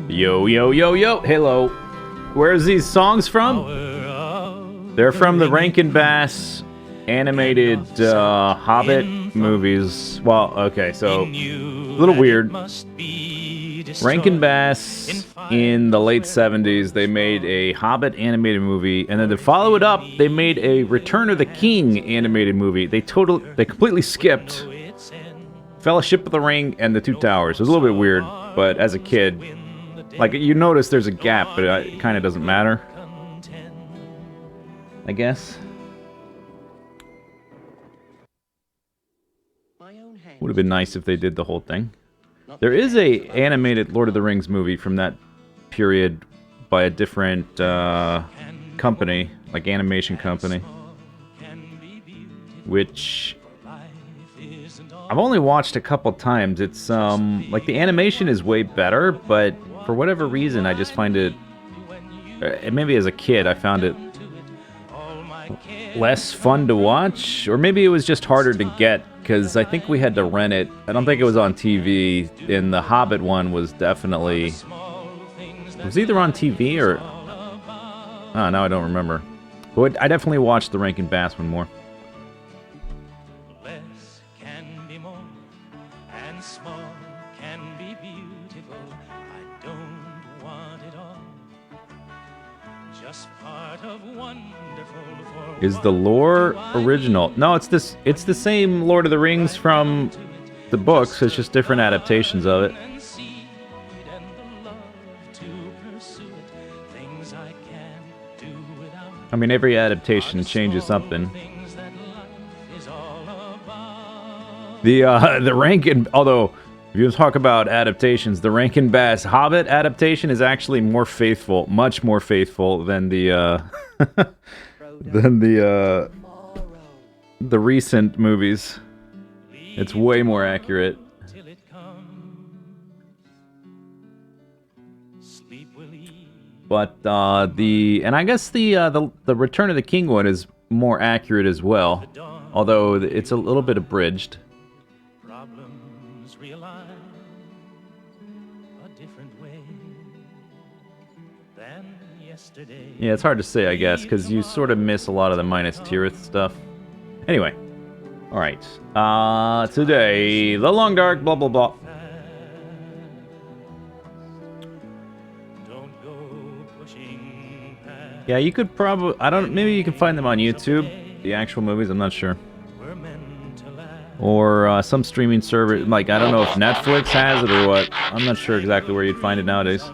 Yo, yo, yo, yo, hello. Where's these songs from? They're from the Rankin Bass animated Hobbit movies. Well, okay, so a little weird. Rankin Bass in the late 70s, they made a Hobbit animated movie, and then to follow it up, they made a Return of the King animated movie. They completely skipped Fellowship of the Ring and the Two Towers. It was a little bit weird, but as a kid, like, you notice there's a gap, but it kind of doesn't matter, I guess. Would have been nice if they did the whole thing. There is a animated Lord of the Rings movie from that period by a different company, like animation company, which I've only watched a couple times. It's like the animation is way better, but for whatever reason I just find it, maybe as a kid I found it less fun to watch, or maybe it was just harder to get because I think we had to rent it. I don't think it was on TV, and the Hobbit one was definitely, it was either on TV or, oh, now I don't remember. But I definitely watched the Rankin Bass one more. Less can be more, and small can be beautiful. I don't want it all, just part of wonderful. Is the lore original? No, it's the same Lord of the Rings from the books. It's just different adaptations of it. I mean, every adaptation changes something. The Rankin, although if you talk about adaptations, the Rankin Bass Hobbit adaptation is actually more faithful, much more faithful than the than the recent movies. It's way more accurate. But and I guess the Return of the King one is more accurate as well, although it's a little bit abridged. Yeah, it's hard to say, I guess, because you sort of miss a lot of the Minas Tirith stuff. Anyway, all right. Today, The Long Dark, blah blah blah. Yeah, you could probably, I don't, maybe you can find them on YouTube, the actual movies, I'm not sure. Or some streaming server, like, I don't know if Netflix has it or what. I'm not sure exactly where you'd find it nowadays.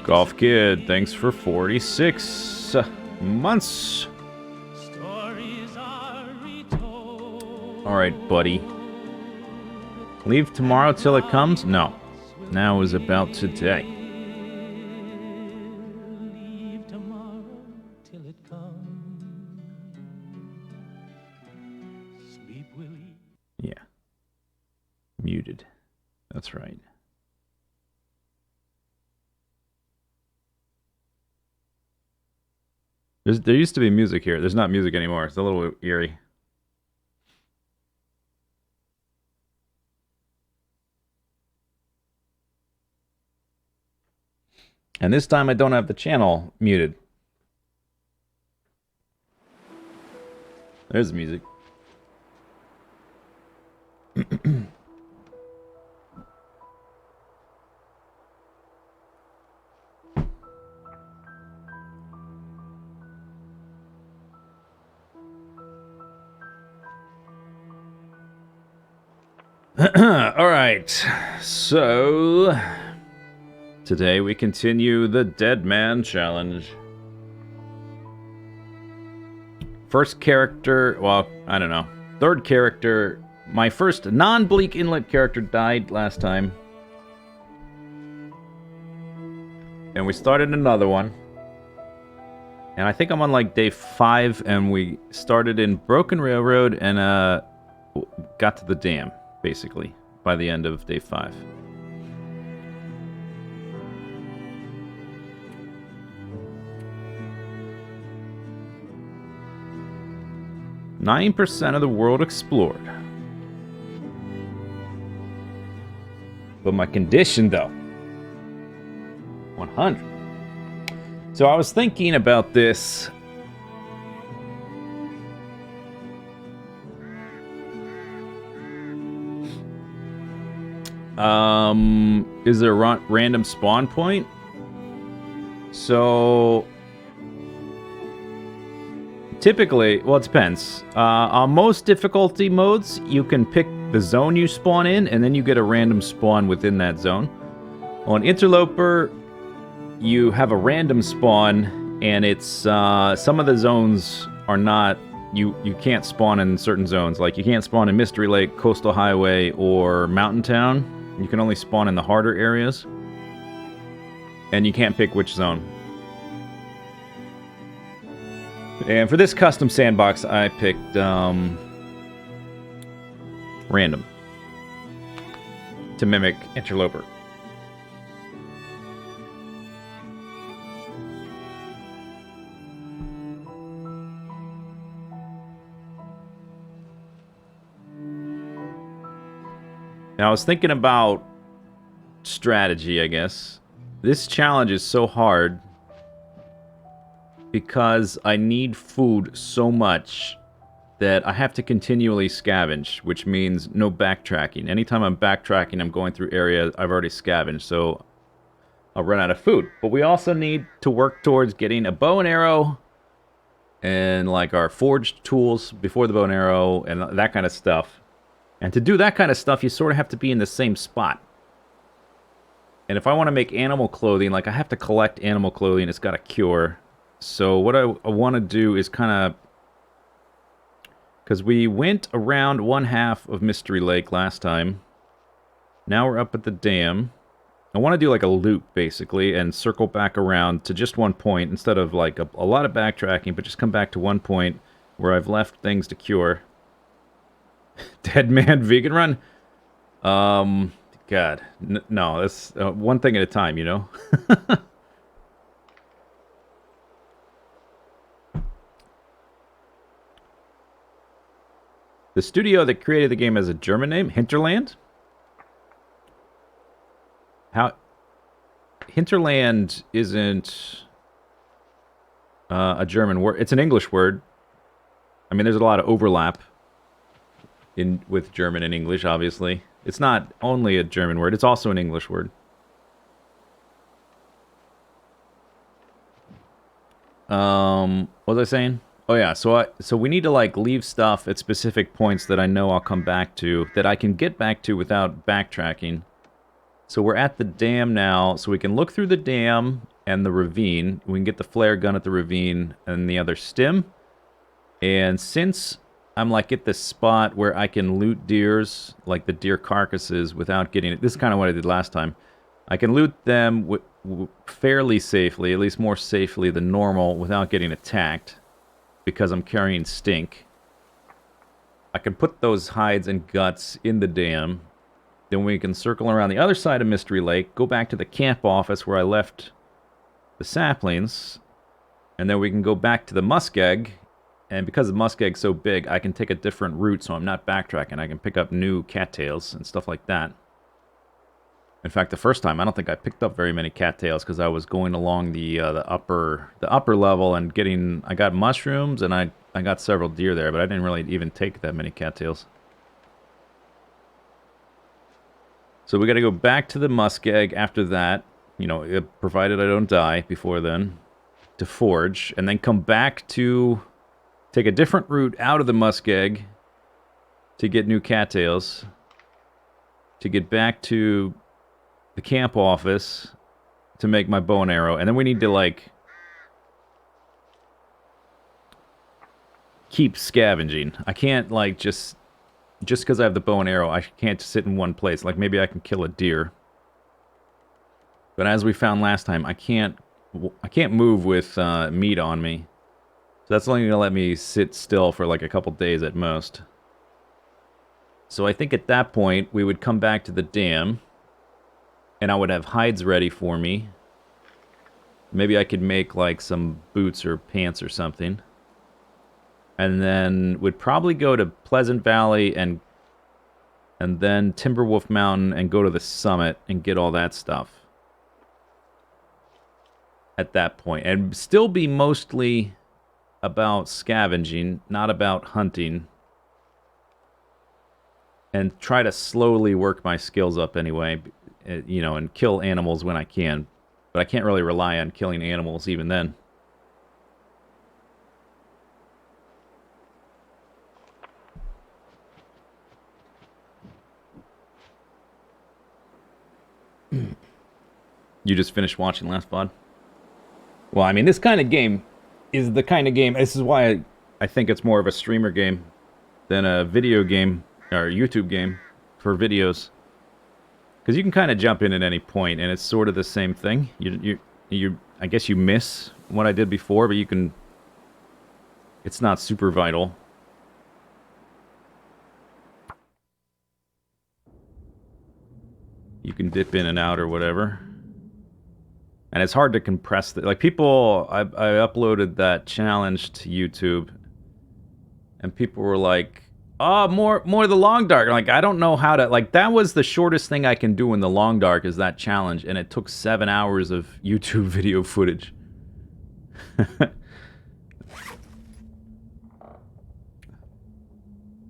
Golf Kid, thanks for 46 months. Alright, buddy. Leave tomorrow till it comes? No. Now is about today. Yeah. Muted. That's right. There used to be music here. There's not music anymore. It's a little eerie. And this time I don't have the channel muted. There's the music. Alright, so today we continue the Deadman challenge. First character, well, I don't know. Third character, my first non-Bleak Inlet character died last time. And we started another one. And I think I'm on like day 5, and we started in Broken Railroad and got to the dam, basically, by the end of day 5. "9% of the world explored." But my condition, though, 100. So I was thinking about this. Is there a random spawn point? So typically, well, it depends. On most difficulty modes, you can pick the zone you spawn in, and then you get a random spawn within that zone. On Interloper, you have a random spawn, and it's some of the zones are not. You can't spawn in certain zones. Like you can't spawn in Mystery Lake, Coastal Highway, or Mountain Town. You can only spawn in the harder areas. And you can't pick which zone. And for this custom sandbox, I picked random to mimic Interloper. Now, I was thinking about strategy, I guess. This challenge is so hard because I need food so much that I have to continually scavenge, which means no backtracking. Anytime I'm backtracking, I'm going through areas I've already scavenged, so I'll run out of food. But we also need to work towards getting a bow and arrow and like our forged tools before the bow and arrow and that kind of stuff. And to do that kind of stuff, you sort of have to be in the same spot. And if I want to make animal clothing, like I have to collect animal clothing, it's got a cure. So what I want to do is kind of... Because we went around one half of Mystery Lake last time. Now we're up at the dam. I want to do like a loop, basically, and circle back around to just one point, instead of like a lot of backtracking, but just come back to one point where I've left things to cure. Deadman vegan run? God. No, that's one thing at a time, you know? The studio that created the game has a German name, Hinterland? How... Hinterland isn't a German word. It's an English word. I mean, there's a lot of overlap with German and English, obviously. It's not only a German word, it's also an English word. What was I saying? Oh yeah, so we need to like leave stuff at specific points that I know I'll come back to, that I can get back to without backtracking. So we're at the dam now, so we can look through the dam and the ravine. We can get the flare gun at the ravine and the other stim. And since I'm like at this spot where I can loot deers, like the deer carcasses, without getting it. This is kind of what I did last time. I can loot them fairly safely, at least more safely than normal, without getting attacked, because I'm carrying stink. I can put those hides and guts in the dam. Then we can circle around the other side of Mystery Lake, go back to the camp office where I left the saplings, and then we can go back to the muskeg. And because the muskeg's so big, I can take a different route, so I'm not backtracking. I can pick up new cattails and stuff like that. In fact, the first time, I don't think I picked up very many cattails because I was going along the upper level and getting... I got mushrooms and I got several deer there, but I didn't really even take that many cattails. So we got to go back to the muskeg after that, you know, provided I don't die before then, to forge, and then come back to... Take a different route out of the muskeg to get new cattails, to get back to the camp office to make my bow and arrow, and then we need to, like, keep scavenging. I can't, like, just because I have the bow and arrow, I can't sit in one place. Like, maybe I can kill a deer. But as we found last time, I can't move with meat on me. So that's only going to let me sit still for like a couple days at most. So I think at that point, we would come back to the dam, and I would have hides ready for me. Maybe I could make like some boots or pants or something. And then would probably go to Pleasant Valley and and then Timberwolf Mountain and go to the summit and get all that stuff at that point. And still be mostly about scavenging, not about hunting. And try to slowly work my skills up anyway, you know, and kill animals when I can. But I can't really rely on killing animals even then. You just finished watching last VOD? Well, I mean, this kind of game is the kind of game... This is why I think it's more of a streamer game than a video game or YouTube game for videos. Because you can kind of jump in at any point, and it's sort of the same thing. I guess you miss what I did before, but you can... It's not super vital. You can dip in and out or whatever. And it's hard to compress the, like people, I uploaded that challenge to YouTube, and people were like, "Oh, more of the long dark." Like, I don't know how to, like, that was the shortest thing I can do in the long dark is that challenge, and it took 7 hours of YouTube video footage.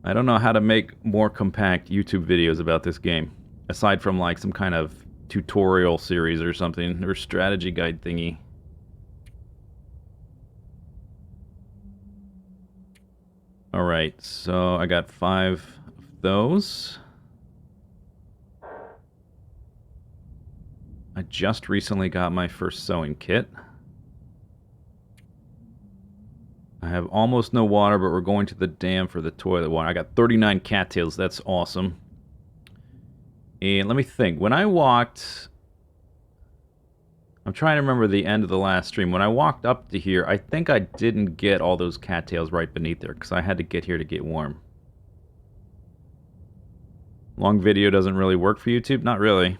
I don't know how to make more compact YouTube videos about this game, aside from like some kind of tutorial series or something, or strategy guide thingy. Alright, so I got 5 of those. I just recently got my first sewing kit. I have almost no water, but we're going to the dam for the toilet water. I got 39 cattails, that's awesome. And let me think. When I walked... I'm trying to remember the end of the last stream. When I walked up to here, I think I didn't get all those cattails right beneath there, because I had to get here to get warm. Long video doesn't really work for YouTube? Not really.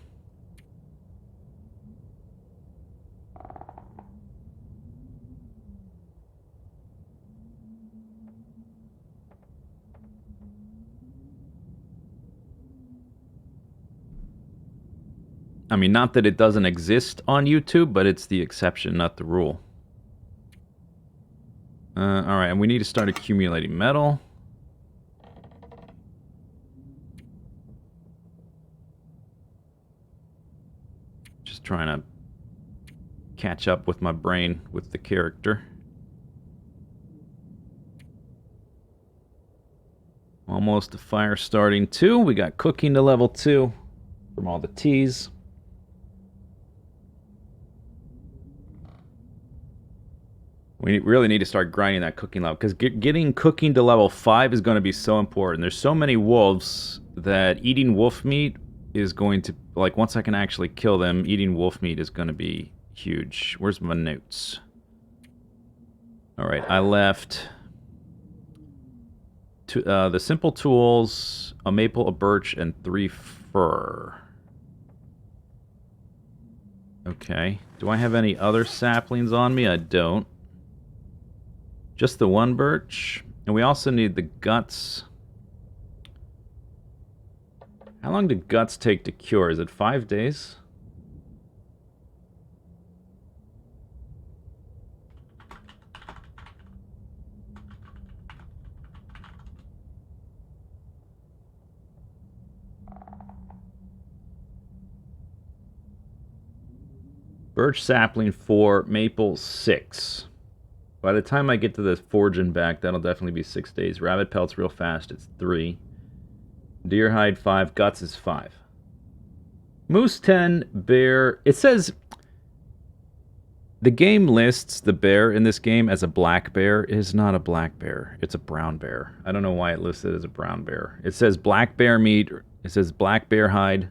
I mean, not that it doesn't exist on YouTube, but it's the exception, not the rule. Alright, and we need to start accumulating metal. Just trying to catch up with my brain with the character. Almost a fire starting 2. We got cooking to level 2 from all the teas. We really need to start grinding that cooking level, because getting cooking to level 5 is going to be so important. There's so many wolves that eating wolf meat is going to, like, once I can actually kill them, eating wolf meat is going to be huge. Where's my notes? Alright, I left the simple tools, a maple, a birch, and 3 fir. Okay. Do I have any other saplings on me? I don't. Just the 1 birch. And we also need the guts. How long do guts take to cure? Is it 5 days? Birch sapling 4, maple 6. By the time I get to the forge and back, that'll definitely be 6 days. Rabbit pelts real fast, it's 3. Deer hide 5, guts is 5. Moose 10, bear... It says... The game lists the bear in this game as a black bear. It is not a black bear. It's a brown bear. I don't know why it lists it as a brown bear. It says black bear meat. It says black bear hide.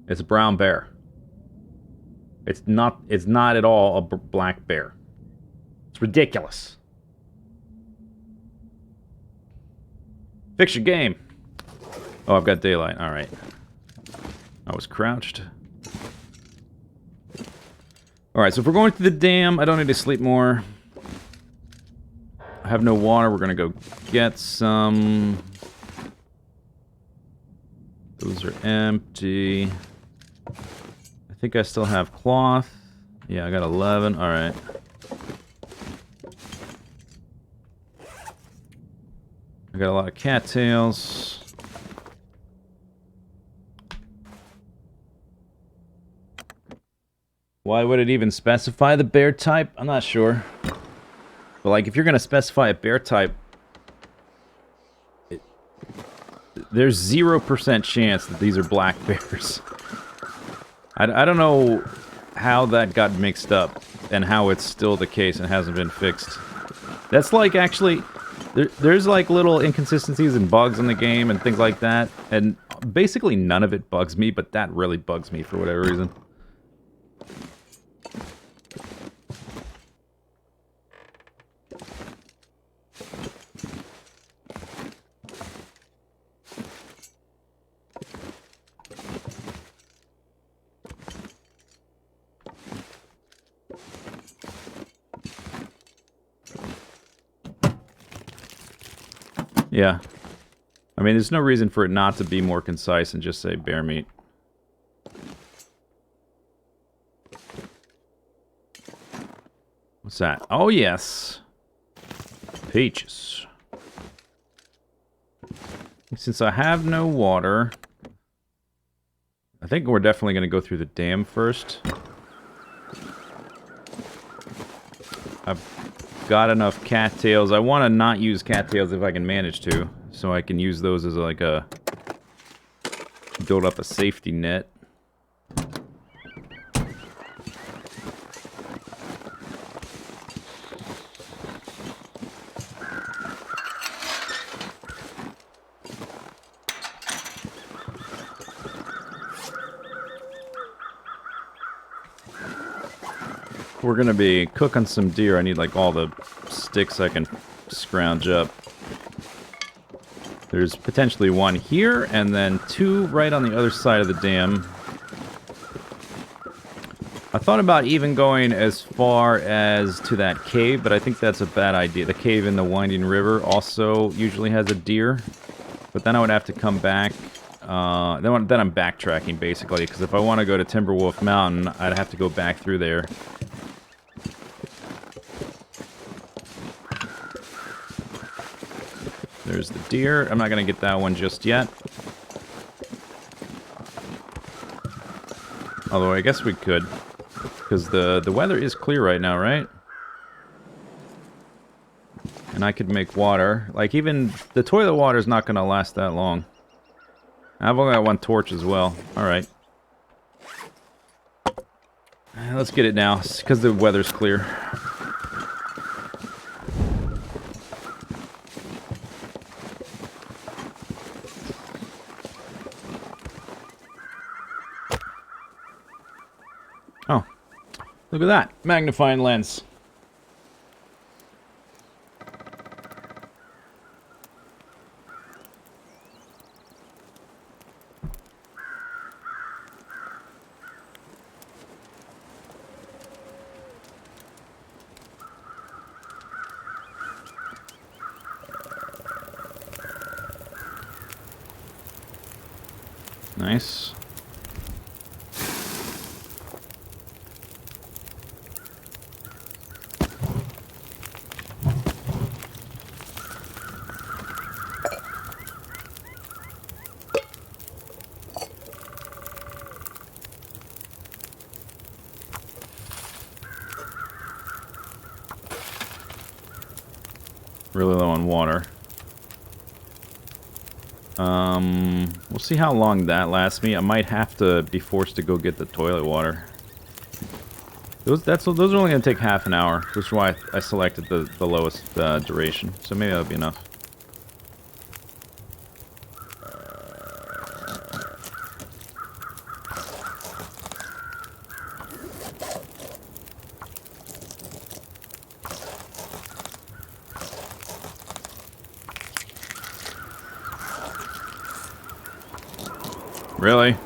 It's a brown bear. It's not at all a black bear. It's ridiculous. Fix your game. Oh, I've got daylight. All right. I was crouched. All right, so if we're going to the dam, I don't need to sleep more. I have no water. We're going to go get some. Those are empty. I think I still have cloth. Yeah, I got 11. All right. I got a lot of cattails. Why would it even specify the bear type? I'm not sure. But, like, if you're going to specify a bear type, there's 0% chance that these are black bears. I don't know how that got mixed up and how it's still the case and hasn't been fixed. That's like, actually, there's like little inconsistencies and bugs in the game and things like that, and basically none of it bugs me, but that really bugs me for whatever reason. Yeah. I mean, there's no reason for it not to be more concise and just say bear meat. What's that? Oh, yes. Peaches. Since I have no water, I think we're definitely going to go through the dam first. I've got enough cattails. I want to not use cattails if I can manage to, so I can use those as like a build up a safety net. We're gonna be cooking some deer. I need like all the sticks I can scrounge up. There's potentially one here, and then two right on the other side of the dam. I thought about even going as far as to that cave, but I think that's a bad idea. The cave in the winding river also usually has a deer, but then I would have to come back. Then I'm backtracking, basically, because if I want to go to Timberwolf Mountain, I'd have to go back through there. There's the deer. I'm not going to get that one just yet. Although I guess we could. Because the weather is clear right now, right? And I could make water. Like, even the toilet water is not going to last that long. I've only got one torch as well. Alright. Let's get it now, because the weather's clear. Oh, look at that. Magnifying lens. Nice. Really low on water. We'll see how long that lasts me. I might have to be forced to go get the toilet water. Those are only going to take half an hour, which is why I selected the lowest duration. So maybe that'll be enough. Really?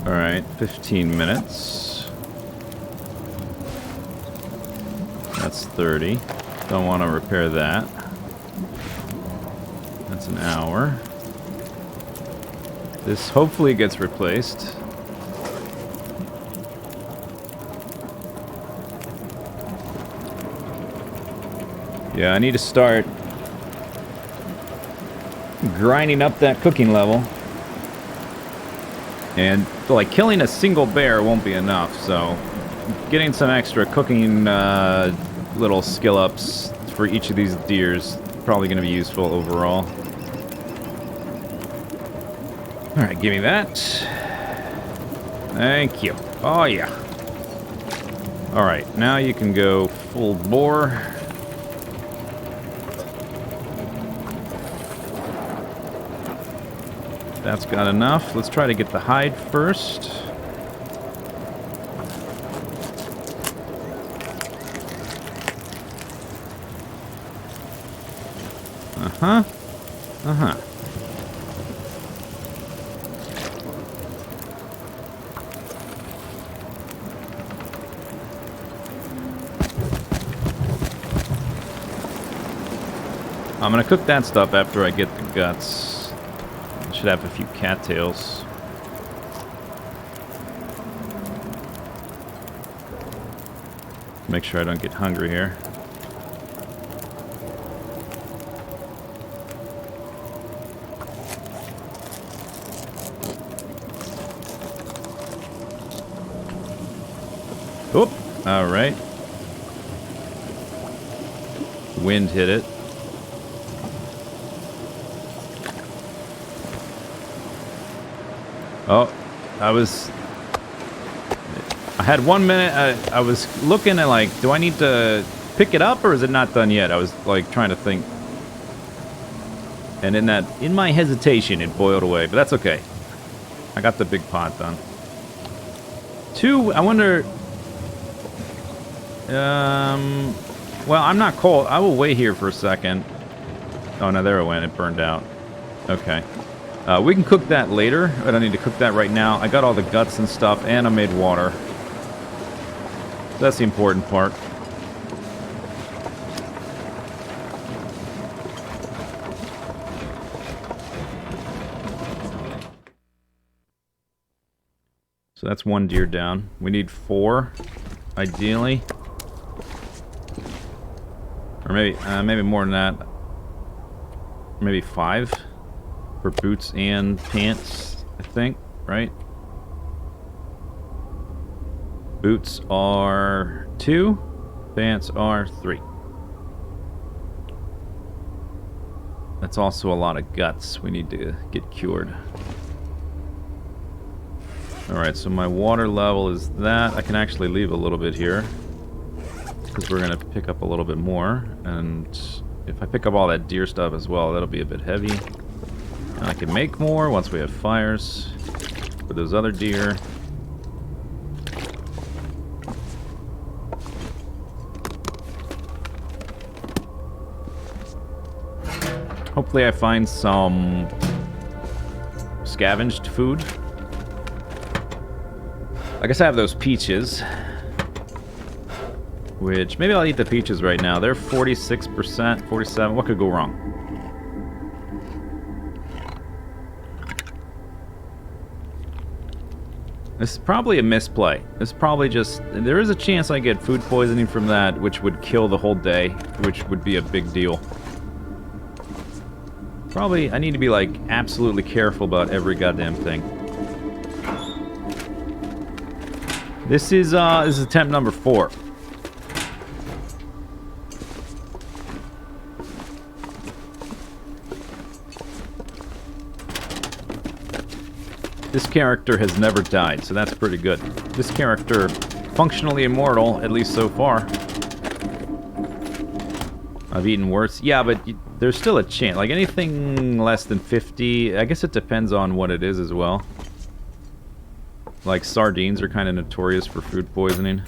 Alright, 15 minutes. That's 30. Don't want to repair that. That's an hour. This hopefully gets replaced. Yeah, I need to start grinding up that cooking level. And, like, killing a single bear won't be enough, so getting some extra cooking little skill ups for each of these deers probably going to be useful overall. Alright, give me that. Thank you. Oh, yeah. Alright, now you can go full bore. That's got enough. Let's try to get the hide first. Uh-huh. Uh-huh. I'm gonna cook that stuff after I get the guts. Should have a few cattails. Make sure I don't get hungry here. Oop! Alright. Wind hit it. Oh, I had 1 minute, I was looking at, like, do I need to pick it up or is it not done yet? I was, like, trying to think. And in my hesitation, it boiled away, but that's okay. I got the big pot done. I wonder, well, I'm not cold. I will wait here for a second. Oh, no, there it went. It burned out. Okay. We can cook that later. I don't need to cook that right now. I got all the guts and stuff, and I made water. That's the important part. So that's one deer down. We need 4, ideally. Or maybe more than that. Maybe 5. For boots and pants, I think, right? Boots are 2, pants are 3. That's also a lot of guts we need to get cured. Alright, so my water level is that. I can actually leave a little bit here, because we're going to pick up a little bit more. And if I pick up all that deer stuff as well, that'll be a bit heavy. And I can make more once we have fires for those other deer. Hopefully I find some scavenged food. I guess I have those peaches. Which, maybe I'll eat the peaches right now. They're 46%, 47%. What could go wrong? This is probably a misplay. This is probably just... There is a chance I get food poisoning from that, which would kill the whole day, which would be a big deal. Probably, I need to be, like, absolutely careful about every goddamn thing. This is attempt number 4. This character has never died, so that's pretty good. This character, functionally immortal, at least so far. I've eaten worse. Yeah, but there's still a chance. Like, anything less than 50, I guess it depends on what it is as well. Like, sardines are kind of notorious for food poisoning.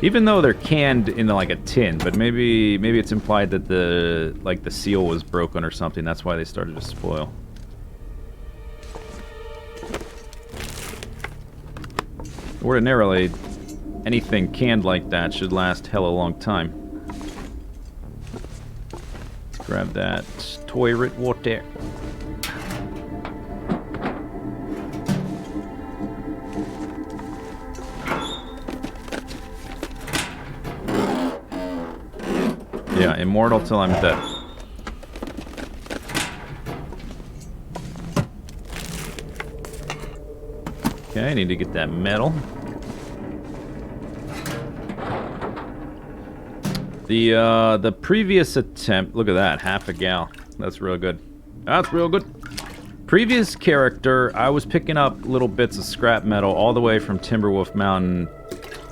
Even though they're canned in, like, a tin, but maybe it's implied that the seal was broken or something. That's why they started to spoil. Ordinarily, anything canned like that should last hella long time. Let's grab that toilet water. Yeah, immortal till I'm dead. Okay, I need to get that metal. The previous attempt, look at that, half a gal. That's real good. That's real good. Previous character, I was picking up little bits of scrap metal all the way from Timberwolf Mountain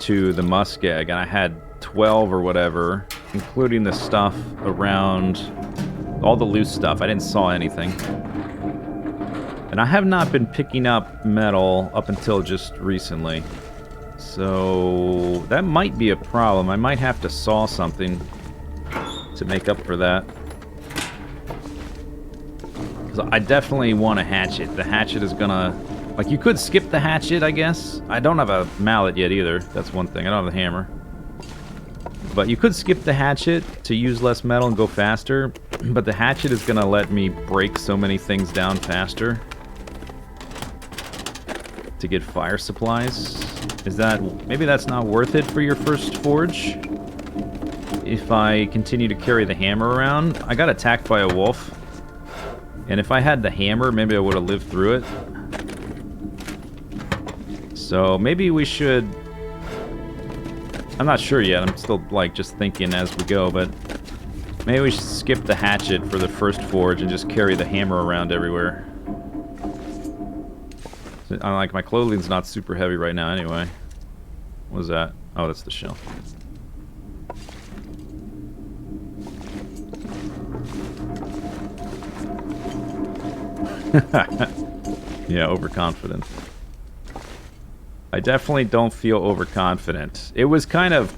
to the Muskeg, and I had 12 or whatever, including the stuff around, all the loose stuff. I didn't saw anything. And I have not been picking up metal up until just recently. So that might be a problem. I might have to saw something to make up for that. Because I definitely want a hatchet. The hatchet is gonna... Like, you could skip the hatchet, I guess. I don't have a mallet yet either. That's one thing. I don't have the hammer. But you could skip the hatchet to use less metal and go faster. But the hatchet is gonna let me break so many things down faster. To get fire supplies. Is that... Maybe that's not worth it for your first forge? If I continue to carry the hammer around. I got attacked by a wolf. And if I had the hammer, maybe I would have lived through it. So maybe we should... I'm not sure yet. I'm still, like, just thinking as we go, but... Maybe we should skip the hatchet for the first forge and just carry the hammer around everywhere. I'm like, my clothing's not super heavy right now anyway. What was that? Oh, that's the shell. Yeah, overconfident. I definitely don't feel overconfident. It was kind of...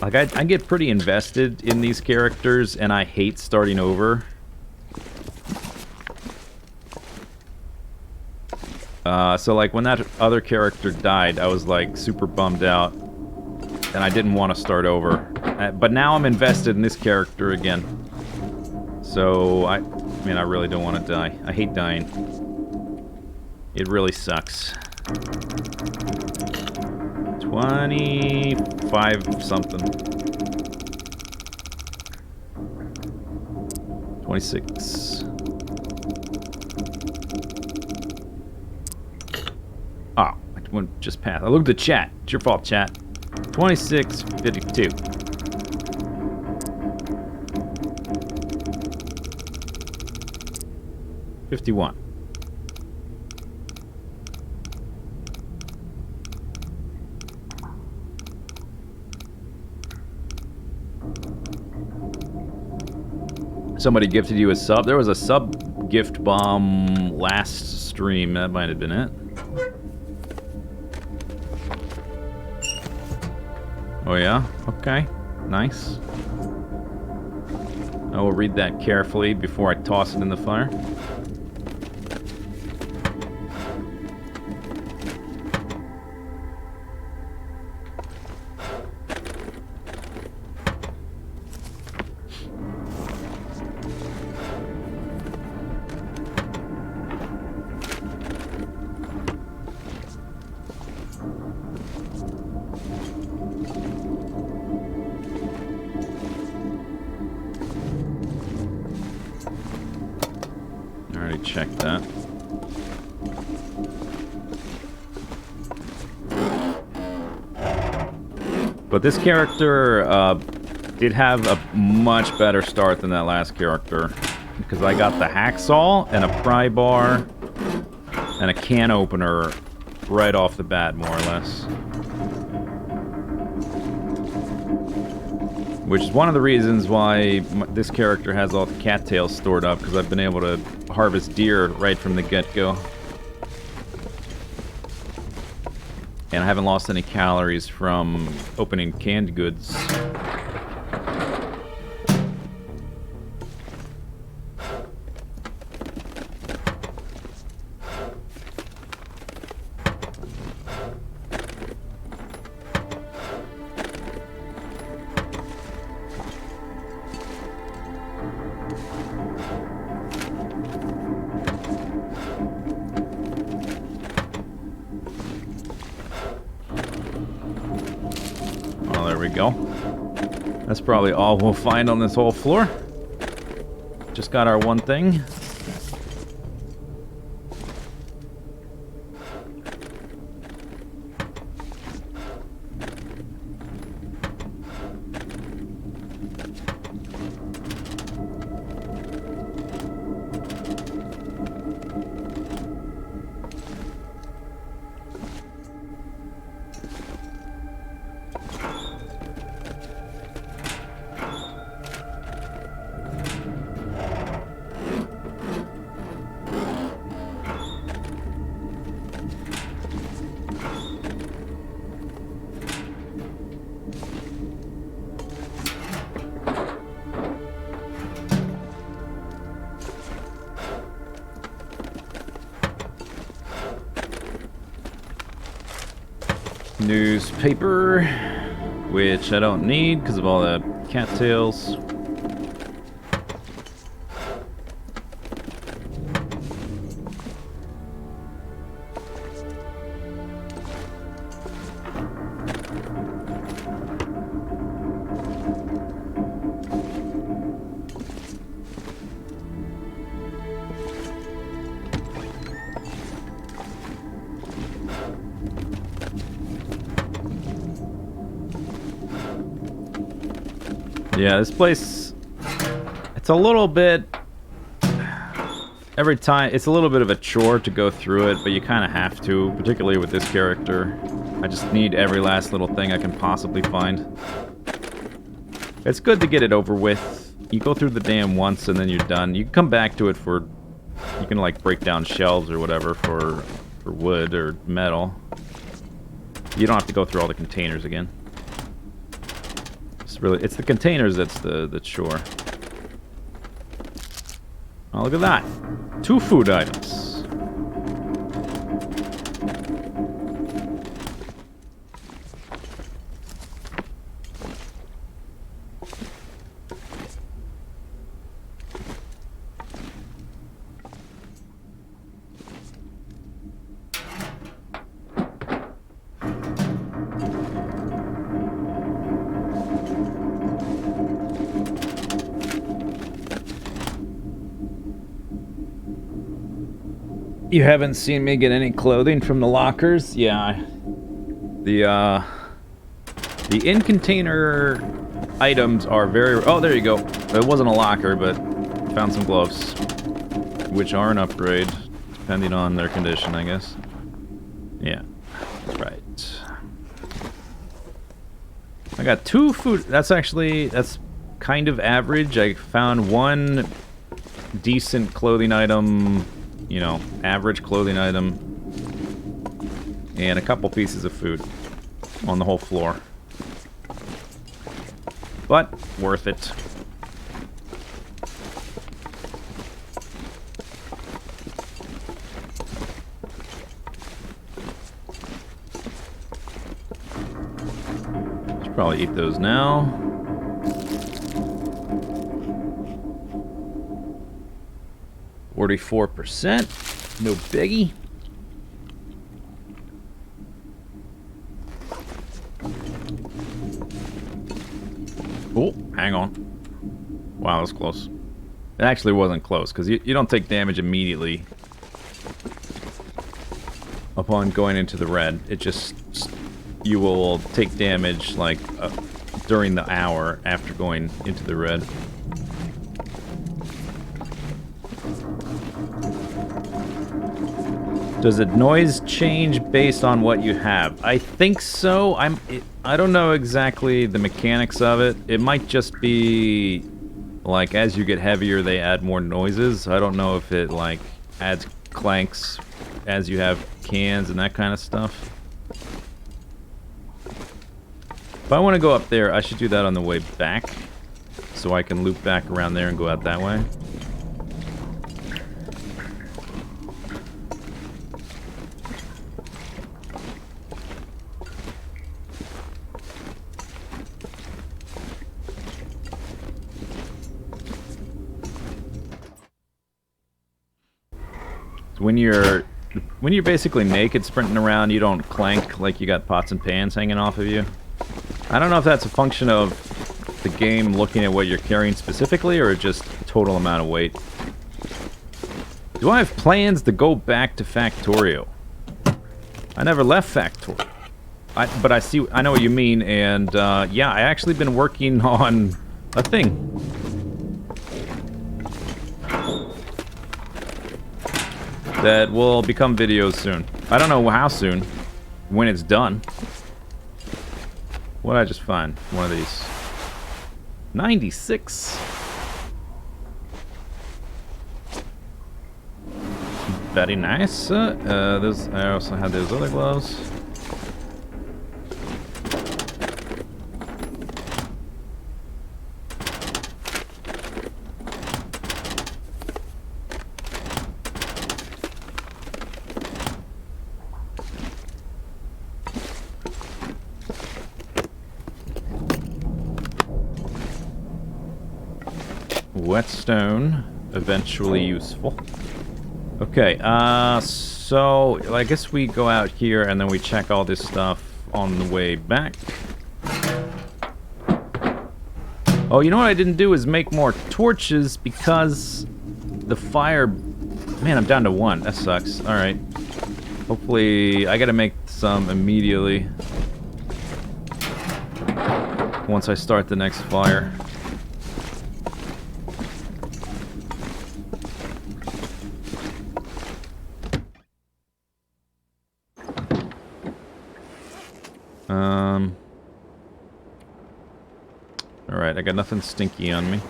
Like, I get pretty invested in these characters, and I hate starting over. So, like, when that other character died, I was, like, super bummed out. And I didn't want to start over. But now I'm invested in this character again. So, I mean, I really don't want to die. I hate dying. It really sucks. 25 something. 26. Oh, I went just past. I looked at chat. It's your fault, chat. 26:52. $51. Somebody gifted you a sub. There was a sub gift bomb last stream. That might have been it. Oh yeah? Okay. Nice. I will read that carefully before I toss it in the fire. Check that. But this character did have a much better start than that last character. Because I got the hacksaw and a pry bar and a can opener right off the bat, more or less. Which is one of the reasons why this character has all the cattails stored up, because I've been able to harvest deer right from the get-go. And I haven't lost any calories from opening canned goods. we go. That's probably all we'll find on this whole floor. Just got our one thing. Newspaper, which I don't need because of all the cattails. Yeah, this place, it's a little bit, every time, it's a little bit of a chore to go through it, but you kind of have to, particularly with this character. I just need every last little thing I can possibly find. It's good to get it over with. You go through the dam once and then you're done. You can come back to it for, you can like break down shelves or whatever for wood or metal. You don't have to go through all the containers again. It's the containers that's the chore. Oh, look at that. 2 food items. You haven't seen me get any clothing from the lockers? Yeah. The in-container items are very... Oh, there you go. It wasn't a locker, but found some gloves. Which are an upgrade, depending on their condition, I guess. Yeah. That's right. I got 2 food... That's kind of average. I found 1 decent clothing item... You know, average clothing item, and a couple pieces of food on the whole floor. But, worth it. Should probably eat those now. %, no biggie. Oh, hang on. Wow, that was close. It actually wasn't close, because you don't take damage immediately upon going into the red. It just... You will take damage, like, during the hour after going into the red. Does the noise change based on what you have? I think so. I don't know exactly the mechanics of it. It might just be like as you get heavier they add more noises. I don't know if it like adds clanks as you have cans and that kind of stuff. If I want to go up there, I should do that on the way back so I can loop back around there and go out that way. When you're basically naked sprinting around, you don't clank like you got pots and pans hanging off of you. I don't know if that's a function of the game looking at what you're carrying specifically, or just total amount of weight. Do I have plans to go back to Factorio? I never left Factorio. But I know what you mean, and yeah, I actually been working on a thing. That will become videos soon. I don't know how soon, when it's done. What did I just find? One of these. 96. Very nice. I also had those other gloves. Whetstone, eventually useful. Okay, so I guess we go out here and then we check all this stuff on the way back. Oh, you know what I didn't do is make more torches because the fire... Man, I'm down to 1. That sucks. Alright. Hopefully, I gotta make some immediately. Once I start the next fire. Alright, I got nothing stinky on me.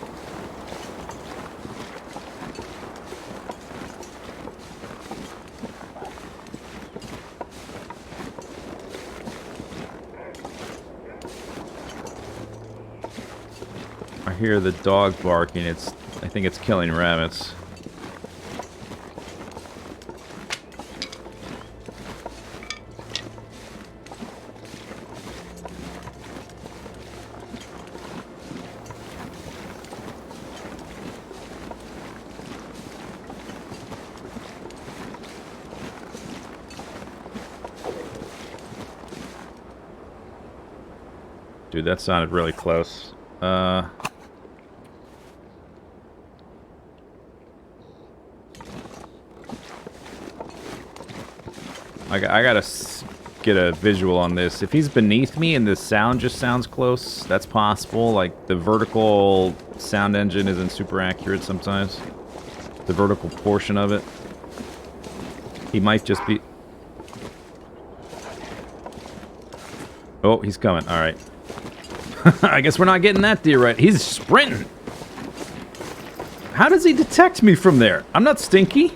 I hear the dog barking. I think it's killing rabbits. Dude, that sounded really close. I gotta get a visual on this. If he's beneath me and the sound just sounds close, that's possible. Like, the vertical sound engine isn't super accurate sometimes. The vertical portion of it. He might just be... Oh, he's coming. Alright. I guess we're not getting that deer right. He's sprinting. How does he detect me from there? I'm not stinky.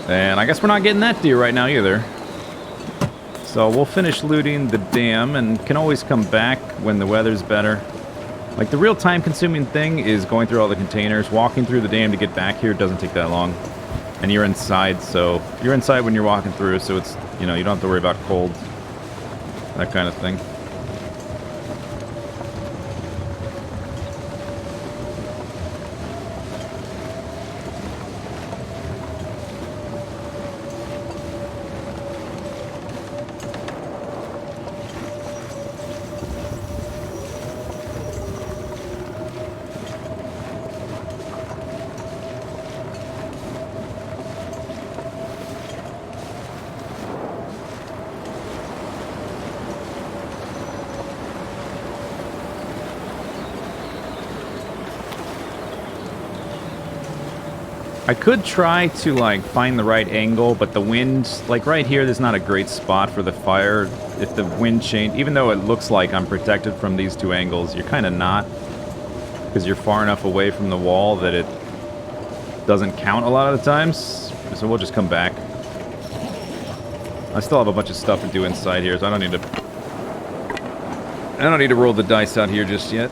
And I guess we're not getting that deer right now either. So we'll finish looting the dam and can always come back when the weather's better. Like, the real time-consuming thing is going through all the containers. Walking through the dam to get back here doesn't take that long. And you're inside, so... You're inside when you're walking through, so it's, you know, you don't have to worry about cold. That kind of thing. I could try to, like, find the right angle, but the wind, like right here, there's not a great spot for the fire. If the wind change, even though it looks like I'm protected from these two angles, you're kind of not, because you're far enough away from the wall that it doesn't count a lot of the times. So we'll just come back. I still have a bunch of stuff to do inside here, so I don't need to roll the dice out here just yet.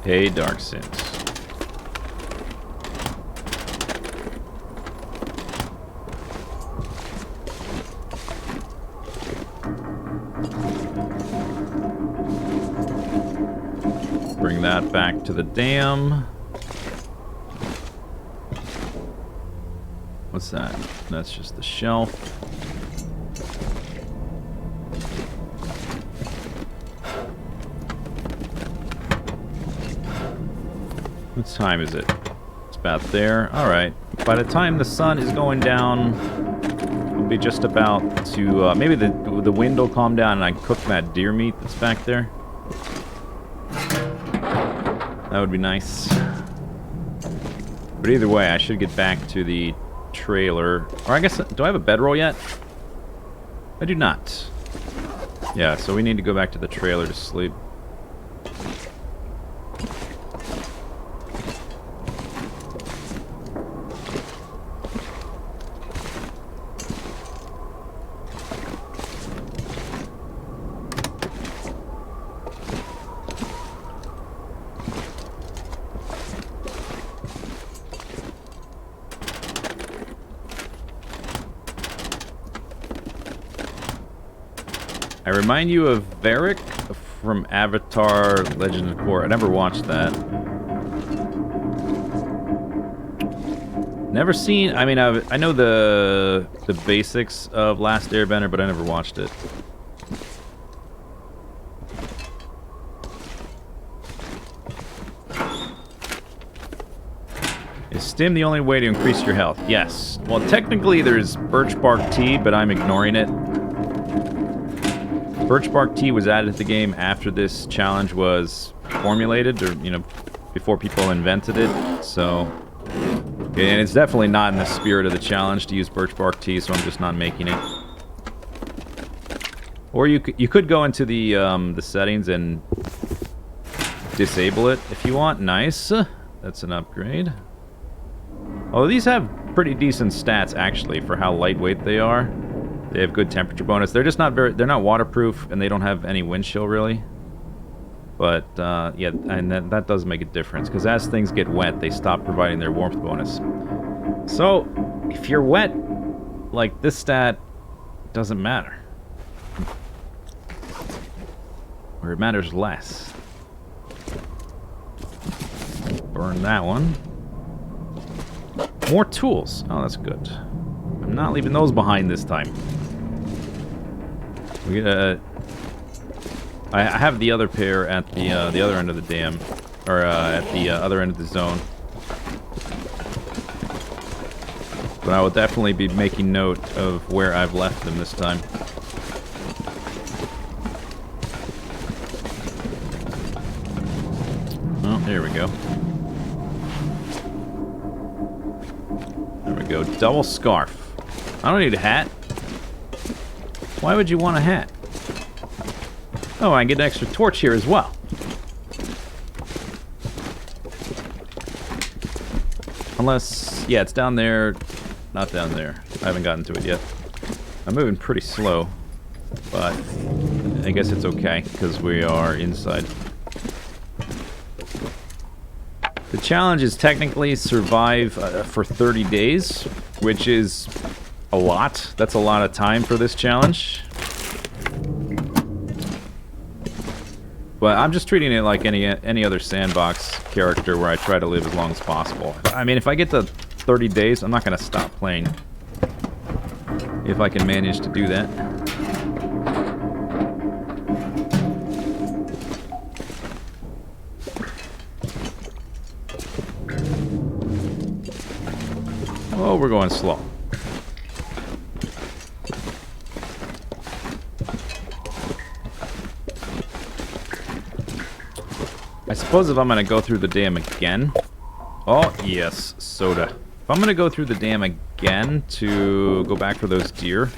Hey, Dark Sins. bring that back to the dam. What's that? That's just the shelf. What time is it? It's about there. Alright. By the time the sun is going down, we'll be just about to... maybe the wind will calm down and I can cook that deer meat that's back there. That would be nice. But either way, I should get back to the trailer. Or I guess... Do I have a bedroll yet? I do not. Yeah, so we need to go back to the trailer to sleep. I remind you of Varric from Avatar Legend of Korra. I never watched that. Never seen... I mean, I know the basics of Last Airbender, but I never watched it. Is stim the only way to increase your health? Yes. Well, technically there's birch bark tea, but I'm ignoring it. Birch bark tea was added to the game after this challenge was formulated, or, you know, before people invented it, so... And it's definitely not in the spirit of the challenge to use birch bark tea, so I'm just not making it. Or you could go into the settings and disable it if you want. Nice. That's an upgrade. Oh, these have pretty decent stats, actually, for how lightweight they are. They have good temperature bonus. They're just not very... They're not waterproof, and they don't have any wind chill, really. But, yeah, and that does make a difference, because as things get wet, they stop providing their warmth bonus. So, if you're wet, like, this stat doesn't matter. Or it matters less. Burn that one. More tools. Oh, that's good. I'm not leaving those behind this time. I have the other pair at the other end of the dam, or at the other end of the zone. But I will definitely be making note of where I've left them this time. Oh, there we go. There we go. Double scarf. I don't need a hat. Why would you want a hat? Oh, I get an extra torch here as well. Unless... Yeah, it's down there. Not down there. I haven't gotten to it yet. I'm moving pretty slow. But I guess it's okay, because we are inside. The challenge is technically survive for 30 days, which is a lot. That's a lot of time for this challenge. But I'm just treating it like any other sandbox character where I try to live as long as possible. I mean, if I get to 30 days, I'm not going to stop playing. If I can manage to do that. Oh, we're going slow. I suppose if I'm going to go through the dam again... Oh, yes, soda. If I'm going to go through the dam again to go back for those deer,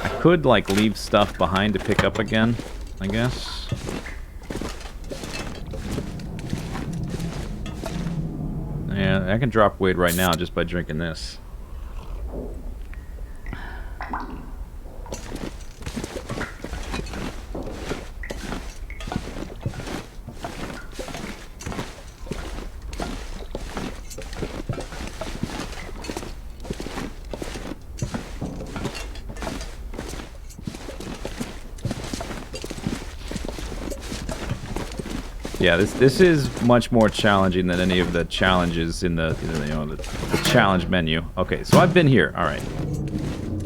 I could, like, leave stuff behind to pick up again, I guess. Yeah, I can drop weight right now just by drinking this. Yeah, this is much more challenging than any of the challenges in the the challenge menu. Okay, so I've been here. All right,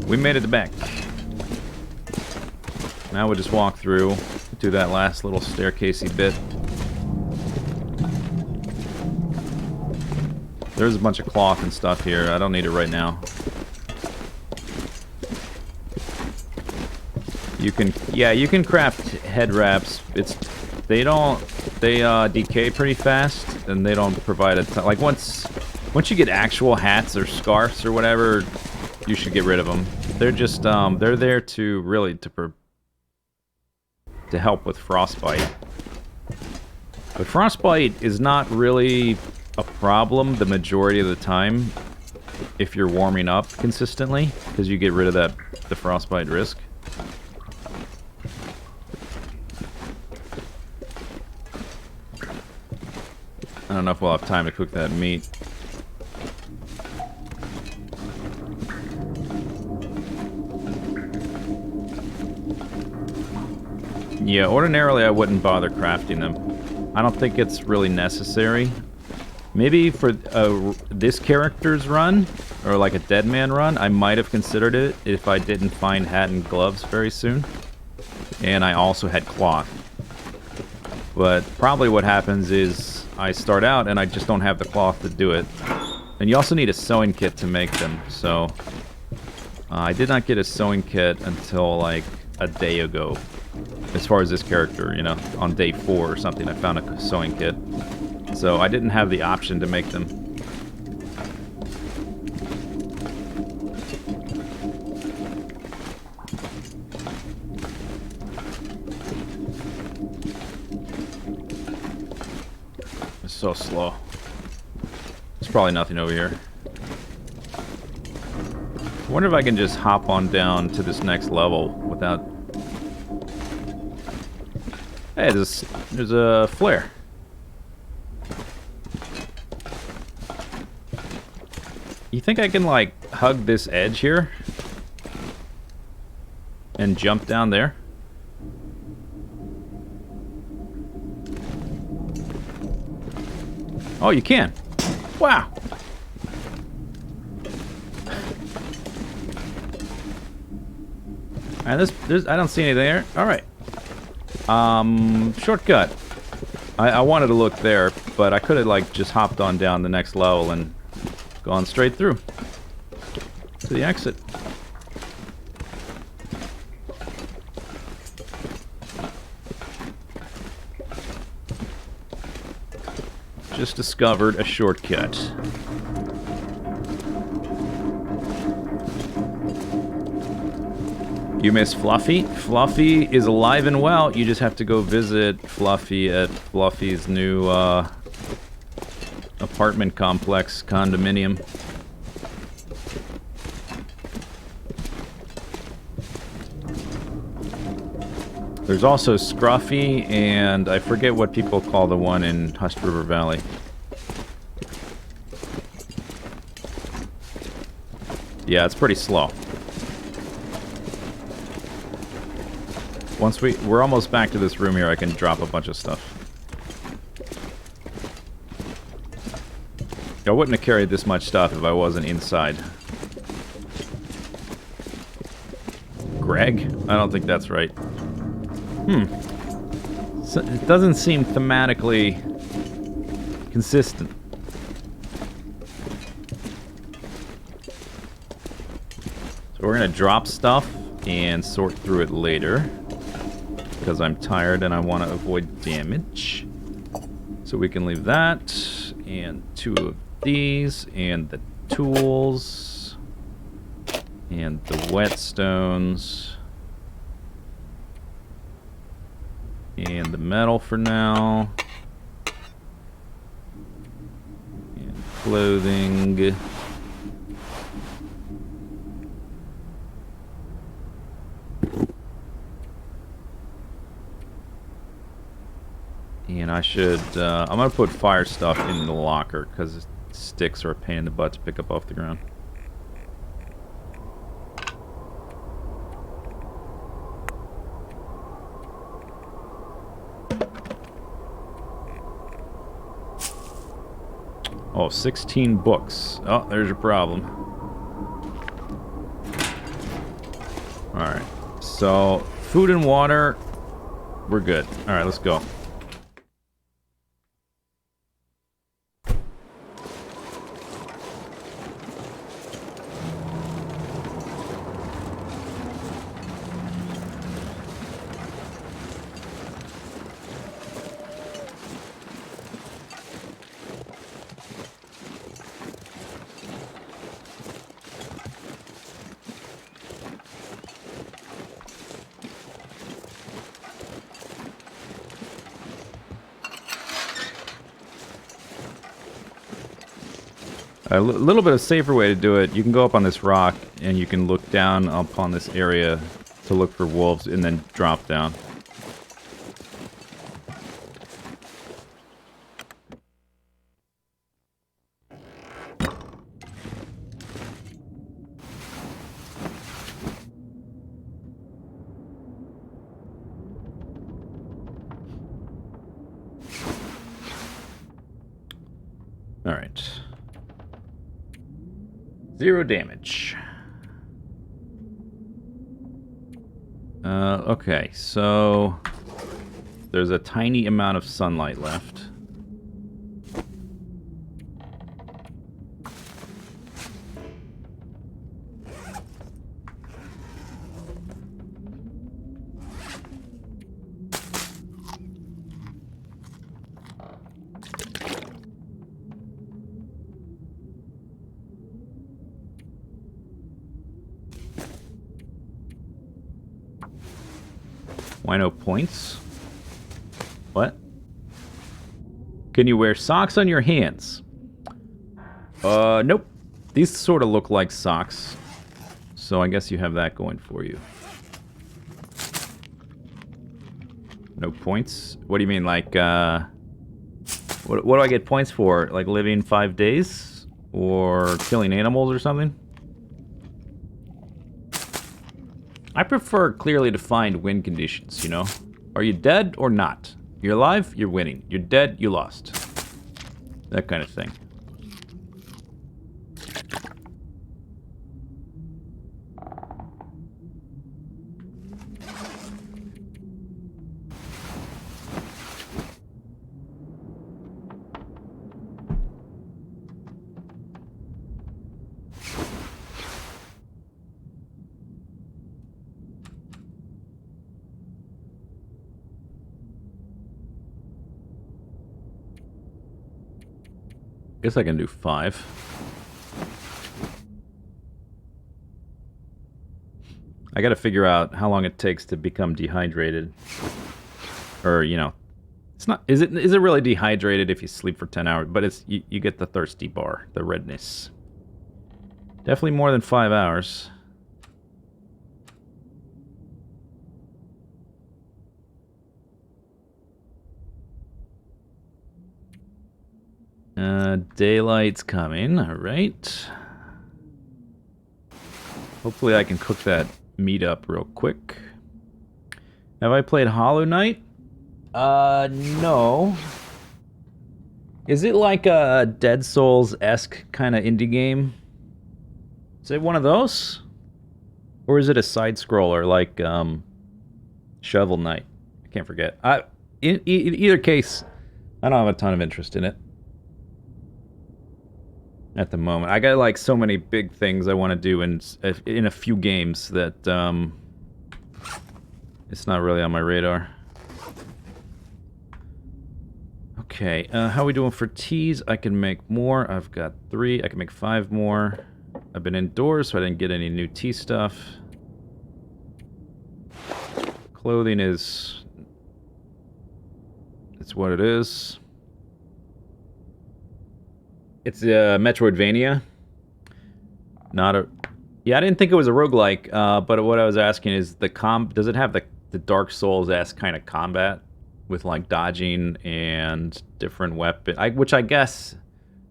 we made it back. Now we'll just walk through, do that last little staircasey bit. There's a bunch of cloth and stuff here. I don't need it right now. You can craft head wraps. They decay pretty fast, and they don't provide a ton. Like once you get actual hats or scarves or whatever, you should get rid of them. They're just they're there to really to help with frostbite. But frostbite is not really a problem the majority of the time if you're warming up consistently, because you get rid of the frostbite risk. I don't know if we'll have time to cook that meat. Yeah, ordinarily I wouldn't bother crafting them. I don't think it's really necessary. Maybe for this character's run, or like a Deadman run, I might have considered it if I didn't find hat and gloves very soon. And I also had cloth. But probably what happens is I start out and I just don't have the cloth to do it. And you also need a sewing kit to make them, so... I did not get a sewing kit until like a day ago. As far as this character, you know, on day 4 or something, I found a sewing kit. So I didn't have the option to make them. It's so slow. There's probably nothing over here. I wonder if I can just hop on down to this next level without... Hey, there's a flare. You think I can, like, hug this edge here? And jump down there? Oh, you can. Wow. And there's I don't see anything there. All right. Shortcut. I wanted to look there, but I could have like just hopped on down the next level and gone straight through to the exit. Just discovered a shortcut. You miss Fluffy? Fluffy is alive and well. You just have to go visit Fluffy at Fluffy's new apartment complex condominium. There's also Scruffy, and I forget what people call the one in Hushed River Valley. Yeah, it's pretty slow. Once we're almost back to this room here, I can drop a bunch of stuff. I wouldn't have carried this much stuff if I wasn't inside. Greg? I don't think that's right. So it doesn't seem thematically consistent. So we're gonna drop stuff and sort through it later, because I'm tired and I want to avoid damage. So we can leave that, and 2 of these, and the tools, and the whetstones, and the metal for now, and clothing. And I should, I'm gonna put fire stuff in the locker, because sticks are a pain in the butt to pick up off the ground. Oh, 16 books. Oh, there's your problem. Alright. So, food and water, we're good. Alright, let's go. A little bit of safer way to do it, you can go up on this rock and you can look down upon this area to look for wolves and then drop down. Alright. 0 damage. Okay, so there's a tiny amount of sunlight left. Why no points? What? Can you wear socks on your hands? Nope. These sort of look like socks. So I guess you have that going for you. No points? What do you mean, like, what do I get points for? Like living 5 days? Or killing animals or something? I prefer clearly defined win conditions, you know? Are you dead or not? You're alive, you're winning. You're dead, you lost. That kind of thing. Guess I can do 5. I gotta figure out how long it takes to become dehydrated. Or, you know, it's not, is it really dehydrated if you sleep for 10 hours? But it's, you get the thirsty bar, the redness. Definitely more than 5 hours. Daylight's coming, alright. Hopefully I can cook that meat up real quick. Have I played Hollow Knight? No. Is it like a Dead Souls-esque kind of indie game? Is it one of those? Or is it a side-scroller like, Shovel Knight? I can't forget. In either case, I don't have a ton of interest in it. At the moment. I got like so many big things I want to do in a few games that it's not really on my radar. Okay, how are we doing for teas? I can make more. I've got 3. I can make 5 more. I've been indoors, so I didn't get any new tea stuff. Clothing is... it's what it is. It's a Metroidvania. Not a... yeah, I didn't think it was a roguelike, but what I was asking is, does it have the Dark Souls-esque kind of combat? With, like, dodging and different weapons? Which I guess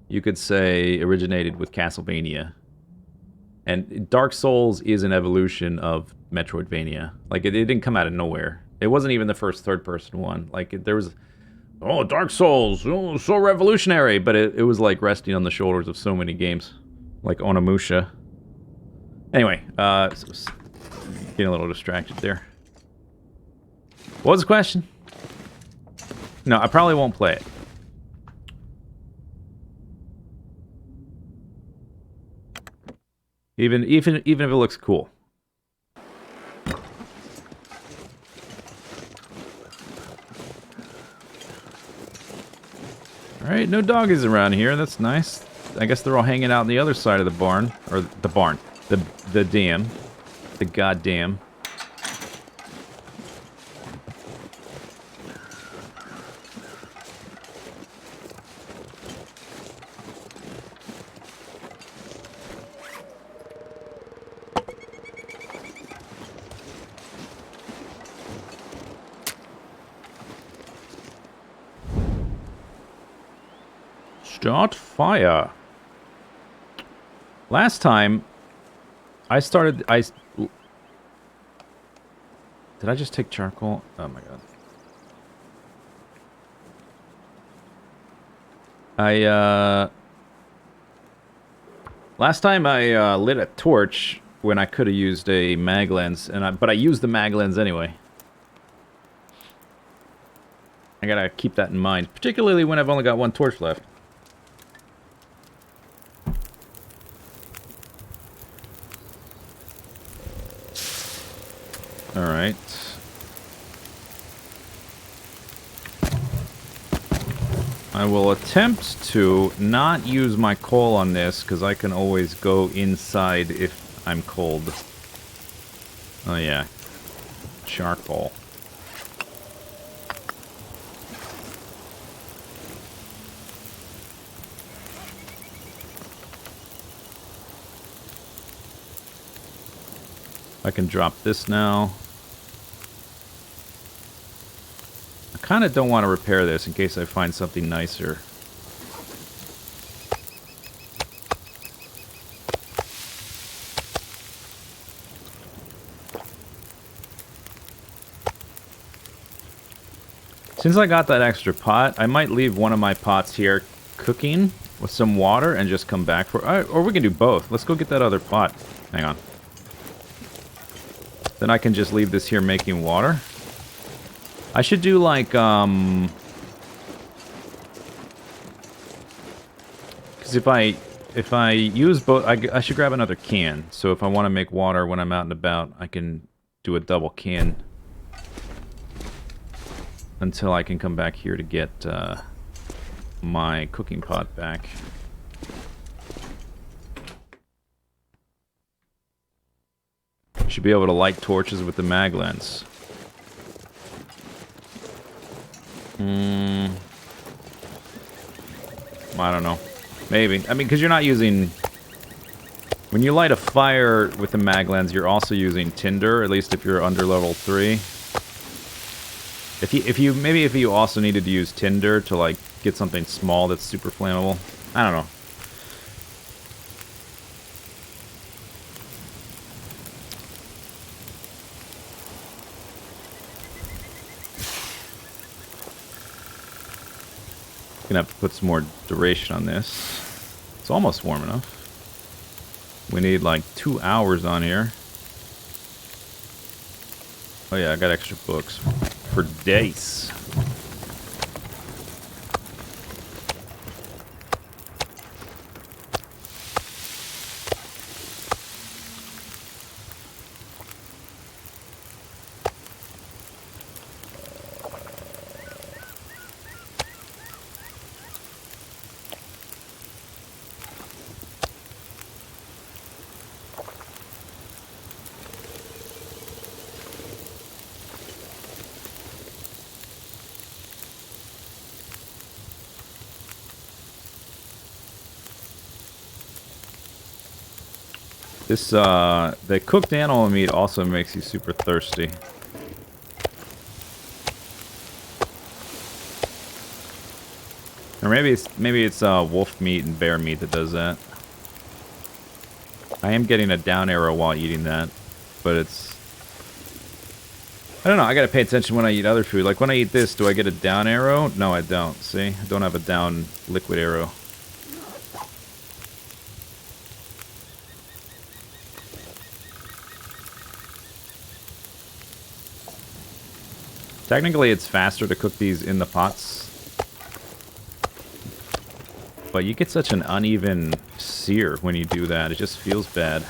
you could say originated with Castlevania. And Dark Souls is an evolution of Metroidvania. Like, it didn't come out of nowhere. It wasn't even the first third-person one. Like, there was... Oh, Dark Souls, oh, so revolutionary, but it was like resting on the shoulders of so many games, like Onimusha. Anyway, getting a little distracted there. What was the question? No, I probably won't play it. Even if it looks cool. Alright, no doggies around here, that's nice. I guess they're all hanging out on the other side of the barn. Or the barn. The dam. The goddamn. Start fire. Last time, did I just take charcoal? Oh my god. Last time I lit a torch when I could have used a mag lens, but I used the mag lens anyway. I gotta keep that in mind, particularly when I've only got one torch left. Alright. I will attempt to not use my coal on this, because I can always go inside if I'm cold. Oh yeah. Charcoal. I can drop this now. I kind of don't want to repair this in case I find something nicer. Since I got that extra pot, I might leave one of my pots here cooking with some water and just come back for... Or we can do both. Let's go get that other pot. Hang on. Then I can just leave this here making water. I should do like, because if I use both, I should grab another can. So if I want to make water when I'm out and about, I can do a double can. Until I can come back here to get my cooking pot back. Should be able to light torches with the mag lens. I don't know. Maybe. I mean, because you're not using... When you light a fire with the mag lens, you're also using tinder, at least if you're under level 3. Maybe if you also needed to use tinder to, like, get something small that's super flammable. I don't know. Gonna have to put some more duration on this. It's almost warm enough. We need like 2 hours on here. Oh yeah, I got extra books for days. This, the cooked animal meat also makes you super thirsty. Or maybe it's wolf meat and bear meat that does that. I am getting a down arrow while eating that, but it's... I don't know, I gotta pay attention when I eat other food. Like when I eat this, do I get a down arrow? No, I don't. See? I don't have a down liquid arrow. Technically, it's faster to cook these in the pots. But you get such an uneven sear when you do that. It just feels bad.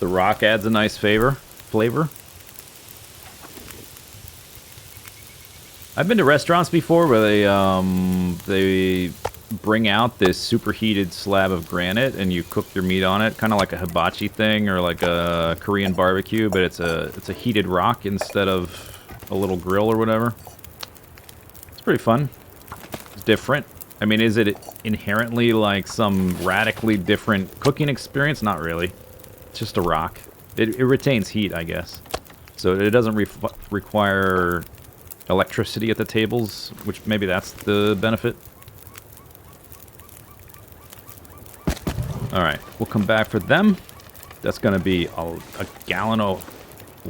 The rock adds a nice flavor. I've been to restaurants before where they bring out this superheated slab of granite and you cook your meat on it, kind of like a hibachi thing or like a Korean barbecue, but it's a heated rock instead of a little grill or whatever. It's pretty fun. It's different. I mean, is it inherently like some radically different cooking experience? Not really. It's just a rock. It retains heat, I guess. So it doesn't require electricity at the tables, which maybe that's the benefit. Alright, we'll come back for them. That's going to be a gallon of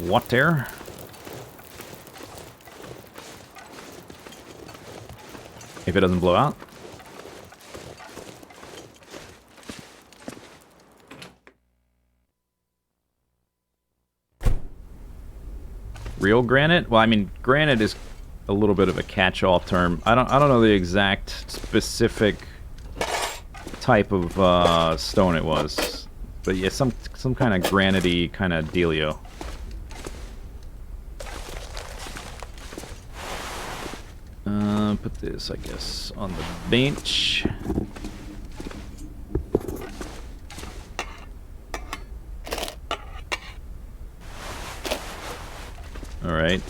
water. If it doesn't blow out. Real granite? Well, I mean, granite is a little bit of a catch-all term. I don't know the exact specific type of stone it was, but yeah, some kind of granity kind of dealio. Put this, I guess, on the bench. Alright,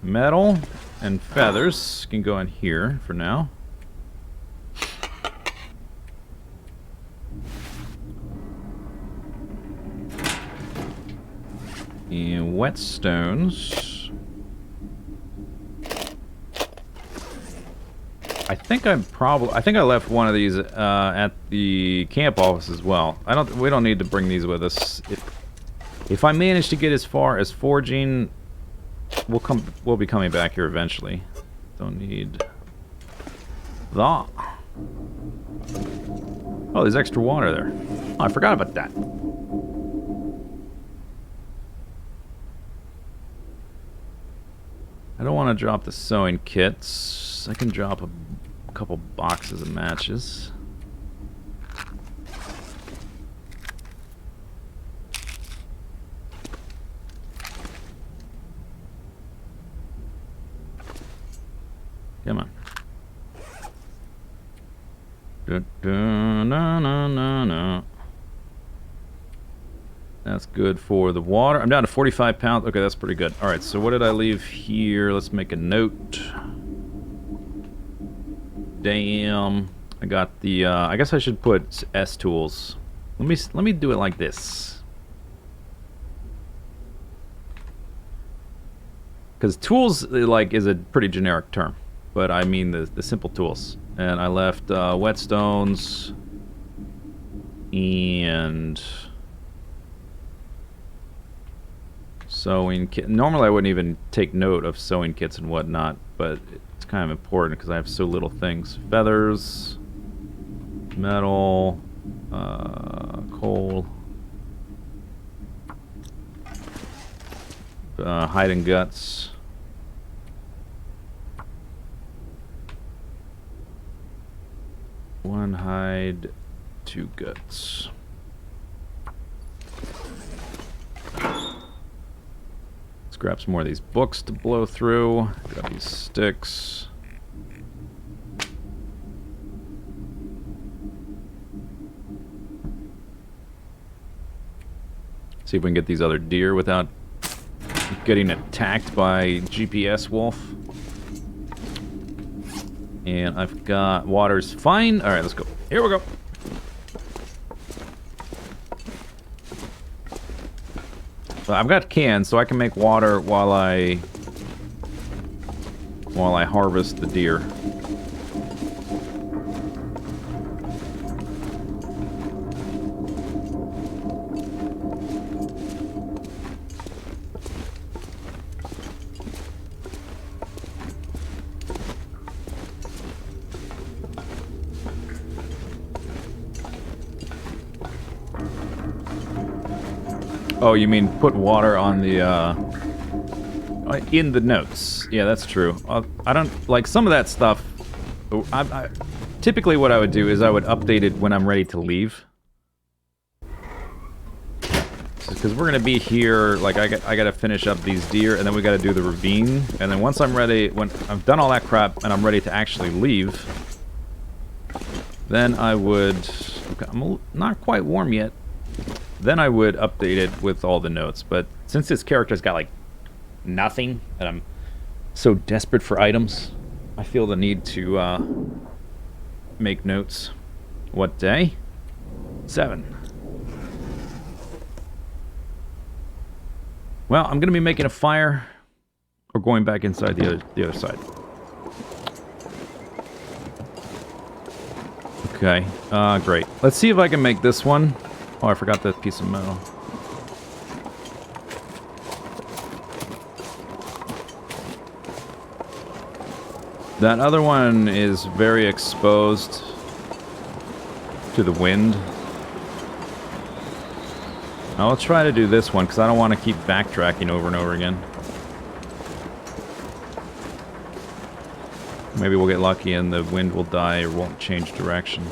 metal and feathers can go in here for now. And whetstones. I think I left one of these at the camp office as well. We don't need to bring these with us. If I manage to get as far as forging, we'll be coming back here eventually. Don't need that. Oh, there's extra water there. Oh, I forgot about that. I don't want to drop the sewing kits. I can drop a couple boxes of matches. Come on. No. That's good for the water. I'm down to 45 pounds. Okay, that's pretty good. Alright, so what did I leave here? Let's make a note. Damn. I got the, I guess I should put S tools. Let me do it like this. Because tools, like, is a pretty generic term. But I mean the simple tools. And I left whetstones and sewing kit. Normally I wouldn't even take note of sewing kits and whatnot, but it's kind of important because I have so little things. Feathers, metal, coal, hide and guts. One hide, 2 guts. grab some more of these books to blow through. Grab these sticks. See if we can get these other deer without getting attacked by GPS wolf. And I've got water's fine. Alright, let's go. Here we go. So I've got cans, so I can make water while I harvest the deer. Oh, you mean put water on the, in the notes. Yeah, that's true. I don't, like, some of that stuff, typically what I would do is I would update it when I'm ready to leave. Because we're going to be here, like, I got to finish up these deer, and then we got to do the ravine. And then once I'm ready, when I've done all that crap, and I'm ready to actually leave, then I would, okay, I'm not quite warm yet. Then I would update it with all the notes, but since this character's got, like, nothing, and I'm so desperate for items, I feel the need to, make notes. What day? 7. Well, I'm gonna be making a fire, or going back inside the other side. Okay, great. Let's see if I can make this one. Oh, I forgot that piece of metal. That other one is very exposed to the wind. I'll try to do this one, because I don't want to keep backtracking over and over again. Maybe we'll get lucky and the wind will die or won't change direction.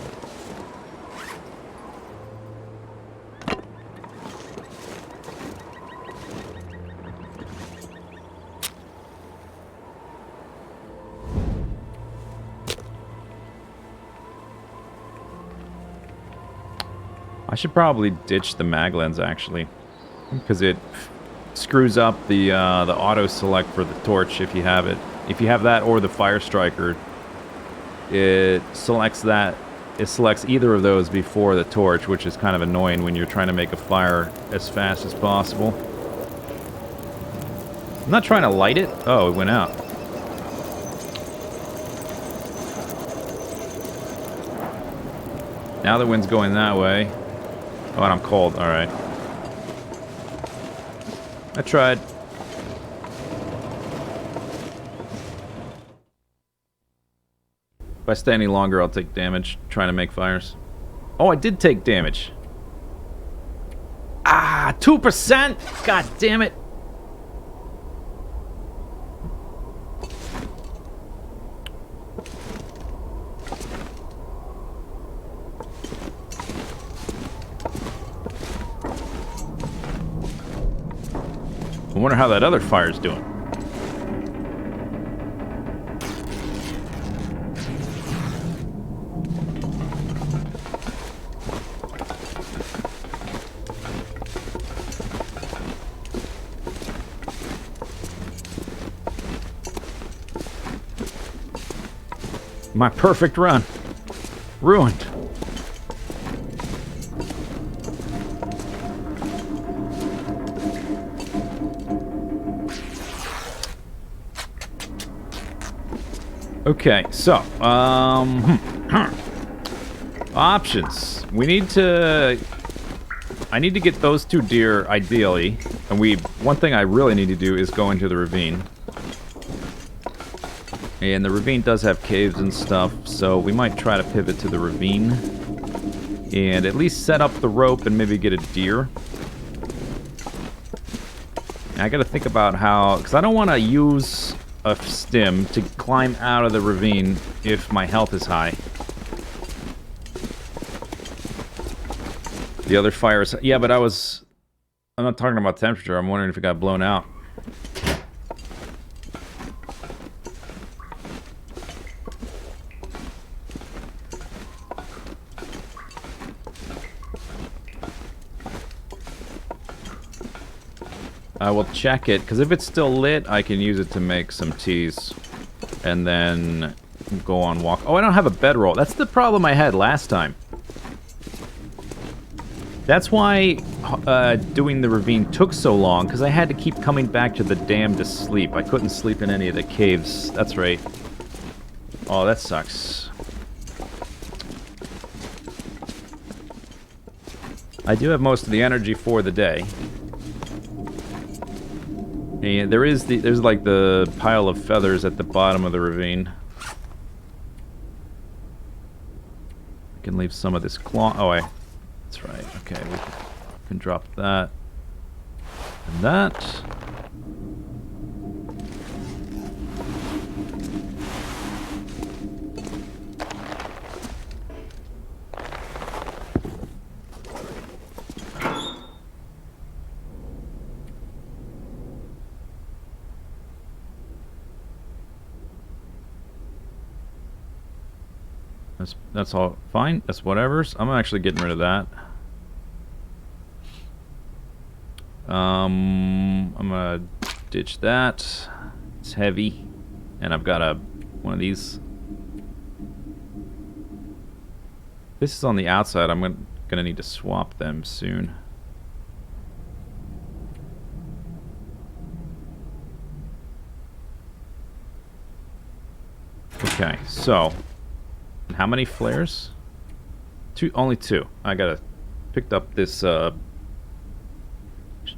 I should probably ditch the mag lens, actually, because it screws up the auto select for the torch if you have it. If you have that or the fire striker, it selects that. It selects either of those before the torch, which is kind of annoying when you're trying to make a fire as fast as possible. I'm not trying to light it. Oh, it went out. Now the wind's going that way. Oh, and I'm cold. Alright. I tried. If I stay any longer, I'll take damage trying to make fires. Oh, I did take damage. Ah, 2%? God damn it. I wonder how that other fire's doing. My perfect run. Ruined. Okay, so, options. We need to... I need to get those 2 deer, ideally. And one thing I really need to do is go into the ravine. And the ravine does have caves and stuff, so we might try to pivot to the ravine. And at least set up the rope and maybe get a deer. And I gotta think about how... Because I don't want to use a stim to climb out of the ravine if my health is high. The other fires... Yeah, but I'm not talking about temperature. I'm wondering if it got blown out. I will check it, because if it's still lit, I can use it to make some teas. And then go on walk. Oh, I don't have a bedroll. That's the problem I had last time. That's why doing the ravine took so long, because I had to keep coming back to the dam to sleep. I couldn't sleep in any of the caves. That's right. Oh, that sucks. I do have most of the energy for the day. And there's like the pile of feathers at the bottom of the ravine. I can leave some of this cloth. Oh, that's right. Okay, we can drop that and that. That's all fine. That's whatever's. I'm actually getting rid of that. I'm gonna ditch that. It's heavy, and I've got one of these. This is on the outside. I'm gonna need to swap them soon. Okay, so. How many flares? Only two. I picked up this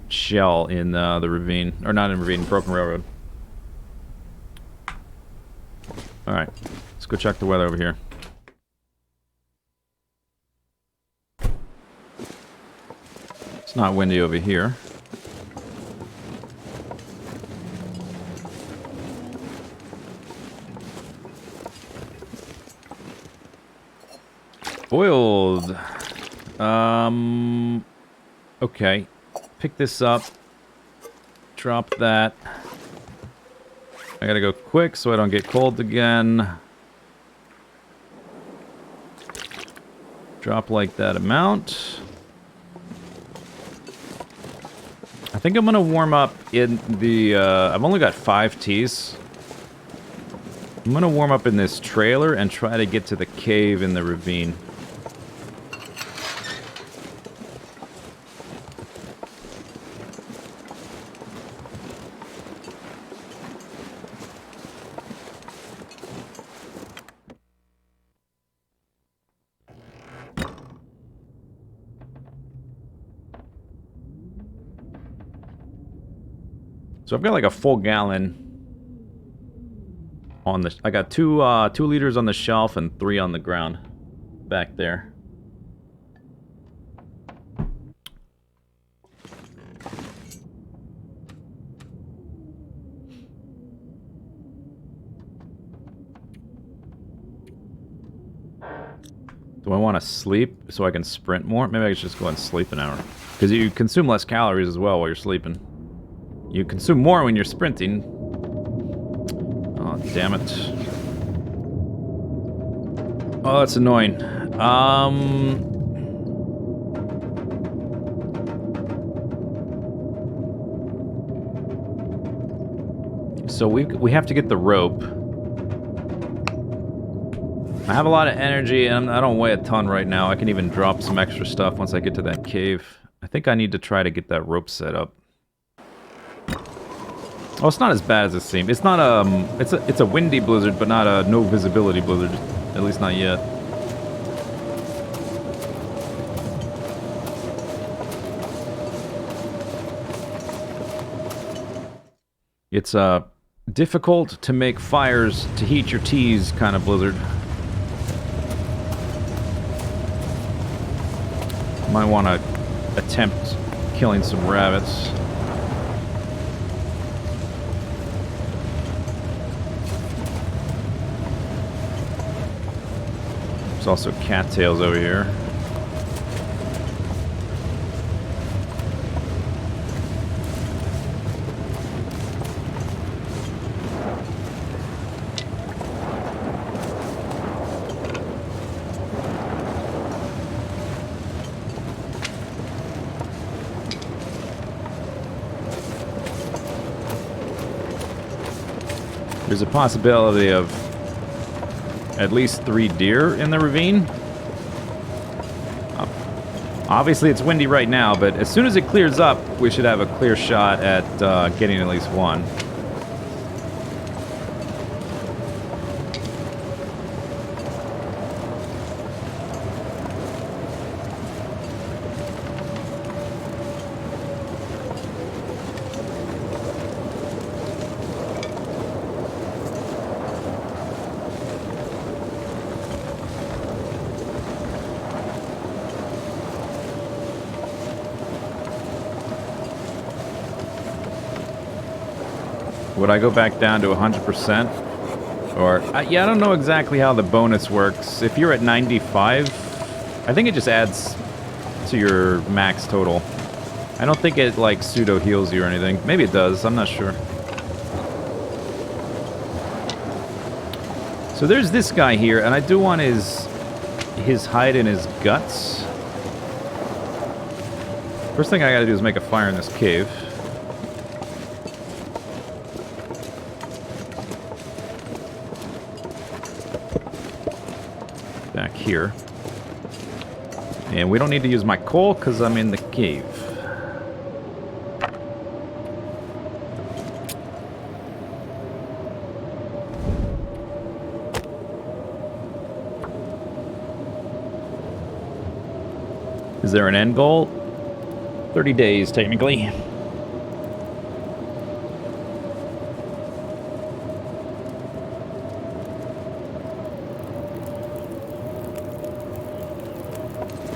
shell in the ravine, or not in ravine, Broken Railroad. All right, let's go check the weather over here. It's not windy over here. Boiled. Okay. Pick this up. Drop that. I gotta go quick so I don't get cold again. Drop like that amount. I think I'm gonna warm up in the, I've only got 5 teas. I'm gonna warm up in this trailer and try to get to the cave in the ravine. So I've got like a full gallon on the... I got 2 liters on the shelf and 3 on the ground back there. Do I want to sleep so I can sprint more? Maybe I should just go and sleep an hour. Because you consume less calories as well while you're sleeping. You consume more when you're sprinting. Oh, damn it. Oh, that's annoying. So we have to get the rope. I have a lot of energy, and I don't weigh a ton right now. I can even drop some extra stuff once I get to that cave. I think I need to try to get that rope set up. Oh, it's not as bad as it seems. It's not it's a windy blizzard, but not a no visibility blizzard. At least not yet. It's a difficult to make fires to heat your teas kind of blizzard. Might want to attempt killing some rabbits. There's also cattails over here. There's a possibility of at least 3 deer in the ravine. Obviously, it's windy right now, but as soon as it clears up, we should have a clear shot at getting at least one. Would I go back down to 100%? Or, yeah, I don't know exactly how the bonus works. If you're at 95, I think it just adds to your max total. I don't think it, like, pseudo heals you or anything. Maybe it does, I'm not sure. So there's this guy here, and I do want his hide and his guts. First thing I gotta do is make a fire in this cave. Back here. And we don't need to use my coal because I'm in the cave. Is there an end goal? 30 days, technically.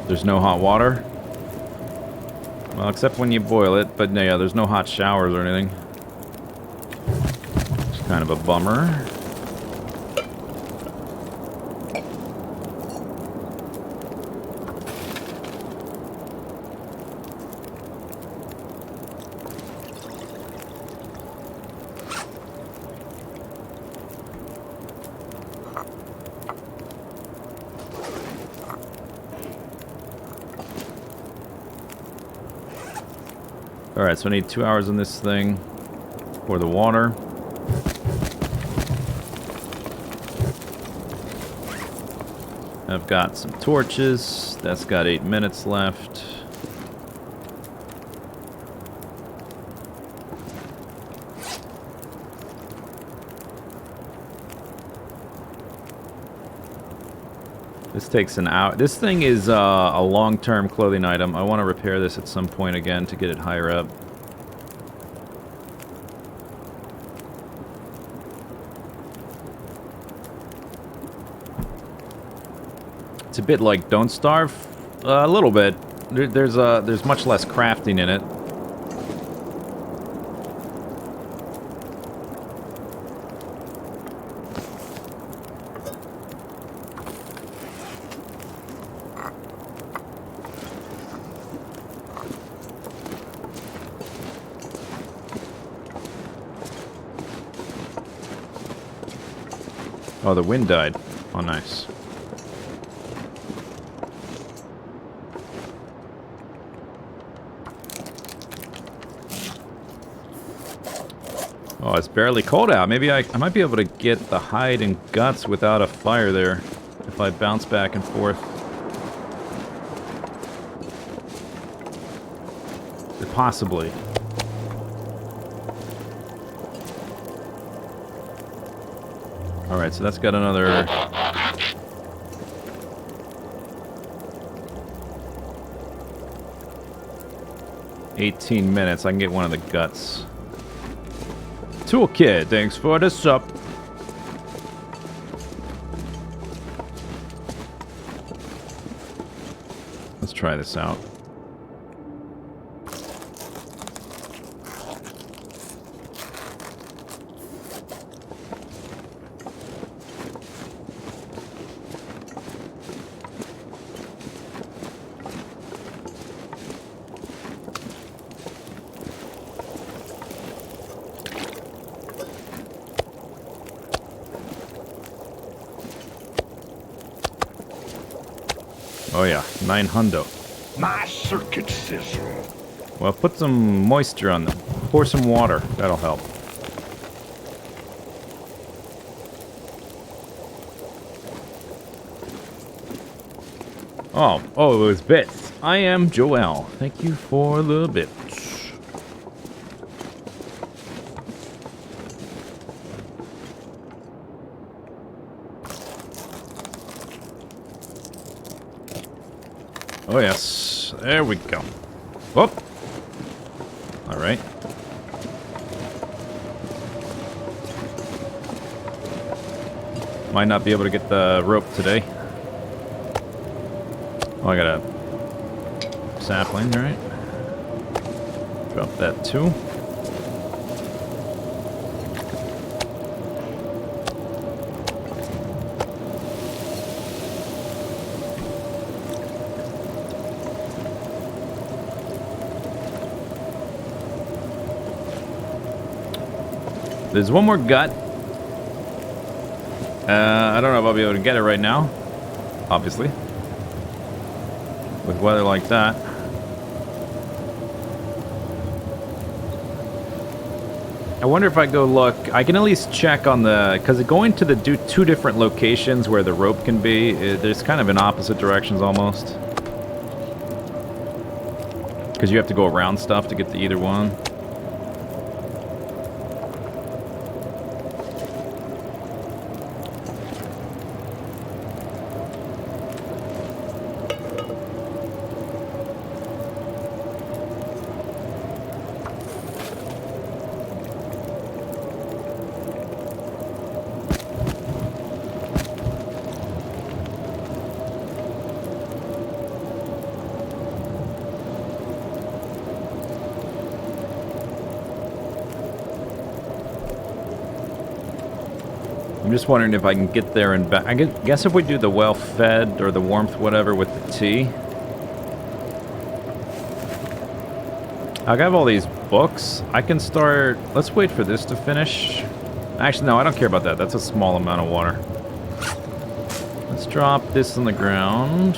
There's no hot water? Well, except when you boil it, but no, yeah, there's no hot showers or anything. It's kind of a bummer. Alright, so I need 2 hours on this thing for the water. I've got some torches. That's got 8 minutes left. This takes an hour. This thing is a long-term clothing item. I want to repair this at some point again to get it higher up. It's a bit like Don't Starve. A little bit. There's much less crafting in it. Oh, the wind died. Oh, nice. Oh, it's barely cold out. Maybe I might be able to get the hide and guts without a fire there if I bounce back and forth. Possibly. Alright, so that's got another... ...18 minutes. I can get one of the guts. Toolkit, thanks for the sup. Let's try this out. Oh yeah, 900. My circuit sizzle. Well, put some moisture on them. Pour some water. That'll help. Oh, it was bits. I am Joel. Thank you for the bits. Oh, yes. There we go. Whoop. All right. Might not be able to get the rope today. Oh, I got a sapling, right? Drop that too. There's one more gut. I don't know if I'll be able to get it right now. Obviously. With weather like that. I wonder if I go look. I can at least check on the... Because going to the two different locations where the rope can be, there's kind of in opposite directions almost. Because you have to go around stuff to get to either one. I'm just wondering if I can get there and back. I guess if we do the well-fed or the warmth, whatever, with the tea. I have all these books. I can start... Let's wait for this to finish. Actually, no, I don't care about that. That's a small amount of water. Let's drop this on the ground.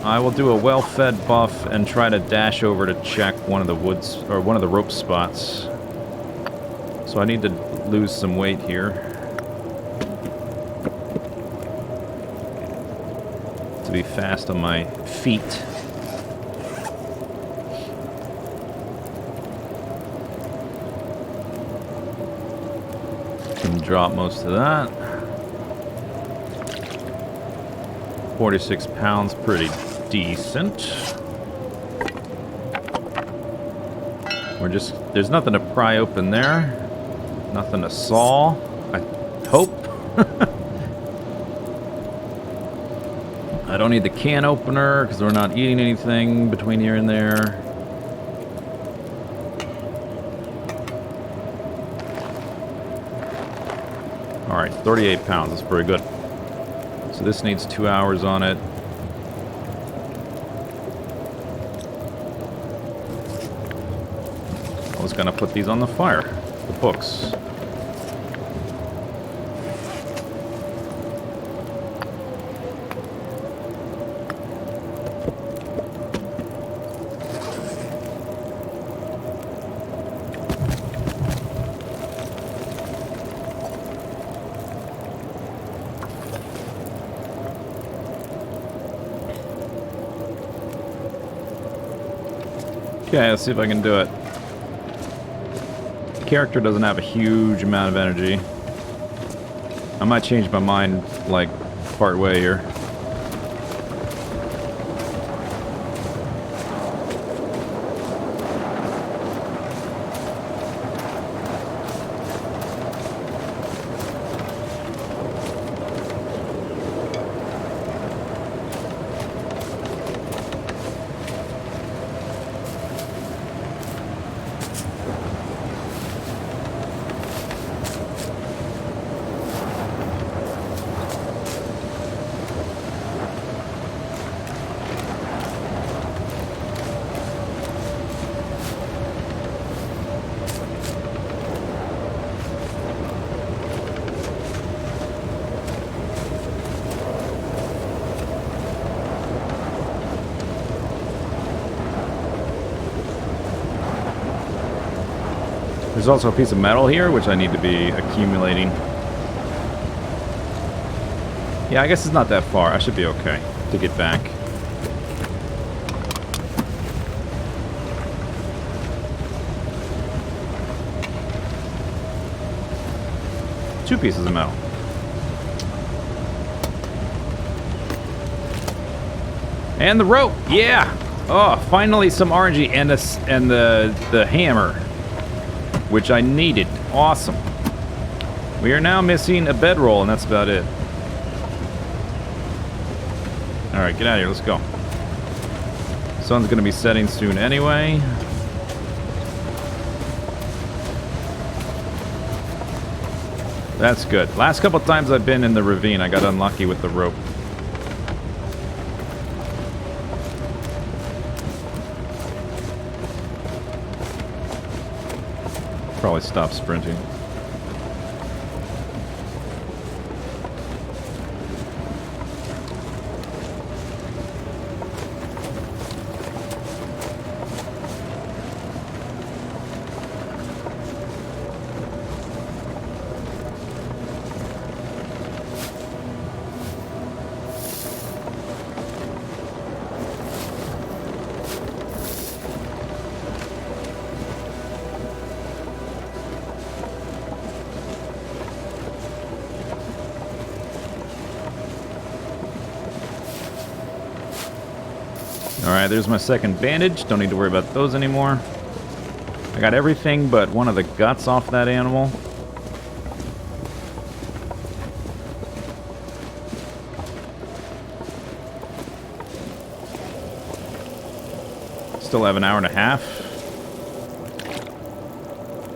I will do a well-fed buff and try to dash over to check one of the woods, or one of the rope spots. So I need to lose some weight here. To be fast on my feet. Can drop most of that. 46 pounds, pretty decent. We're just, there's nothing to pry open there. Nothing to saw, I hope. I don't need the can opener because we're not eating anything between here and there. Alright, 38 pounds. That's pretty good. So this needs 2 hours on it. I was going to put these on the fire. The books. Okay, let's see if I can do it. The character doesn't have a huge amount of energy. I might change my mind, like, part way here. There's also a piece of metal here, which I need to be accumulating. Yeah, I guess it's not that far. I should be okay to get back. 2 pieces of metal. And the rope, yeah! Oh, finally some RNG and the hammer, which I needed. Awesome. We are now missing a bedroll, and that's about it. All right, get out of here. Let's go. Sun's gonna be setting soon anyway. That's good. Last couple times I've been in the ravine, I got unlucky with the rope. Probably stop sprinting. Alright, there's my second bandage. Don't need to worry about those anymore. I got everything but one of the guts off that animal. Still have an hour and a half.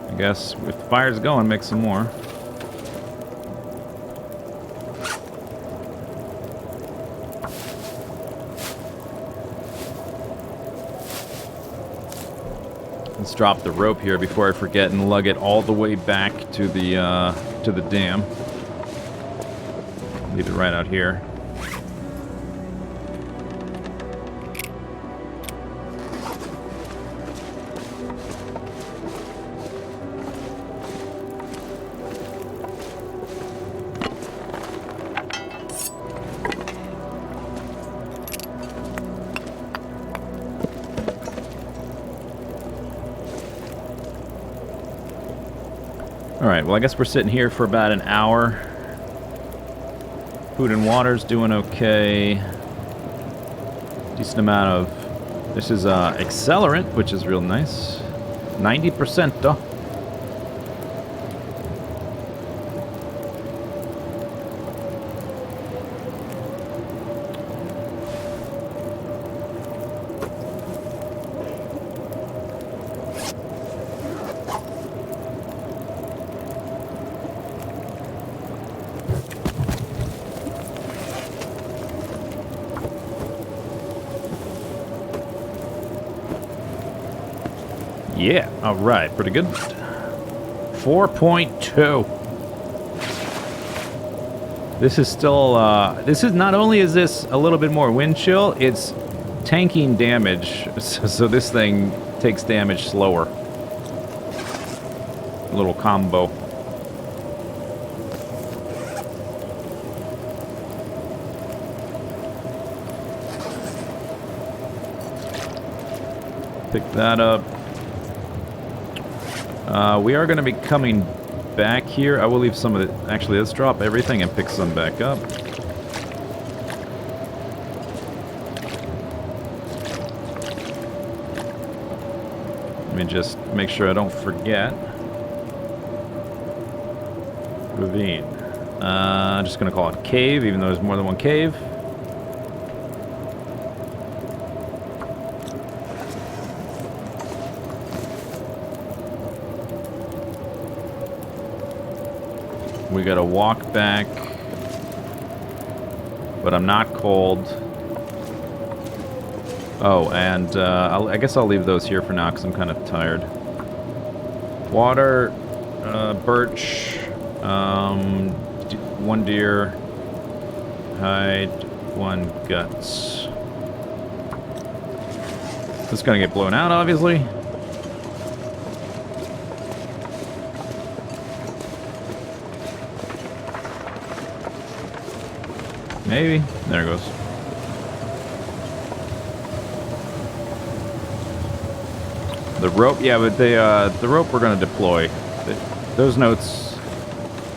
I guess if the fire's going, make some more. Let's drop the rope here before I forget and lug it all the way back to the dam. Leave it right out here. Alright, well I guess we're sitting here for about an hour. Food and water's doing okay. Decent amount of... This is accelerant, which is real nice. 90% though. Yeah, alright, pretty good. 4.2. This is still, this is, not only is this a little bit more wind chill, it's tanking damage, so this thing takes damage slower. A little combo. Pick that up. We are going to be coming back here. I will leave some of it. Actually, let's drop everything and pick some back up. Let me just make sure I don't forget. Ravine. I'm just going to call it cave, even though there's more than one cave. We gotta walk back, but I'm not cold. Oh, and I guess I'll leave those here for now because I'm kind of tired. Water, birch, one deer, hide, one guts. This is gonna get blown out, obviously. Maybe. There it goes. The rope, yeah, but the rope we're going to deploy. Those notes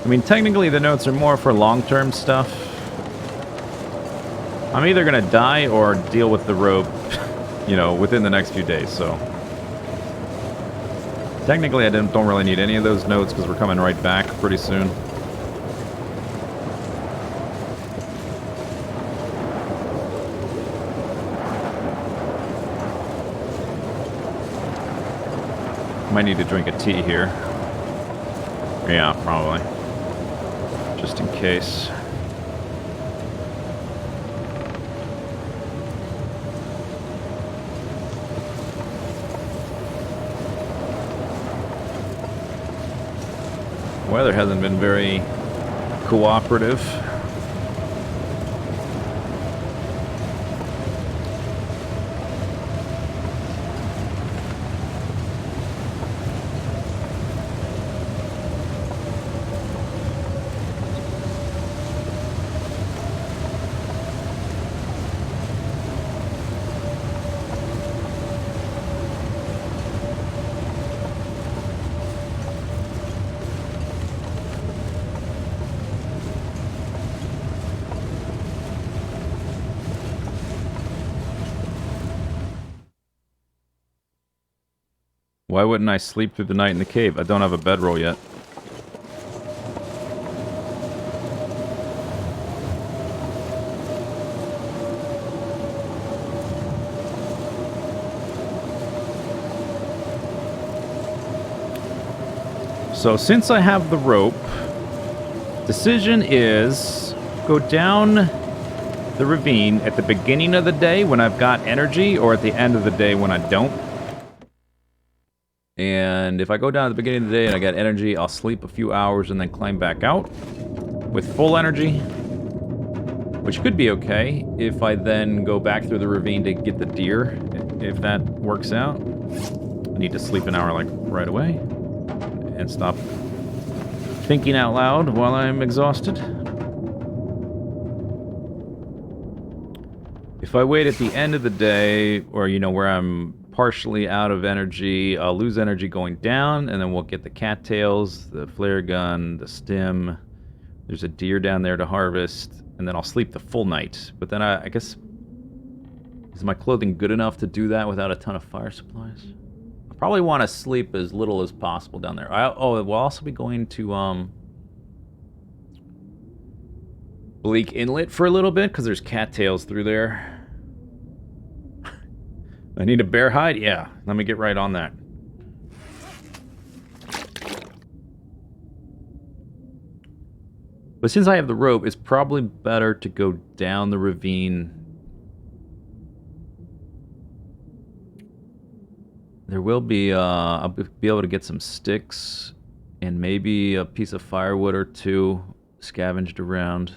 I mean, technically the notes are more for long-term stuff. I'm either gonna die or deal with the rope, you know, within the next few days, so... Technically, I don't really need any of those notes because we're coming right back pretty soon. Might need to drink a tea here. Yeah, probably. Just in case. Weather hasn't been very cooperative. Why wouldn't I sleep through the night in the cave? I don't have a bedroll yet. So since I have the rope, decision is go down the ravine at the beginning of the day when I've got energy, or at the end of the day when I don't. And if I go down at the beginning of the day and I got energy, I'll sleep a few hours and then climb back out with full energy, which could be okay if I then go back through the ravine to get the deer, if that works out. I need to sleep an hour like right away and stop thinking out loud while I'm exhausted. If I wait at the end of the day, or you know, where I'm partially out of energy, I'll lose energy going down, and then we'll get the cattails, the flare gun, the stem. There's a deer down there to harvest, and then I'll sleep the full night. But then I guess, is my clothing good enough to do that without a ton of fire supplies? I probably want to sleep as little as possible down there. Oh, we'll also be going to Bleak Inlet for a little bit, because there's cattails through there. I need a bear hide? Yeah, let me get right on that. But since I have the rope, it's probably better to go down the ravine. There will be, I'll be able to get some sticks and maybe a piece of firewood or two scavenged around.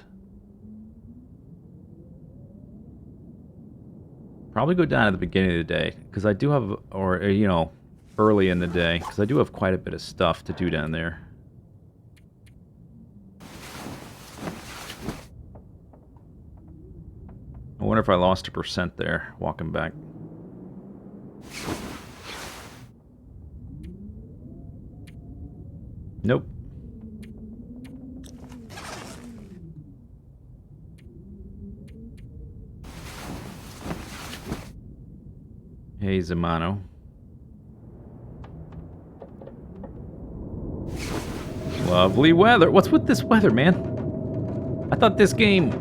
Probably go down at the beginning of the day, because I do have, or, you know, early in the day, because I do have quite a bit of stuff to do down there. I wonder if I lost 1% there, walking back. Nope. Hey, Zamano. Lovely weather. What's with this weather, man? I thought this game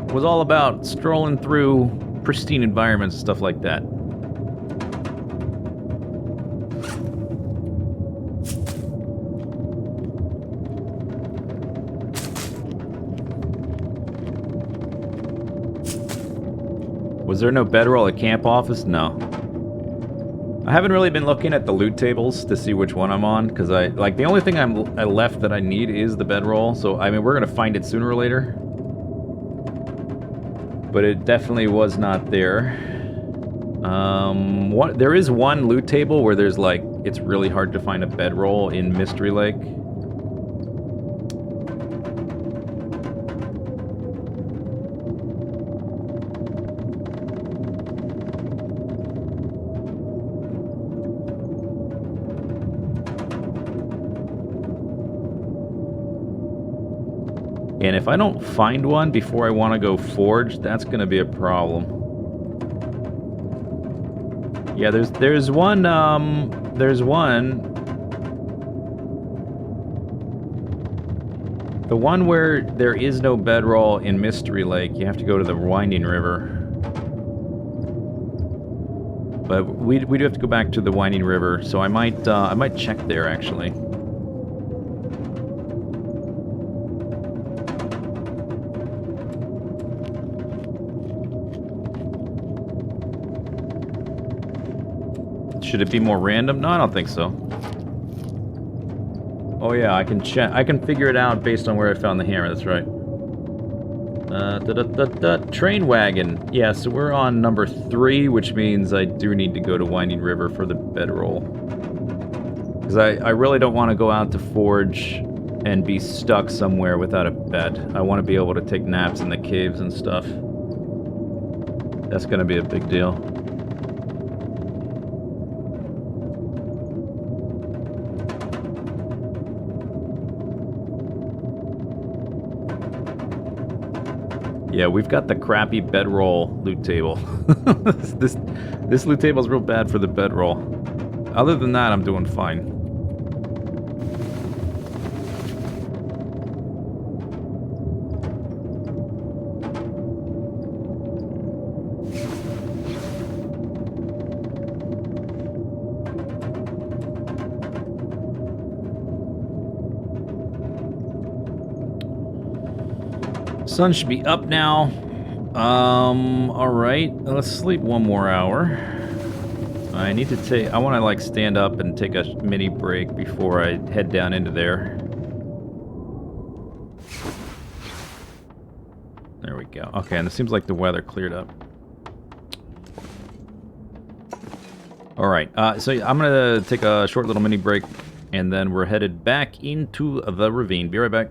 was all about strolling through pristine environments and stuff like that. Was there no bedroll at camp office? No. I haven't really been looking at the loot tables to see which one I'm on, because the only thing I left that I need is the bedroll, so I mean, we're gonna find it sooner or later. But it definitely was not there. There is one loot table where there's like, it's really hard to find a bedroll in Mystery Lake. And if I don't find one before I want to go forge, that's going to be a problem. Yeah, there's one, there's one. The one where there is no bedroll in Mystery Lake, you have to go to the Winding River. But we do have to go back to the Winding River, so I might check there actually. Should it be more random? No, I don't think so. Oh yeah, I can check. I can figure it out based on where I found the hammer. That's right. Train wagon. Yeah, so we're on number 3, which means I do need to go to Winding River for the bedroll. Because I really don't want to go out to forge and be stuck somewhere without a bed. I want to be able to take naps in the caves and stuff. That's going to be a big deal. Yeah, we've got the crappy bedroll loot table. this loot table is real bad for the bedroll. Other than that, I'm doing fine. Sun should be up now. Alright. Let's sleep one more hour. I need to take... I want to, like, stand up and take a mini break before I head down into there. There we go. Okay, and it seems like the weather cleared up. Alright, so I'm gonna take a short little mini break, and then we're headed back into the ravine. Be right back.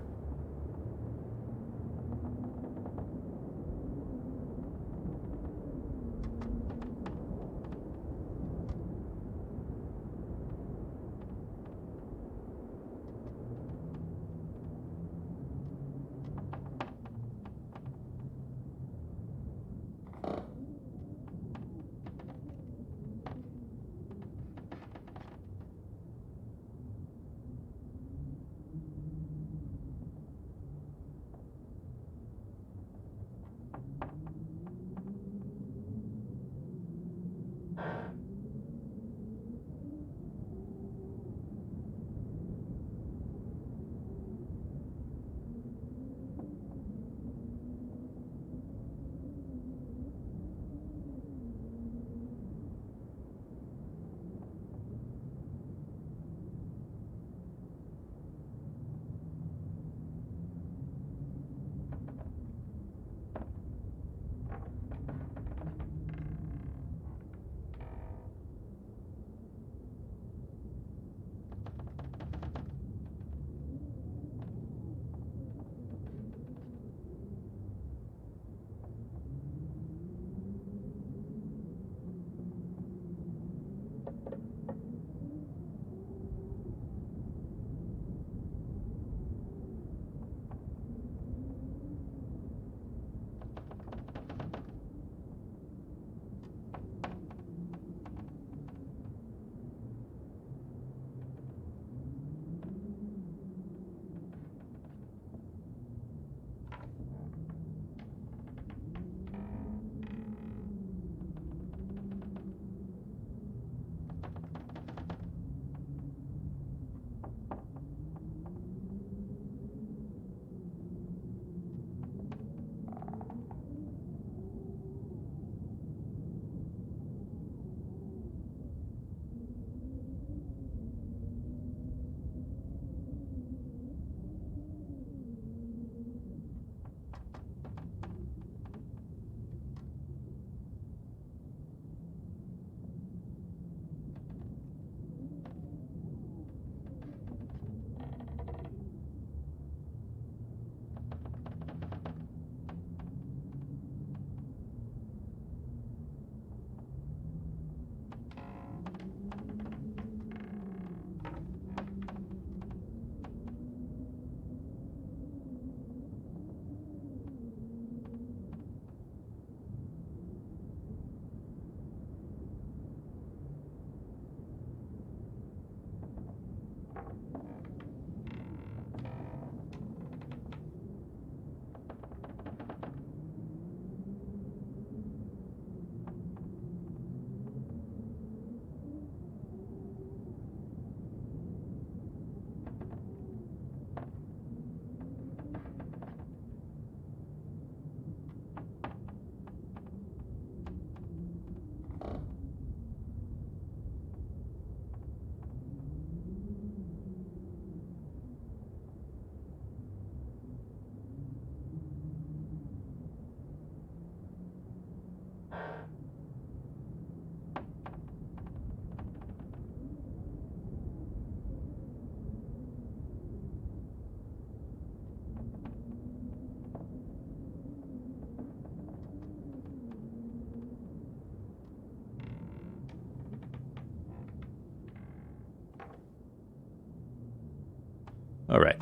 All right.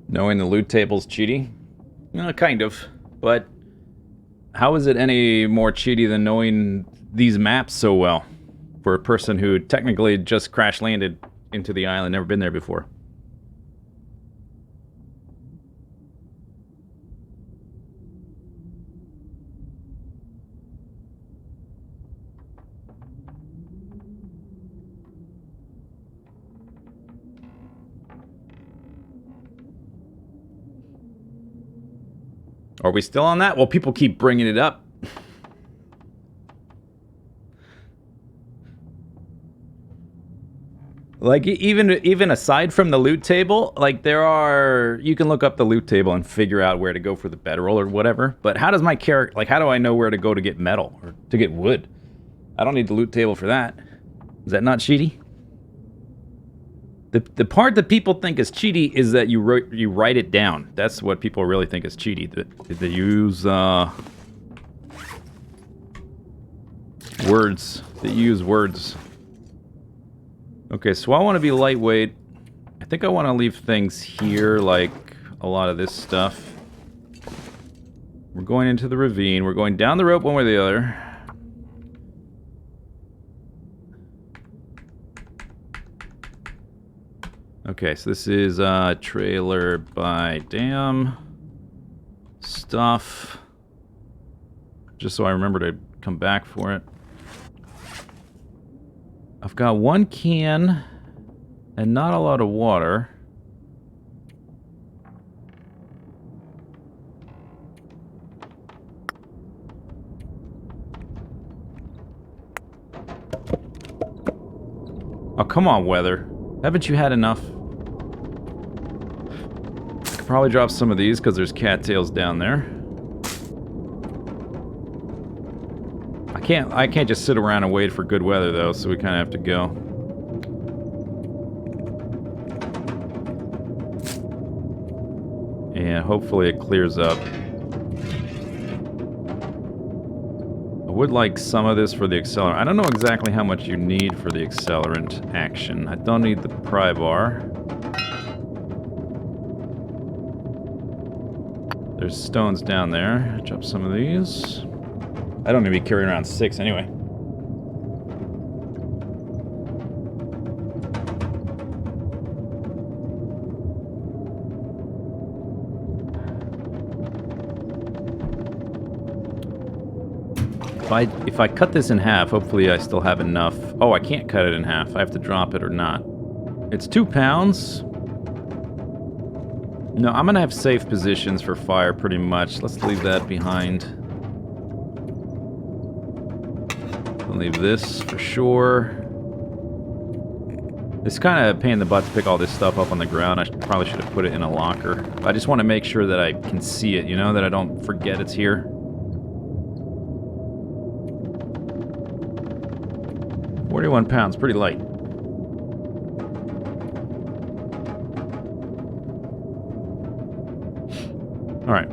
Knowing the loot table's cheaty? Kind of. But how is it any more cheaty than knowing these maps so well? For a person who technically just crash landed into the island, never been there before. Are we still on that? Well, people keep bringing it up. Like, even aside from the loot table, like, there are... You can look up the loot table and figure out where to go for the bedroll or whatever. But how does my character... Like, how do I know where to go to get metal? Or to get wood? I don't need the loot table for that. Is that not cheaty? The part that people think is cheaty is that you write it down. That's what people really think is cheaty. That they use words. They use words. Okay, so I want to be lightweight. I think I want to leave things here, like a lot of this stuff. We're going into the ravine. We're going down the rope one way or the other. Okay, so this is trailer by dam stuff. Just so I remember to come back for it. I've got one can and not a lot of water. Oh, come on, weather. Haven't you had enough? I could probably drop some of these because there's cattails down there. I can't just sit around and wait for good weather though, so we kind of have to go. And hopefully it clears up. I would like some of this for the accelerant. I don't know exactly how much you need for the accelerant action. I don't need the pry bar. There's stones down there. Drop some of these. I don't need to be carrying around 6 anyway. If I cut this in half, hopefully I still have enough. Oh, I can't cut it in half. I have to drop it or not. It's 2 pounds. No, I'm gonna have safe positions for fire pretty much. Let's leave that behind. I'll leave this for sure. It's kind of a pain in the butt to pick all this stuff up on the ground. I probably should have put it in a locker. I just want to make sure that I can see it, you know, that I don't forget it's here. £41, pretty light. All right.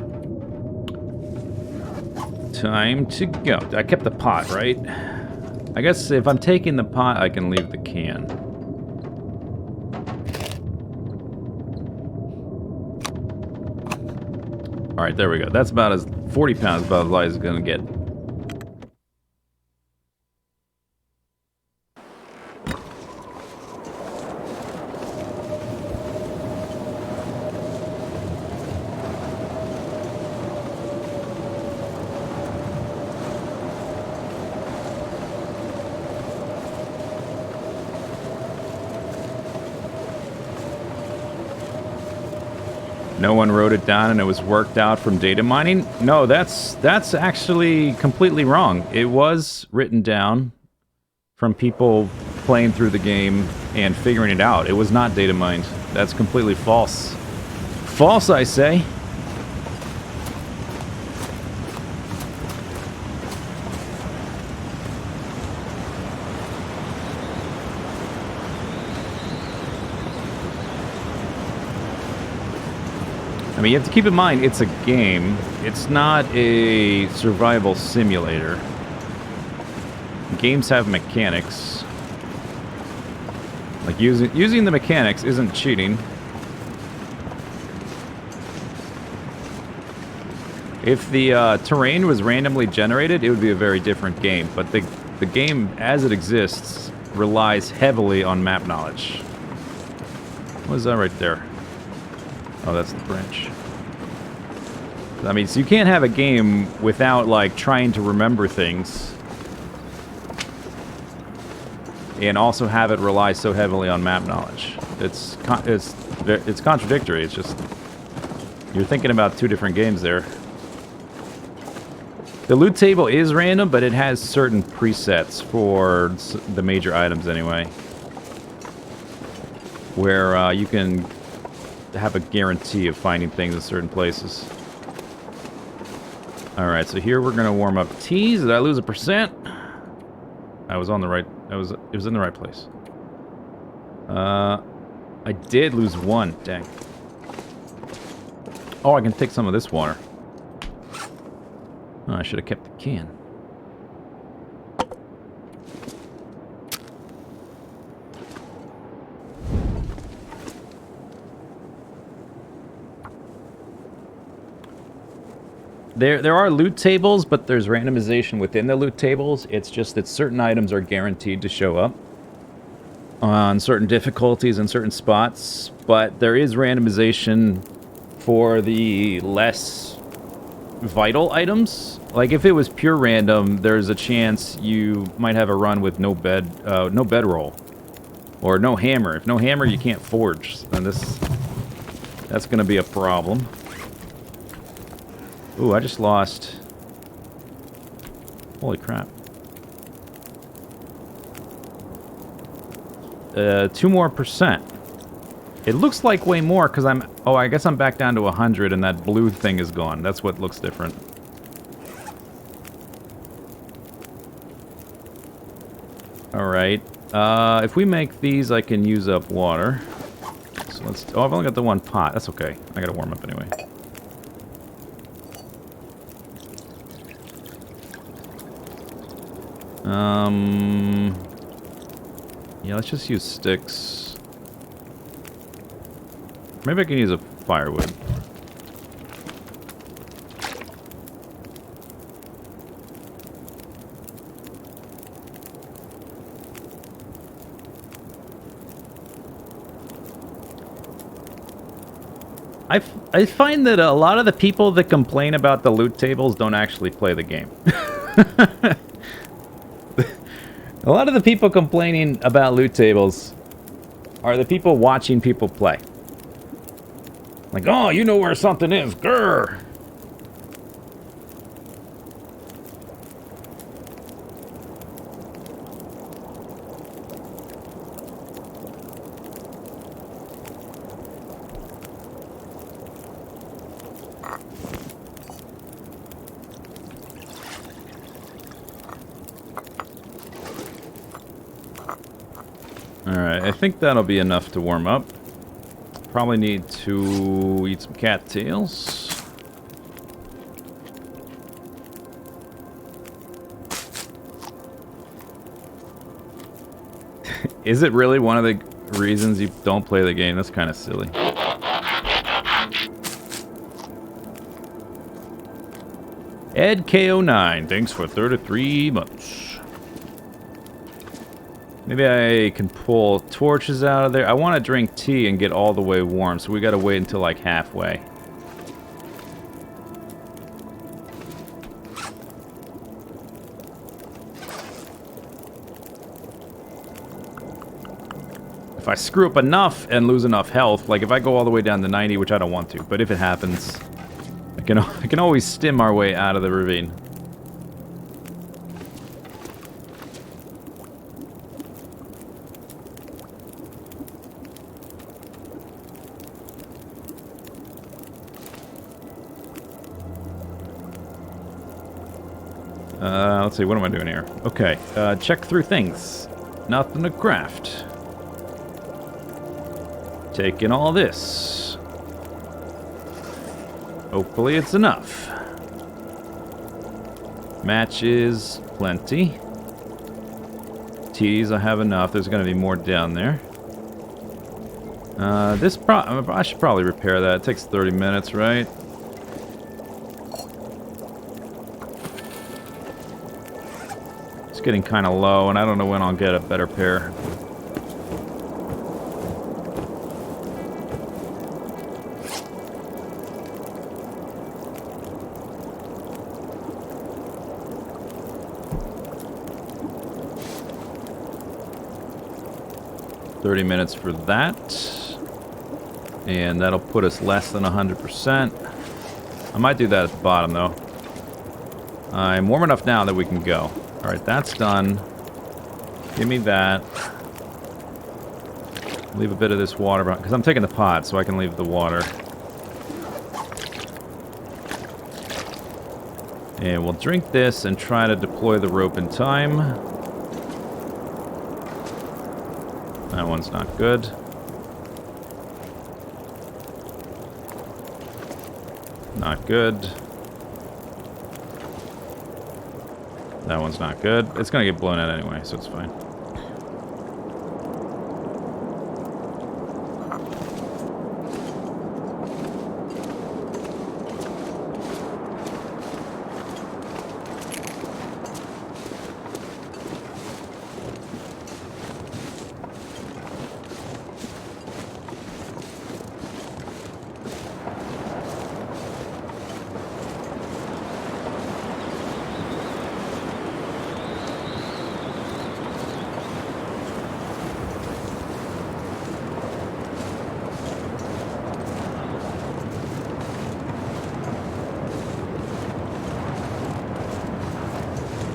Time to go. I kept the pot, right? I guess if I'm taking the pot, I can leave the can. All right, there we go. That's about as 40 pounds, about as light as it's gonna get. No one wrote it down and it was worked out from data mining? No, that's actually completely wrong. It was written down from people playing through the game and figuring it out. It was not data mined. That's completely false. False, I say. I mean, you have to keep in mind, it's a game. It's not a survival simulator. Games have mechanics. Like, using the mechanics isn't cheating. If the terrain was randomly generated, it would be a very different game. But the game, as it exists, relies heavily on map knowledge. What is that right there? Oh, that's the branch. I mean, so you can't have a game without, like, trying to remember things. And also have it rely so heavily on map knowledge. It's contradictory. It's just... You're thinking about two different games there. The loot table is random, but it has certain presets for the major items anyway. Where you can have a guarantee of finding things in certain places. Alright, so here we're gonna warm up teas. Did I lose a percent? I was on the right... it was in the right place. I did lose one. Dang. Oh, I can take some of this water. Oh, I should have kept the can. There are loot tables, but there's randomization within the loot tables. It's just that certain items are guaranteed to show up on certain difficulties in certain spots, but there is randomization for the less vital items. Like, if it was pure random, there's a chance you might have a run with no bedroll, or no hammer. If no hammer, you can't forge, and that's going to be a problem. Ooh, I just lost... Holy crap. 2 more percent. It looks like way more, because I'm... Oh, I guess I'm back down to 100, and that blue thing is gone. That's what looks different. Alright. If we make these, I can use up water. So let's... Oh, I've only got the one pot. That's okay. I gotta warm up anyway. Yeah, let's just use sticks. Maybe I can use a firewood. I find that a lot of the people that complain about the loot tables don't actually play the game. A lot of the people complaining about loot tables are the people watching people play. Like, oh, you know where something is, grr! Alright, I think that'll be enough to warm up. Probably need to eat some cattails. Is it really one of the reasons you don't play the game? That's kind of silly. Ed KO9, thanks for 33 months. Maybe I can pull torches out of there. I want to drink tea and get all the way warm, so we gotta wait until like halfway. If I screw up enough and lose enough health, like if I go all the way down to 90, which I don't want to, but if it happens, I can always stim our way out of the ravine. Let's see, what am I doing here? Okay, check through things. Nothing to craft. Taking all this. Hopefully it's enough. Matches, plenty. Teas, I have enough. There's going to be more down there. I should probably repair that. It takes 30 minutes, right? It's getting kind of low, and I don't know when I'll get a better pair. $30 minutes for that. And that'll put us less than 100%. I might do that at the bottom, though. I'm warm enough now that we can go. Alright, that's done. Give me that. Leave a bit of this water behind, because I'm taking the pot, so I can leave the water. And we'll drink this and try to deploy the rope in time. That one's not good. Not good. That one's not good. It's gonna get blown out anyway, so it's fine.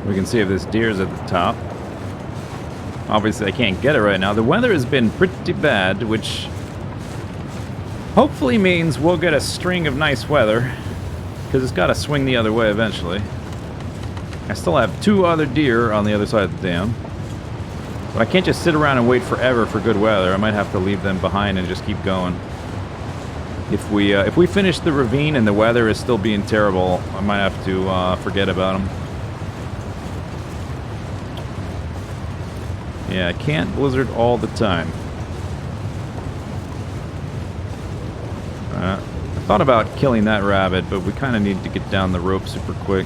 We can see if this deer's at the top. Obviously, I can't get it right now. The weather has been pretty bad, which hopefully means we'll get a string of nice weather, because it's got to swing the other way eventually. I still have 2 other deer on the other side of the dam. But I can't just sit around and wait forever for good weather. I might have to leave them behind and just keep going. If we finish the ravine and the weather is still being terrible, I might have to forget about them. Yeah, I can't blizzard all the time. I thought about killing that rabbit, but we kind of need to get down the rope super quick.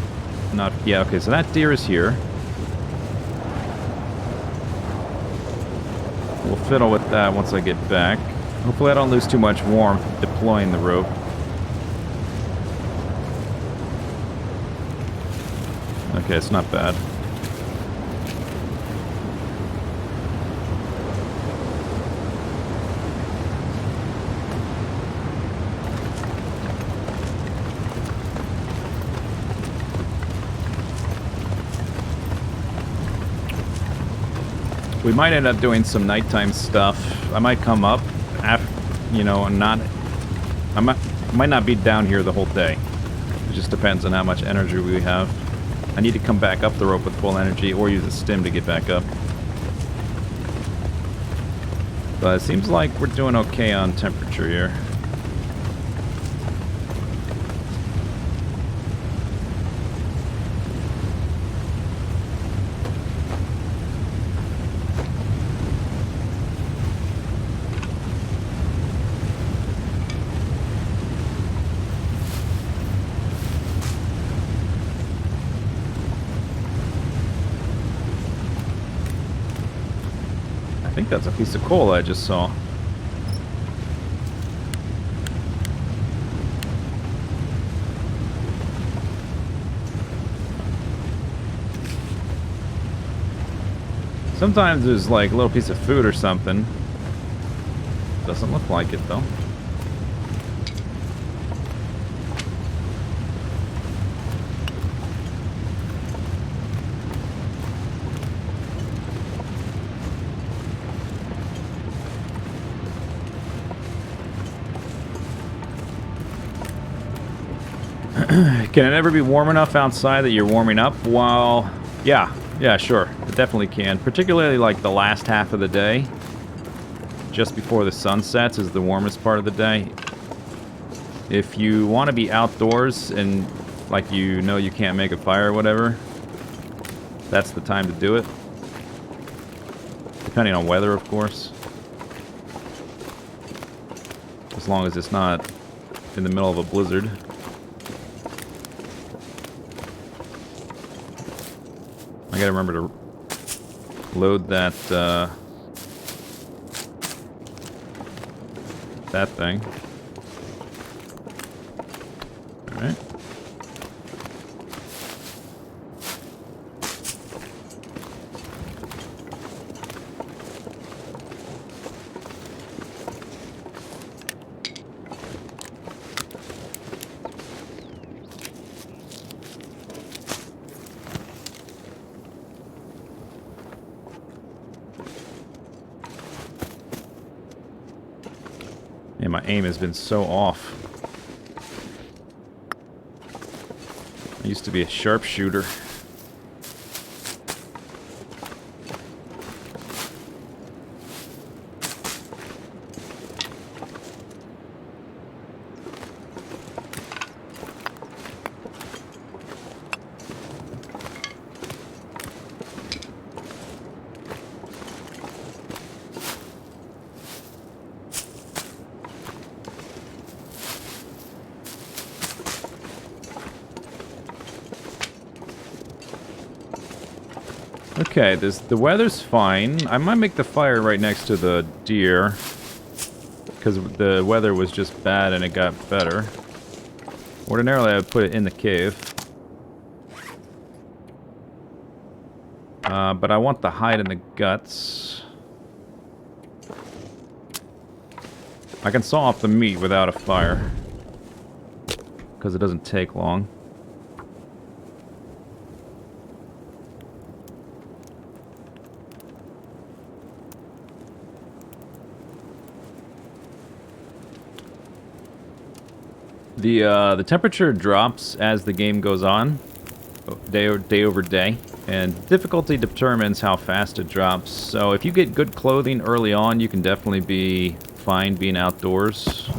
Yeah, okay, so that deer is here. We'll fiddle with that once I get back. Hopefully I don't lose too much warmth deploying the rope. Okay, it's not bad. We might end up doing some nighttime stuff. I might come up, you know, and I might not be down here the whole day. It just depends on how much energy we have. I need to come back up the rope with full energy or use a stim to get back up. But it seems like we're doing okay on temperature here. I think that's a piece of coal I just saw. Sometimes there's like a little piece of food or something. Doesn't look like it though. Can it ever be warm enough outside that you're warming up? Well, yeah, sure. It definitely can. Particularly like the last half of the day. Just before the sun sets is the warmest part of the day. If you want to be outdoors and like you know you can't make a fire or whatever, that's the time to do it. Depending on weather, of course. As long as it's not in the middle of a blizzard. I gotta remember to load that, that thing. Alright. Yeah, my aim has been so off. I used to be a sharpshooter. Okay, the weather's fine. I might make the fire right next to the deer. Because the weather was just bad and it got better. Ordinarily, I would put it in the cave. But I want the hide and the guts. I can saw off the meat without a fire. Because it doesn't take long. The temperature drops as the game goes on, day over day, and difficulty determines how fast it drops. So if you get good clothing early on, you can definitely be fine being outdoors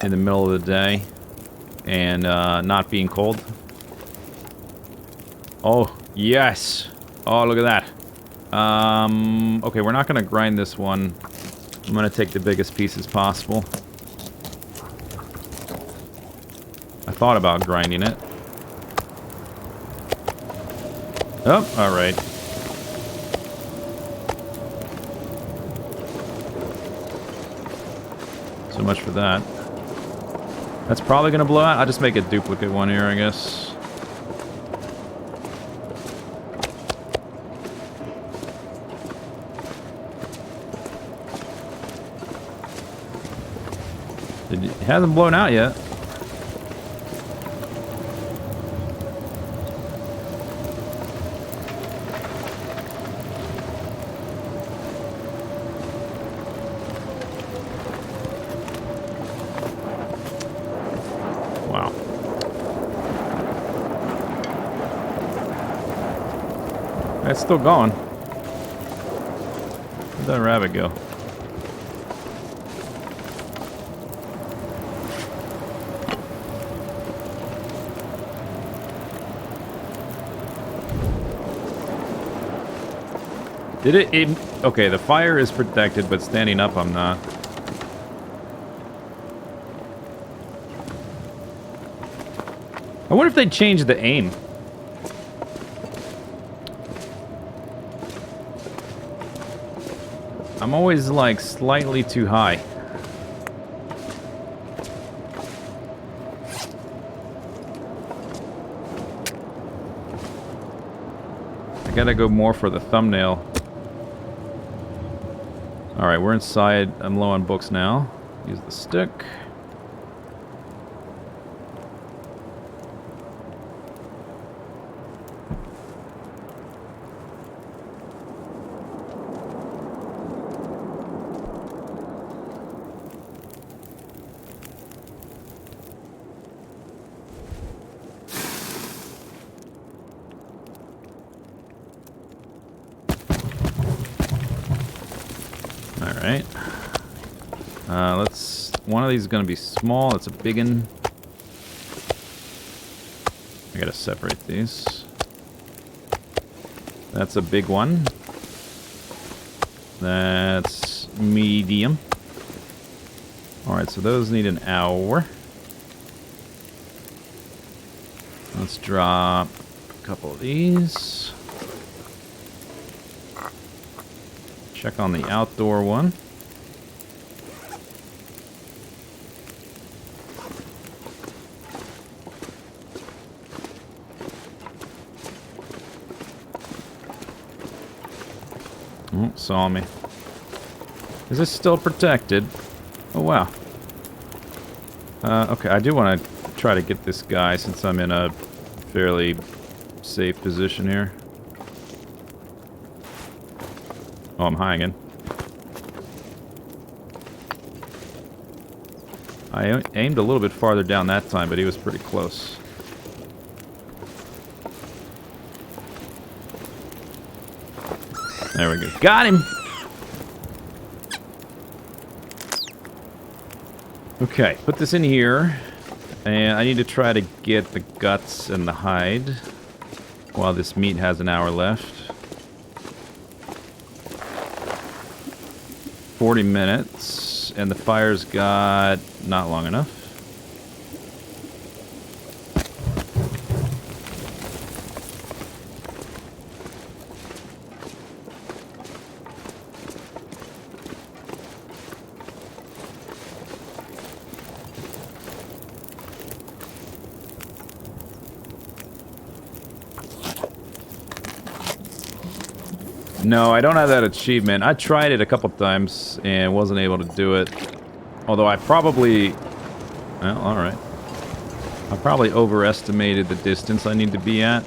in the middle of the day and not being cold. Oh, yes! Oh, look at that. Okay, we're not gonna grind this one. I'm gonna take the biggest pieces possible. I thought about grinding it. Oh, alright. So much for that. That's probably gonna blow out. I'll just make a duplicate one here, I guess. It hasn't blown out yet. Wow. It's still going. Where'd that rabbit go? Did it? Okay, the fire is protected, but standing up I'm not. I wonder if they changed the aim. I'm always, like, slightly too high. I gotta go more for the thumbnail. Alright, we're inside. I'm low on books now. Use the stick. Alright. Let's... One of these is going to be small. It's a big one. I gotta separate these. That's a big one. That's medium. Alright, so those need an hour. Let's drop a couple of these. Check on the outdoor one. Oh, saw me. Is this still protected? Oh, wow. Okay, I do want to try to get this guy since I'm in a fairly safe position here. Oh, I'm hanging. I aimed a little bit farther down that time, but he was pretty close. There we go. Got him! Okay, put this in here. And I need to try to get the guts and the hide while this meat has an hour left. 40 minutes, and the fire's got not long enough. No, I don't have that achievement. I tried it a couple times and wasn't able to do it. Although I probably... Well, alright. I probably overestimated the distance I need to be at.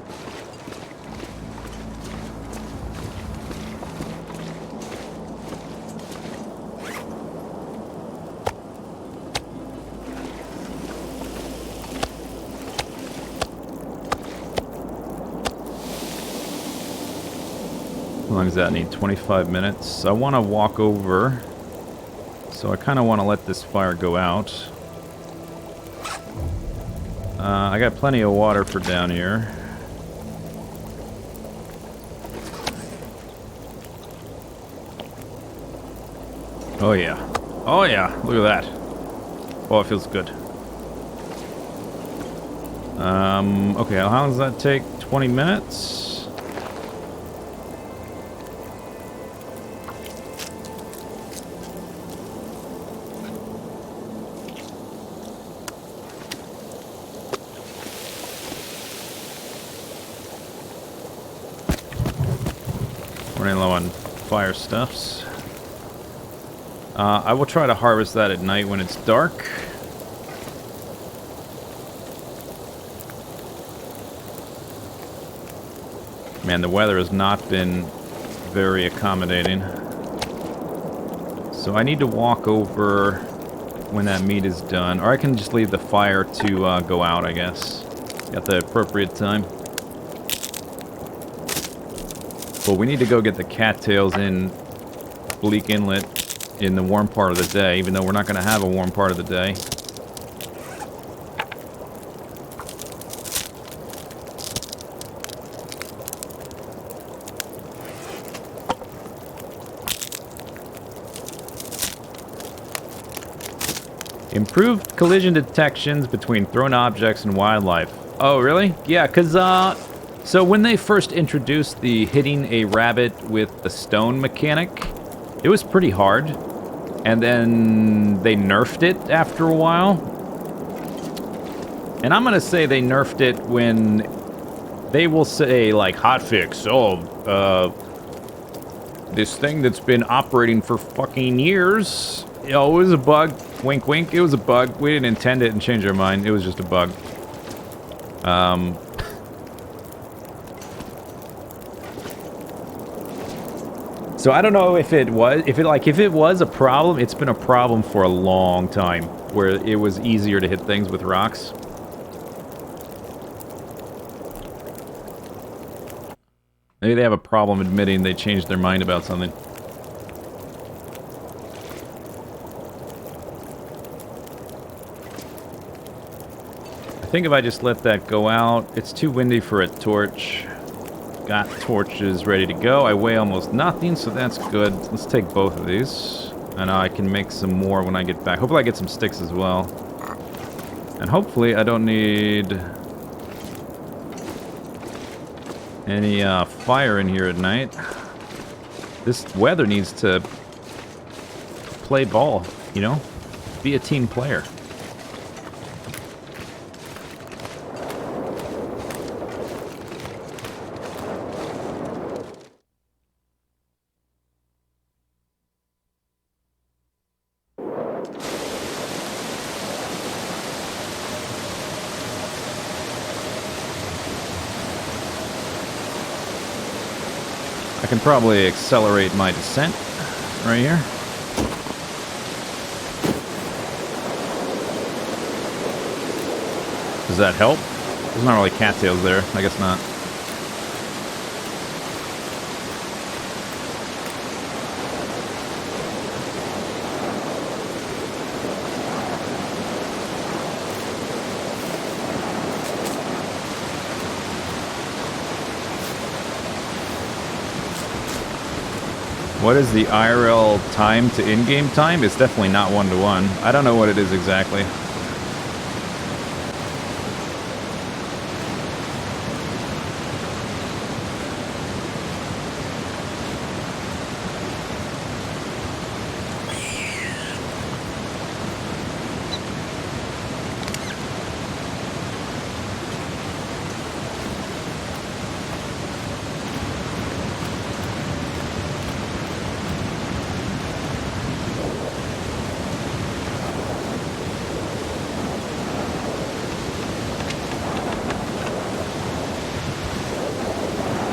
How long does that need? 25 minutes. I want to walk over, so I kind of want to let this fire go out. I got plenty of water for down here. Oh yeah. Oh yeah, look at that. Oh, it feels good. Okay, how long does that take? 20 minutes? Running low on fire stuffs. I will try to harvest that at night when it's dark. Man, the weather has not been very accommodating. So I need to walk over when that meat is done. Or I can just leave the fire to go out, I guess. At the appropriate time. But we need to go get the cattails in Bleak Inlet in the warm part of the day, even though we're not going to have a warm part of the day. Improved collision detections between thrown objects and wildlife. Oh, really? Yeah, because, so when they first introduced the hitting a rabbit with the stone mechanic, it was pretty hard. And then they nerfed it after a while. And I'm gonna say they nerfed it when they will say, like, hotfix, this thing that's been operating for fucking years, it was a bug. Wink, wink, it was a bug. We didn't intend it and change our mind. It was just a bug. So I don't know if it was a problem. It's been a problem for a long time, where it was easier to hit things with rocks. Maybe they have a problem admitting they changed their mind about something. think if I just let that go out, it's too windy for a torch. Got torches ready to go. I weigh almost nothing, so that's good. Let's take both of these. And I can make some more when I get back. Hopefully I get some sticks as well. And hopefully I don't need any fire in here at night. This weather needs to play ball, you know? Be a team player. I can probably accelerate my descent right here. Does that help? There's not really cattails there. I guess not. What is the IRL time to in-game time? It's definitely not 1-to-1. I don't know what it is exactly.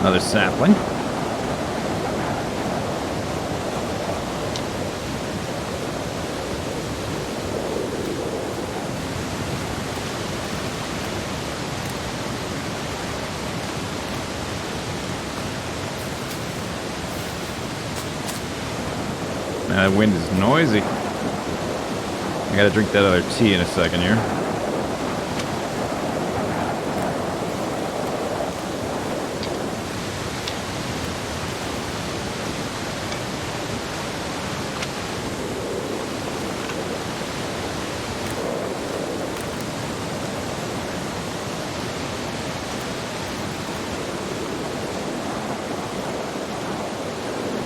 Another sapling. That wind is noisy. I gotta drink that other tea in a second here.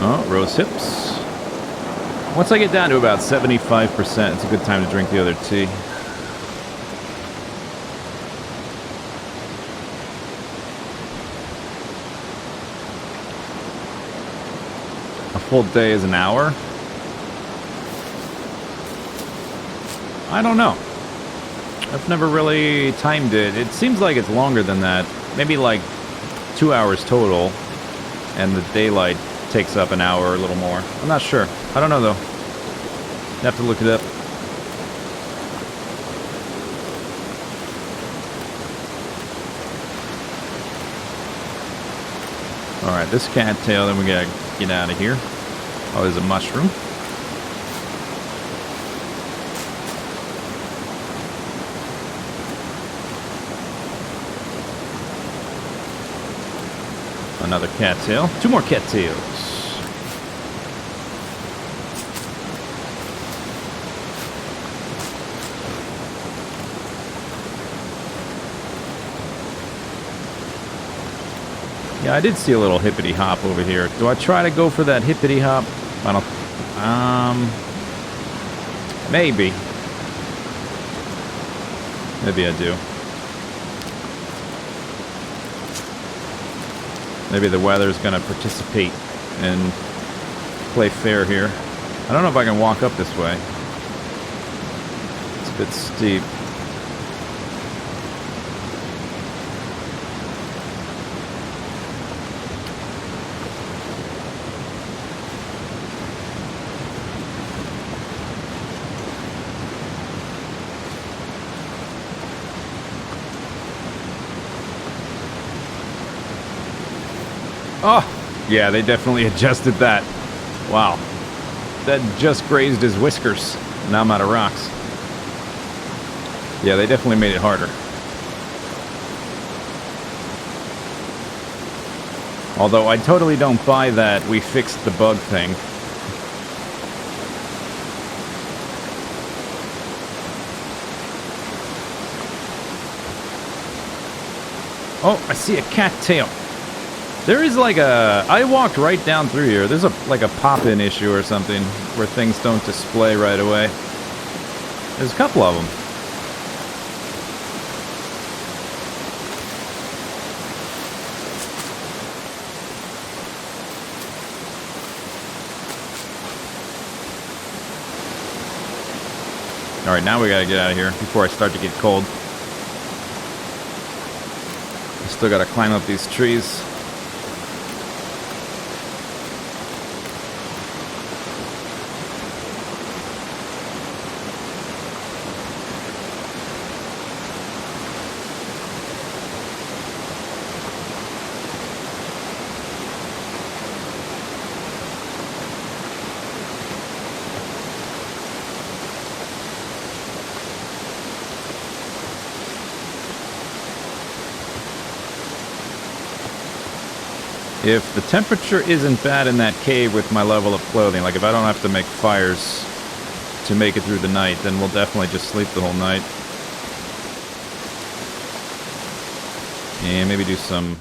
Oh, rose hips. Once I get down to about 75%, it's a good time to drink the other tea. A full day is an hour? I don't know. I've never really timed it. It seems like it's longer than that. Maybe like 2 hours total. And the daylight takes up an hour or a little more. I'm not sure. I don't know though. You have to look it up. Alright, this cattail, then we gotta get out of here. Oh, there's a mushroom. Another cattail. 2 more cattails. Yeah, I did see a little hippity hop over here. Do I try to go for that hippity hop? I don't... Maybe. Maybe I do. Maybe the weather's gonna participate and play fair here. I don't know if I can walk up this way. It's a bit steep. Oh, yeah, they definitely adjusted that. Wow. That just grazed his whiskers. Now I'm out of rocks. Yeah, they definitely made it harder. Although I totally don't buy that we fixed the bug thing. Oh, I see a cattail. There is like a... I walked right down through here. There's like a pop-in issue or something where things don't display right away. There's a couple of them. Alright, now we gotta get out of here before I start to get cold. I still gotta climb up these trees. If the temperature isn't bad in that cave with my level of clothing, like if I don't have to make fires to make it through the night, then we'll definitely just sleep the whole night. And maybe do some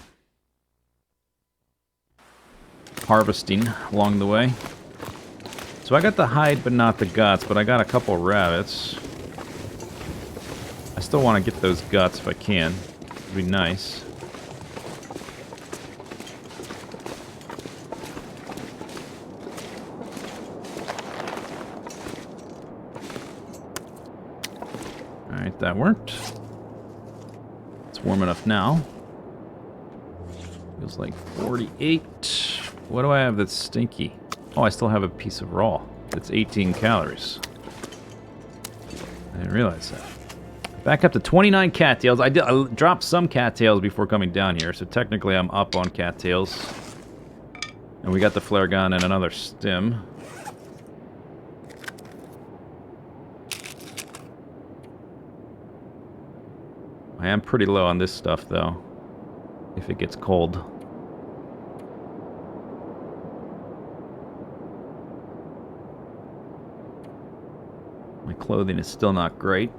harvesting along the way. So I got the hide but not the guts, but I got a couple rabbits. I still want to get those guts if I can. It'd be nice. Alright, that worked. It's warm enough now. Feels like 48. What do I have that's stinky? Oh, I still have a piece of raw. That's 18 calories. I didn't realize that. Back up to 29 cattails. I dropped some cattails before coming down here, so technically I'm up on cattails. And we got the flare gun and another stim. I am pretty low on this stuff, though, if it gets cold. My clothing is still not great.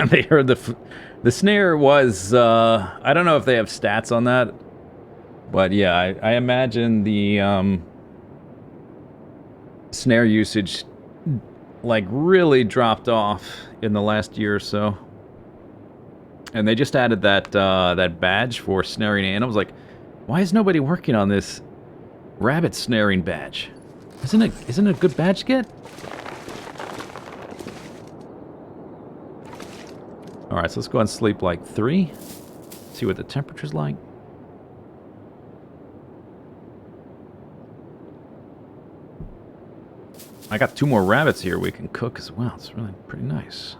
They heard the snare was, I don't know if they have stats on that, but yeah, I imagine the, snare usage like really dropped off in the last year or so, and they just added that that badge for snaring animals. Like, why is nobody working on this rabbit snaring badge? Isn't it a good badge to get? All right, so let's go and sleep like 3. See what the temperature's like. I got 2 more rabbits here we can cook as well. It's really pretty nice.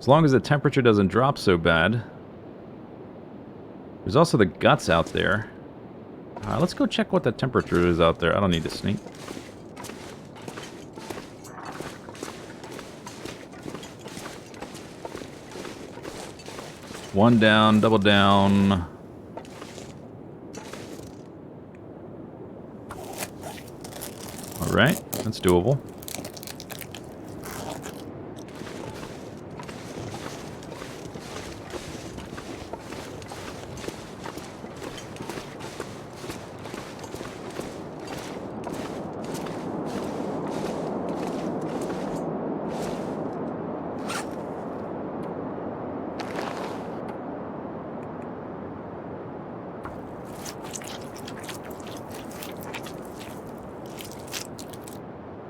As long as the temperature doesn't drop so bad. There's also the guts out there. Let's go check what the temperature is out there. I don't need to sneak. One down, double down. Alright, that's doable.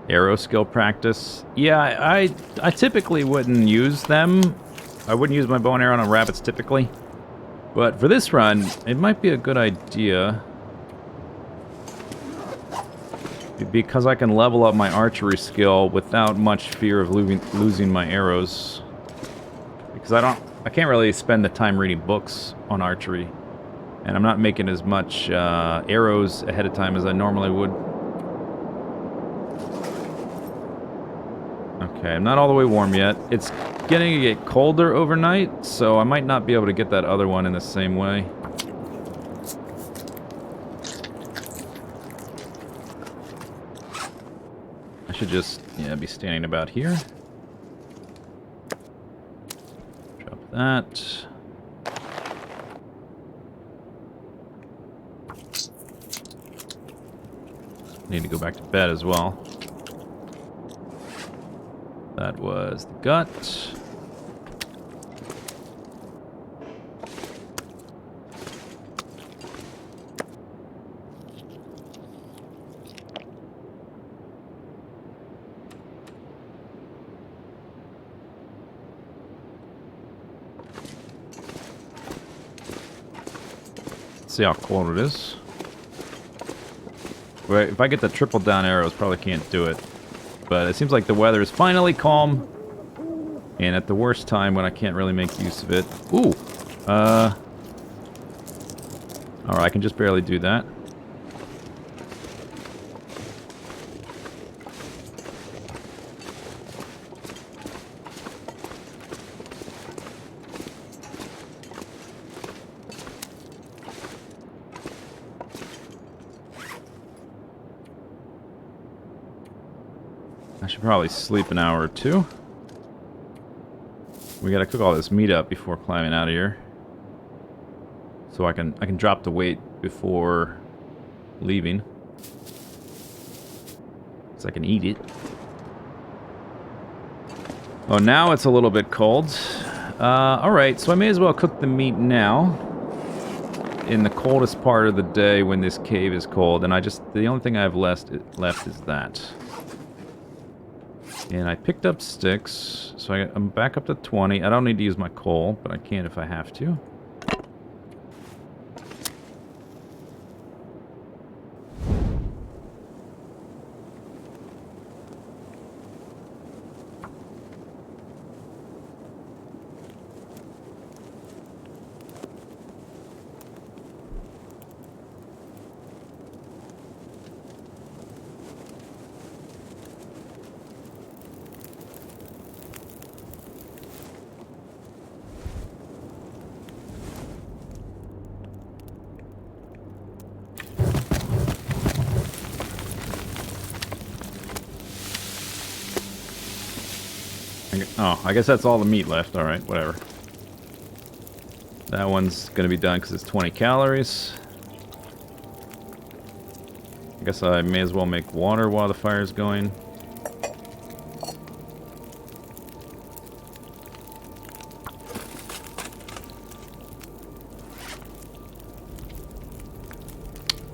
Arrow skill practice. Yeah, I typically wouldn't use them. I wouldn't use my bow and arrow on rabbits typically. But for this run, it might be a good idea. Because I can level up my archery skill without much fear of losing my arrows. Because I can't really spend the time reading books on archery. And I'm not making as much arrows ahead of time as I normally would. Okay, I'm not all the way warm yet. It's getting to get colder overnight, so I might not be able to get that other one in the same way. I should just, yeah, be standing about here. Drop that. Need to go back to bed as well. That was the gut. See how cold it is. Wait, if I get the triple down arrows, probably can't do it. But it seems like the weather is finally calm. And at the worst time when I can't really make use of it. Ooh! Alright, I can just barely do that. I should probably sleep an hour or two. We gotta cook all this meat up before climbing out of here. So I can drop the weight before leaving. So I can eat it. Oh, now it's a little bit cold. Alright, so I may as well cook the meat now. In the coldest part of the day when this cave is cold. And the only thing I have left is that. And I picked up sticks, so I'm back up to 20. I don't need to use my coal, but I can if I have to. Oh, I guess that's all the meat left. Alright, whatever. That one's gonna be done because it's 20 calories. I guess I may as well make water while the fire's going.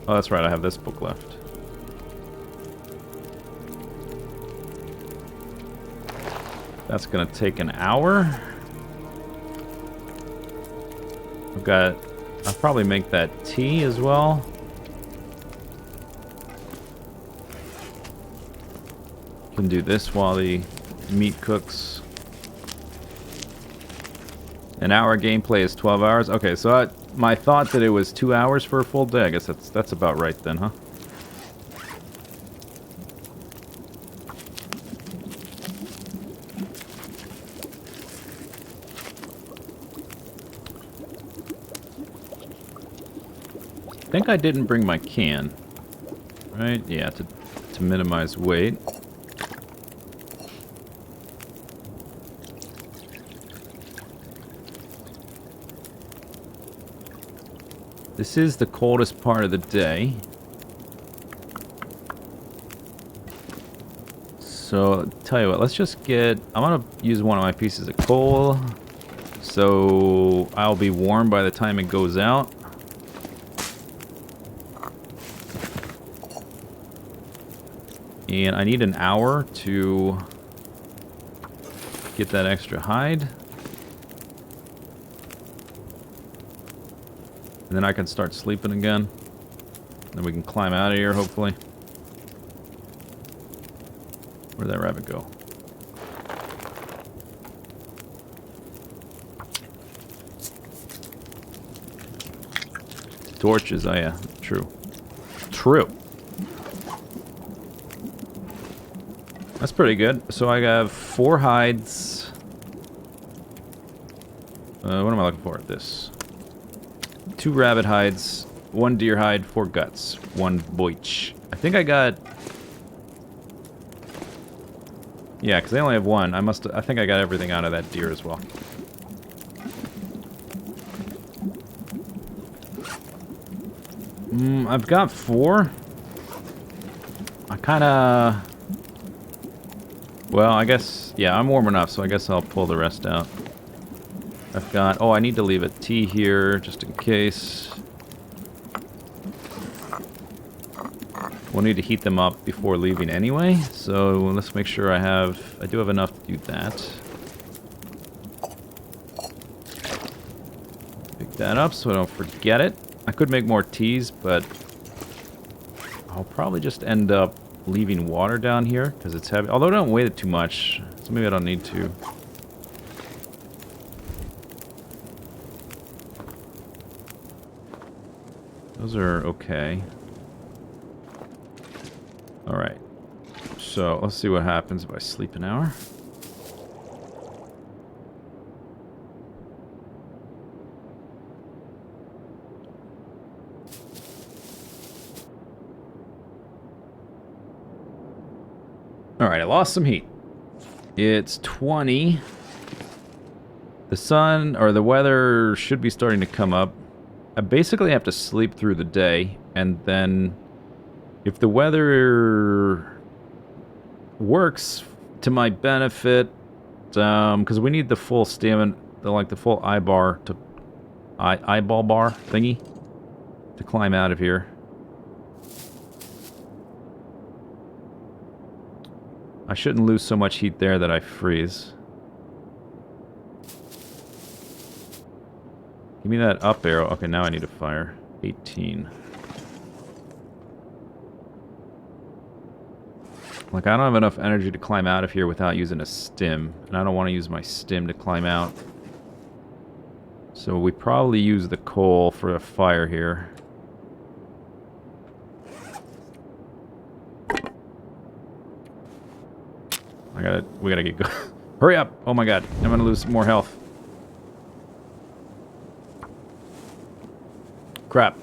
Oh, that's right, I have this book left. That's gonna take an hour. I'll probably make that tea as well. Can do this while the meat cooks. An hour gameplay is 12 hours. Okay, so my thought that it was 2 hours for a full day. I guess that's about right then, huh? I think I didn't bring my can, right? Yeah, to minimize weight. This is the coldest part of the day. So, tell you what, let's just I'm gonna use one of my pieces of coal, so I'll be warm by the time it goes out. And I need an hour to get that extra hide. And then I can start sleeping again. Then we can climb out of here, hopefully. Where'd that rabbit go? Torches, oh yeah, true. True. That's pretty good. So I have 4 hides. What am I looking for? This. 2 rabbit hides, 1 deer hide, 4 guts, 1 boich. I think I got... Yeah, because they only have 1. I think I got everything out of that deer as well. I've got 4. I kind of... Well, I guess... Yeah, I'm warm enough, so I guess I'll pull the rest out. I've got... Oh, I need to leave a tea here, just in case. We'll need to heat them up before leaving anyway, so let's make sure I do have enough to do that. Pick that up so I don't forget it. I could make more teas, but I'll probably just end up leaving water down here, because it's heavy. Although I don't weight it too much, so maybe I don't need to. Those are okay. Alright. So, let's see what happens if I sleep an hour. Alright, I lost some heat. It's 20. The sun, or the weather, should be starting to come up. I basically have to sleep through the day, and then if the weather works to my benefit, because we need the full stamina, the full eyeball bar thingy to climb out of here. I shouldn't lose so much heat there that I freeze. Give me that up arrow. Okay, now I need a fire. 18. Like, I don't have enough energy to climb out of here without using a stim. And I don't want to use my stim to climb out. So we probably use the coal for a fire here. We gotta get going. Hurry up! Oh my god, I'm gonna lose more health. Crap.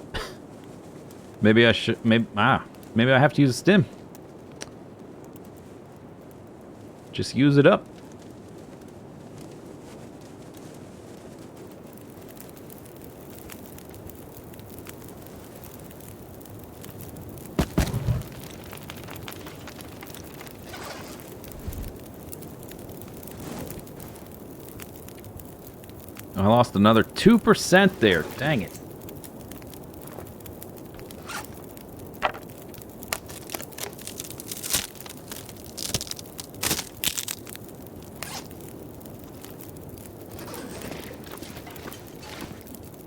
Maybe I should... Maybe I have to use a stim. Just use it up. I lost another 2% there. Dang it.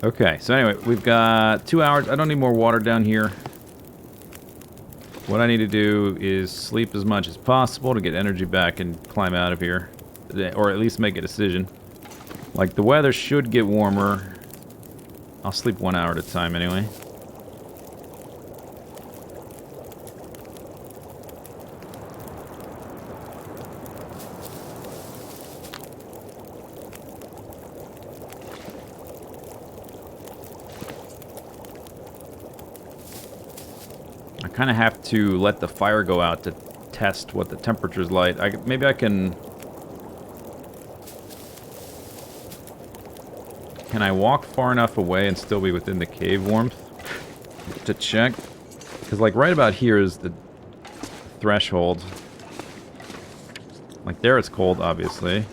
Okay, so anyway, we've got 2 hours. I don't need more water down here. What I need to do is sleep as much as possible to get energy back and climb out of here. Or at least make a decision. Like, the weather should get warmer. I'll sleep 1 hour at a time anyway. I kind of have to let the fire go out to test what the temperature's like. Maybe I can... Can I walk far enough away and still be within the cave warmth? To check? Because, like, right about here is the threshold. Like, there it's cold, obviously.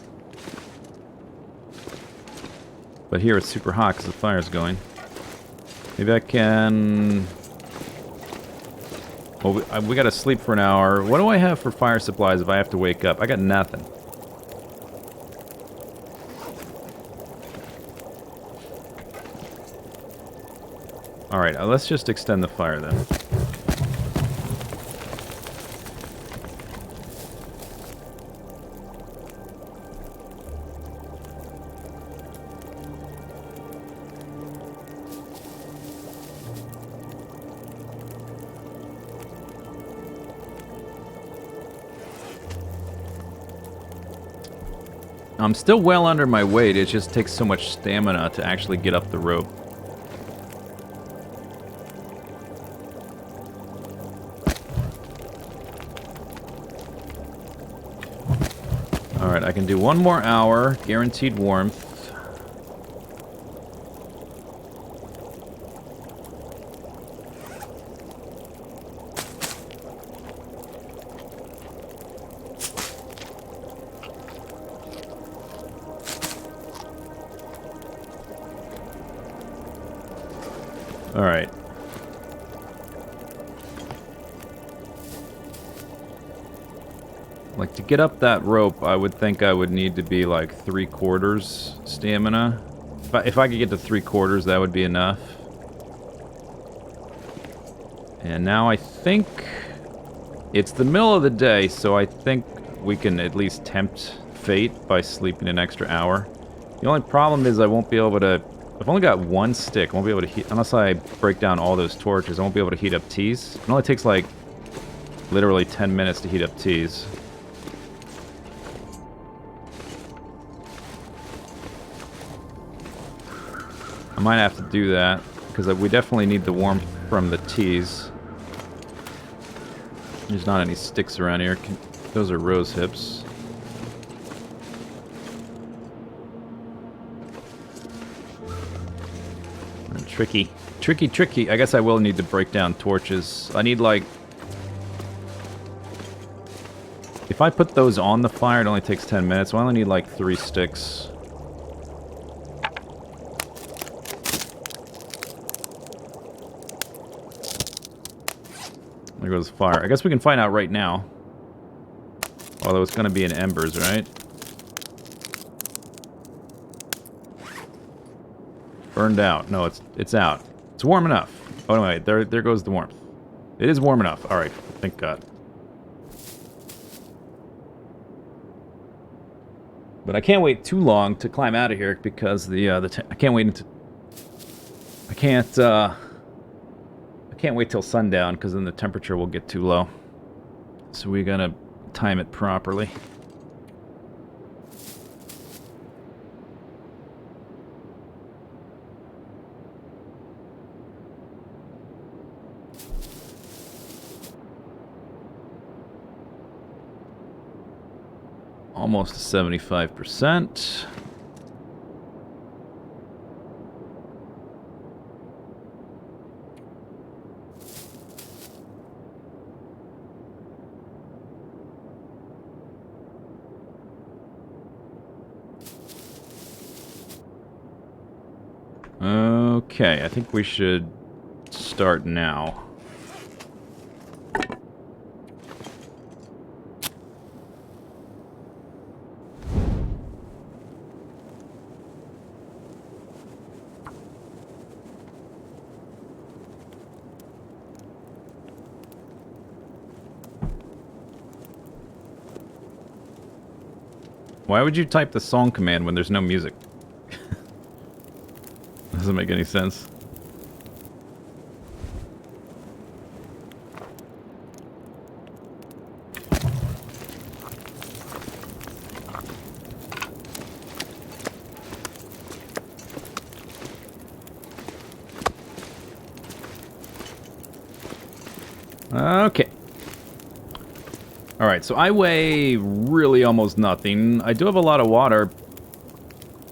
But here it's super hot because the fire's going. Maybe I can... Well, we gotta sleep for an hour. What do I have for fire supplies if I have to wake up? I got nothing. Alright, let's just extend the fire then. I'm still well under my weight. It just takes so much stamina to actually get up the rope. Alright, I can do 1 more hour. Guaranteed warmth. Alright. Like, to get up that rope, I would think I would need to be, like, 3/4 stamina. If I could get to 3/4, that would be enough. And now I think it's the middle of the day, so I think we can at least tempt fate by sleeping an extra hour. The only problem is I won't be able to... I've only got 1 stick. I won't be able to heat... Unless I break down all those torches, I won't be able to heat up teas. It only takes, like, literally 10 minutes to heat up teas. I might have to do that, because we definitely need the warmth from the teas. There's not any sticks around here. Those are rose hips. Tricky. Tricky, tricky. I guess I will need to break down torches. I need, like... If I put those on the fire, it only takes 10 minutes, so I only need, like, 3 sticks. There goes the fire. I guess we can find out right now. Although it's going to be in embers, right? Burned out. No, it's out. It's warm enough. Oh, no, wait. There goes the warmth. It is warm enough. Alright. Thank God. But I can't wait too long to climb out of here because I can't wait until... I can't wait till sundown because then the temperature will get too low. So we gotta time it properly. Almost 75%. Okay, I think we should start now. Why would you type the song command when there's no music? Doesn't make any sense. Okay. Alright, so I weigh really almost nothing. I do have a lot of water,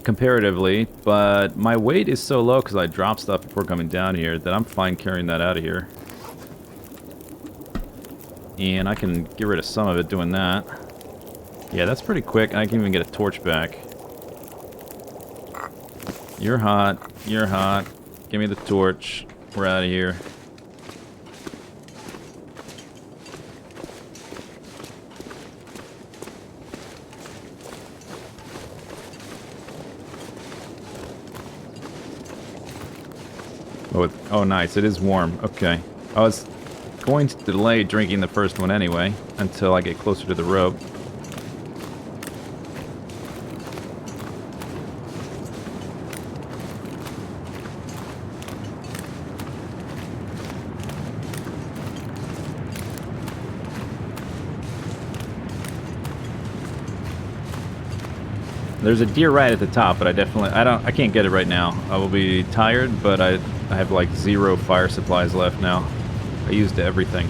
comparatively, but my weight is so low because I drop stuff before coming down here that I'm fine carrying that out of here. And I can get rid of some of it doing that. Yeah, that's pretty quick, and I can even get a torch back. You're hot. You're hot. Give me the torch. We're out of here. Oh, nice. It is warm. Okay. I was going to delay drinking the first one anyway, until I get closer to the rope. There's a deer right at the top, but I can't get it right now. I will be tired, but I have like 0 fire supplies left now. I used everything.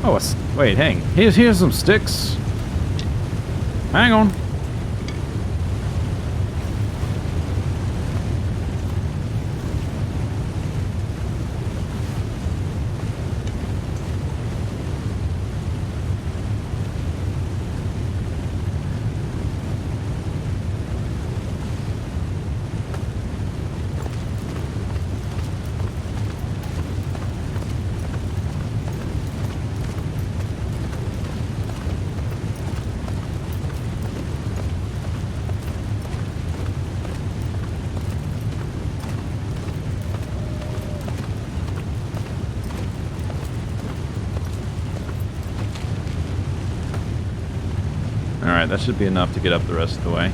Oh, wait, hang. Here's some sticks. Hang on. Alright, that should be enough to get up the rest of the way.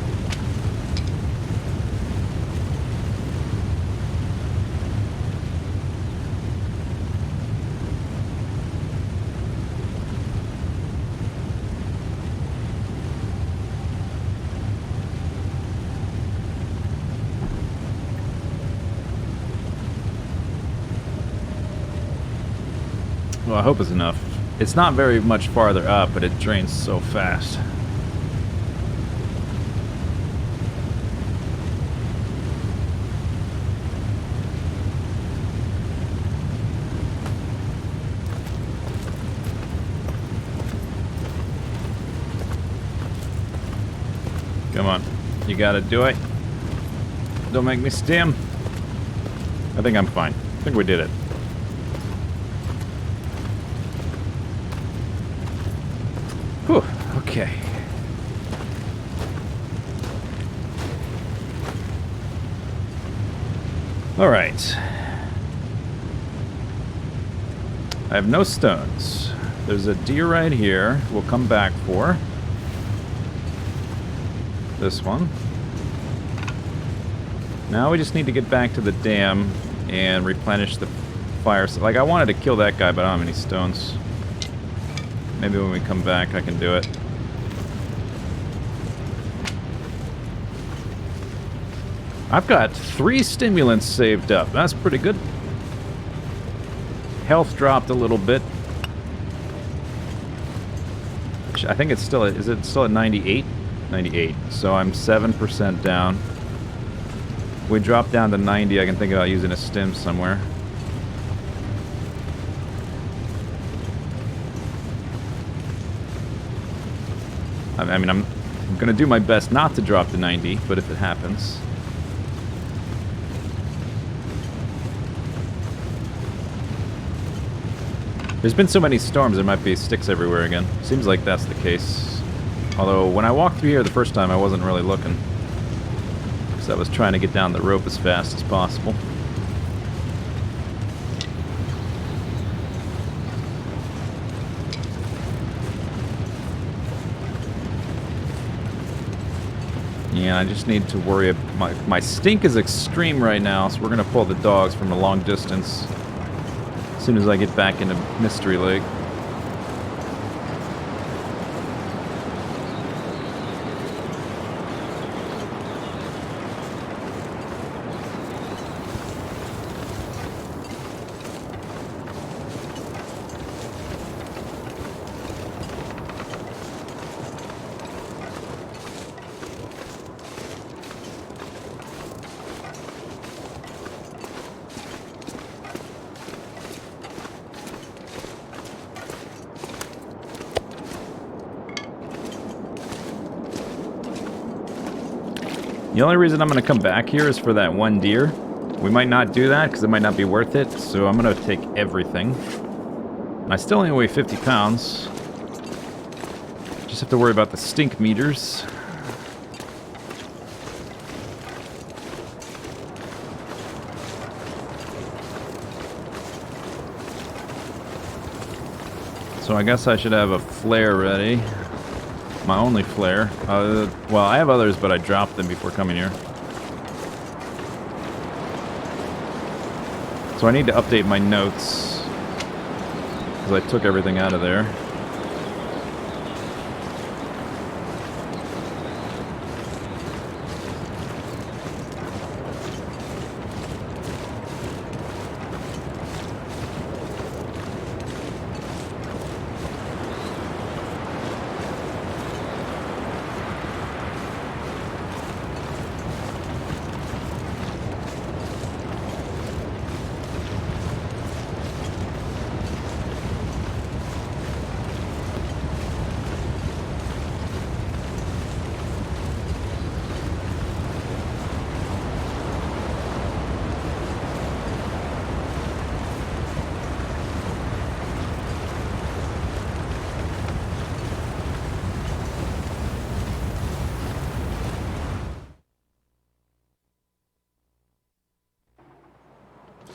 Well, I hope it's enough. It's not very much farther up, but it drains so fast. Come on. You gotta do it. Don't make me stim. I think I'm fine. I think we did it. Whew. Okay. Alright. I have no stones. There's a deer right here we'll come back for. This one. Now we just need to get back to the dam and replenish the fire. Like, I wanted to kill that guy, but I don't have any stones. Maybe when we come back I can do it. I've got 3 stimulants saved up. That's pretty good. Health dropped a little bit. I think it's still at, is it still at 98? 98. So I'm 7% down. If we drop down to 90, I can think about using a stim somewhere. I mean, I'm going to do my best not to drop to 90, but if it happens... There's been so many storms, there might be sticks everywhere again. Seems like that's the case. Although, when I walked through here the first time, I wasn't really looking. Because I was trying to get down the rope as fast as possible. Yeah, I just need to worry. My stink is extreme right now, so we're going to pull the dogs from a long distance as soon as I get back into Mystery Lake. The only reason I'm going to come back here is for that one deer. We might not do that because it might not be worth it, so I'm going to take everything. And I still only weigh 50 pounds. Just have to worry about the stink meters. So I guess I should have a flare ready. My only flare. Well, I have others, but I dropped them before coming here. So I need to update my notes, because I took everything out of there.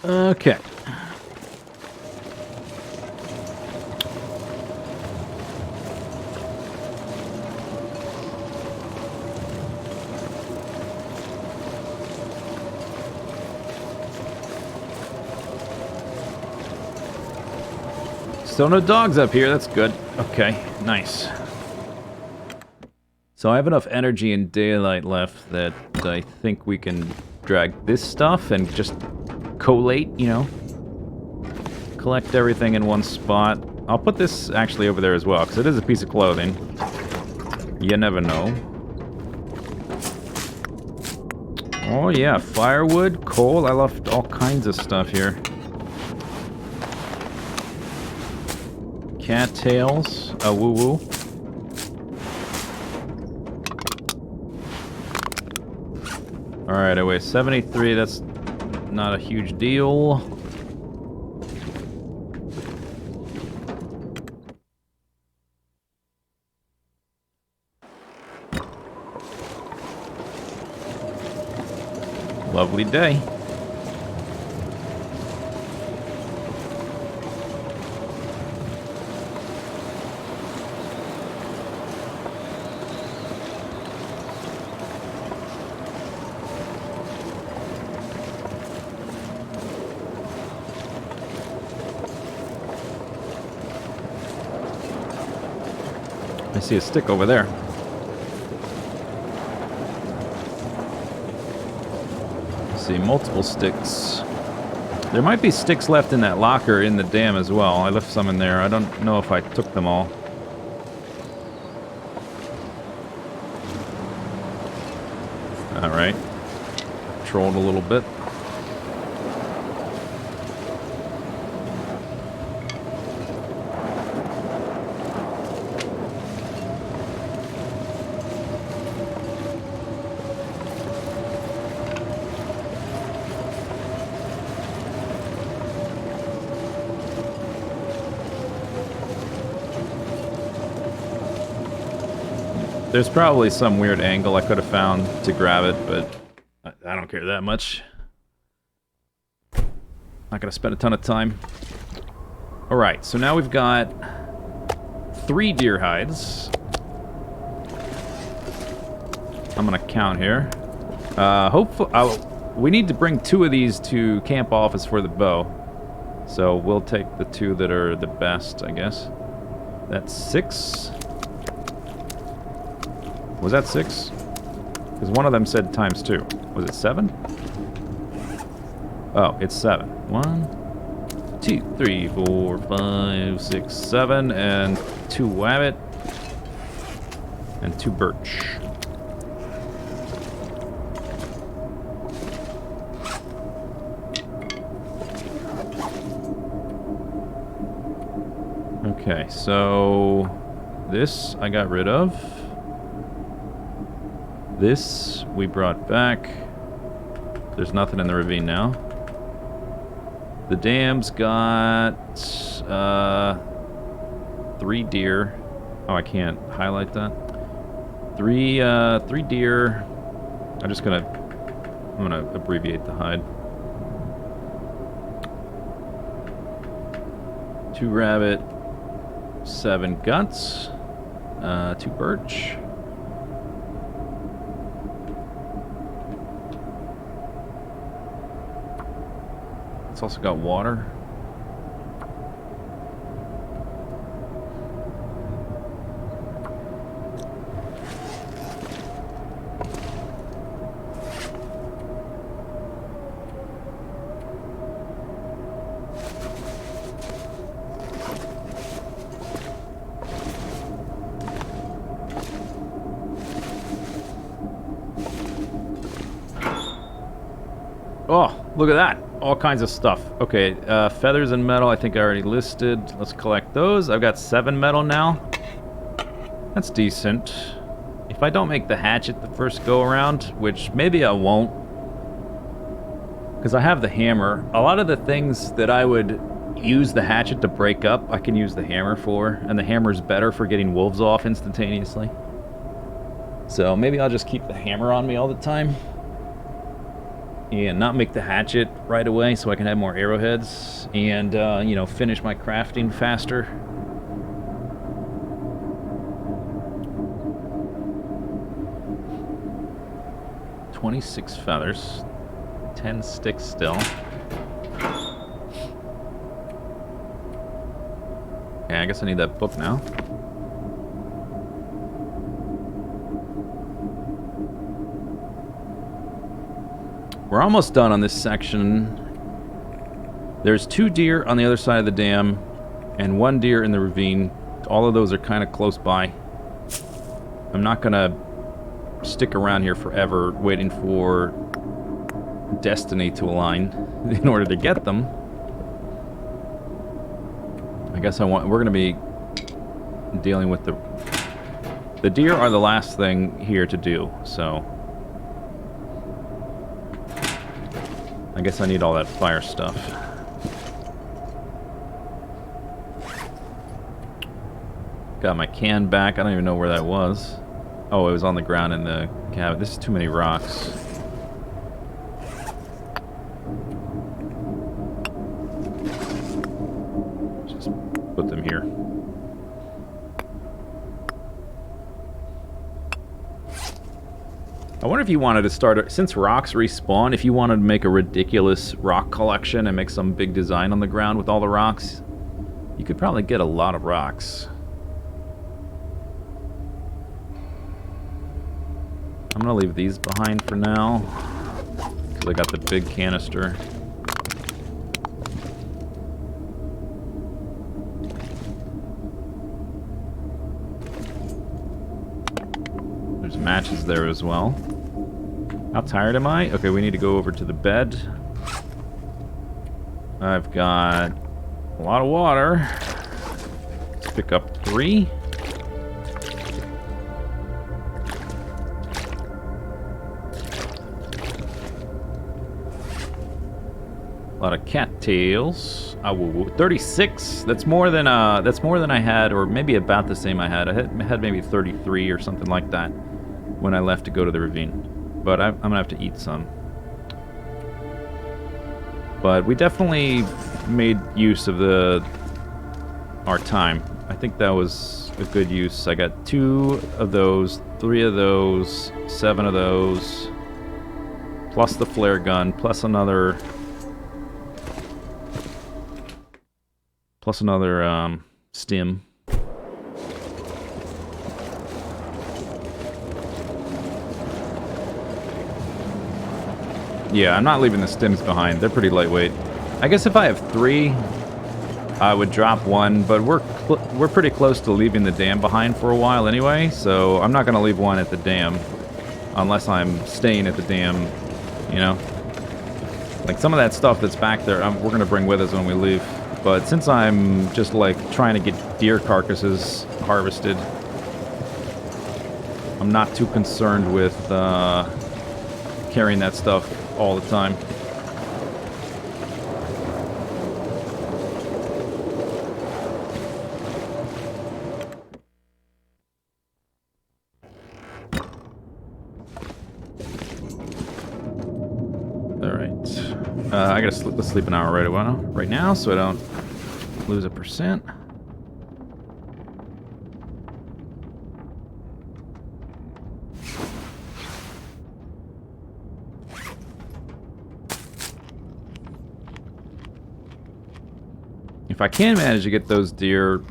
Okay. Still no dogs up here, that's good. Okay, nice. So I have enough energy and daylight left that I think we can drag this stuff and just collate, you know? Collect everything in one spot. I'll put this actually over there as well, because it is a piece of clothing. You never know. Oh yeah, firewood, coal, I left all kinds of stuff here. Cattails, woo-woo. Alright, I weigh 73, that's not a huge deal. Lovely day. I see a stick over there. I see multiple sticks. There might be sticks left in that locker in the dam as well. I left some in there. I don't know if I took them all. Alright. Trolled a little bit. There's probably some weird angle I could have found to grab it, but I don't care that much. Not gonna spend a ton of time. Alright, so now we've got 3 deer hides. I'm gonna count here. Hopefully, we need to bring 2 of these to camp office for the bow. So we'll take the 2 that are the best, I guess. That's 6. Was that 6? Because one of them said times 2. Was it 7? Oh, it's 7. 1, 2, 3, 4, 5, 6, 7, and 2 wabbit, and 2 birch. Okay, so this I got rid of. This we brought back. There's nothing in the ravine now. The dam's got 3 deer. Oh, I can't highlight that. 3 deer. I'm gonna abbreviate the hide. 2 rabbit, 7 guts, 2 birch. It's also got water. Oh, look at that. All kinds of stuff. Okay, feathers and metal I think I already listed. Let's collect those. I've got 7 metal now. That's decent. If I don't make the hatchet the first go around, which maybe I won't, because I have the hammer. A lot of the things that I would use the hatchet to break up, I can use the hammer for, and the hammer's better for getting wolves off instantaneously. So maybe I'll just keep the hammer on me all the time. And not make the hatchet right away so I can have more arrowheads and, you know, finish my crafting faster. "26 feathers. 10 sticks still. Okay, I guess I need that book now. We're almost done on this section. There's 2 deer on the other side of the dam and 1 deer in the ravine. All of those are kind of close by. I'm not gonna stick around here forever waiting for destiny to align in order to get them. I guess we're gonna be dealing with the deer are the last thing here to do, so I guess I need all that fire stuff. Got my can back. I don't even know where that was. Oh, it was on the ground in the cabin. This is too many rocks. Just put them here. I wonder if you wanted to start, since rocks respawn, if you wanted to make a ridiculous rock collection and make some big design on the ground with all the rocks, you could probably get a lot of rocks. I'm gonna leave these behind for now, because I got the big canister. There's matches there as well. How tired am I? Okay, we need to go over to the bed. I've got a lot of water. Let's pick up 3. A lot of cattails. 36. That's more than I had, or maybe about the same I had. I had maybe 33 or something like that when I left to go to the ravine. But I'm gonna have to eat some. But we definitely made use of our time. I think that was a good use. I got 2 of those, 3 of those, 7 of those, plus the flare gun, plus another stim. Yeah, I'm not leaving the stims behind. They're pretty lightweight. I guess if I have 3, I would drop 1, but we're pretty close to leaving the dam behind for a while anyway, so I'm not going to leave 1 at the dam unless I'm staying at the dam, you know? Like, some of that stuff that's back there, we're going to bring with us when we leave. But since I'm just, like, trying to get deer carcasses harvested, I'm not too concerned with carrying that stuff all the time. Alright. I gotta sleep an hour right now so I don't lose a percent. If I can manage to get those deer...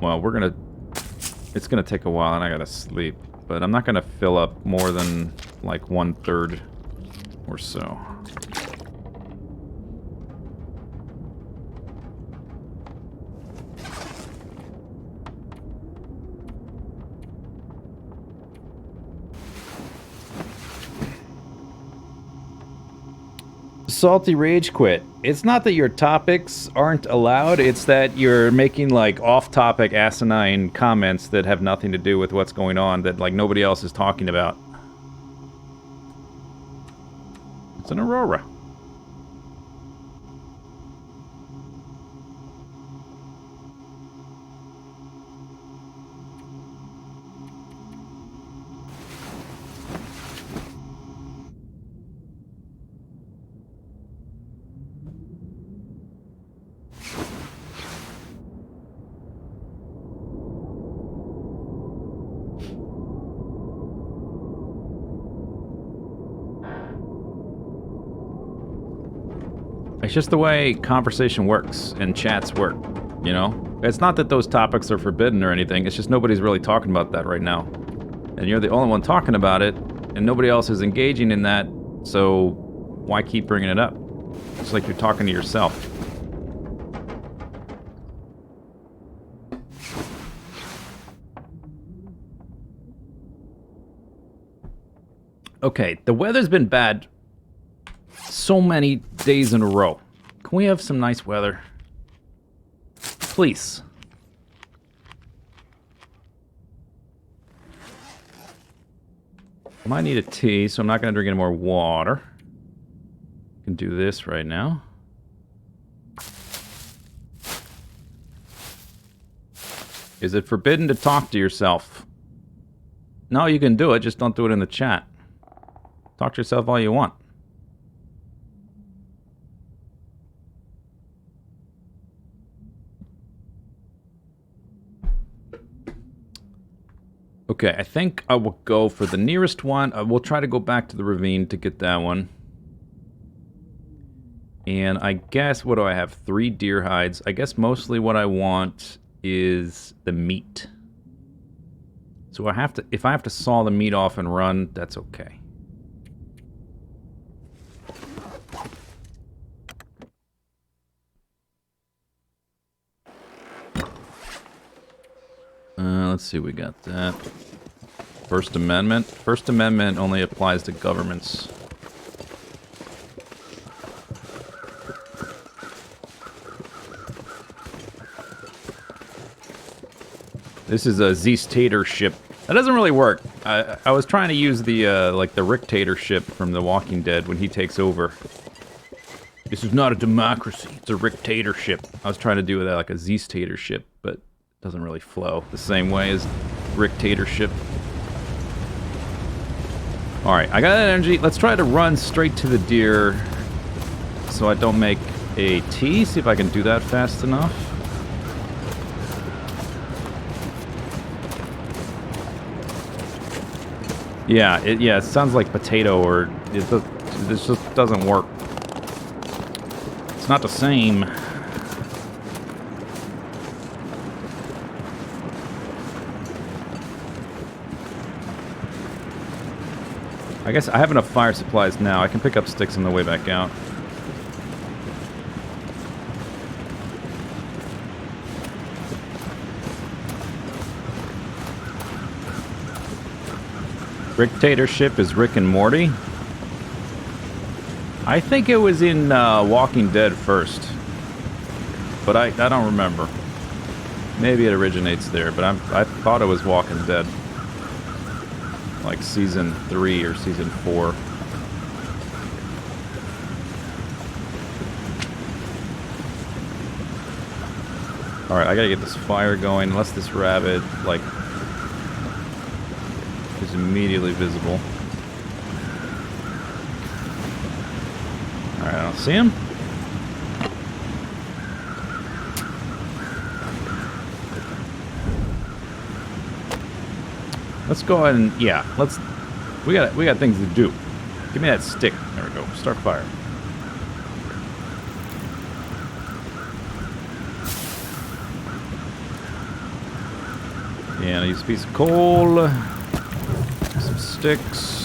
Well, we're gonna... It's gonna take a while and I gotta sleep. But I'm not gonna fill up more than, like, 1/3 or so. Salty Rage Quit. It's not that your topics aren't allowed, it's that you're making like off-topic asinine comments that have nothing to do with what's going on that like nobody else is talking about. It's an Aurora. It's just the way conversation works and chats work, you know? It's not that those topics are forbidden or anything, it's just nobody's really talking about that right now. And you're the only one talking about it, and nobody else is engaging in that, so why keep bringing it up? It's like you're talking to yourself. Okay, the weather's been bad so many days in a row. Can we have some nice weather? Please. I might need a tea, so I'm not going to drink any more water. I can do this right now. Is it forbidden to talk to yourself? No, you can do it, just don't do it in the chat. Talk to yourself all you want. Okay, I think I will go for the nearest one. I will try to go back to the ravine to get that one. And I guess, what do I have? 3 deer hides. I guess mostly what I want is the meat. So I have to, if I have to saw the meat off and run, that's okay. Let's see, we got that. First Amendment. First Amendment only applies to governments. This is a Zisteau ship. That doesn't really work. I was trying to use the, like the Rictator ship from The Walking Dead when he takes over. This is not a democracy, it's a Rictator ship. I was trying to do that like a Zisteau ship, but doesn't really flow the same way as Rictator ship. Alright, I got that energy. Let's try to run straight to the deer so I don't make a T. See if I can do that fast enough. Yeah, it sounds like potato, or this just doesn't work. It's not the same. I guess I have enough fire supplies now. I can pick up sticks on the way back out. Rictatorship is Rick and Morty. I think it was in Walking Dead first, but I don't remember. Maybe it originates there, but I thought it was Walking Dead. Like season 3 or season 4. Alright, I gotta get this fire going, unless this rabbit, like, is immediately visible. Alright, I don't see him. Let's go ahead and, yeah, we got things to do. Give me that stick. There we go. Start fire. And I use a piece of coal, some sticks.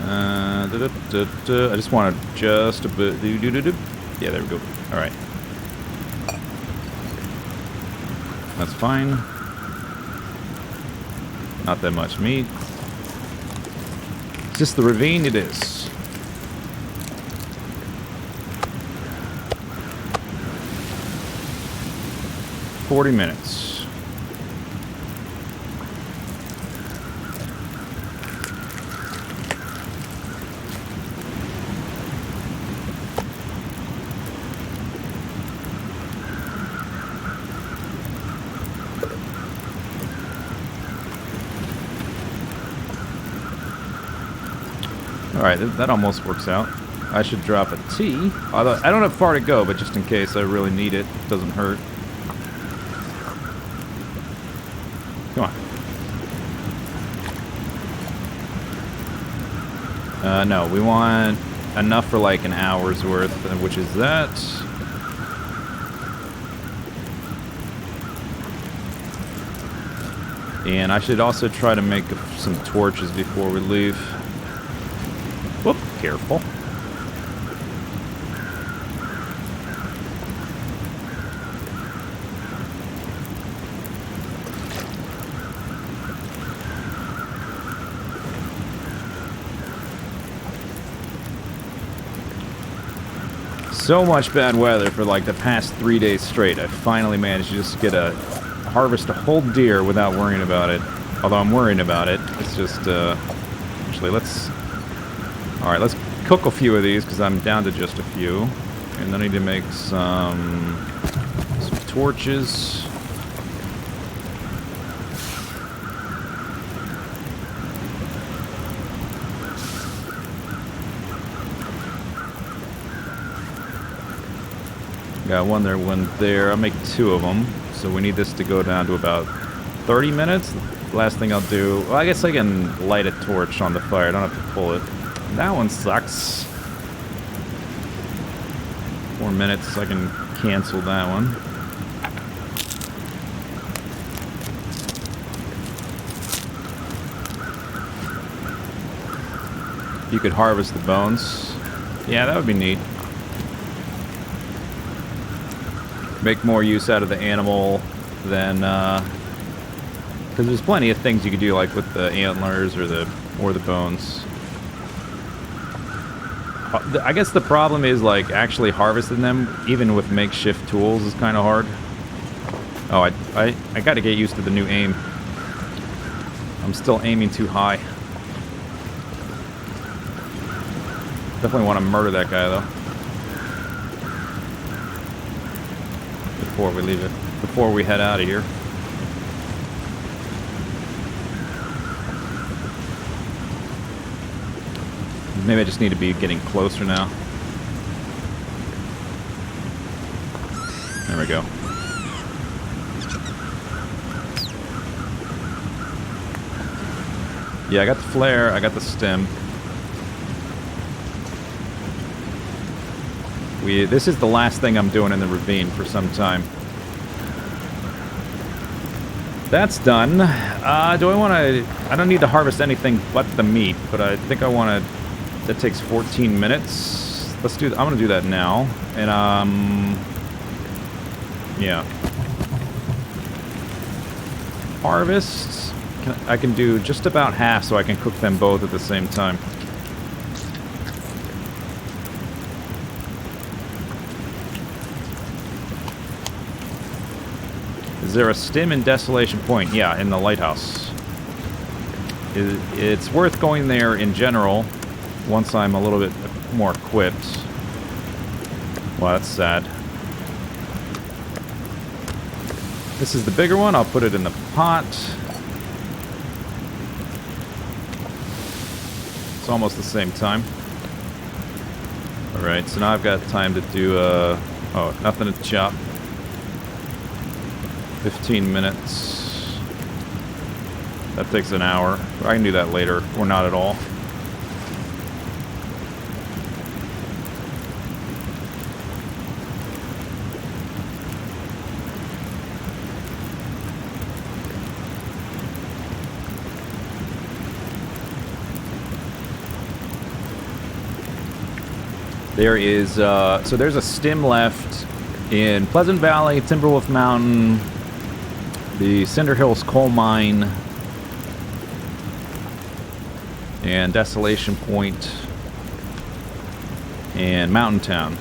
I just want to just a bit. Yeah, there we go. All right, that's fine. Not that much meat. It's just the ravine. It is. $40 minutes. Alright, that almost works out. I should drop a T. Although I don't have far to go, but just in case I really need it, it doesn't hurt. Come on. No, we want enough for like an hour's worth, which is that. And I should also try to make some torches before we leave. Whoop, careful. So much bad weather for like the past 3 days straight. I finally managed to just get a harvest a whole deer without worrying about it. Although I'm worrying about it. It's just, actually, alright, let's cook a few of these because I'm down to just a few. And then I need to make some torches. Got one there. I'll make 2 of them. So we need this to go down to about 30 minutes. Last thing I'll do... Well, I guess I can light a torch on the fire. I don't have to pull it. That one sucks. 4 minutes. I can cancel that one. You could harvest the bones. Yeah, that would be neat. Make more use out of the animal than, because there's plenty of things you could do, like with the antlers or the bones. I guess the problem is, like, actually harvesting them, even with makeshift tools, is kind of hard. Oh, I got to get used to the new aim. I'm still aiming too high. Definitely want to murder that guy, though. Before we leave it, before we head out of here. Maybe I just need to be getting closer now. There we go. Yeah, I got the flare, I got the stem. This is the last thing I'm doing in the ravine for some time. That's done. Do I want to... I don't need to harvest anything but the meat, but I think I want to... That takes 14 minutes. Let's do... I'm going to do that now. And, yeah. Harvest. I can do just about half so I can cook them both at the same time. Is there a stim in Desolation Point? Yeah, in the lighthouse. It's worth going there in general once I'm a little bit more equipped. Well, that's sad. This is the bigger one. I'll put it in the pot. It's almost the same time. Alright, so now I've got time to do, oh, nothing to chop. 15 minutes. That takes an hour. I can do that later, or not at all. There is, so there's a stim left in Pleasant Valley, Timberwolf Mountain, the Cinder Hills Coal Mine, and Desolation Point, and Mountain Town.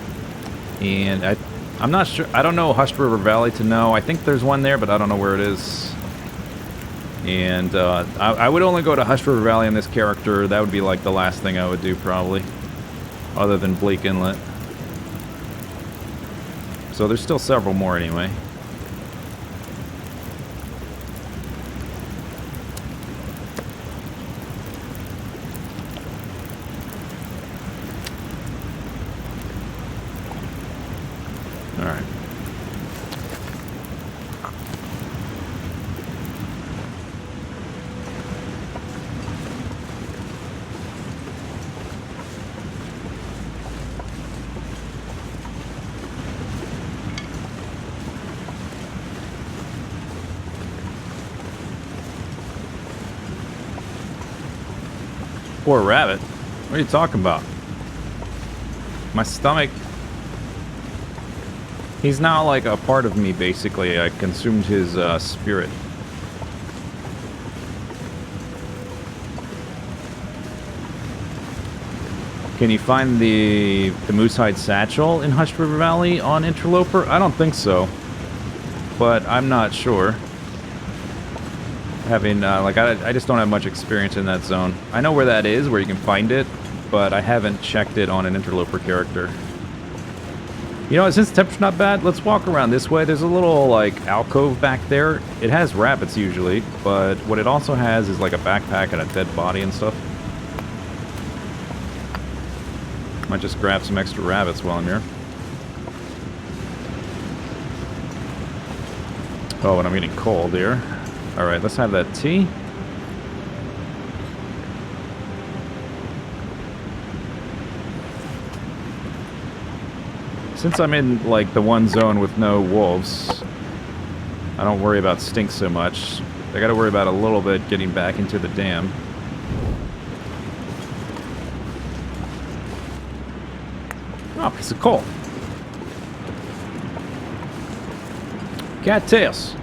And I'm not sure, I don't know Hushed River Valley to know. I think there's one there, but I don't know where it is. And I would only go to Hushed River Valley on this character. That would be like the last thing I would do, probably. Other than Bleak Inlet. So there's still several more anyway. Alright. Poor rabbit. What are you talking about? My stomach. He's now like a part of me, basically. I consumed his spirit. Can you find the Moosehide Satchel in Hushed River Valley on Interloper? I don't think so. But I'm not sure. Having, I just don't have much experience in that zone. I know where that is, where you can find it, but I haven't checked it on an Interloper character. You know, since the temperature's not bad, let's walk around this way. There's a little, like, alcove back there. It has rabbits, usually, but what it also has is, like, a backpack and a dead body and stuff. Might just grab some extra rabbits while I'm here. Oh, and I'm getting cold here. Alright, let's have that tea. Since I'm in, like, the one zone with no wolves, I don't worry about stink so much. I gotta worry about a little bit getting back into the dam. Oh, piece of coal. Cattails.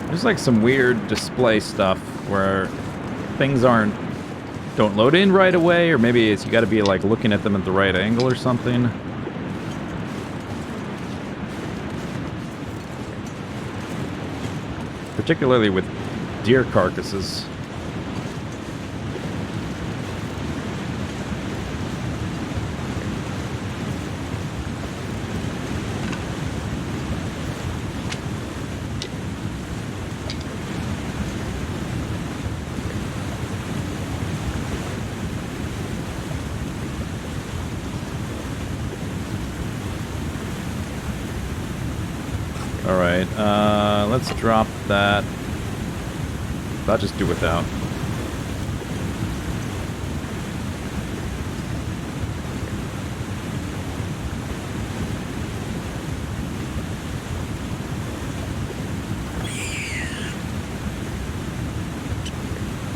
There's like some weird display stuff where things don't load in right away, or maybe it's you gotta be like looking at them at the right angle or something. Particularly with deer carcasses. Alright, let's drop that. I'll just do without.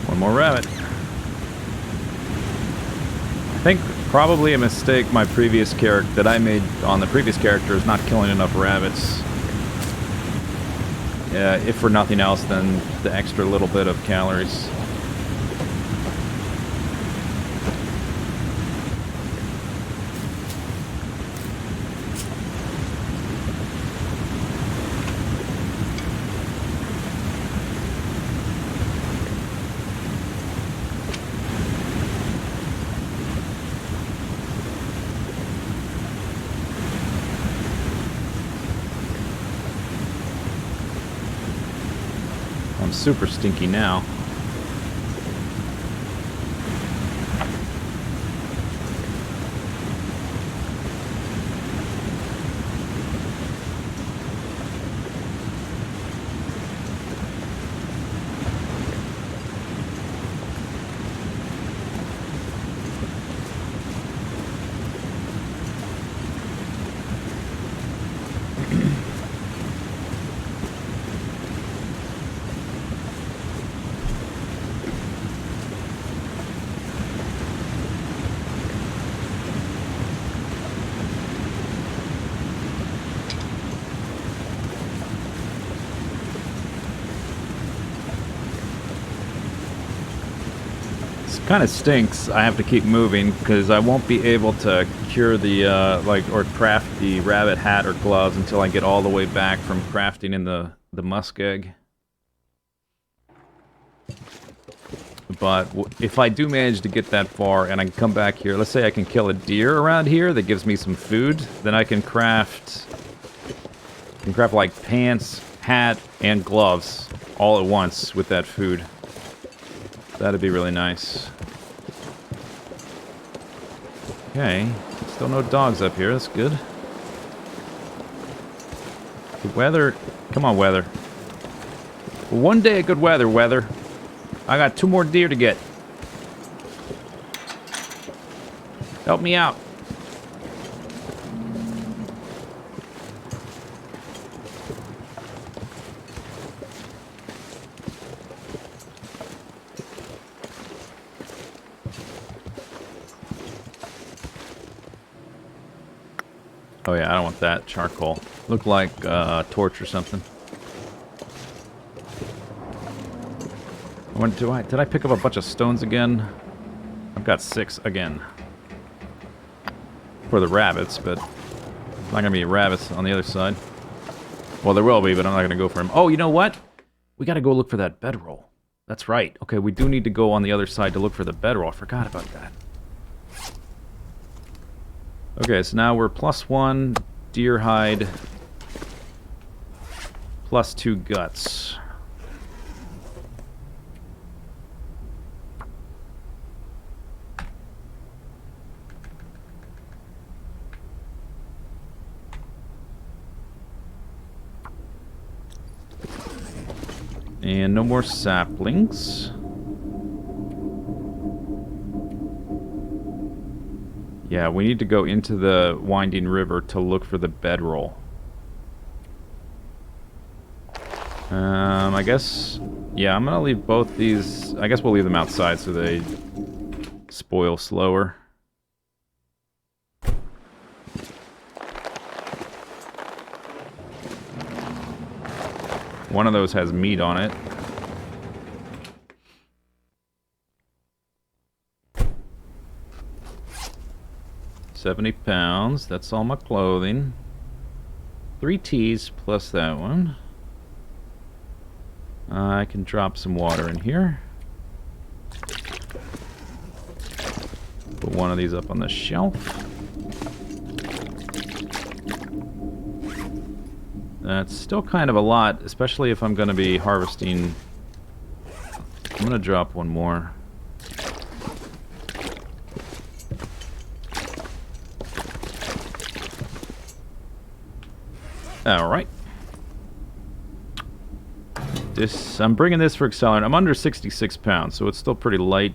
One more rabbit. I think probably a mistake my previous character that I made on the previous character is not killing enough rabbits. If for nothing else than the extra little bit of calories. I'm super stinky now. Kind of stinks. I have to keep moving because I won't be able to cure the or craft the rabbit hat or gloves until I get all the way back from crafting in the musk egg. But if I do manage to get that far and I can come back here, let's say I can kill a deer around here that gives me some food, then I can craft like pants, hat, and gloves all at once with that food. That'd be really nice. Okay, still no dogs up here, that's good. The weather, come on weather. One day good weather. I got 2 more deer to get. Help me out. Oh yeah, I don't want that. Charcoal. Look like torch or something. Did I pick up a bunch of stones again? I've got 6 again. For the rabbits, but not gonna be rabbits on the other side. Well, there will be, but I'm not gonna go for them. Oh, you know what? We gotta go look for that bedroll. That's right. Okay, we do need to go on the other side to look for the bedroll. I forgot about that. Okay, so now we're +1 deer hide, +2 guts. And no more saplings. Yeah, we need to go into the winding river to look for the bedroll. I guess... Yeah, I'm gonna leave both these... I guess we'll leave them outside so they spoil slower. One of those has meat on it. £70, that's all my clothing. 3 teas plus that one. I can drop some water in here. Put one of these up on the shelf. That's still kind of a lot, especially if I'm going to be harvesting. I'm going to drop one more. Alright. I'm bringing this for accelerant. I'm under 66 pounds, so it's still pretty light.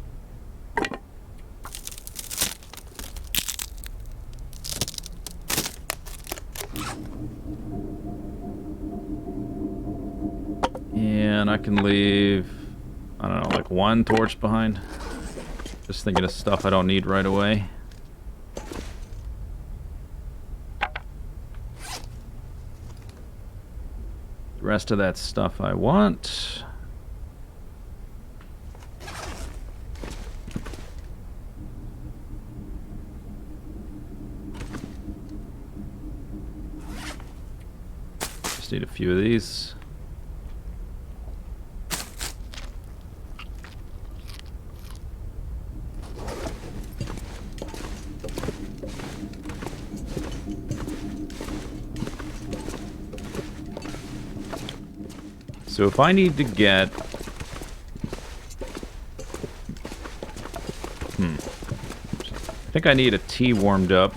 And I can leave, I don't know, like 1 torch behind. Just thinking of stuff I don't need right away. The rest of that stuff I want. Just need a few of these. So if I need to get... I think I need a tea warmed up.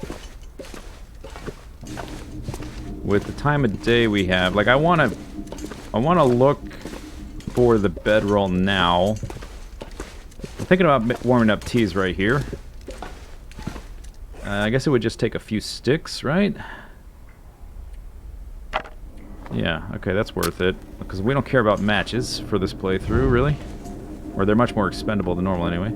With the time of day we have, like I wanna look for the bedroll now. I'm thinking about warming up teas right here. I guess it would just take a few sticks, right? Yeah, okay, that's worth it. Because we don't care about matches for this playthrough, really. Or they're much more expendable than normal anyway.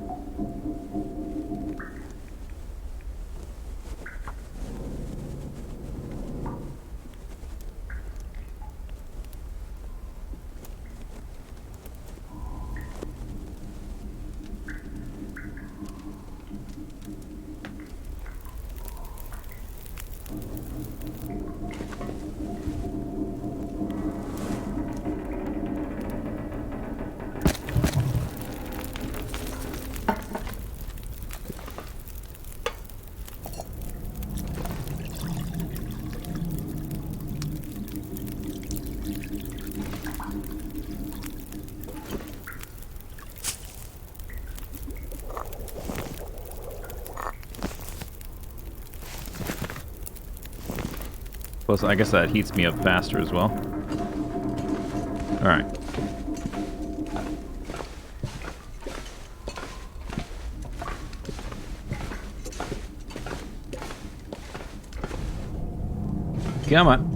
Plus, I guess that heats me up faster as well. Alright. Come on.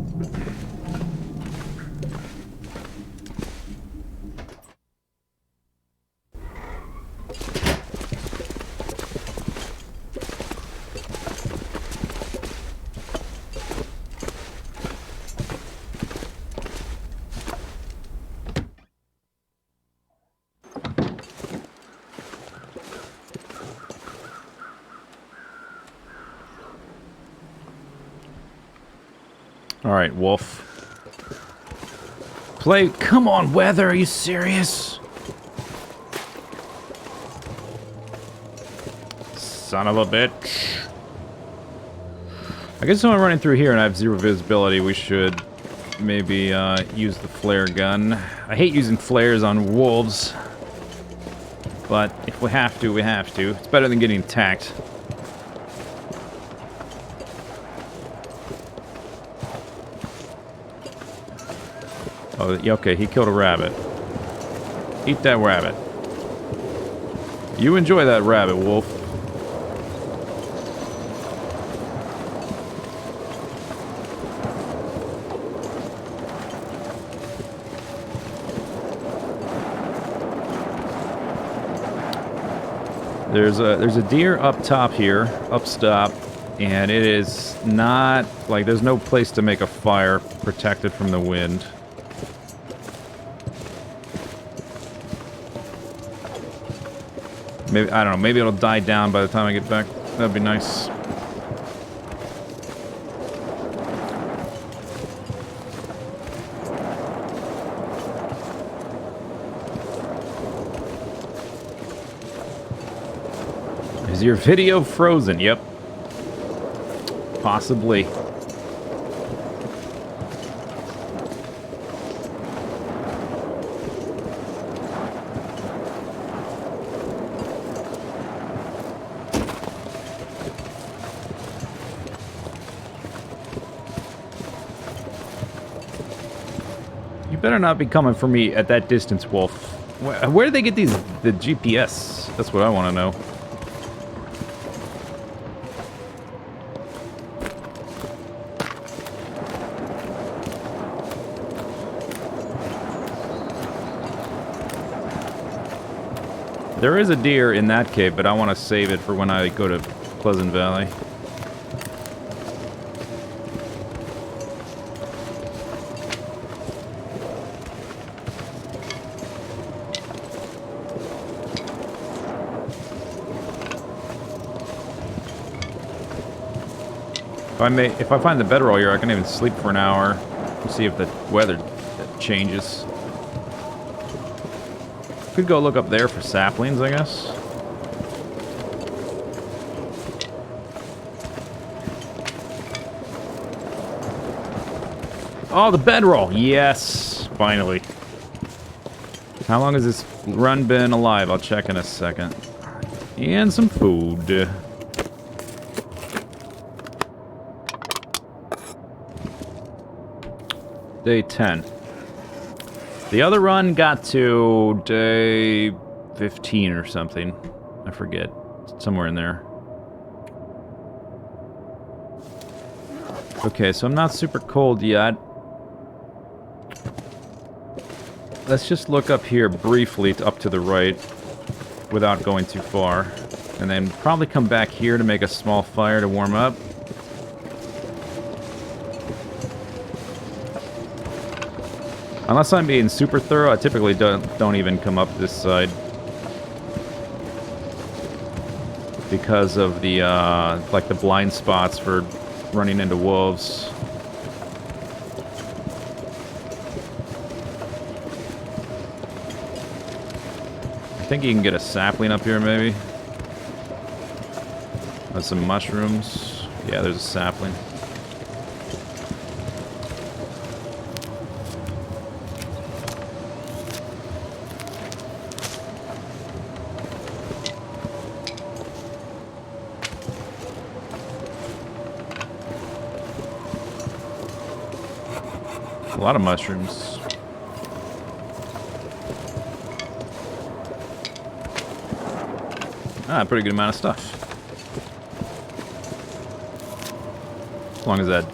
Alright, Wolf. Play. Come on, Weather, are you serious? Son of a bitch. I guess if I'm running through here and I have zero visibility, we should maybe use the flare gun. I hate using flares on wolves, but if we have to, we have to. It's better than getting attacked. Oh, yeah, okay, he killed a rabbit. Eat that rabbit. You enjoy that rabbit, Wolf. There's a deer up top here, upstop, and it is not, like, there's no place to make a fire protected from the wind. Maybe, I don't know, maybe it'll die down by the time I get back. That'd be nice. Is your video frozen? Yep. Possibly. You better not be coming for me at that distance, Wolf. Where do they get the GPS? That's what I want to know. There is a deer in that cave, but I want to save it for when I go to Pleasant Valley. If I find the bedroll here, I can even sleep for an hour and see if the weather changes. Could go look up there for saplings, I guess. Oh, the bedroll! Yes! Finally. How long has this run been alive? I'll check in a second. And some food. Day 10. The other run got to day 15 or something. I forget. Somewhere in there. Okay, so I'm not super cold yet. Let's just look up here briefly up to the right without going too far. And then probably come back here to make a small fire to warm up. Unless I'm being super thorough, I typically don't even come up this side. Because of the, like the blind spots for running into wolves. I think you can get a sapling up here, maybe. There's some mushrooms. Yeah, there's a sapling. A lot of mushrooms. Ah, pretty good amount of stuff. As long as that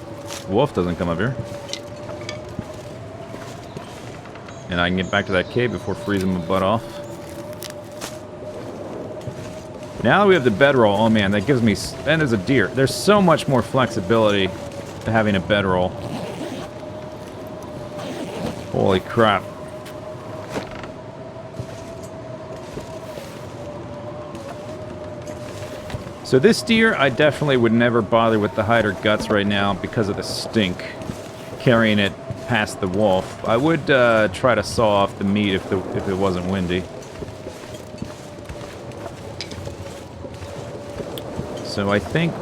wolf doesn't come up here. And I can get back to that cave before freezing my butt off. Now that we have the bedroll, oh man, that gives me... And there's a deer. There's so much more flexibility to having a bedroll. Holy crap. So this deer, I definitely would never bother with the hide or guts right now because of the stink. Carrying it past the wolf. I would try to saw off the meat if it wasn't windy. So I think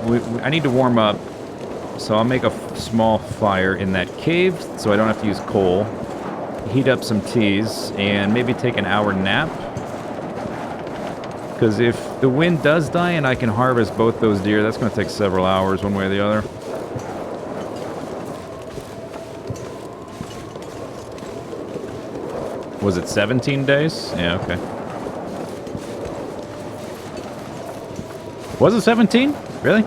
I need to warm up. So I'll make a small fire in that cave so I don't have to use coal. Heat up some teas and maybe take an hour nap. Because if the wind does die and I can harvest both those deer, that's going to take several hours one way or the other. Was it 17 days? Yeah, okay. Was it 17? Really?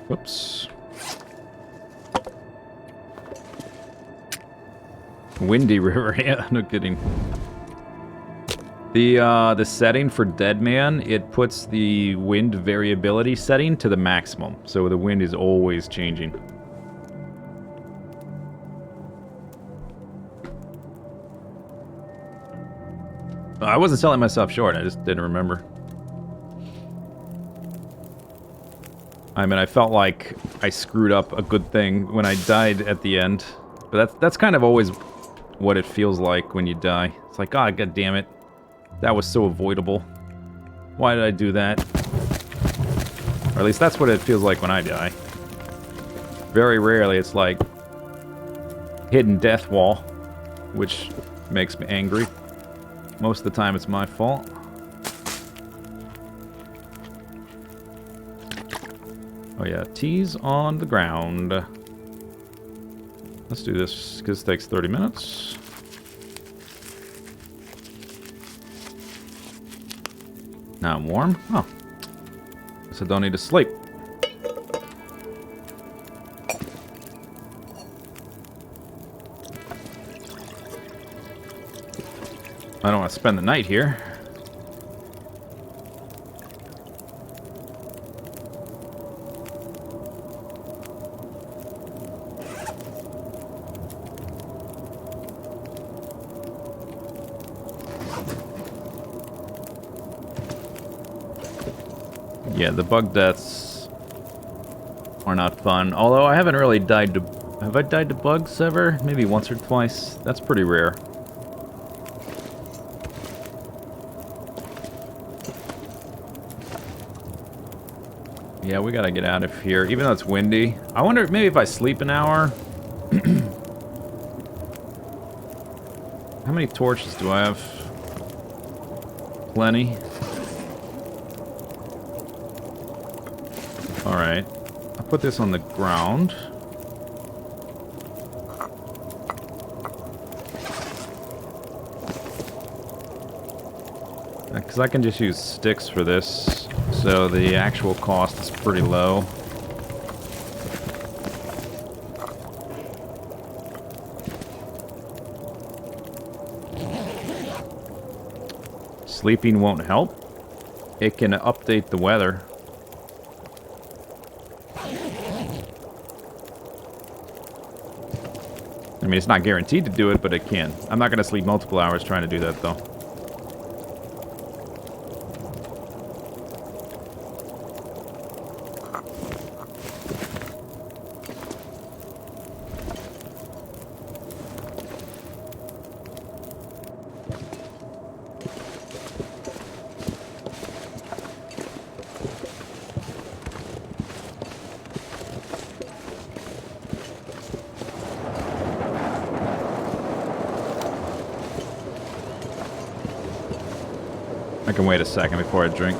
Whoops. Windy River, yeah, no kidding. The setting for Deadman, it puts the wind variability setting to the maximum, so the wind is always changing. I wasn't selling myself short, I just didn't remember. I mean, I felt like I screwed up a good thing when I died at the end. But that's kind of always what it feels like when you die. It's like, oh, god damn it. That was so avoidable. Why did I do that? Or at least that's what it feels like when I die. Very rarely it's like hidden death wall, which makes me angry. Most of the time it's my fault. Oh yeah, teas on the ground. Let's do this, because this takes 30 minutes. Now I'm warm. Oh. So I don't need to sleep. I don't want to spend the night here. Yeah, the bug deaths are not fun. Although I haven't really died to... Have I died to bugs ever? Maybe once or twice. That's pretty rare. Yeah, we gotta get out of here, even though it's windy. I wonder if maybe if I sleep an hour... How many torches do I have? Plenty. Alright. I'll put this on the ground. Because I can just use sticks for this, so the actual cost is pretty low. Sleeping won't help. It can update the weather. I mean, it's not guaranteed to do it, but it can. I'm not going to sleep multiple hours trying to do that, though. I can wait a second before I drink.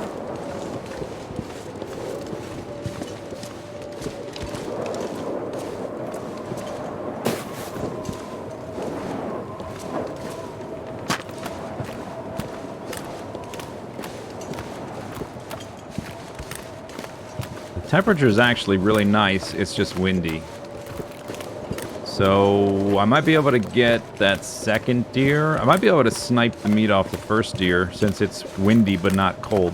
The temperature is actually really nice, it's just windy. So I might be able to get that second deer. I might be able to snipe the meat off the first deer since it's windy but not cold.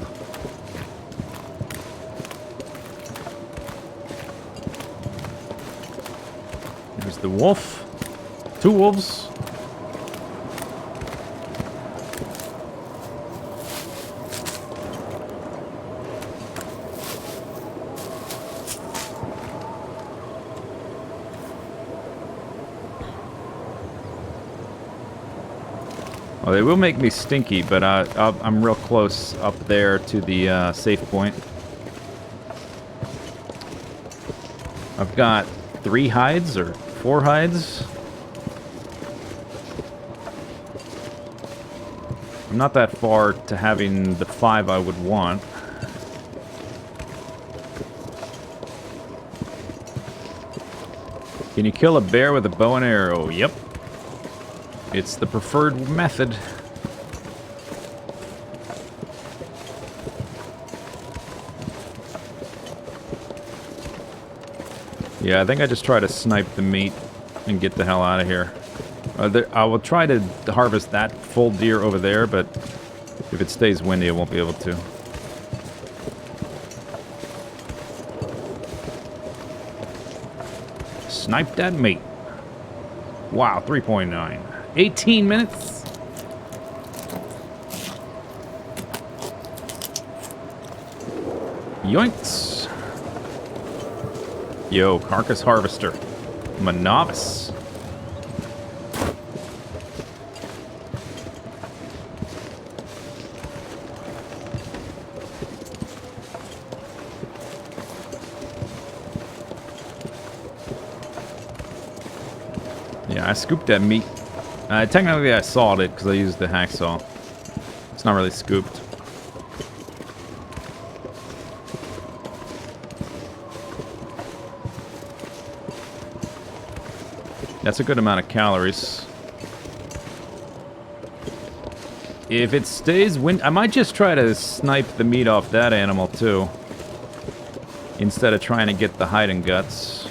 There's the wolf. 2 wolves. Well, they will make me stinky, but I'm real close up there to the safe point. I've got 3 hides or 4 hides. I'm not that far to having the 5 I would want. Can you kill a bear with a bow and arrow? Yep. It's the preferred method. Yeah, I think I just try to snipe the meat and get the hell out of here. I will try to harvest that full deer over there, but if it stays windy, I won't be able to. Snipe that meat. Wow, 3.9. 18 minutes. Yoinks. Yo, carcass harvester. I'm a novice. Yeah, I scooped that meat. Technically I sawed it because I used the hacksaw. It's not really scooped. That's a good amount of calories. If it stays I might just try to snipe the meat off that animal too, instead of trying to get the hide and guts.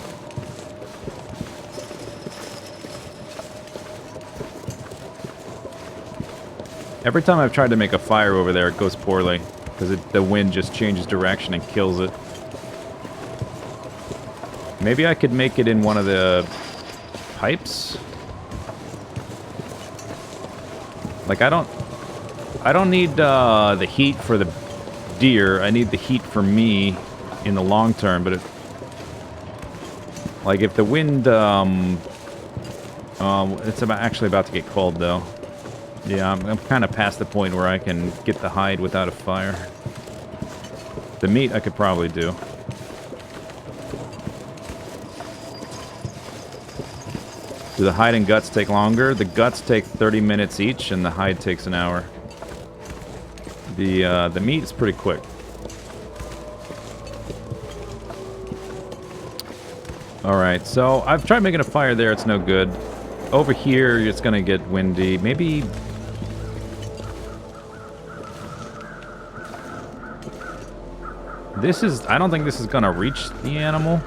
Every time I've tried to make a fire over there, it goes poorly, because the wind just changes direction and kills it. Maybe I could make it in one of the pipes? Like, I don't need the heat for the deer. I need the heat for me in the long term, but Like, if the wind, it's actually about to get cold, though. Yeah, I'm kind of past the point where I can get the hide without a fire. The meat I could probably do. Do the hide and guts take longer? The guts take 30 minutes each, and the hide takes an hour. The meat is pretty quick. Alright, so I've tried making a fire there, it's no good. Over here, it's gonna get windy. Maybe... This is... I don't think this is gonna reach the animal.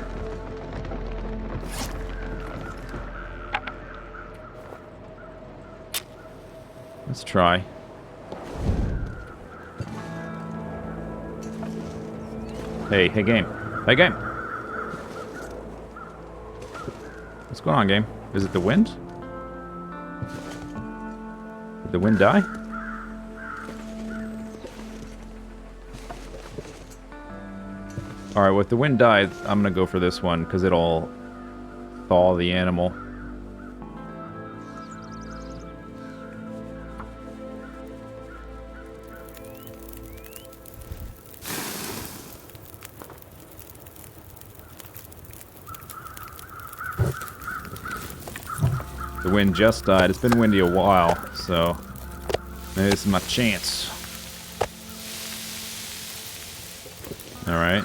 Let's try. Hey game. Hey game! What's going on, game? Is it the wind? Did the wind die? Alright, well, if the wind dies, I'm gonna go for this one, because it'll thaw the animal. The wind just died. It's been windy a while, so maybe this is my chance. Alright.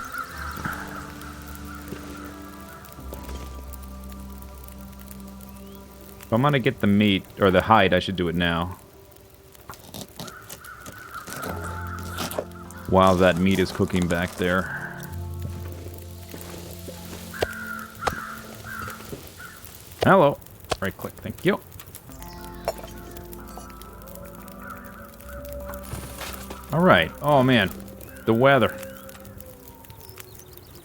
If I'm gonna get the meat, or the hide, I should do it now. While that meat is cooking back there. Hello. Right click, thank you. Alright, oh man, the weather.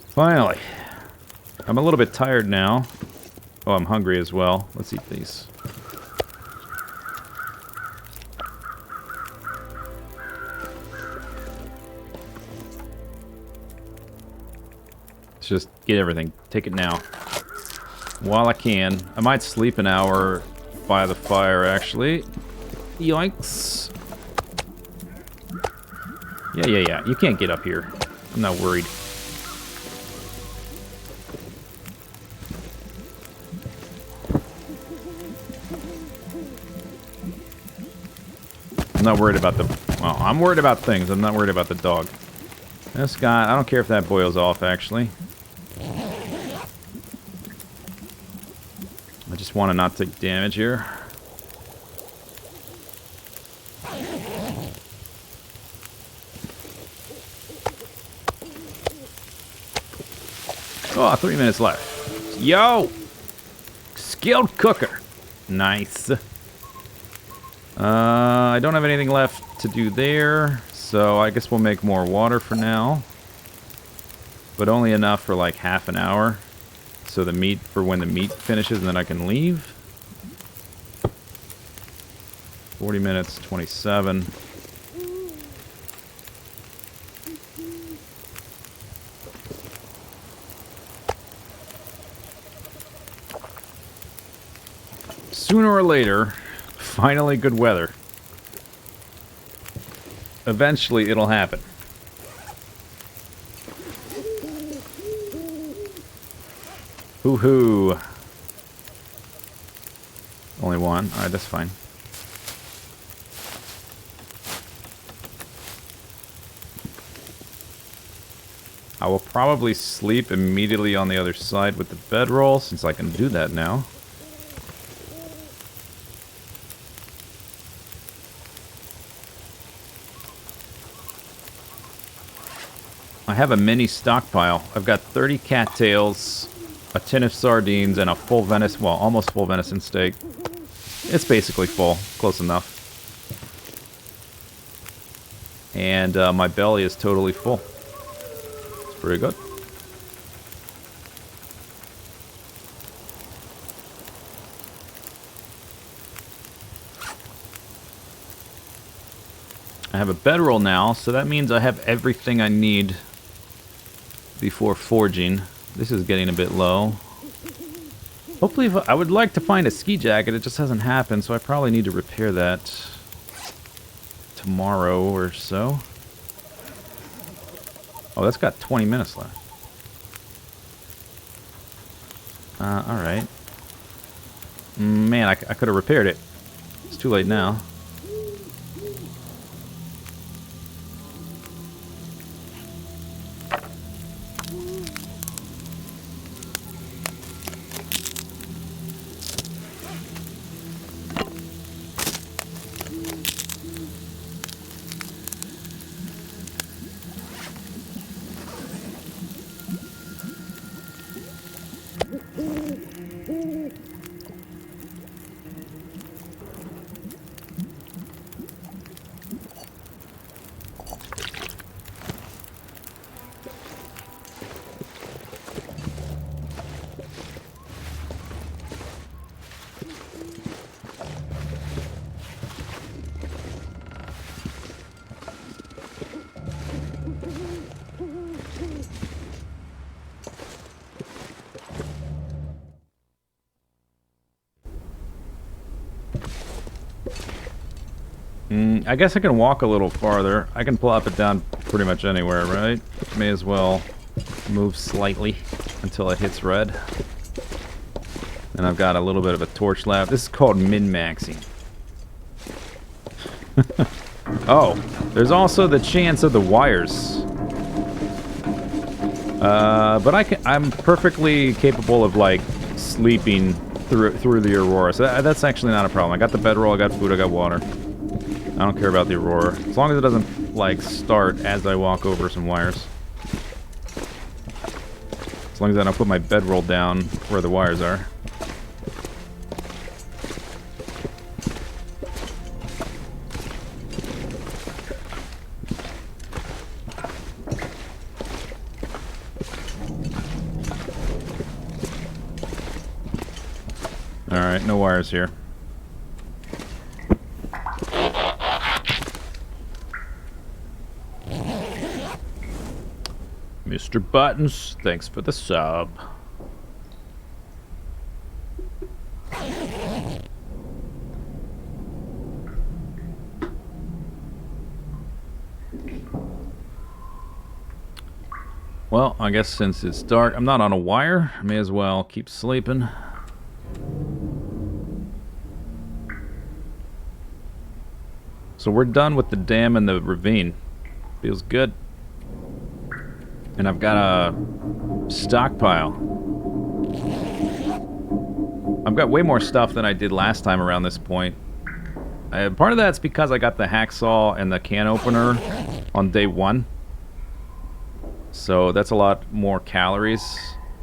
Finally. I'm a little bit tired now. Oh, I'm hungry as well. Let's eat these. Let's just get everything. Take it now. While I can. I might sleep an hour by the fire, actually. Yoinks. Yeah. You can't get up here. I'm not worried. I'm not worried about the... Well, I'm worried about things. I'm not worried about the dog. This guy, I don't care if that boils off, actually. I just want to not take damage here. Oh, 3 minutes left. Yo! Skilled cooker. Nice. I don't have anything left to do there, so I guess we'll make more water for now. But only enough for like half an hour. So the meat, for when the meat finishes, and then I can leave. 40 minutes, 27. Sooner or later, finally good weather. Eventually it'll happen. Hoo-hoo. Only one. Alright, that's fine. I will probably sleep immediately on the other side with the bedroll, since I can do that now. I have a mini stockpile. I've got 30 cattails, a tin of sardines, and a full venison, well, almost full venison steak. It's basically full, close enough. And my belly is totally full. It's pretty good. I have a bedroll now, so that means I have everything I need before forging. This is getting a bit low. Hopefully, I would like to find a ski jacket. It just hasn't happened, so I probably need to repair that tomorrow or so. Oh, that's got 20 minutes left. Alright. Man, I could have repaired it. It's too late now. I guess I can walk a little farther. I can plop it down pretty much anywhere, right? May as well move slightly until it hits red. And I've got a little bit of a torch left. This is called min-maxing. Oh, there's also the chance of the wires. But I'm perfectly capable of, like, sleeping through the Aurora. So that's actually not a problem. I got the bedroll, I got food, I got water. I don't care about the Aurora. As long as it doesn't, like, start as I walk over some wires. As long as I don't put my bedroll down where the wires are. Alright, no wires here. Mr. Buttons, thanks for the sub. Well, I guess since it's dark, I'm not on a wire. I may as well keep sleeping. So we're done with the dam and the ravine. Feels good. And I've got a stockpile. I've got way more stuff than I did last time around this point. Part of that's because I got the hacksaw and the can opener on day 1. So that's a lot more calories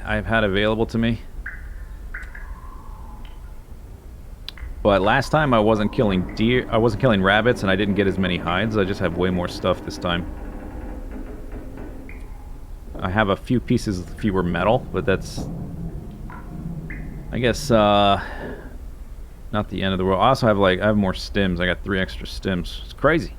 I've had available to me. But last time I wasn't killing deer, I wasn't killing rabbits, and I didn't get as many hides. I just have way more stuff this time. I have a few pieces of fewer metal, but that's, I guess, not the end of the world. I also have, like, I have more stims. I got 3 extra stims. It's crazy.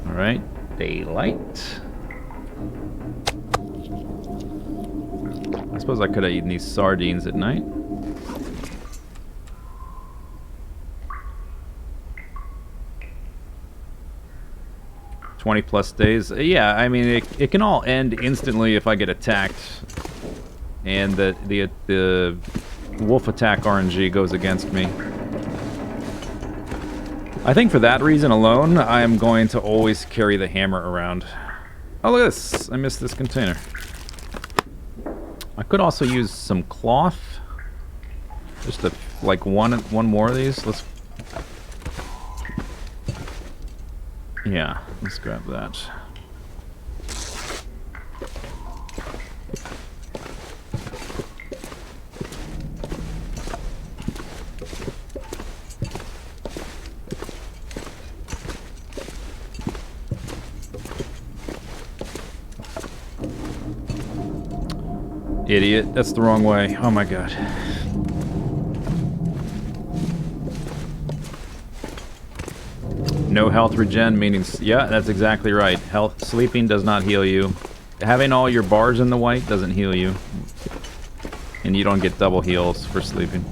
Alright, daylight. I suppose I could have eaten these sardines at night. +20 days. Yeah, I mean, it can all end instantly if I get attacked. And the wolf attack RNG goes against me. I think for that reason alone, I am going to always carry the hammer around. Oh, look at this. I missed this container. I could also use some cloth. Just like one more of these. Yeah, let's grab that. Idiot, that's the wrong way. Oh my god. No health regen, meaning... Yeah, that's exactly right. Sleeping does not heal you. Having all your bars in the white doesn't heal you. And you don't get double heals for sleeping.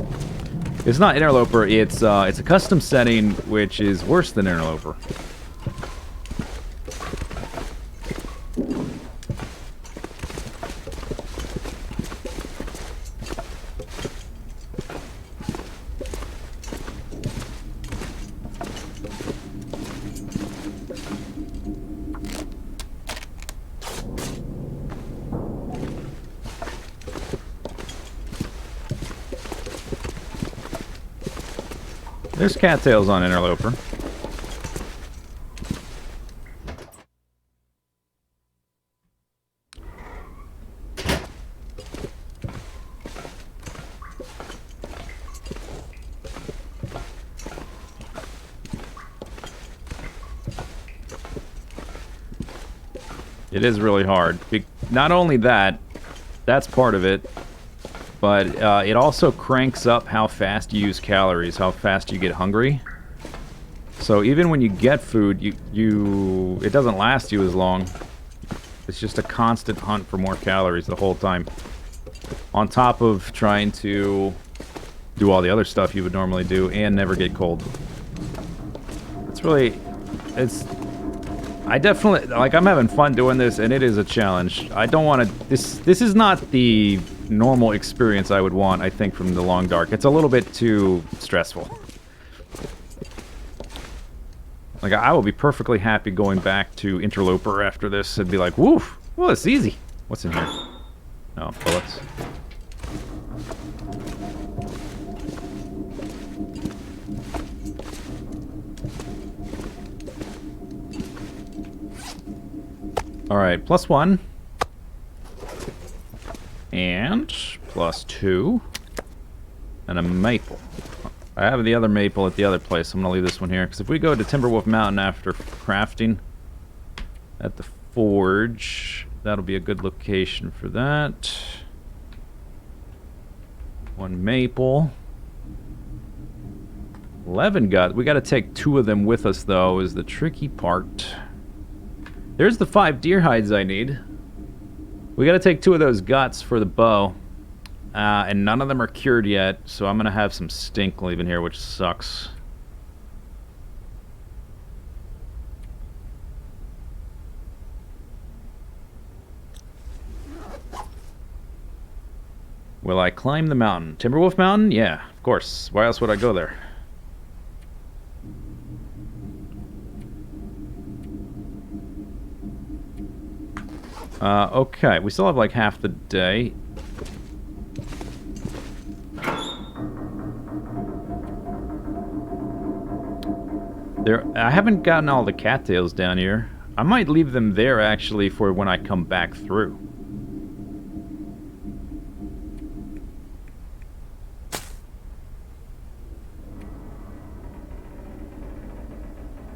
It's not Interloper, it's a custom setting, which is worse than Interloper. There's cattails on Interloper. It is really hard. Not only that, that's part of it, but it also cranks up how fast you use calories, how fast you get hungry. So even when you get food, it doesn't last you as long. It's just a constant hunt for more calories the whole time. On top of trying to do all the other stuff you would normally do and never get cold. I definitely, like, I'm having fun doing this, and it is a challenge. I don't want to, this is not the normal experience I would want, I think, from the Long Dark. It's a little bit too stressful. Like, I will be perfectly happy going back to Interloper after this and be like, woof, well, it's easy. What's in here? Oh, bullets. Alright, +1. And +2. And a maple. I have the other maple at the other place. I'm going to leave this one here. Because if we go to Timberwolf Mountain after crafting at the forge, that'll be a good location for that. 1 maple. 11 guts. We got to take 2 of them with us, though, is the tricky part. There's the 5 deer hides I need. We gotta take 2 of those guts for the bow. And none of them are cured yet, so I'm gonna have some stink leaving here, which sucks. Will I climb the mountain? Timberwolf Mountain? Yeah, of course. Why else would I go there? Okay, we still have like half the day. I haven't gotten all the cattails down here. I might leave them there actually for when I come back through.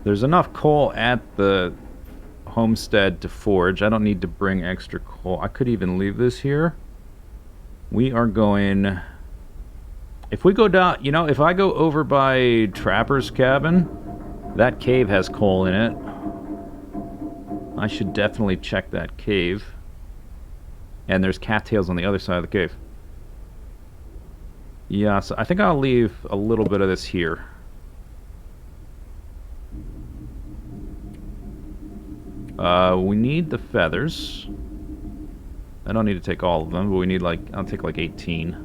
There's enough coal at the homestead to forge. I don't need to bring extra coal. I could even leave this here. We are going... If we go down... You know, if I go over by Trapper's cabin, that cave has coal in it. I should definitely check that cave. And there's cattails on the other side of the cave. Yeah, so I think I'll leave a little bit of this here. We need the feathers. I don't need to take all of them, but we need like, I'll take like 18.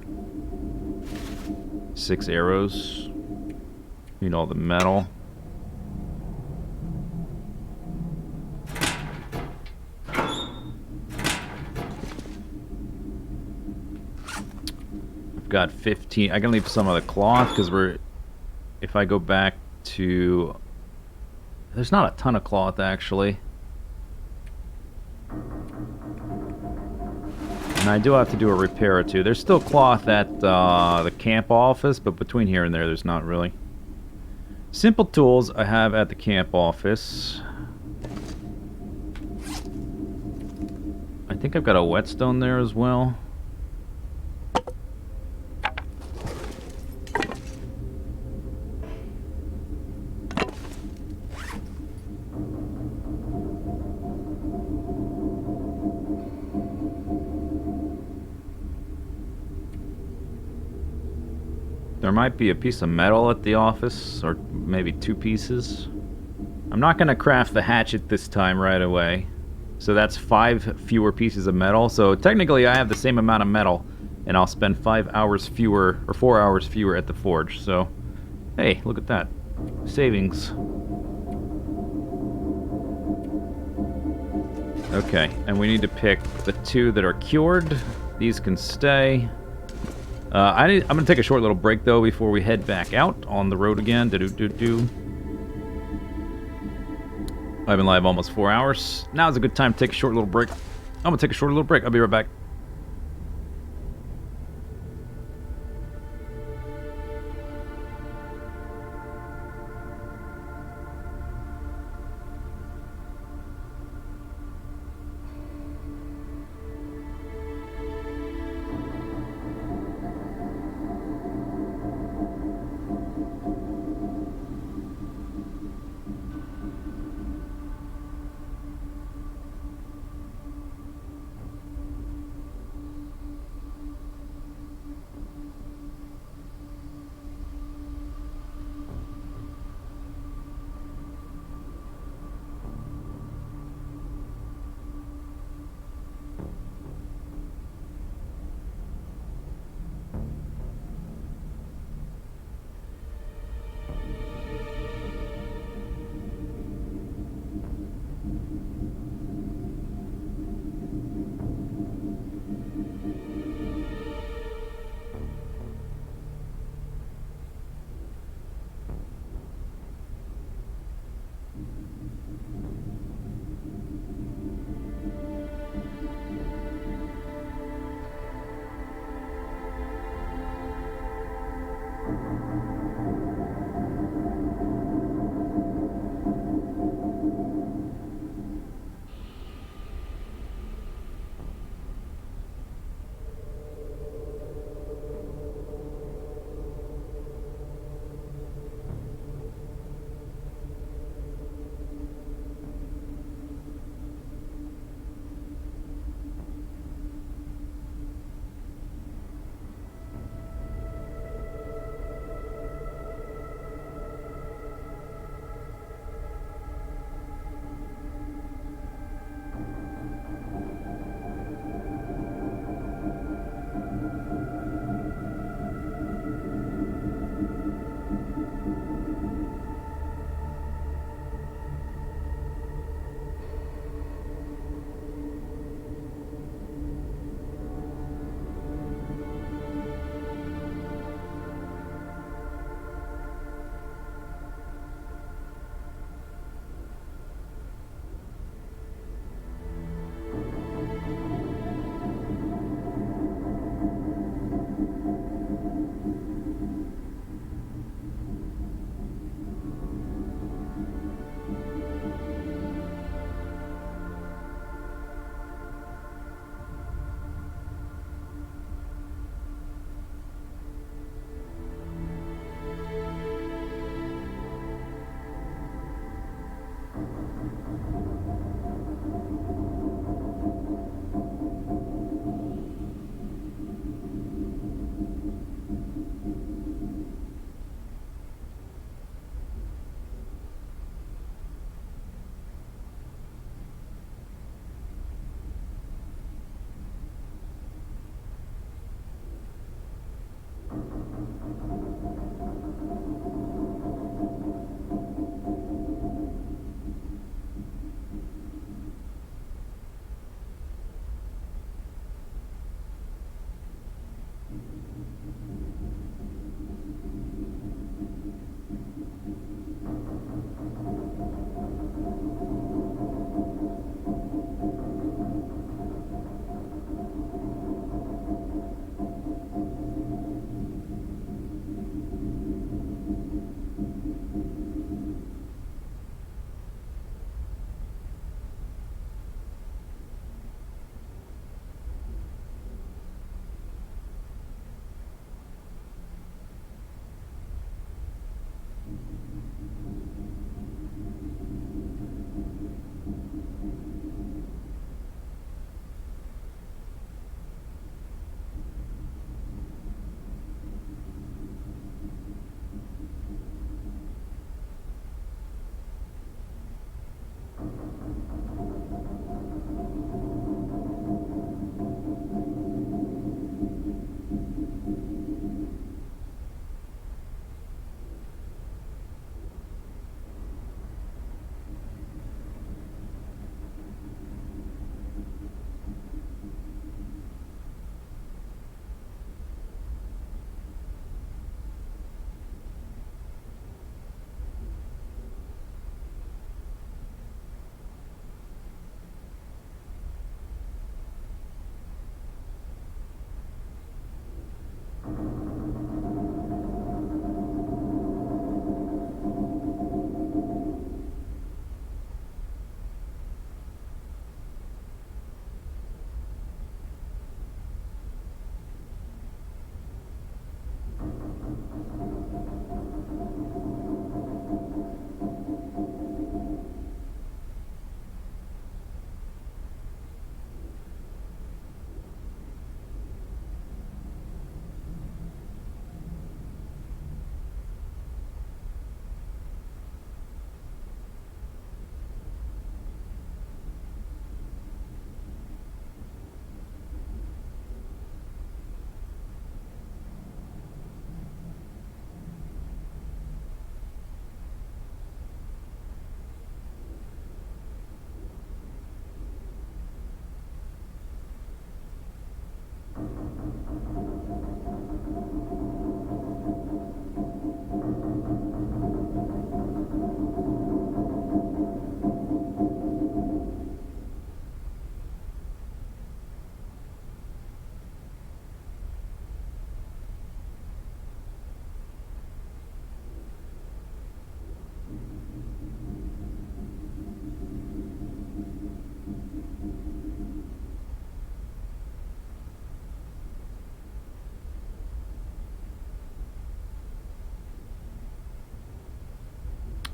6 arrows. Need all the metal. I've got 15. I can leave some of the cloth because if I go back to, there's not a ton of cloth actually. And I do have to do a repair or two. There's still cloth at the camp office, but between here and there's not really. Simple tools I have at the camp office. I think I've got a whetstone there as well. There might be a piece of metal at the office, or maybe 2 pieces. I'm not going to craft the hatchet this time right away. So that's 5 fewer pieces of metal. So technically I have the same amount of metal, and I'll spend 5 hours fewer, or 4 hours fewer at the forge. So, hey, look at that. Savings. Okay, and we need to pick the 2 that are cured. These can stay. I'm going to take a short little break, though, before we head back out on the road again. Do-do-do-do. I've been live almost 4 hours. Now's a good time to take a short little break. I'm going to take a short little break. I'll be right back.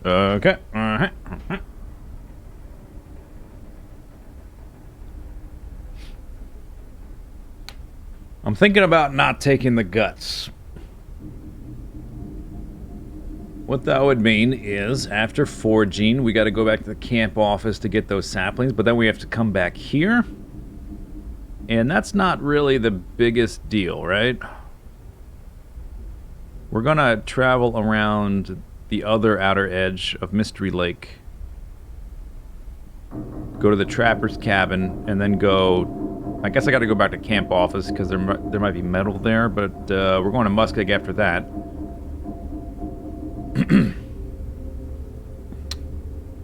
Okay. I'm thinking about not taking the guts. What that would mean is, after foraging, we got to go back to the camp office to get those saplings, but then we have to come back here. And that's not really the biggest deal, right? We're gonna travel around the other outer edge of Mystery Lake. Go to the Trapper's Cabin, and then go... I guess I gotta go back to camp office, because there might be metal there, but we're going to Muskeg after that.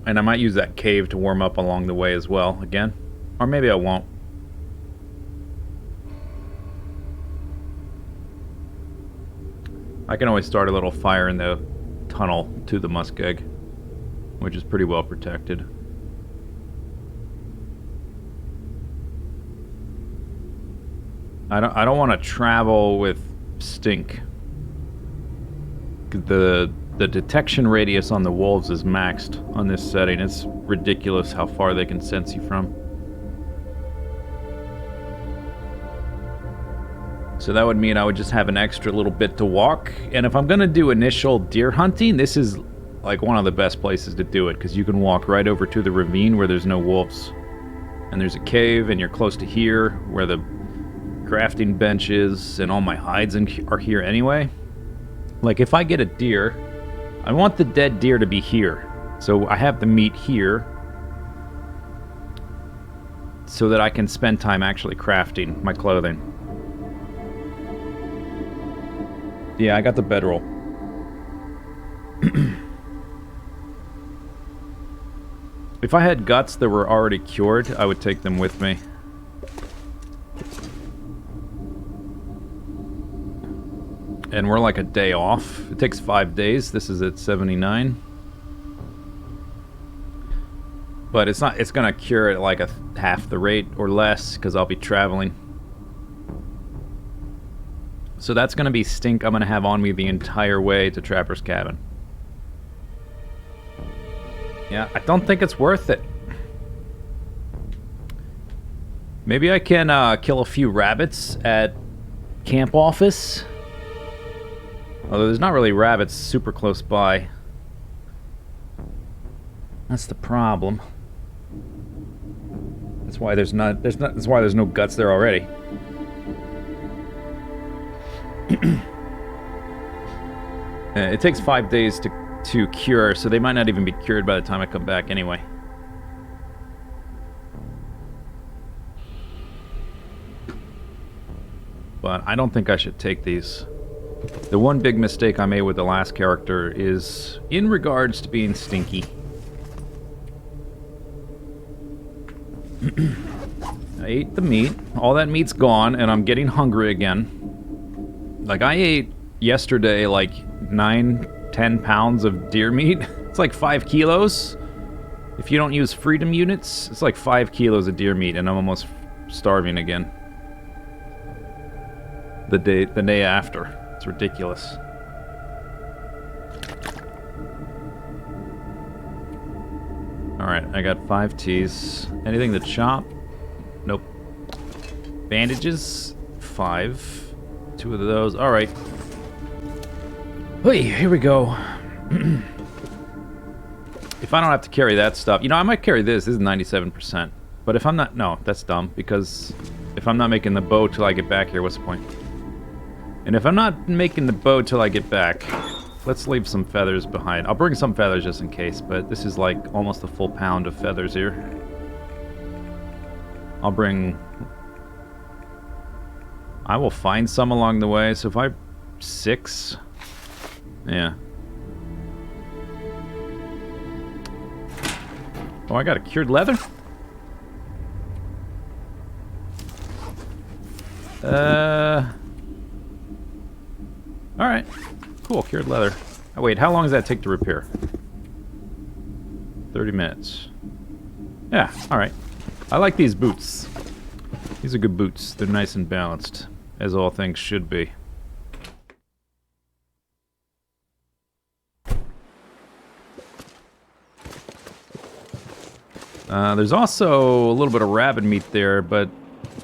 And I might use that cave to warm up along the way as well, again. Or maybe I won't. I can always start a little fire in the tunnel to the Muskeg, which is pretty well protected. I don't want to travel with stink. The detection radius on the wolves is maxed on this setting. It's ridiculous how far they can sense you from. So that would mean I would just have an extra little bit to walk. And if I'm going to do initial deer hunting, this is like one of the best places to do it, because you can walk right over to the ravine where there's no wolves. And there's a cave, and you're close to here where the crafting bench is, and all my hides are here anyway. Like, if I get a deer, I want the dead deer to be here. So I have the meat here so that I can spend time actually crafting my clothing. Yeah, I got the bedroll. If I had guts that were already cured, I would take them with me. And we're like a day off. It takes 5 days. This is at 79. But it's gonna cure at like half the rate or less, because I'll be traveling. So that's gonna be stink I'm gonna have on me the entire way to Trapper's Cabin. Yeah, I don't think it's worth it. Maybe I can kill a few rabbits at camp office. Although there's not really rabbits super close by. That's the problem. That's why that's why there's no guts there already. It takes 5 days to cure, so they might not even be cured by the time I come back anyway. But I don't think I should take these. The one big mistake I made with the last character is in regards to being stinky. I ate the meat. All that meat's gone, and I'm getting hungry again. Like, I ate yesterday like 9-10 pounds of deer meat. It's like 5 kilos. If you don't use freedom units, it's like 5 kilos of deer meat, and I'm almost starving again. The day after. It's ridiculous. Alright, I got 5 teas. Anything to chop? Nope. Bandages? 5. 2 of those. Alright. Hey, here we go. If I don't have to carry that stuff... You know, I might carry this. This is 97%. But if I'm not... No, that's dumb. Because if I'm not making the bow till I get back here, what's the point? And if I'm not making the bow till I get back, let's leave some feathers behind. I'll bring some feathers just in case, but this is like almost a full pound of feathers here. I'll bring... I will find some along the way, so if I... 6... Yeah. Oh, I got a cured leather? Alright. Cool, cured leather. Oh, wait, how long does that take to repair? 30 minutes. Yeah, alright. I like these boots. These are good boots. They're nice and balanced, as all things should be. There's also a little bit of rabbit meat there, but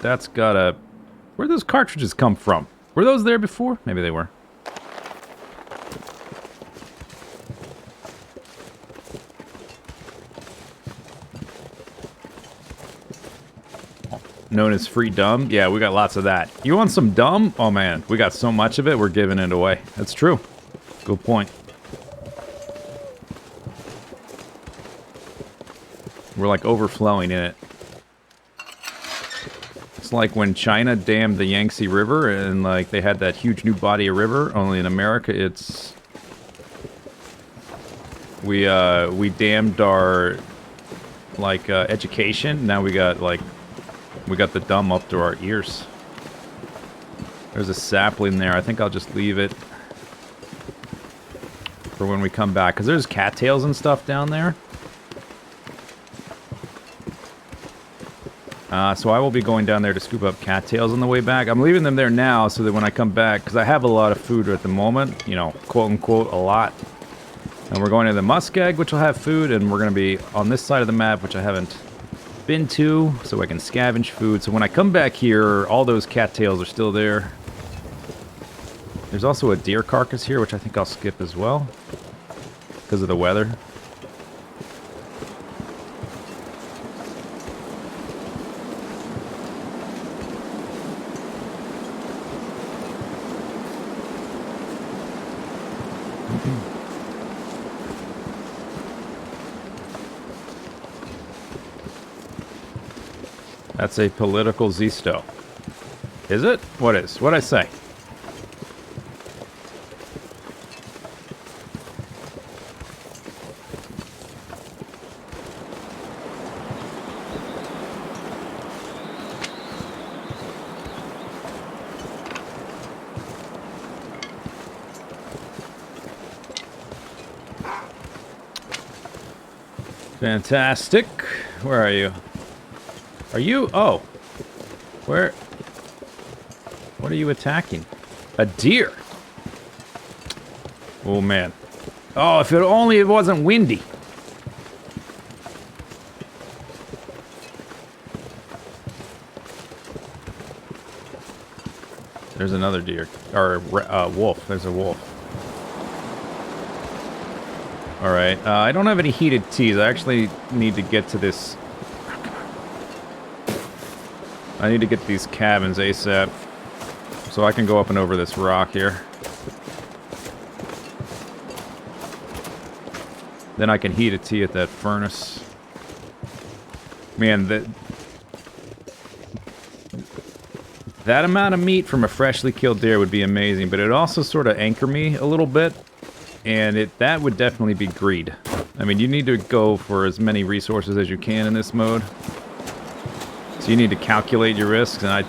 that's gotta... Where'd those cartridges come from? Were those there before? Maybe they were. Known as free dumb? Yeah, we got lots of that. You want some dumb? Oh man, we got so much of it, we're giving it away. That's true. Good point. We're like overflowing in it. It's like when China dammed the Yangtze River and like they had that huge new body of river, only in America it's... We dammed our like education, now we got like... We got the dumb up to our ears. There's a sapling there. I think I'll just leave it for when we come back. Because there's cattails and stuff down there. So I will be going down there to scoop up cattails on the way back. I'm leaving them there now so that when I come back... Because I have a lot of food at the moment. You know, quote-unquote, a lot. And we're going to the Muskeg, which will have food. And we're going to be on this side of the map, which I haven't... been to, so I can scavenge food. So when I come back here, all those cattails are still there. There's also a deer carcass here, which I think I'll skip as well, because of the weather. That's a political Zisteau. Is it? What is? What'd I say? Fantastic. Where are you? Are you? Oh. Where? What are you attacking? A deer. Oh, man. Oh, if it only it wasn't windy. There's another deer. Or, wolf. There's a wolf. Alright. I don't have any heated teas. I actually need to get to this... I need to get to these cabins ASAP. So I can go up and over this rock here. Then I can heat a tea at that furnace. Man, that amount of meat from a freshly killed deer would be amazing, but it also sort of anchor me a little bit, and that would definitely be greed. I mean, you need to go for as many resources as you can in this mode. So you need to calculate your risks, and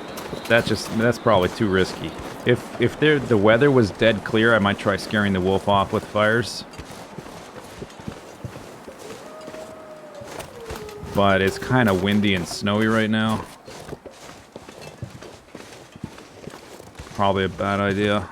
that's probably too risky. If the weather was dead clear, I might try scaring the wolf off with fires. But it's kind of windy and snowy right now. Probably a bad idea.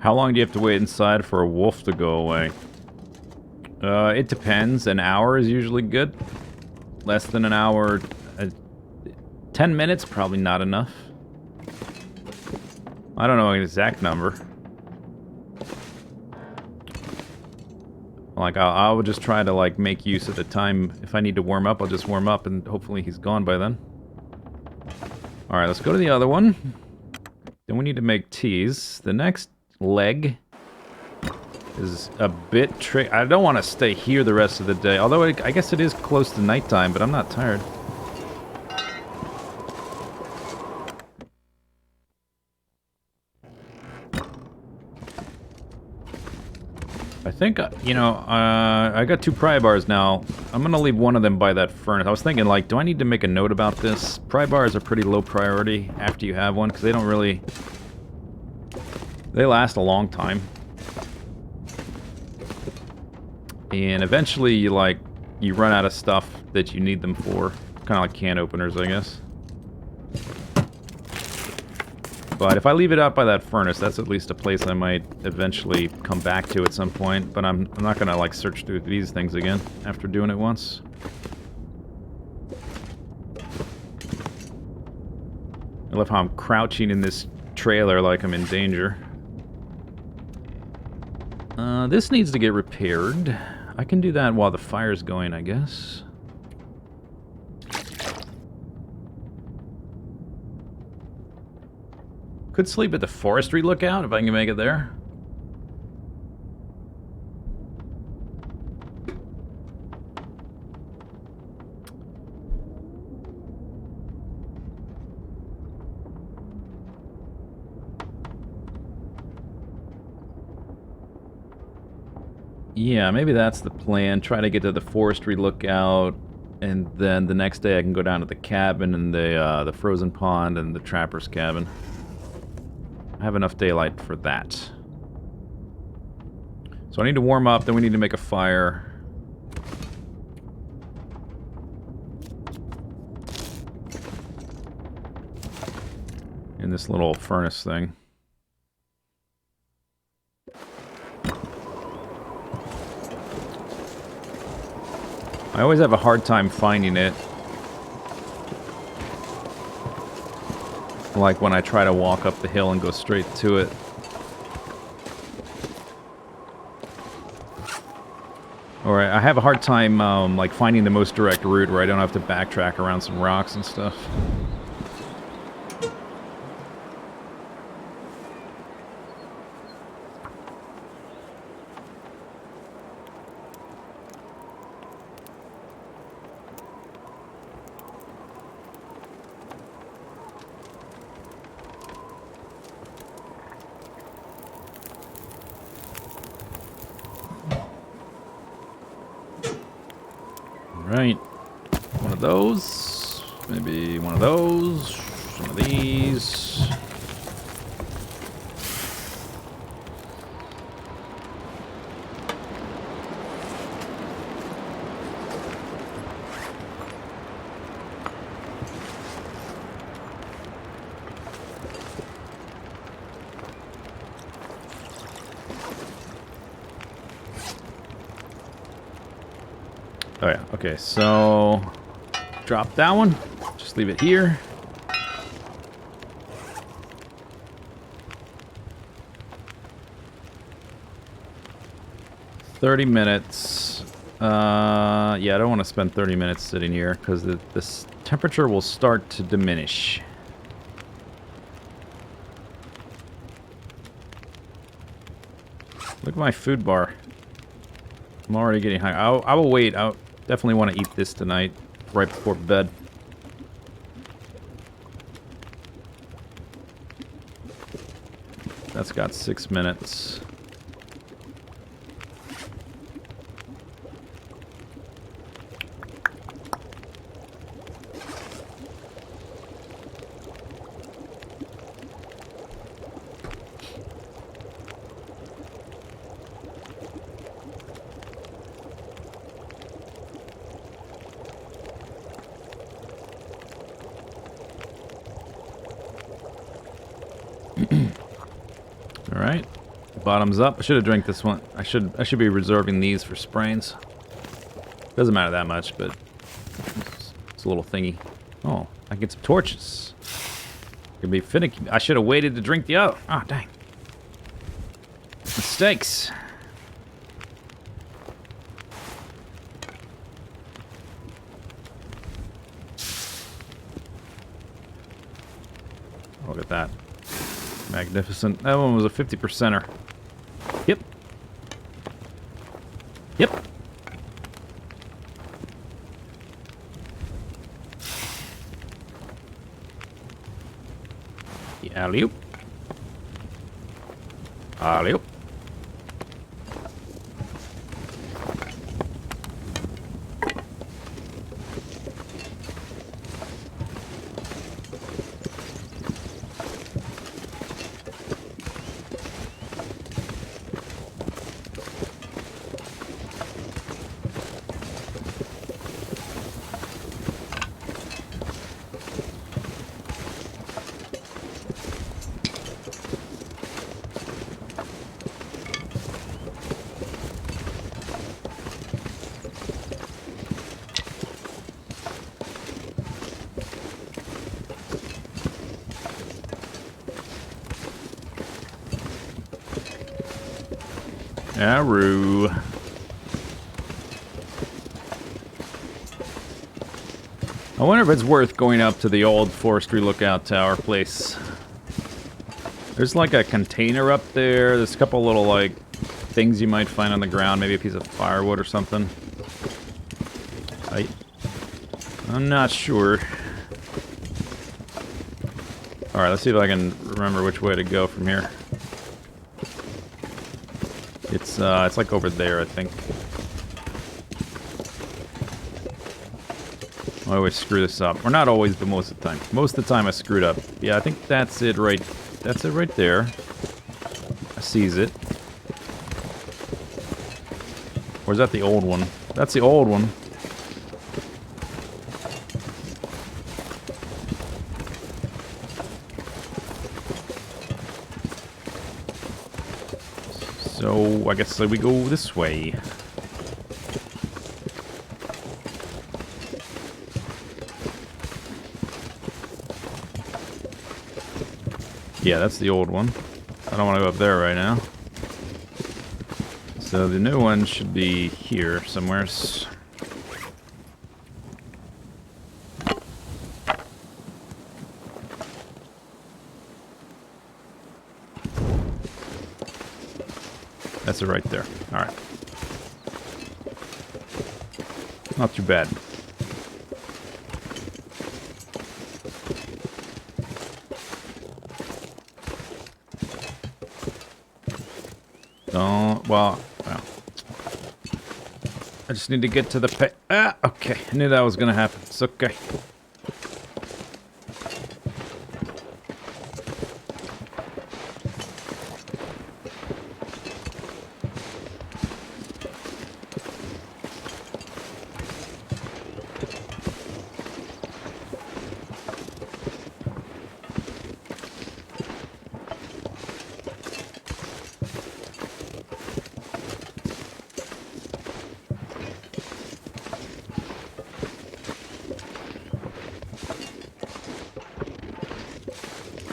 How long do you have to wait inside for a wolf to go away? It depends. An hour is usually good. Less than an hour... 10 minutes? Probably not enough. I don't know an exact number. Like, I would just try to, like, make use of the time. If I need to warm up, I'll just warm up, and hopefully he's gone by then. Alright, let's go to the other one. Then we need to make teas. The next leg is a bit tricky. I don't want to stay here the rest of the day. Although, I guess it is close to nighttime, but I'm not tired. I think, you know, I got 2 pry bars now. I'm going to leave one of them by that furnace. I was thinking, like, do I need to make a note about this? Pry bars are pretty low priority after you have one, because they don't really... They last a long time. And eventually, you run out of stuff that you need them for. Kind of like can openers, I guess. But if I leave it out by that furnace, that's at least a place I might eventually come back to at some point. But I'm not gonna, like, search through these things again after doing it once. I love how I'm crouching in this trailer like I'm in danger. This needs to get repaired. I can do that while the fire's going, I guess. Could sleep at the forestry lookout if I can make it there. Yeah, maybe that's the plan. Try to get to the forestry lookout, and then the next day I can go down to the cabin and the frozen pond and the trapper's cabin. I have enough daylight for that. So I need to warm up, then we need to make a fire. In this little furnace thing. I always have a hard time finding it. Like when I try to walk up the hill and go straight to it. Or I have a hard time like finding the most direct route where I don't have to backtrack around some rocks and stuff. Right, one of those, maybe one of those, one of these. Oh yeah, okay, so drop that one, just leave it here. $30 minutes. Yeah, I don't want to spend 30 minutes sitting here because this temperature will start to diminish. Look at my food bar. I'm already getting hungry. I will wait. I definitely want to eat this tonight, right before bed. That's got 6 minutes. Bottoms up. I should have drank this one. I should be reserving these for sprains. Doesn't matter that much, but it's a little thingy. Oh, I get some torches. Could be finicky. I should have waited to drink the other. Oh, dang. Mistakes. Look at that. Magnificent. That one was a 50%er. Yep. Yep. The alley-oop. Alley-oop. Aroo. I wonder if it's worth going up to the old forestry lookout tower place. There's like a container up there. There's a couple little like things you might find on the ground. Maybe a piece of firewood or something. I'm not sure. Alright, let's see if I can remember which way to go from here. It's like over there, I think. I always screw this up. Or not always, but most of the time. Most of the time I screwed up. Yeah, I think that's it right. That's it right there. I sees it. Or is that the old one? That's the old one. So, I guess we go this way. Yeah, that's the old one. I don't want to go up there right now. So the new one should be here somewhere. That's it right there. Alright. Not too bad. Well. I just need to get to the okay. I knew that was gonna happen. It's okay.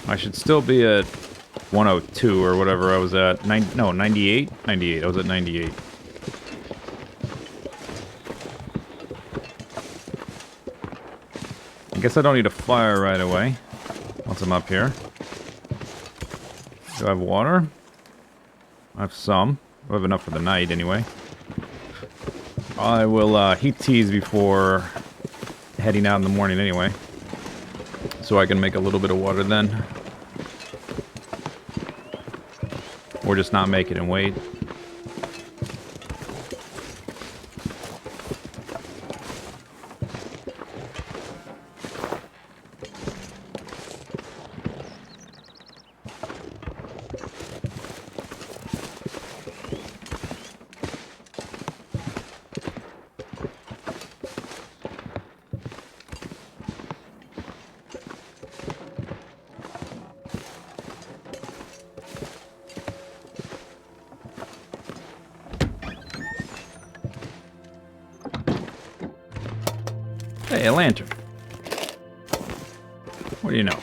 I should still be at 102 or whatever I was at. 98? 98. I was at 98. I guess I don't need a fire right away once I'm up here. Do I have water? I have some. I have enough for the night anyway. I will heat teas before heading out in the morning anyway. So I can make a little bit of water then. Or just not make it and wait. Hey, a lantern. What do you know?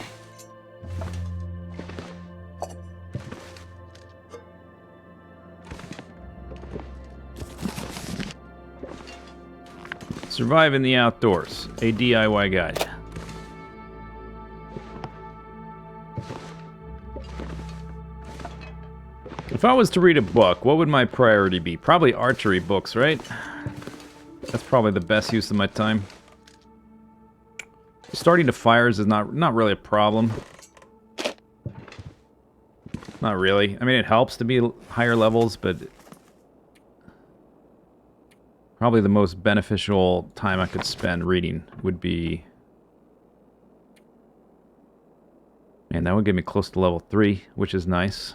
Survive in the outdoors. A DIY guide. If I was to read a book, what would my priority be? Probably archery books, right? That's probably the best use of my time. Starting to fires is not really a problem. Not really. I mean, it helps to be higher levels, but probably the most beneficial time I could spend reading would be... Man, that would get me close to level 3, which is nice.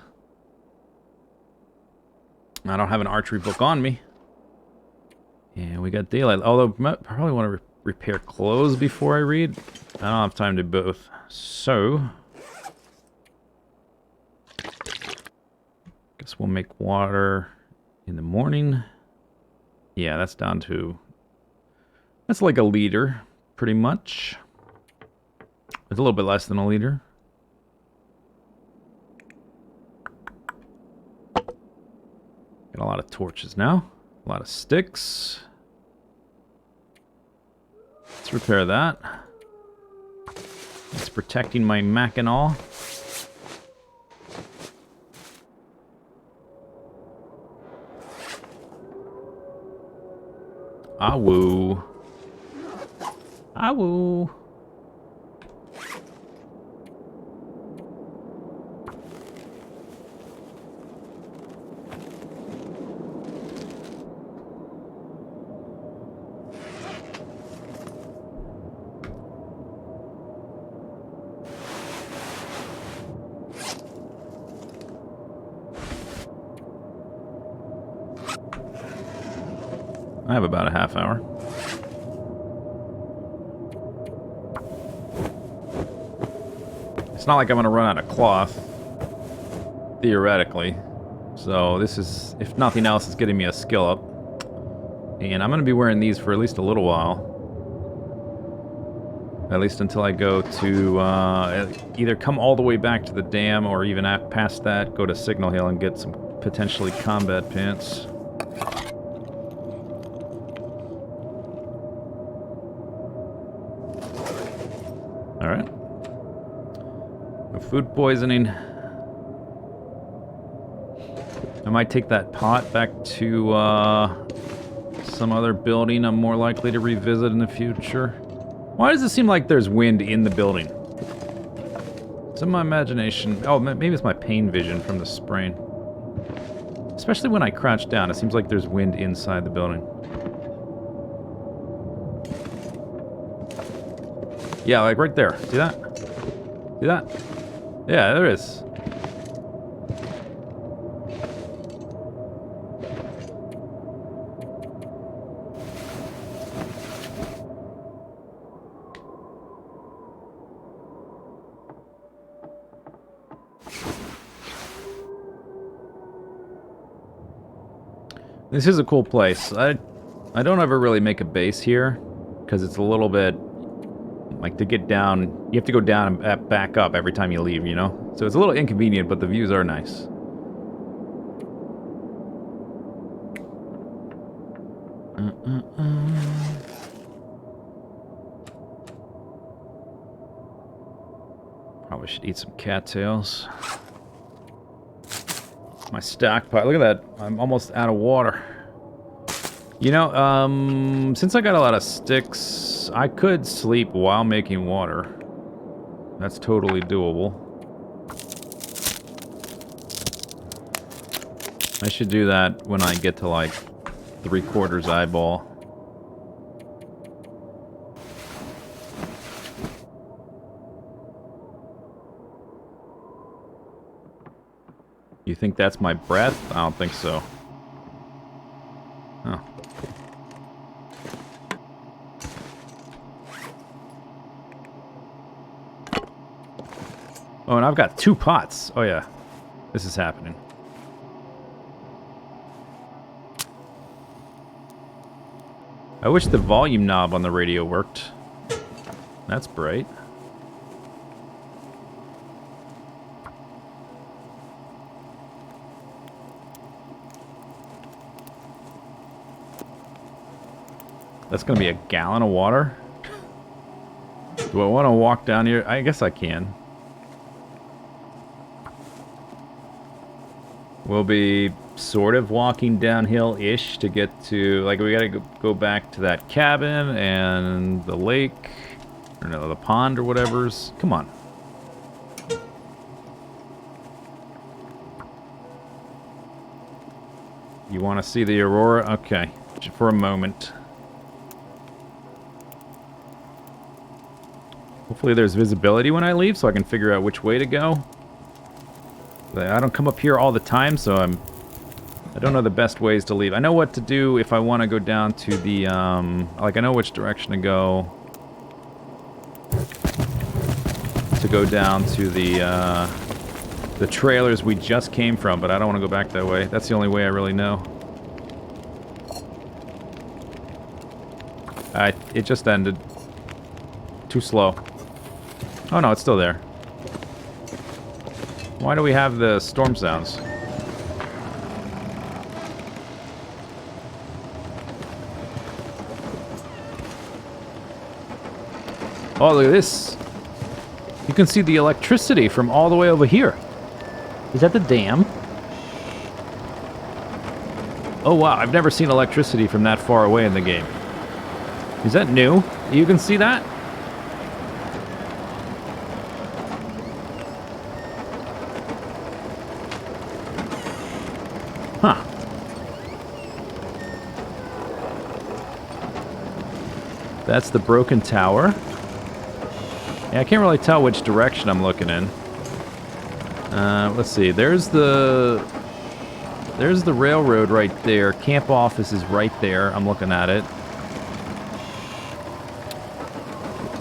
I don't have an archery book on me. And we got daylight. Although, I probably want to repair clothes before I read. I don't have time to do both. So... guess we'll make water in the morning. Yeah, that's down to... that's like a liter, pretty much. It's a little bit less than a liter. Got a lot of torches now. A lot of sticks. Let's repair that. It's protecting my Mackinaw. Awoo. Awoo. I have about a half hour. It's not like I'm gonna run out of cloth, theoretically. So this is, if nothing else, it's getting me a skill up. And I'm gonna be wearing these for at least a little while. At least until I go to, either come all the way back to the dam, or even past that, go to Signal Hill and get some potentially combat pants. Alright. No food poisoning. I might take that pot back to some other building I'm more likely to revisit in the future. Why does it seem like there's wind in the building? It's in my imagination. Oh, maybe it's my pain vision from the sprain. Especially when I crouch down, it seems like there's wind inside the building. Yeah, like right there. See that? See that? Yeah, there is. This is a cool place. I don't ever really make a base here, because it's a little bit... like, to get down, you have to go down and back up every time you leave, you know? So it's a little inconvenient, but the views are nice. Probably should eat some cattails. My stockpile, look at that. I'm almost out of water. You know, since I got a lot of sticks, I could sleep while making water. That's totally doable. I should do that when I get to like 3/4 eyeball. You think that's my breath? I don't think so. Huh. Oh, and I've got 2 pots. Oh yeah, this is happening. I wish the volume knob on the radio worked. That's bright. That's gonna be a gallon of water? Do I want to walk down here? I guess I can. We'll be sort of walking downhill-ish to get to... Like, we gotta go back to that cabin and the lake. Or no, the pond or whatever's. Come on. You want to see the aurora? Okay. For a moment. Hopefully there's visibility when I leave so I can figure out which way to go. I don't come up here all the time, so I don't know the best ways to leave. I know what to do if I want to go down to the, like I know which direction to go. To go down to the trailers we just came from, but I don't want to go back that way. That's the only way I really know. It just ended. Too slow. Oh no, it's still there. Why do we have the storm sounds? Oh, look at this. You can see the electricity from all the way over here. Is that the dam? Oh wow, I've never seen electricity from that far away in the game. Is that new? You can see that? Huh. That's the broken tower. Yeah, I can't really tell which direction I'm looking in. Let's see. There's the railroad right there. Camp office is right there. I'm looking at it.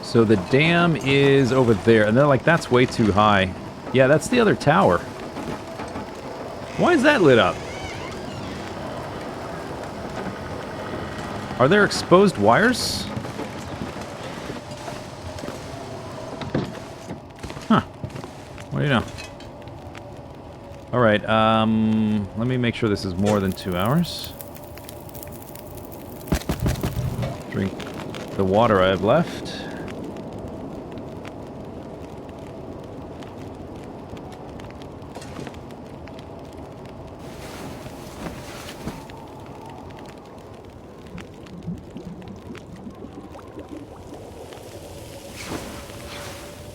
So the dam is over there, and they're like, that's way too high. Yeah, that's the other tower. Why is that lit up? Are there exposed wires? Huh. What do you know? Alright, let me make sure this is more than 2 hours. Drink the water I have left.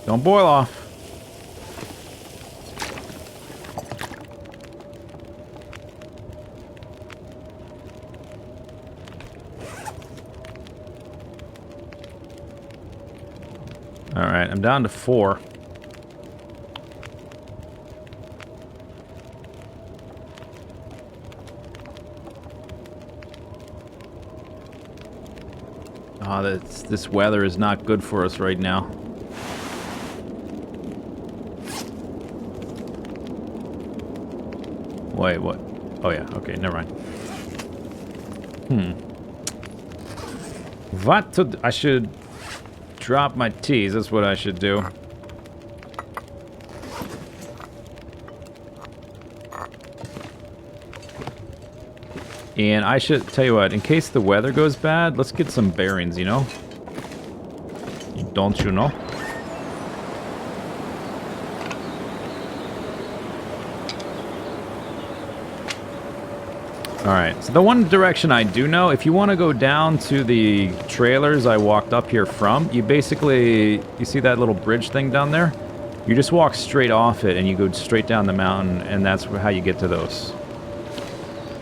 Don't boil off. Alright, I'm down to 4. Ah, this weather is not good for us right now. Wait, what? Oh yeah, okay, never mind. What to... I should drop my teas, that's what I should do. And I should... Tell you what, in case the weather goes bad, let's get some bearings, you know? Don't you know? Alright, so the one direction I do know, if you want to go down to the trailers I walked up here from, you basically, you see that little bridge thing down there? You just walk straight off it and you go straight down the mountain, and that's how you get to those.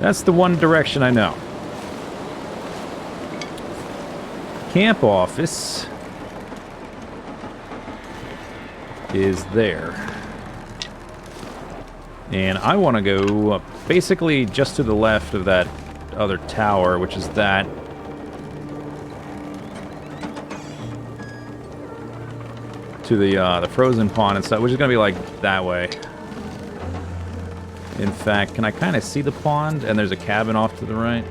That's the one direction I know. Camp office is there. And I want to go up basically just to the left of that other tower, which is that. To the frozen pond and stuff, which is going to be like that way. In fact, can I kind of see the pond? And there's a cabin off to the right.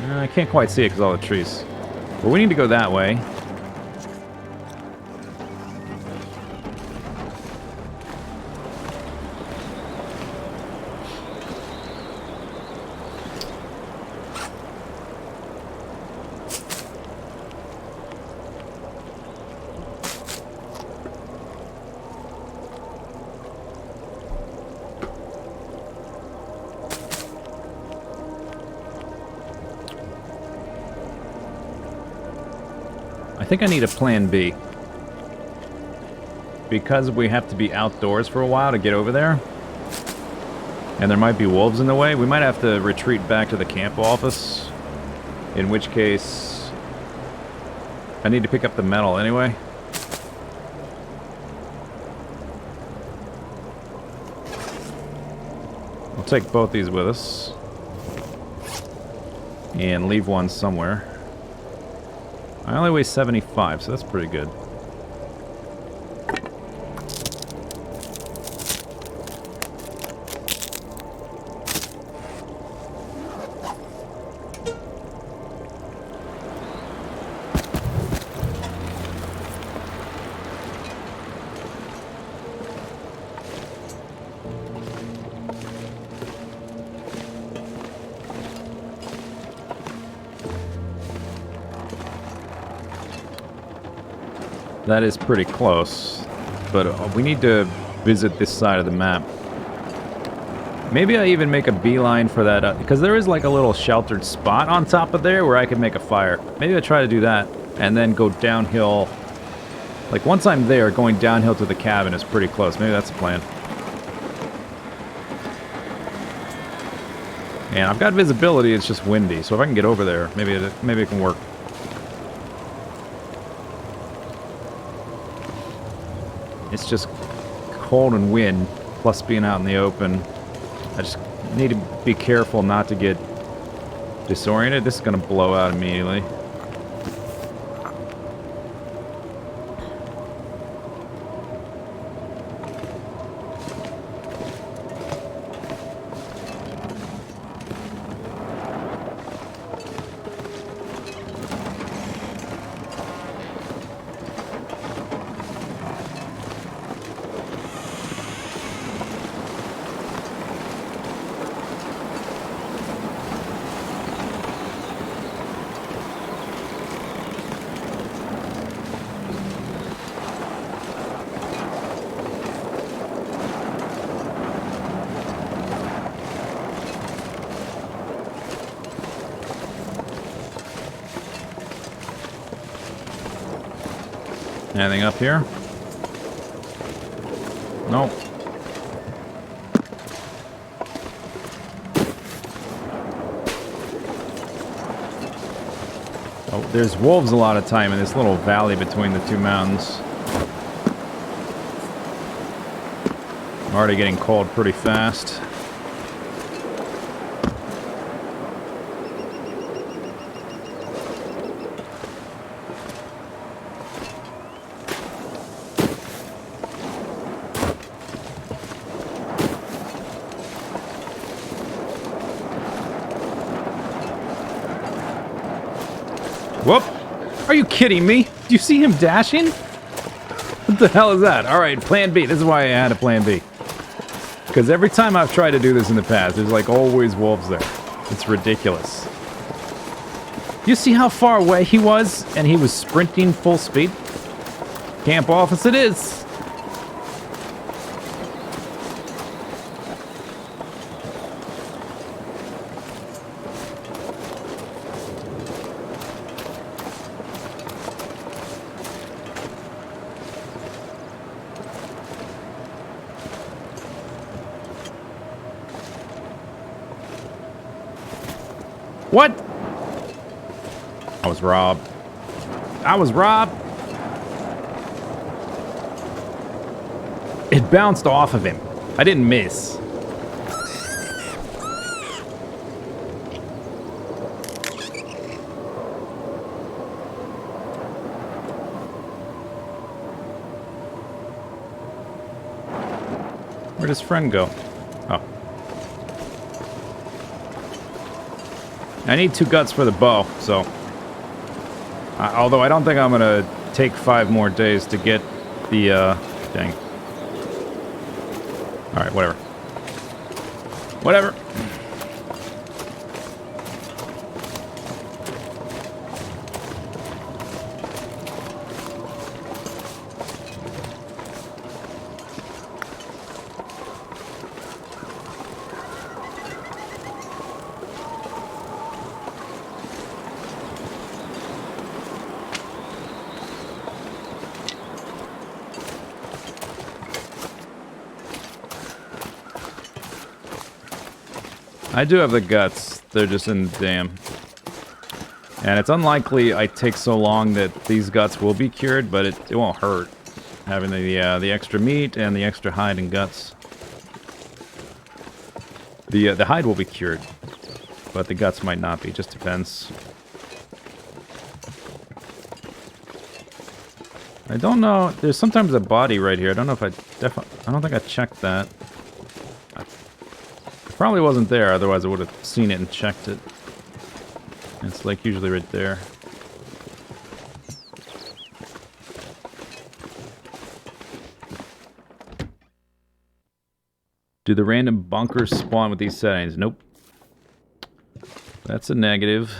I can't quite see it because of all the trees. But we need to go that way. I think I need a plan B. Because we have to be outdoors for a while to get over there, and there might be wolves in the way, we might have to retreat back to the camp office. In which case, I need to pick up the metal anyway. We'll take both these with us. And leave one somewhere. I only weigh 75, so that's pretty good. That is pretty close, but we need to visit this side of the map. Maybe I even make a beeline for that, because there is like a little sheltered spot on top of there where I could make a fire. Maybe I try to do that, and then go downhill. Like, once I'm there, going downhill to the cabin is pretty close. Maybe that's the plan. And I've got visibility, it's just windy, so if I can get over there, maybe it can work. It's just cold and wind, plus being out in the open. I just need to be careful not to get disoriented. This is going to blow out immediately. Anything up here? Nope. Oh, there's wolves a lot of time in this little valley between the two mountains. I'm already getting cold pretty fast. Whoop! Are you kidding me? Do you see him dashing? What the hell is that? Alright, plan B. This is why I had a plan B. Because every time I've tried to do this in the past, there's like always wolves there. It's ridiculous. You see how far away he was? And he was sprinting full speed? Camp office it is! What? I was robbed. I was robbed. It bounced off of him. I didn't miss. Where'd his friend go? Oh. I need 2 guts for the bow, so... although I don't think I'm gonna take 5 more days to get the, dang. Alright, whatever. Whatever. I do have the guts. They're just in the dam. And it's unlikely I take so long that these guts will be cured, but it won't hurt. Having the extra meat and the extra hide and guts. The hide will be cured, but the guts might not be. Just depends. I don't know. There's sometimes a body right here. I don't know if I don't think I checked that. It probably wasn't there. Otherwise, I would have seen it and checked it. It's like usually right there. Do the random bunkers spawn with these settings? Nope. That's a negative.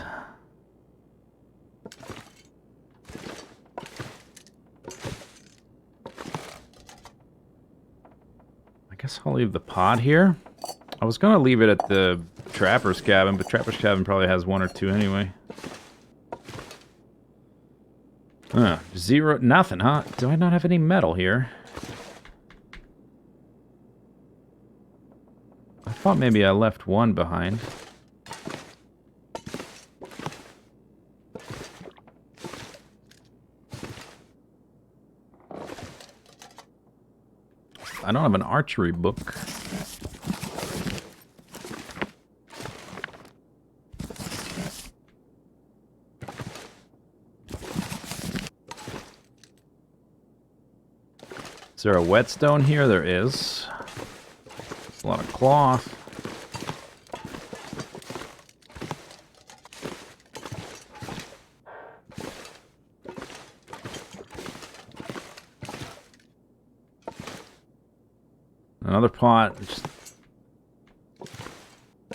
I guess I'll leave the pod here. I was gonna leave it at the Trapper's cabin, but Trapper's cabin probably has one or two anyway. Zero, nothing, huh? Do I not have any metal here? I thought maybe I left one behind. I don't have an archery book. Is there a whetstone here? There is. There's a lot of cloth. Another pot. Just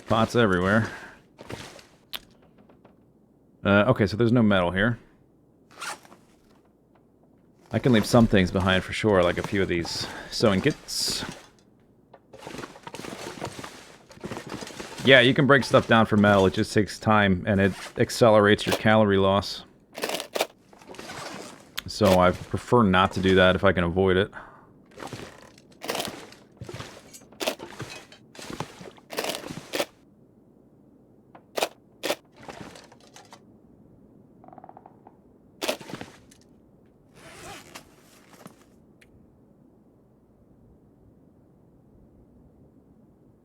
pots everywhere. Okay, so there's no metal here. I can leave some things behind for sure, like a few of these sewing kits. Yeah, you can break stuff down for metal. It just takes time, and it accelerates your calorie loss. So I prefer not to do that if I can avoid it.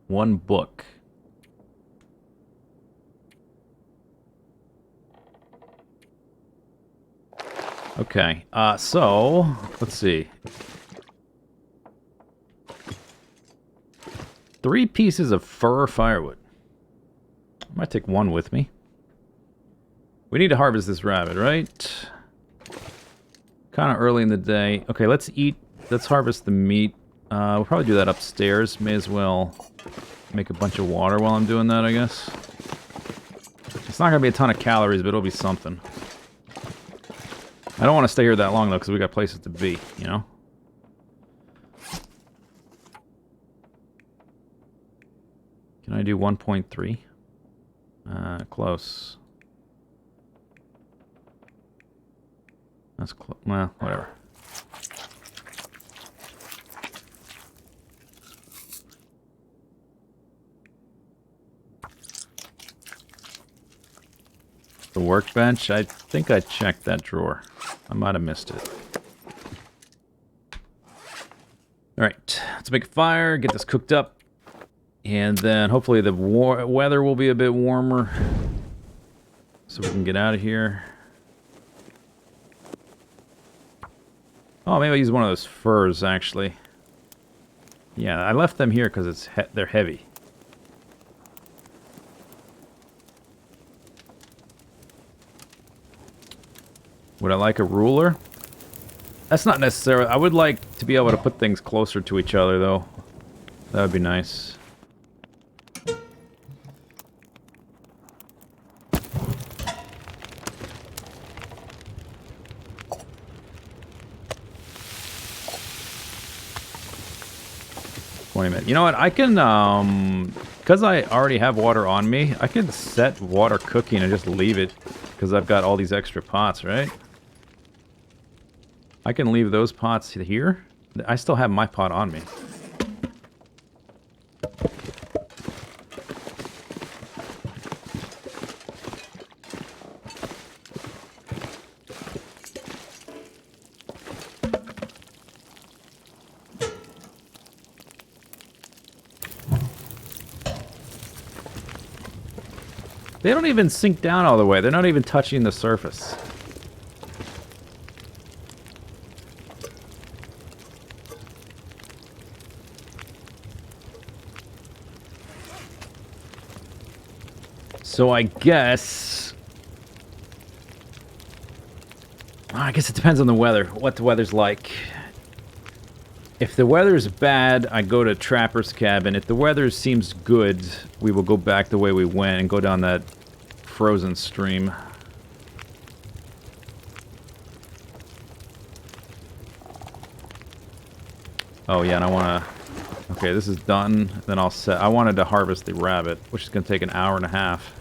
One book. Okay, so, let's see. 3 pieces of fir firewood. I might take one with me. We need to harvest this rabbit, right? Kind of early in the day. Okay, let's eat. Let's harvest the meat. We'll probably do that upstairs. May as well make a bunch of water while I'm doing that, I guess. It's not going to be a ton of calories, but it'll be something. I don't want to stay here that long, though, because we got places to be, you know? Can I do 1.3? Close. That's close. Well, whatever. The workbench? I think I checked that drawer. I might have missed it. Alright, let's make a fire, get this cooked up. And then hopefully the weather will be a bit warmer. So we can get out of here. Oh, maybe I'll use one of those furs, actually. Yeah, I left them here because they're heavy. Would I like a ruler? That's not necessary. I would like to be able to put things closer to each other, though. That would be nice. You know what? I can, because I already have water on me, I can set water cooking and just leave it, because I've got all these extra pots, right? I can leave those pots here. I still have my pot on me. They don't even sink down all the way. They're not even touching the surface. So I guess it depends on the weather, what the weather's like. If the weather's bad, I go to Trapper's Cabin. If the weather seems good, we will go back the way we went and go down that frozen stream. Oh yeah, and I want to... Okay, this is done. Then I'll set... I wanted to harvest the rabbit, which is going to take an hour and a half.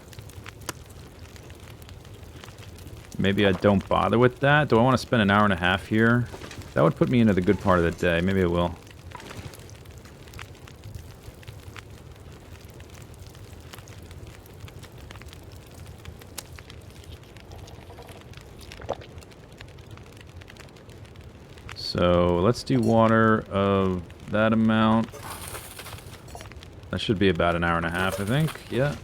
Maybe I don't bother with that. Do I want to spend an hour and a half here? That would put me into the good part of the day. Maybe it will. So let's do water of that amount. That should be about an hour and a half, I think. Yeah.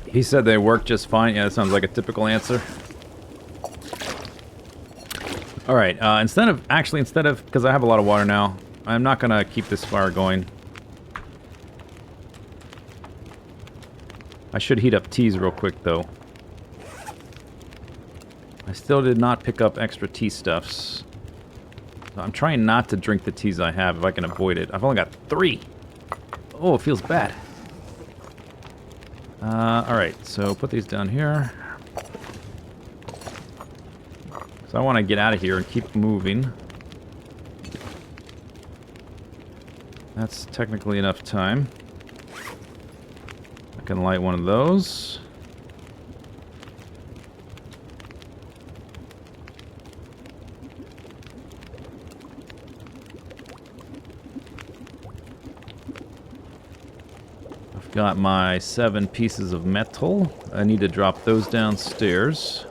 He said they work just fine. Yeah, that sounds like a typical answer. Alright, instead of, because I have a lot of water now, I'm not gonna keep this fire going. I should heat up teas real quick, though. I still did not pick up extra tea stuffs. So I'm trying not to drink the teas I have if I can avoid it. I've only got 3! Oh, it feels bad. Alright, so put these down here. So I want to get out of here and keep moving. That's technically enough time. I can light one of those. I've got my 7 pieces of metal. I need to drop those downstairs.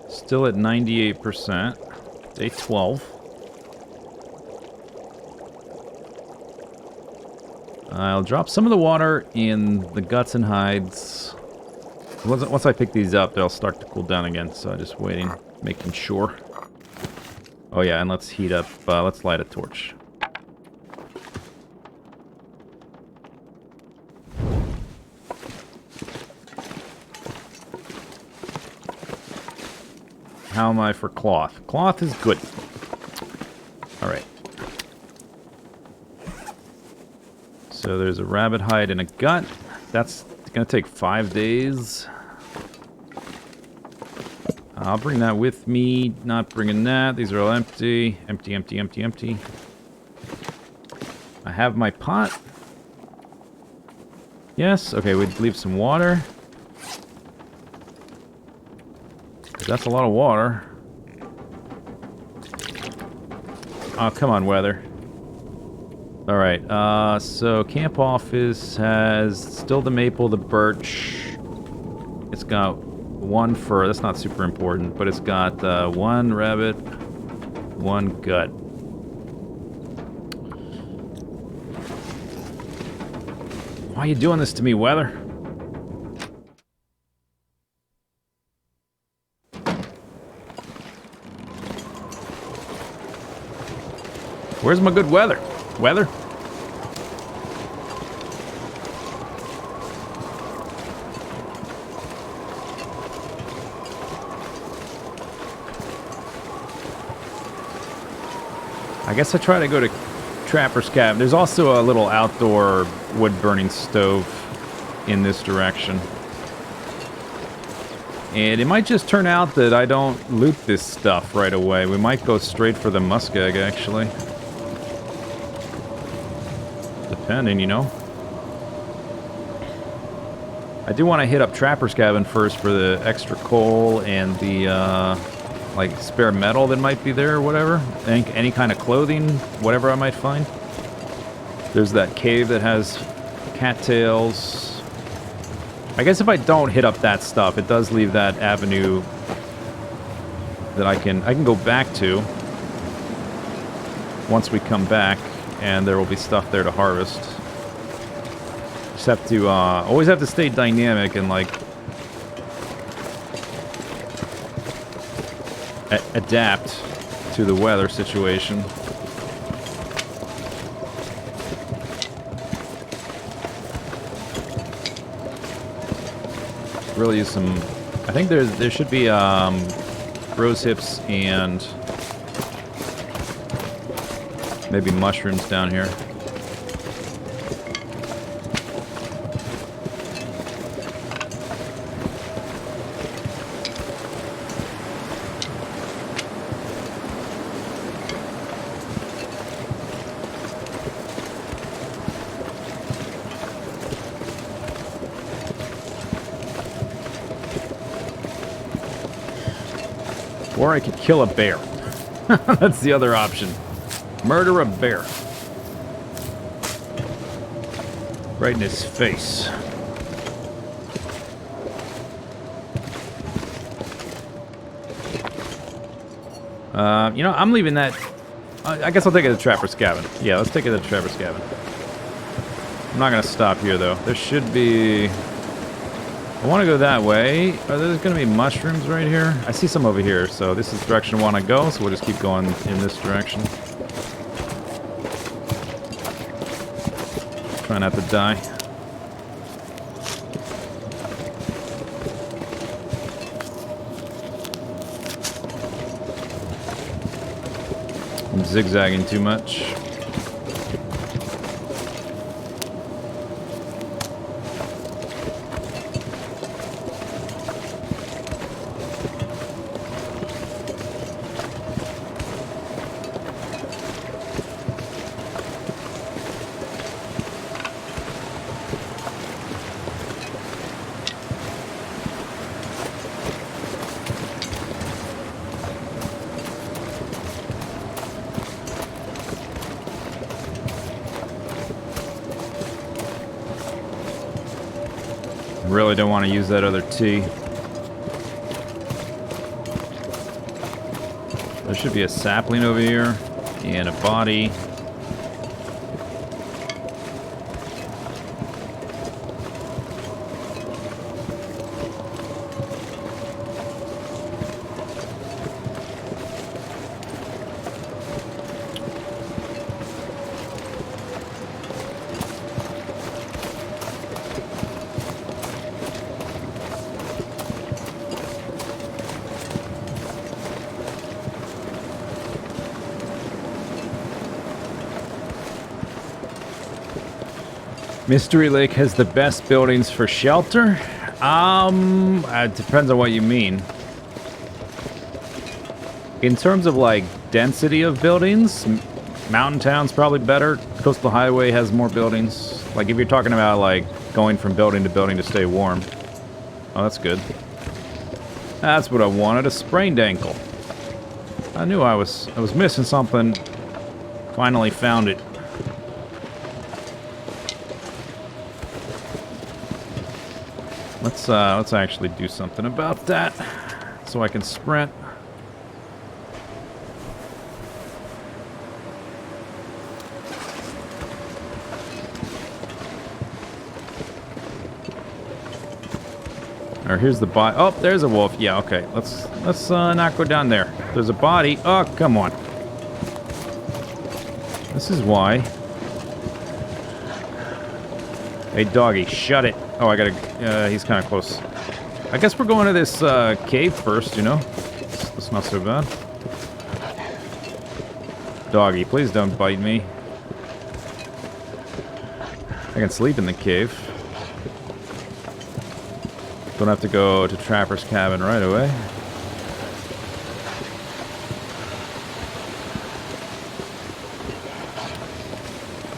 Still at 98%. Day 12. I'll drop some of the water in the guts and hides. Once I pick these up, they'll start to cool down again, so I'm just waiting, making sure. Oh yeah, and let's heat up, let's light a torch. How am I for cloth? Cloth is good. Alright. So there's a rabbit hide and a gut. That's gonna take 5 days. I'll bring that with me. Not bringing that. These are all empty. Empty, empty, empty, empty. I have my pot. Yes, okay, we'd leave some water. That's a lot of water. Oh, come on, weather. Alright, so camp office has still the maple, the birch. It's got 1 fur. That's not super important, but it's got 1 rabbit, 1 gut. Why are you doing this to me, weather? Where's my good weather? Weather? I guess I try to go to Trapper's Cabin. There's also a little outdoor wood-burning stove in this direction. And it might just turn out that I don't loot this stuff right away. We might go straight for the muskeg, actually. Depending, you know. I do want to hit up Trapper's Cabin first for the extra coal and the, like spare metal that might be there or whatever. Any kind of clothing, whatever I might find. There's that cave that has cattails. I guess if I don't hit up that stuff, it does leave that avenue that I can go back to once we come back, and there will be stuff there to harvest. Just have to always have to stay dynamic and like adapt to the weather situation. Really use some. I think there should be rose hips and maybe mushrooms down here. Or I could kill a bear. That's the other option. Murder a bear. Right in his face. You know, I'm leaving that. I guess I'll take it to Trapper's Cabin. Yeah, let's take it to Trapper's Cabin. I'm not going to stop here, though. There should be... I want to go that way. Are there going to be mushrooms right here? I see some over here, so this is the direction I want to go, so we'll just keep going in this direction. Try not to die. I'm zigzagging too much. Really don't want to use that other T. There should be a sapling over here and a body. Mystery Lake has the best buildings for shelter? It depends on what you mean. In terms of, like, density of buildings, Mountain Town's probably better. Coastal Highway has more buildings. Like, if you're talking about, like, going from building to building to stay warm. Oh, that's good. That's what I wanted, a sprained ankle. I knew I was missing something. Finally found it. Let's actually do something about that, so I can sprint. Or here's the body. Oh, there's a wolf. Yeah, okay. Let's not go down there. There's a body. Oh, come on. This is why. Hey, doggy, shut it. Oh, I gotta... he's kind of close. I guess we're going to this cave first, you know? That's not so bad. Doggy, please don't bite me. I can sleep in the cave. Don't have to go to Trapper's Cabin right away.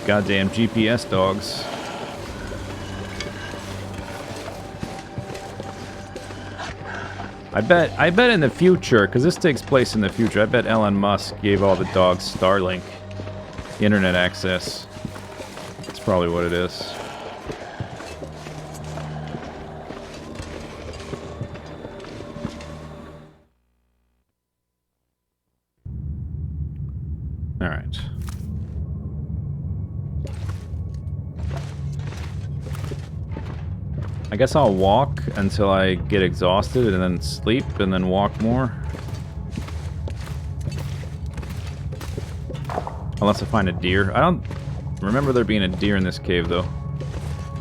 Goddamn GPS dogs. I bet in the future, because this takes place in the future, I bet Elon Musk gave all the dogs Starlink internet access. That's probably what it is. All right. I guess I'll walk until I get exhausted and then sleep and then walk more. Unless I find a deer. I don't remember there being a deer in this cave though.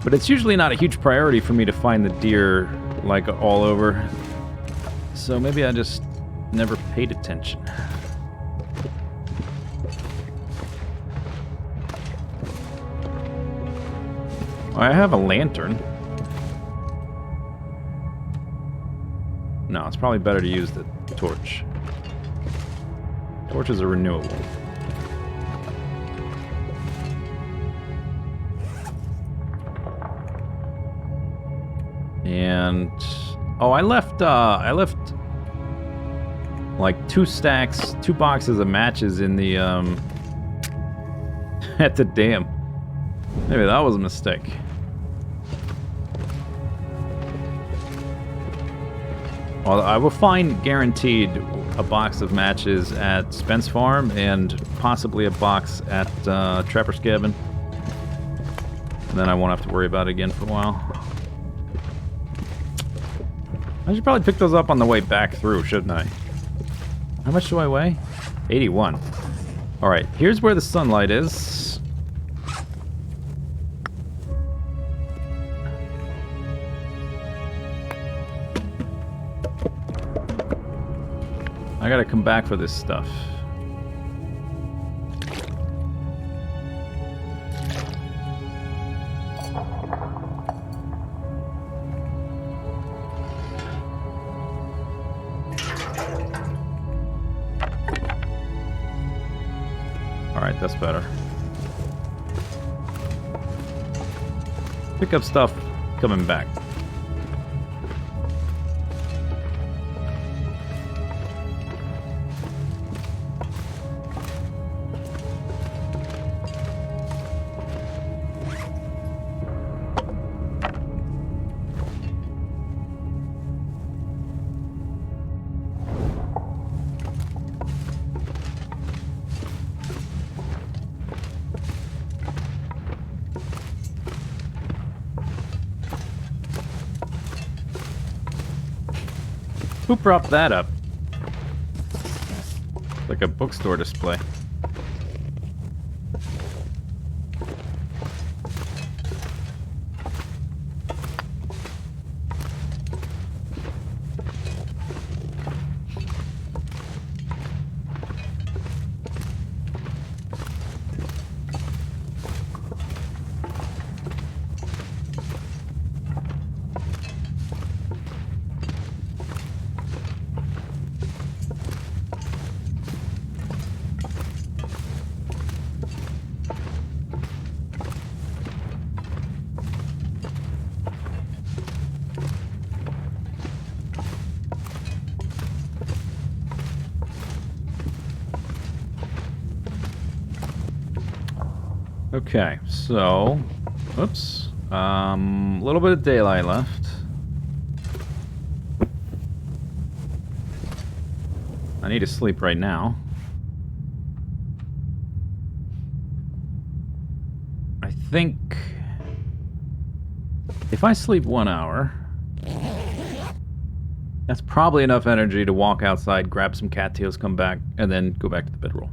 But it's usually not a huge priority for me to find the deer like all over. So maybe I just never paid attention. I have a lantern. No, it's probably better to use the torch. Torches are renewable. And oh, I left like 2 boxes of matches in the at the dam. Maybe that was a mistake. Well, I will find guaranteed a box of matches at Spence Farm and possibly a box at Trapper's Cabin. And then I won't have to worry about it again for a while. I should probably pick those up on the way back through, shouldn't I? How much do I weigh? 81. Alright, here's where the sunlight is. I gotta come back for this stuff. Alright, that's better. Pick up stuff coming back. Who propped that up? Like a bookstore display. Okay, so, oops, a little bit of daylight left. I need to sleep right now. I think if I sleep 1 hour, that's probably enough energy to walk outside, grab some cattails, come back, and then go back to the bedroll.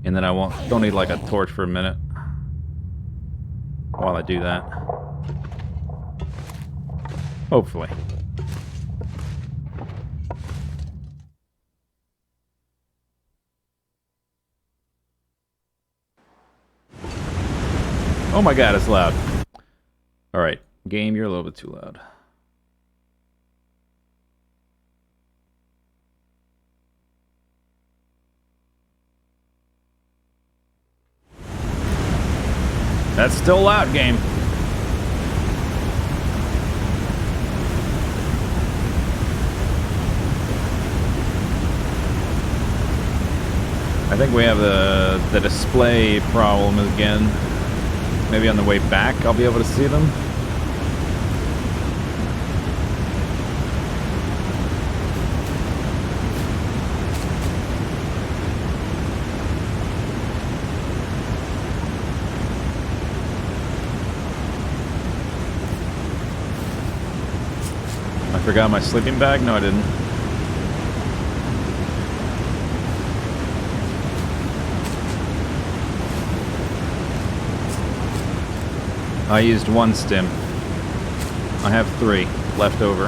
And then I don't need like a torch for a minute while I do that. Hopefully. Oh my god, it's loud. Alright, game, you're a little bit too loud. That's still loud, game. I think we have the display problem again. Maybe on the way back I'll be able to see them. I forgot my sleeping bag? No, I didn't. I used one stim. I have 3 left over.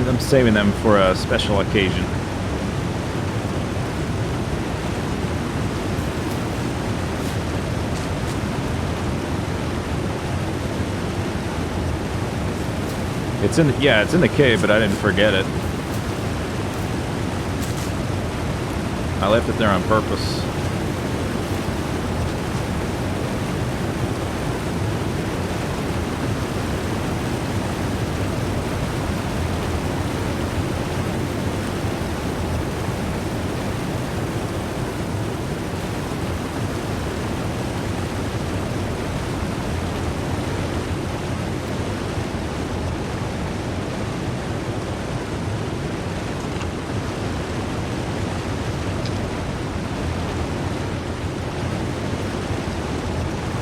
I'm saving them for a special occasion. It's in the cave, but I didn't forget it. I left it there on purpose.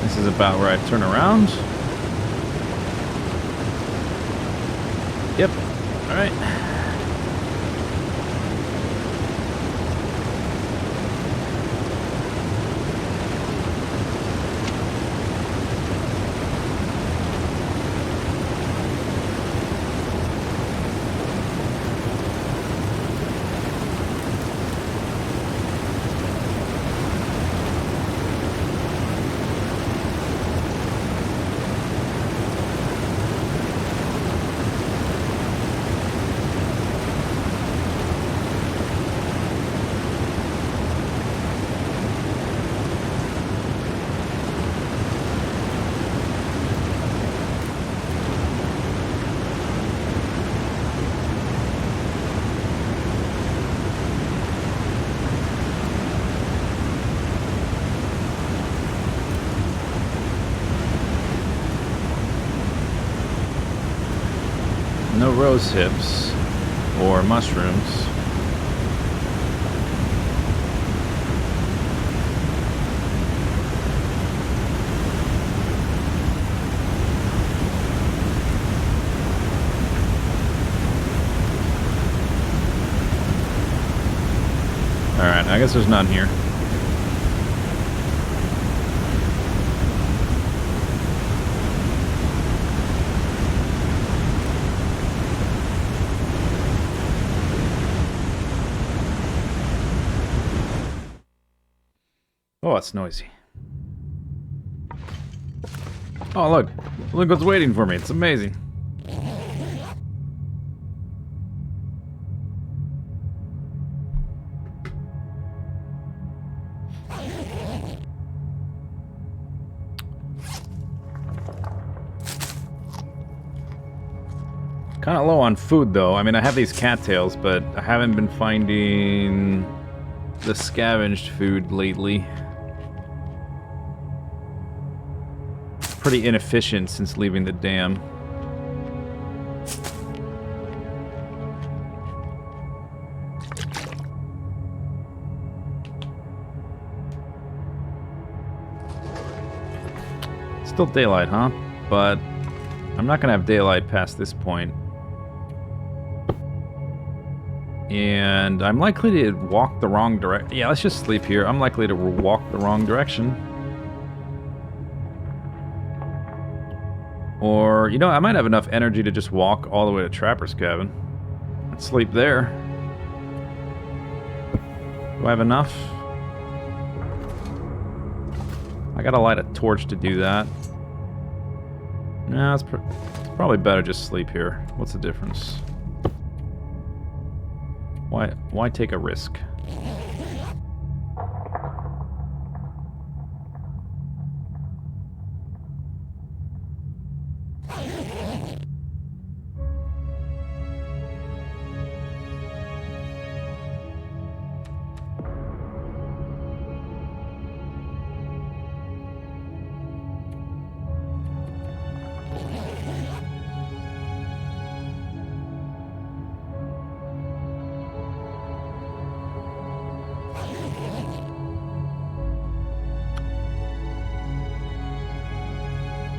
This is about where I turn around. Yep. All right. No rose hips or mushrooms. Alright, I guess there's none here. Oh, it's noisy. Oh, look. Look what's waiting for me. It's amazing. Kind of low on food, though. I mean, I have these cattails, but I haven't been finding the scavenged food lately. Pretty inefficient since leaving the dam. Still daylight, huh? But I'm not gonna have daylight past this point. And I'm likely to walk the wrong direction. Yeah, let's just sleep here. I'm likely to walk the wrong direction. Or, you know, I might have enough energy to just walk all the way to Trapper's cabin. And sleep there. Do I have enough? I gotta light a torch to do that. No, it's probably better just sleep here. What's the difference? Why take a risk?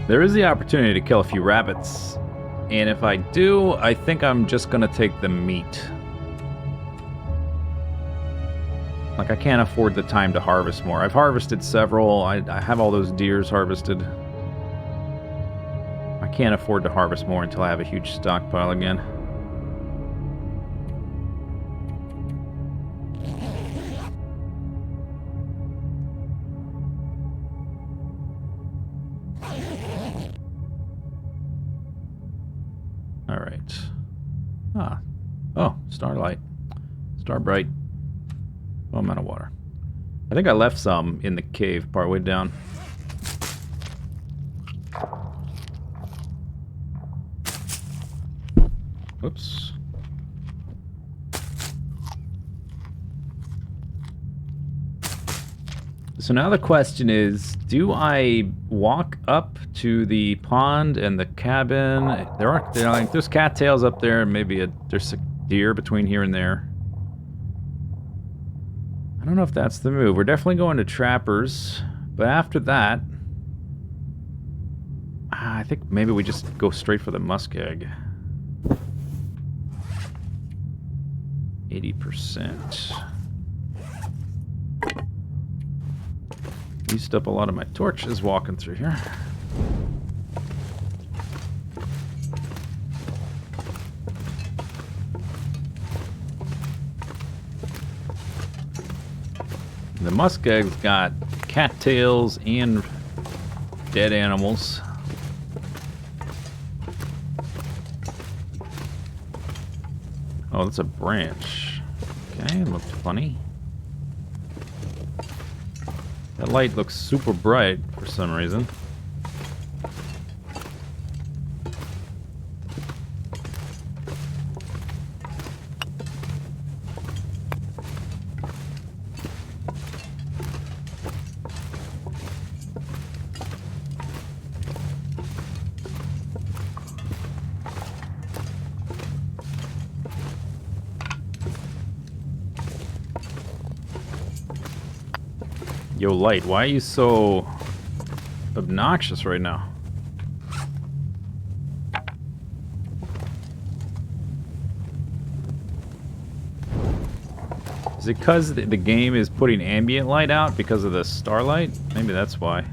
There is the opportunity to kill a few rabbits. And if I do, I think I'm just gonna take the meat. Like, I can't afford the time to harvest more. I've harvested several. I have all those deers harvested. I can't afford to harvest more until I have a huge stockpile again. All right. Ah. Oh, starlight. Starbright. Oh, I'm out of water. I think I left some in the cave partway down. Whoops. So now the question is, do I walk up to the pond and the cabin? There's cattails up there, and maybe there's a deer between here and there. I don't know if that's the move. We're definitely going to Trappers, but after that, I think maybe we just go straight for the muskeg. 80%. Used up a lot of my torches walking through here. The muskeg's got cattails and dead animals. Oh, that's a branch. Okay, looked funny. That light looks super bright for some reason. Yo, light, why are you so obnoxious right now? Is it because the game is putting ambient light out because of the starlight? Maybe that's why.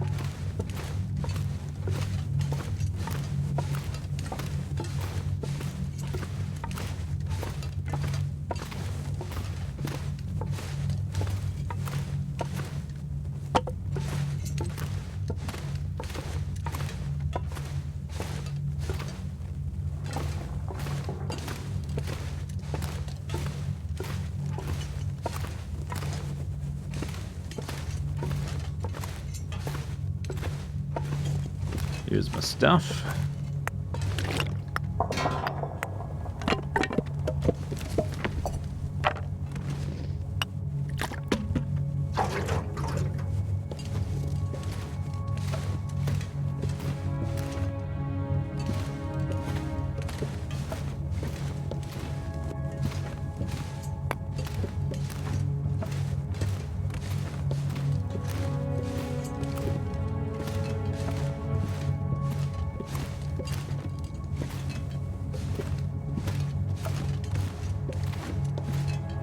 Here's my stuff.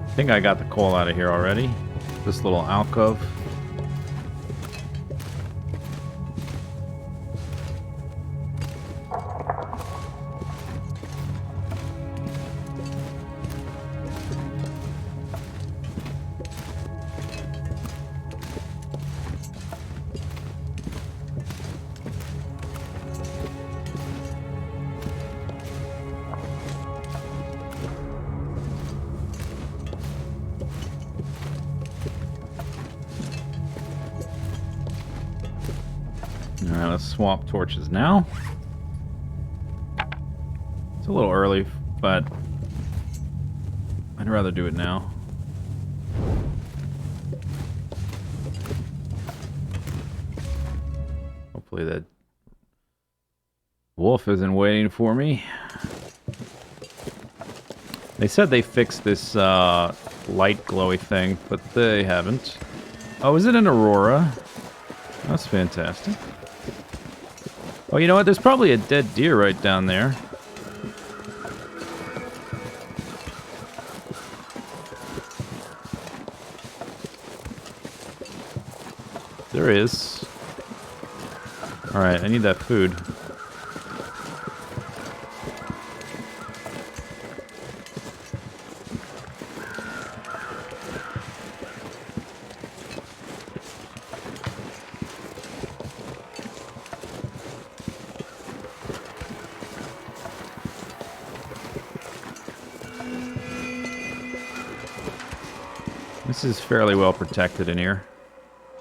I think I got the coal out of here already. This little alcove. Alright, let's swap torches now. It's a little early, but I'd rather do it now. Hopefully that wolf isn't waiting for me. They said they fixed this light glowy thing, but they haven't. Oh, is it an aurora? That's fantastic. Oh, you know what? There's probably a dead deer right down there. There is. Alright, I need that food. This is fairly well protected in here.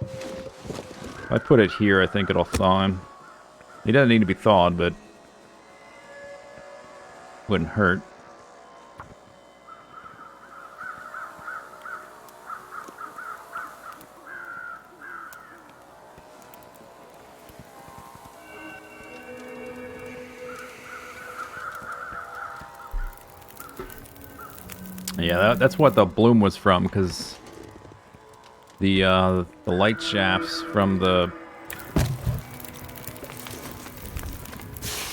If I put it here, I think it'll thaw him. He doesn't need to be thawed, but wouldn't hurt. Yeah, that's what the bloom was from, because the light shafts from the...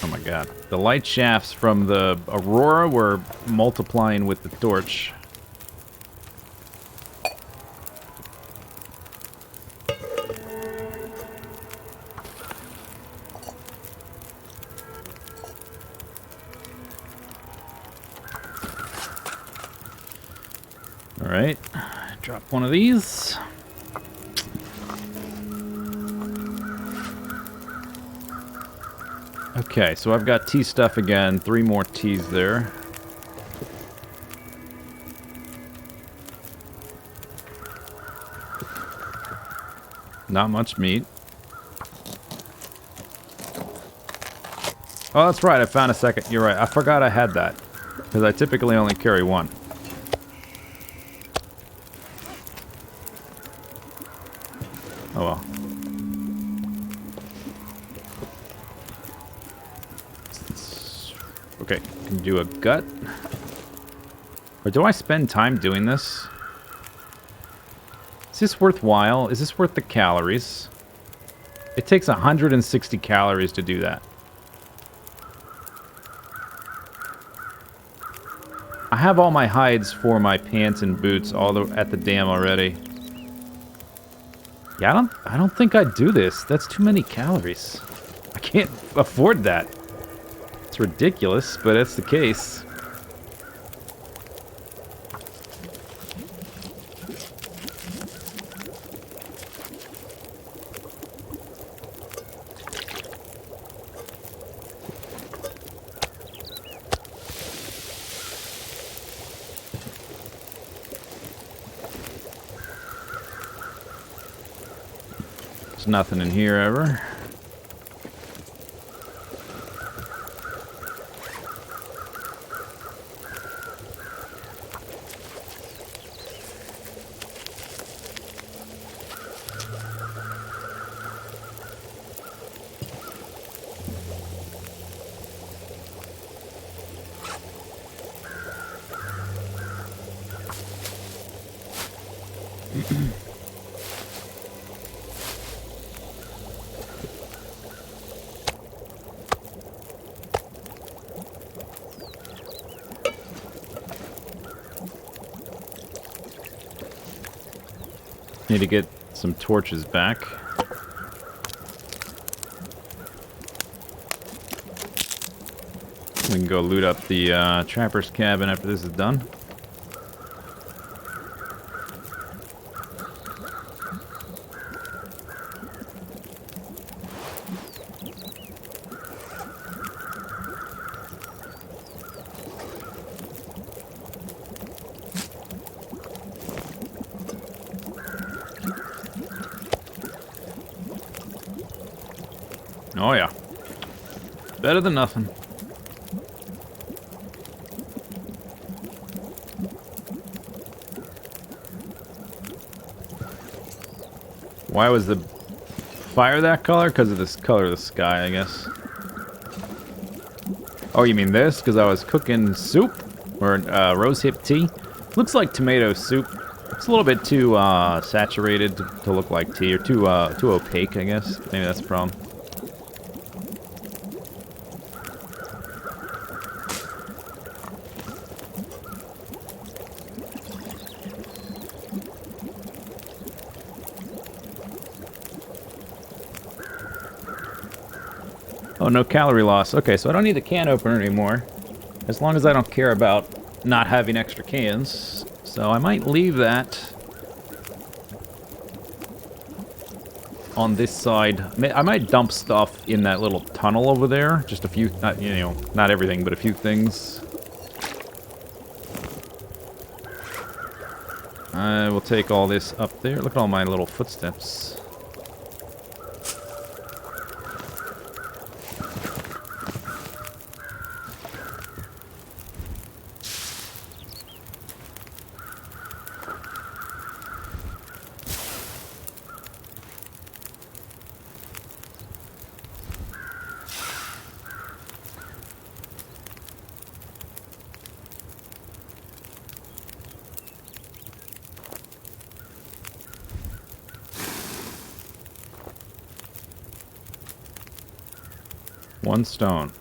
Oh my god. The light shafts from the aurora were multiplying with the torch. Alright, drop one of these. Okay, so I've got tea stuff again, 3 more teas there. Not much meat. Oh, that's right, I found a second. You're right, I forgot I had that. Because I typically only carry 1. Oh well. Okay, can do a gut. Or do I spend time doing this? Is this worthwhile? Is this worth the calories? It takes 160 calories to do that. I have all my hides for my pants and boots at the dam already. Yeah, I don't think I'd do this. That's too many calories. I can't afford that. It's ridiculous, but it's the case. There's nothing in here ever. Need to get some torches back. We can go loot up the trapper's cabin after this is done. Oh yeah. Better than nothing. Why was the fire that color? Because of this color of the sky, I guess. Oh, you mean this? Because I was cooking soup? Or rosehip tea? Looks like tomato soup. It's a little bit too saturated to look like tea, or too opaque, I guess. Maybe that's the problem. Oh, no calorie loss. Okay, so I don't need the can opener anymore. As long as I don't care about not having extra cans. So I might leave that on this side. I might dump stuff in that little tunnel over there. Just a few, you know, not everything, but a few things. I will take all this up there. Look at all my little footsteps. One stone.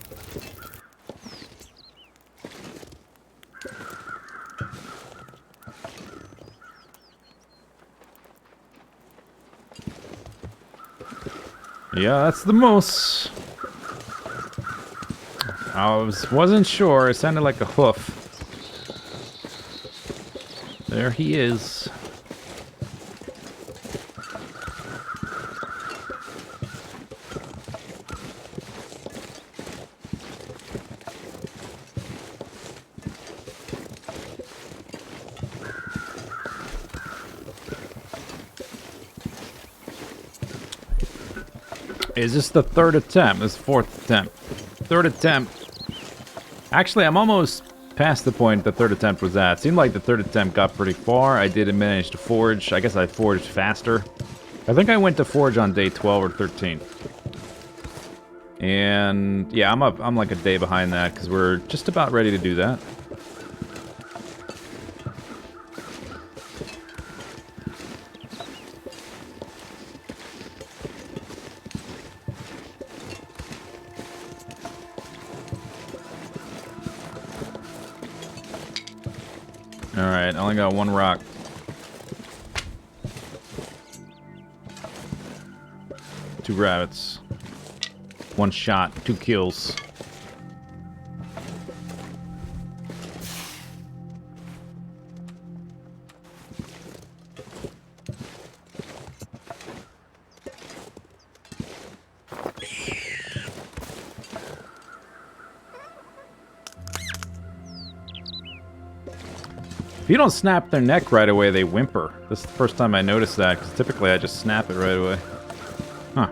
Yeah, that's the moose. Wasn't sure. It sounded like a hoof. There he is. Is this the third attempt? This is fourth attempt. Third attempt. Actually, I'm almost past the point the third attempt was at. Seemed like the third attempt got pretty far. I didn't manage to forge. I guess I forged faster. I think I went to forge on day 12 or 13. And yeah, I'm like a day behind that because we're just about ready to do that. Alright, I only got one rock. Two rabbits. One shot, 2 kills. If you don't snap their neck right away, they whimper. This is the first time I noticed that, because typically I just snap it right away. Huh.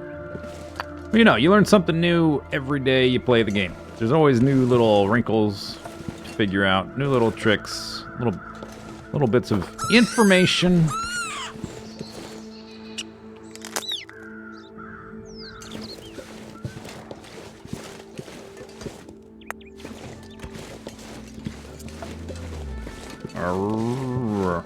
Well, you know, you learn something new every day you play the game. There's always new little wrinkles to figure out, new little tricks, little bits of information. Arrgh.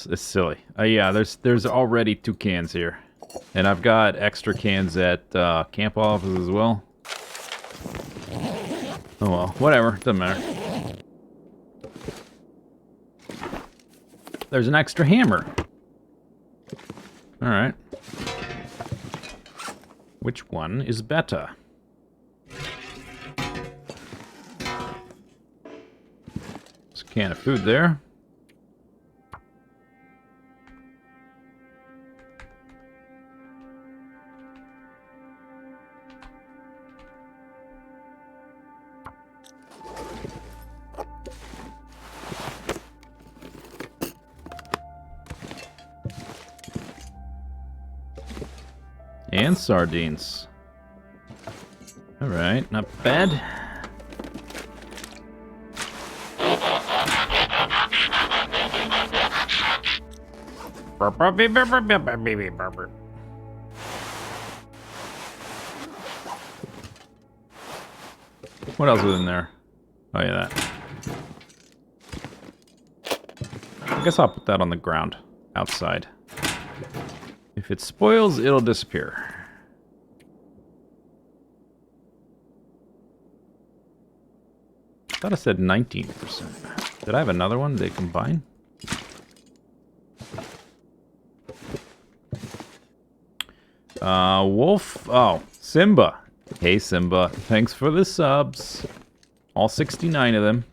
It's silly. Yeah, there's already 2 cans here. And I've got extra cans at camp office as well. Oh well, whatever, doesn't matter. There's an extra hammer. Alright. Which one is better? There's a can of food there. And sardines. Alright, not bad. What else was in there? Oh, yeah, that. I guess I'll put that on the ground, outside. If it spoils, it'll disappear. I thought I said 19%. Did I have another one? Did they combine? Wolf. Oh, Simba. Hey, Simba. Thanks for the subs. All 69 of them.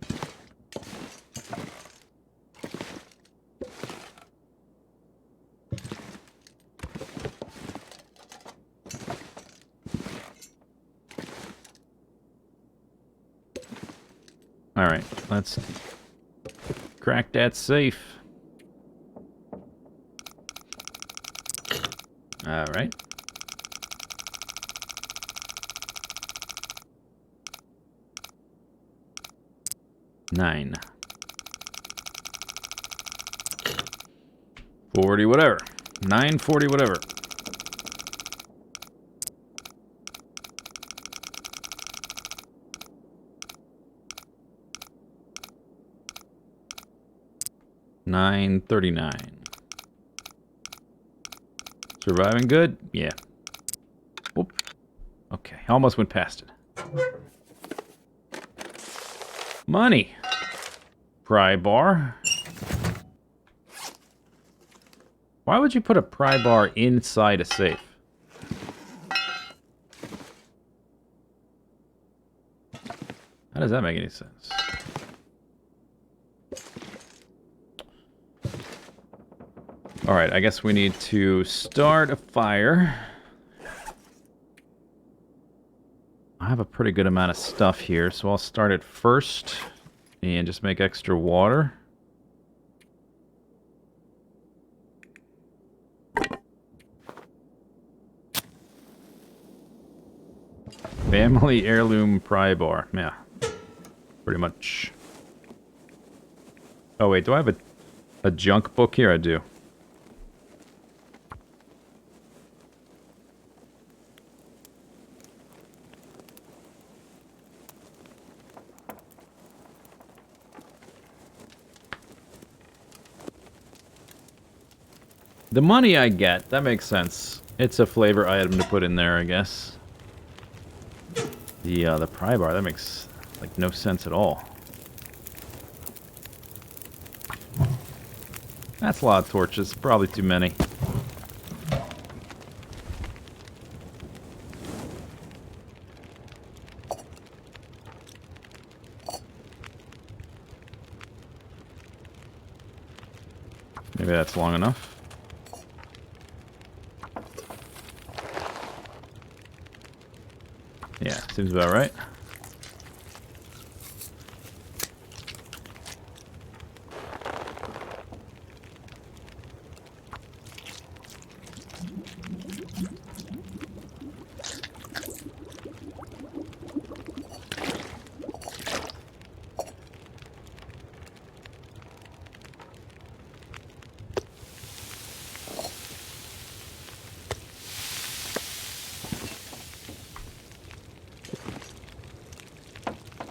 Alright, let's crack that safe. Alright. $9. 40 whatever. 940 whatever. $9.39. Surviving good? Yeah. Whoop. Okay, almost went past it. Money. Pry bar. Why would you put a pry bar inside a safe? How does that make any sense? Alright, I guess we need to start a fire. I have a pretty good amount of stuff here, so I'll start it first and just make extra water. Family heirloom pry bar. Yeah, pretty much. Oh wait, do I have a junk book here? I do. The money I get, that makes sense. It's a flavor item to put in there, I guess. The pry bar, that makes, like, no sense at all. That's a lot of torches, probably too many. Maybe that's long enough. Yeah, seems about right.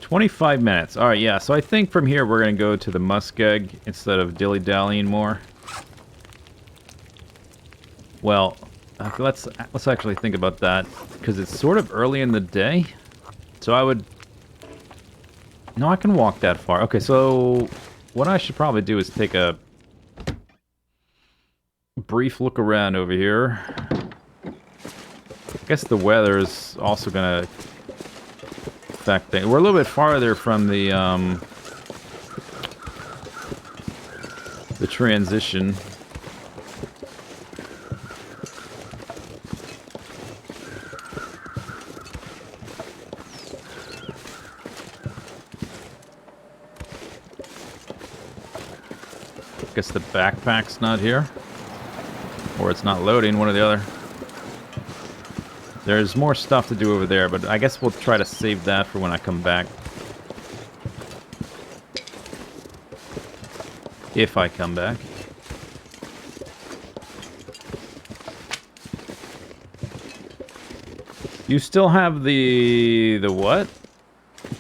$25. Alright, yeah, so I think from here we're going to go to the muskeg instead of dilly-dallying more. Well, let's actually think about that, because it's sort of early in the day. So I would... No, I can walk that far. Okay, so what I should probably do is take a brief look around over here. I guess the weather is also going to... thing. We're a little bit farther from the transition. Guess the backpack's not here. Or it's not loading, one or the other. There's more stuff to do over there, but I guess we'll try to save that for when I come back. If I come back. You still have the what?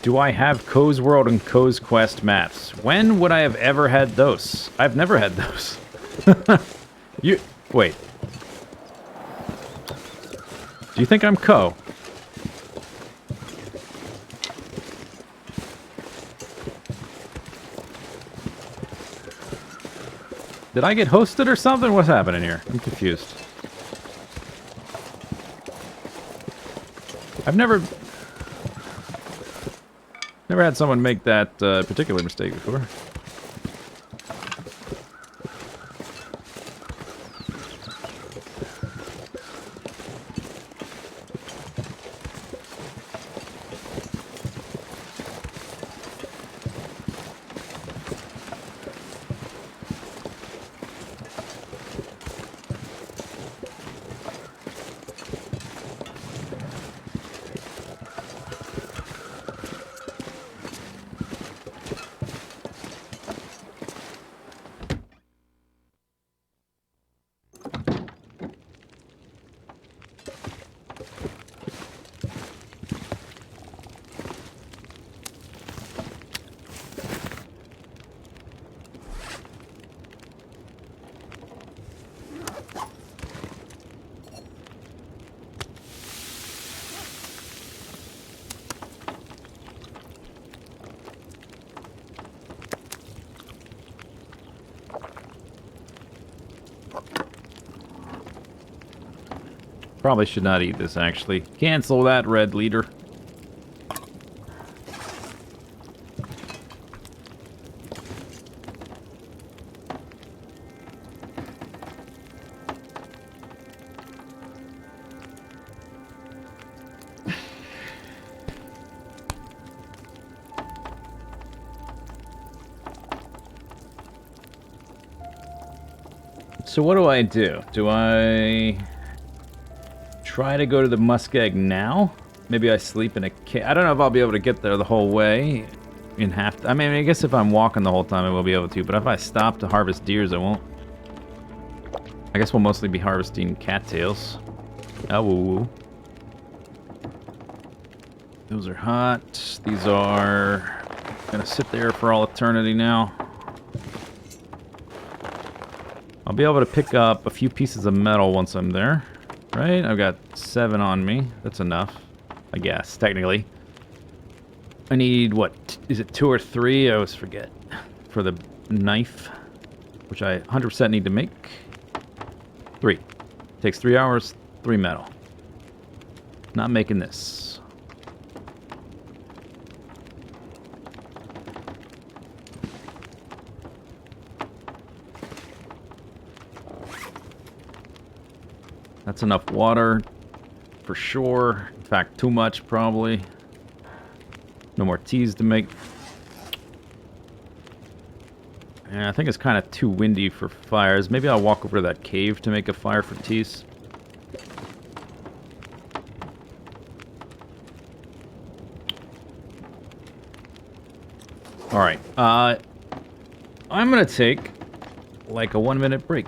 Do I have Co's World and Co's Quest maps? When would I have ever had those? I've never had those. You... Wait. Do you think I'm Co? Did I get hosted or something? What's happening here? I'm confused. I've never had someone make that particular mistake before. Probably should not eat this, actually. Cancel that, red leader. So what do I do? Do I try to go to the muskeg now? Maybe I sleep in a cave. I don't know if I'll be able to get there the whole way in half. I mean, I guess if I'm walking the whole time, I will be able to. But if I stop to harvest deers, I won't. I guess we'll mostly be harvesting cattails. Oh, woo woo. Those are hot. These are gonna sit there for all eternity now. I'll be able to pick up a few pieces of metal once I'm there. Right? I've got 7 on me. That's enough, I guess, technically. I need, what, is it 2 or 3? I always forget. For the knife, which I 100% need to make. 3. Takes 3 hours, 3 metal. Not making this. That's enough water, for sure. In fact, too much, probably. No more teas to make. Yeah, I think it's kind of too windy for fires. Maybe I'll walk over to that cave to make a fire for teas. Alright, I'm gonna take, like, a 1-minute break.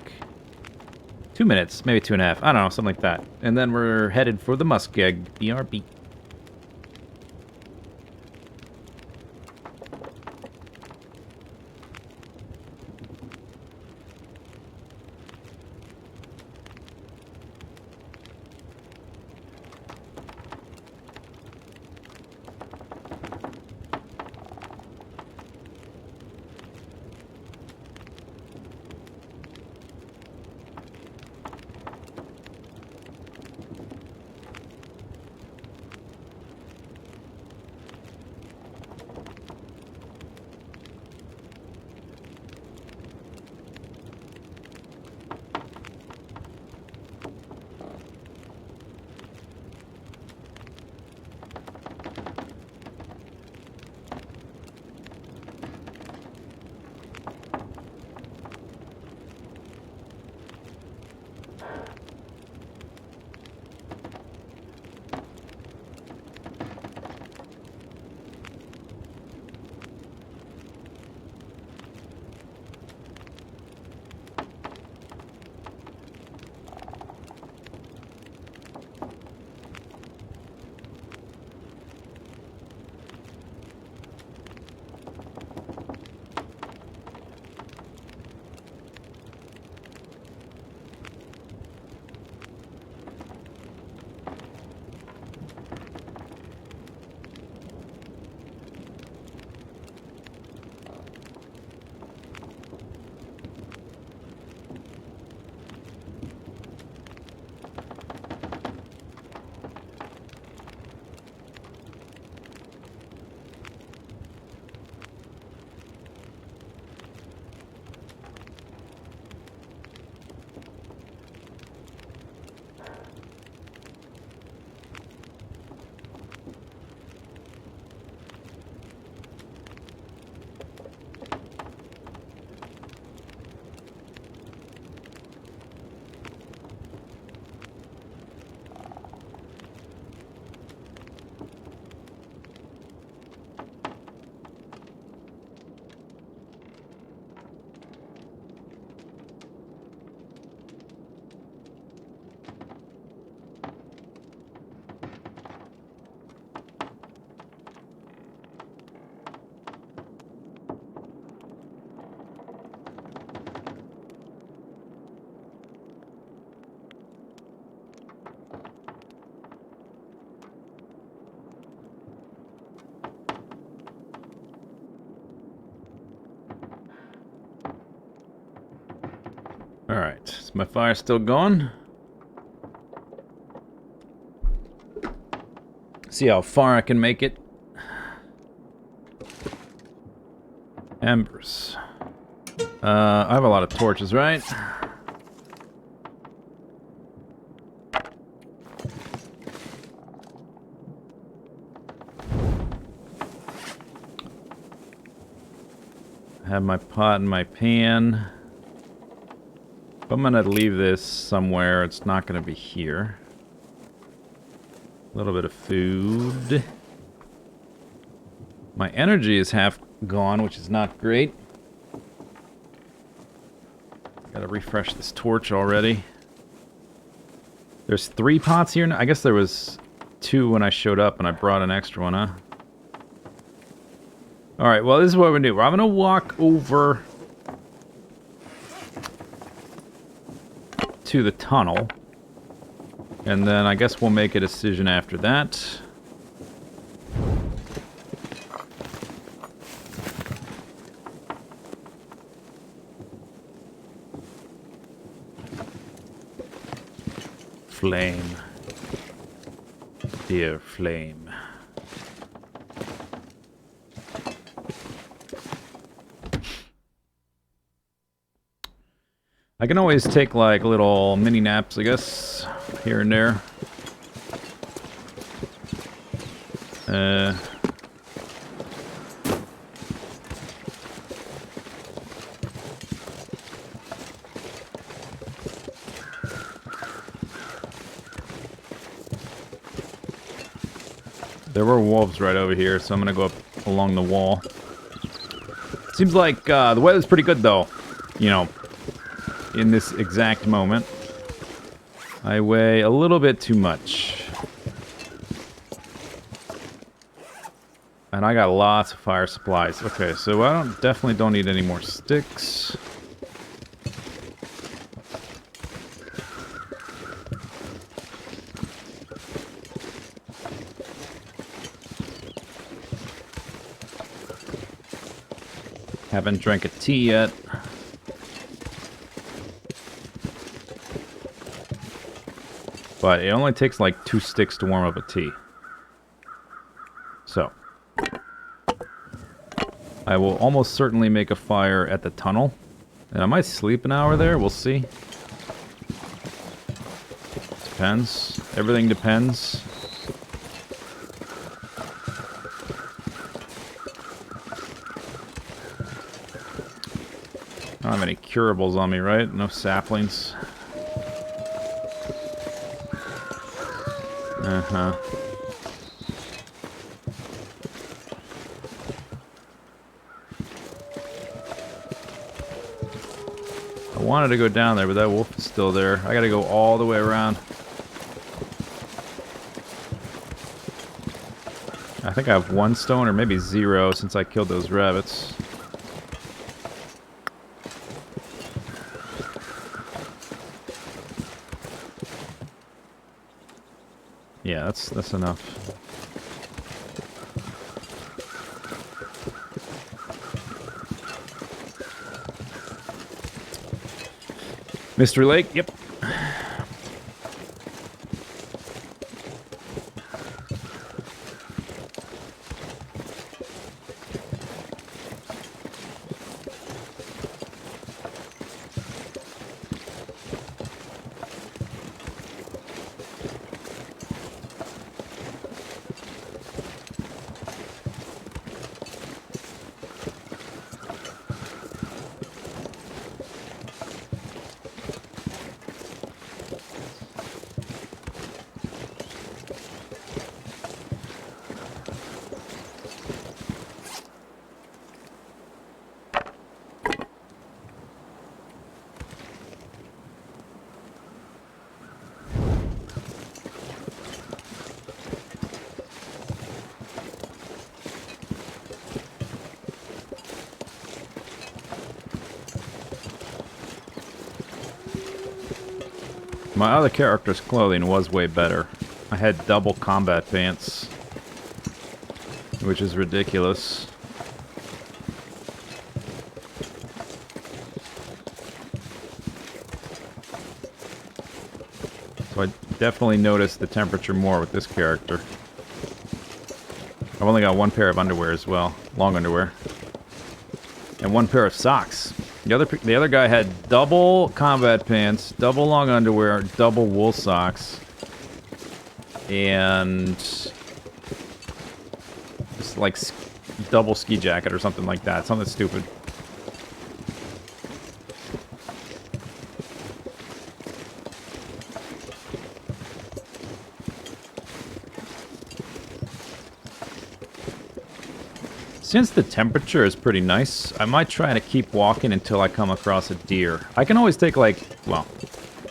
2 minutes, maybe 2.5. I don't know, something like that. And then we're headed for the muskeg. BRB. Alright, is my fire still going? See how far I can make it. Embers. I have a lot of torches, right? I have my pot and my pan. If I'm gonna leave this somewhere, it's not gonna be here. A little bit of food. My energy is half gone, which is not great. Gotta refresh this torch already. There's 3 pots here now. I guess there was 2 when I showed up and I brought an extra one, huh? Alright, well, this is what we do. I'm gonna walk over to the tunnel. And then I guess we'll make a decision after that. Flame. Dear flame. I can always take like little mini naps, I guess, here and there. There were wolves right over here, so I'm gonna go up along the wall. Seems like the weather's pretty good though, you know, in this exact moment. I weigh a little bit too much. And I got lots of fire supplies. Okay, so I definitely don't need any more sticks. Haven't drank a tea yet. But it only takes like 2 sticks to warm up a tea. So. I will almost certainly make a fire at the tunnel. And I might sleep an hour there, we'll see. Depends. Everything depends. I don't have any curables on me, right? No saplings. Uh-huh. I wanted to go down there, but that wolf is still there. I gotta go all the way around. I think I have 1 stone, or maybe 0, since I killed those rabbits. Yeah, that's enough. Mystery Lake, yep. My other character's clothing was way better. I had double combat pants, which is ridiculous. So I definitely noticed the temperature more with this character. I've only got one pair of underwear as well, long underwear, and one pair of socks. The other guy had double combat pants, double long underwear, double wool socks, and just like double ski jacket or something like that. Something stupid. Since the temperature is pretty nice, I might try to keep walking until I come across a deer. I can always take like, well,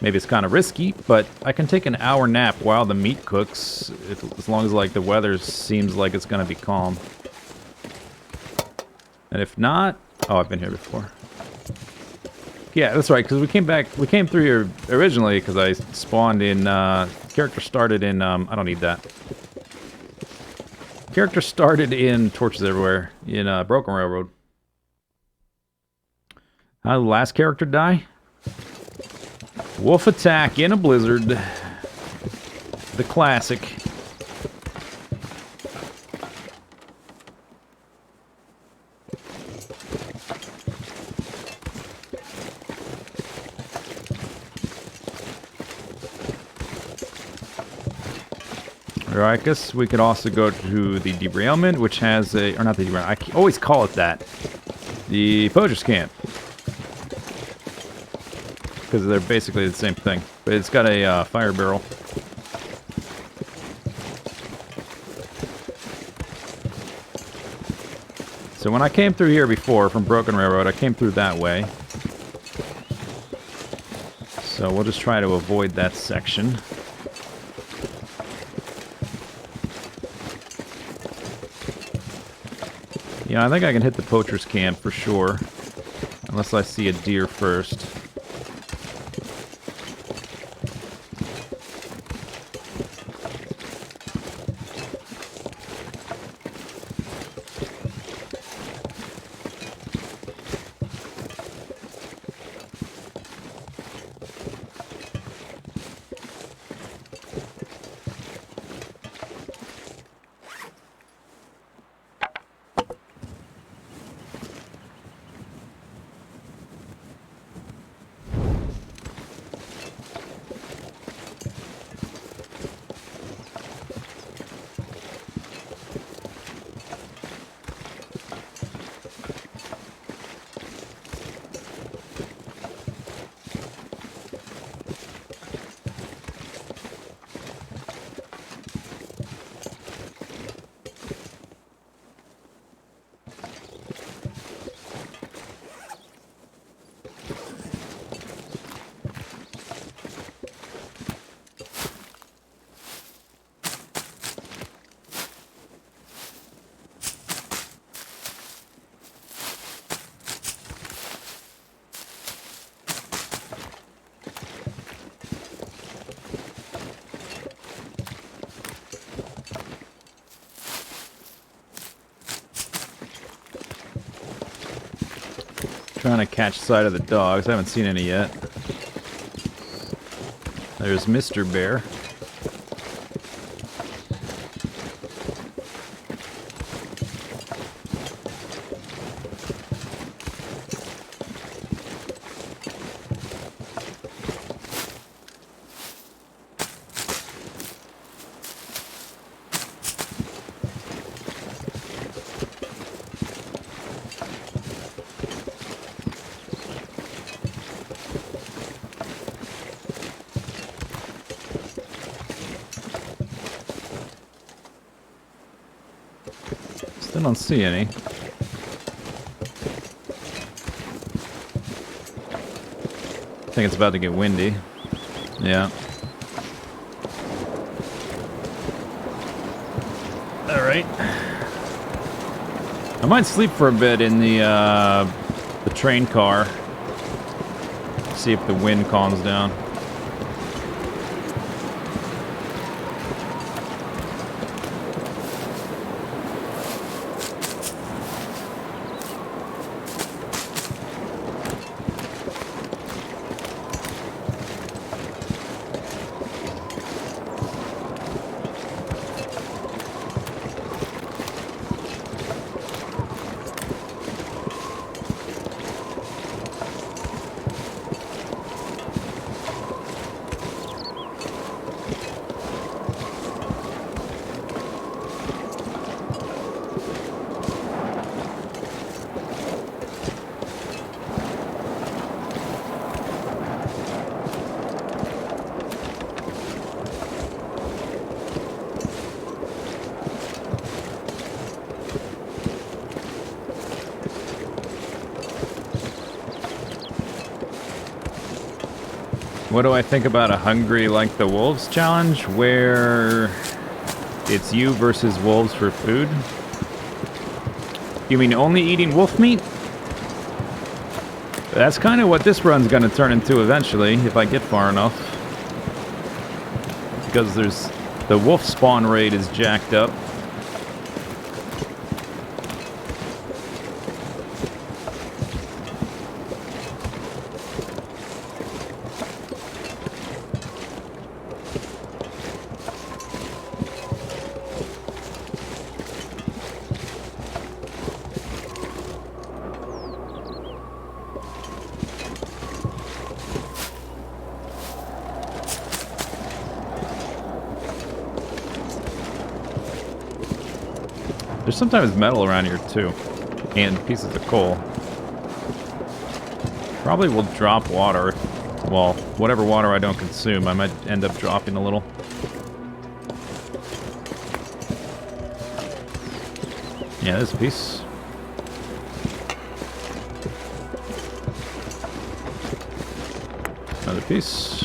maybe it's kind of risky, but I can take an hour nap while the meat cooks, as long as like the weather seems like it's going to be calm. And if not, oh, I've been here before. Yeah, that's right, because we came through here originally because I spawned in, character started in, I don't need that. Character started in Torches Everywhere, in Broken Railroad. How did the last character die? Wolf attack in a blizzard. The classic. I guess we could also go to the derailment, which has a, or not the derailment, I always call it that. The poacher's camp. Because they're basically the same thing. But it's got a fire barrel. So when I came through here before from Broken Railroad, I came through that way. So we'll just try to avoid that section. Yeah, I think I can hit the poacher's camp for sure. Unless I see a deer first. Trying to catch sight of the dogs. I haven't seen any yet. There's Mr. Bear. Still don't see any. I think it's about to get windy. Yeah. Alright. I might sleep for a bit in the train car. See if the wind calms down. What do I think about a Hungry Like the Wolves challenge, where it's you versus wolves for food? You mean only eating wolf meat? That's kind of what this run's going to turn into eventually, if I get far enough. Because the wolf spawn rate is jacked up. There's sometimes metal around here too, and pieces of coal. Probably will drop water. Well, whatever water I don't consume, I might end up dropping a little. Yeah, there's a piece. Another piece.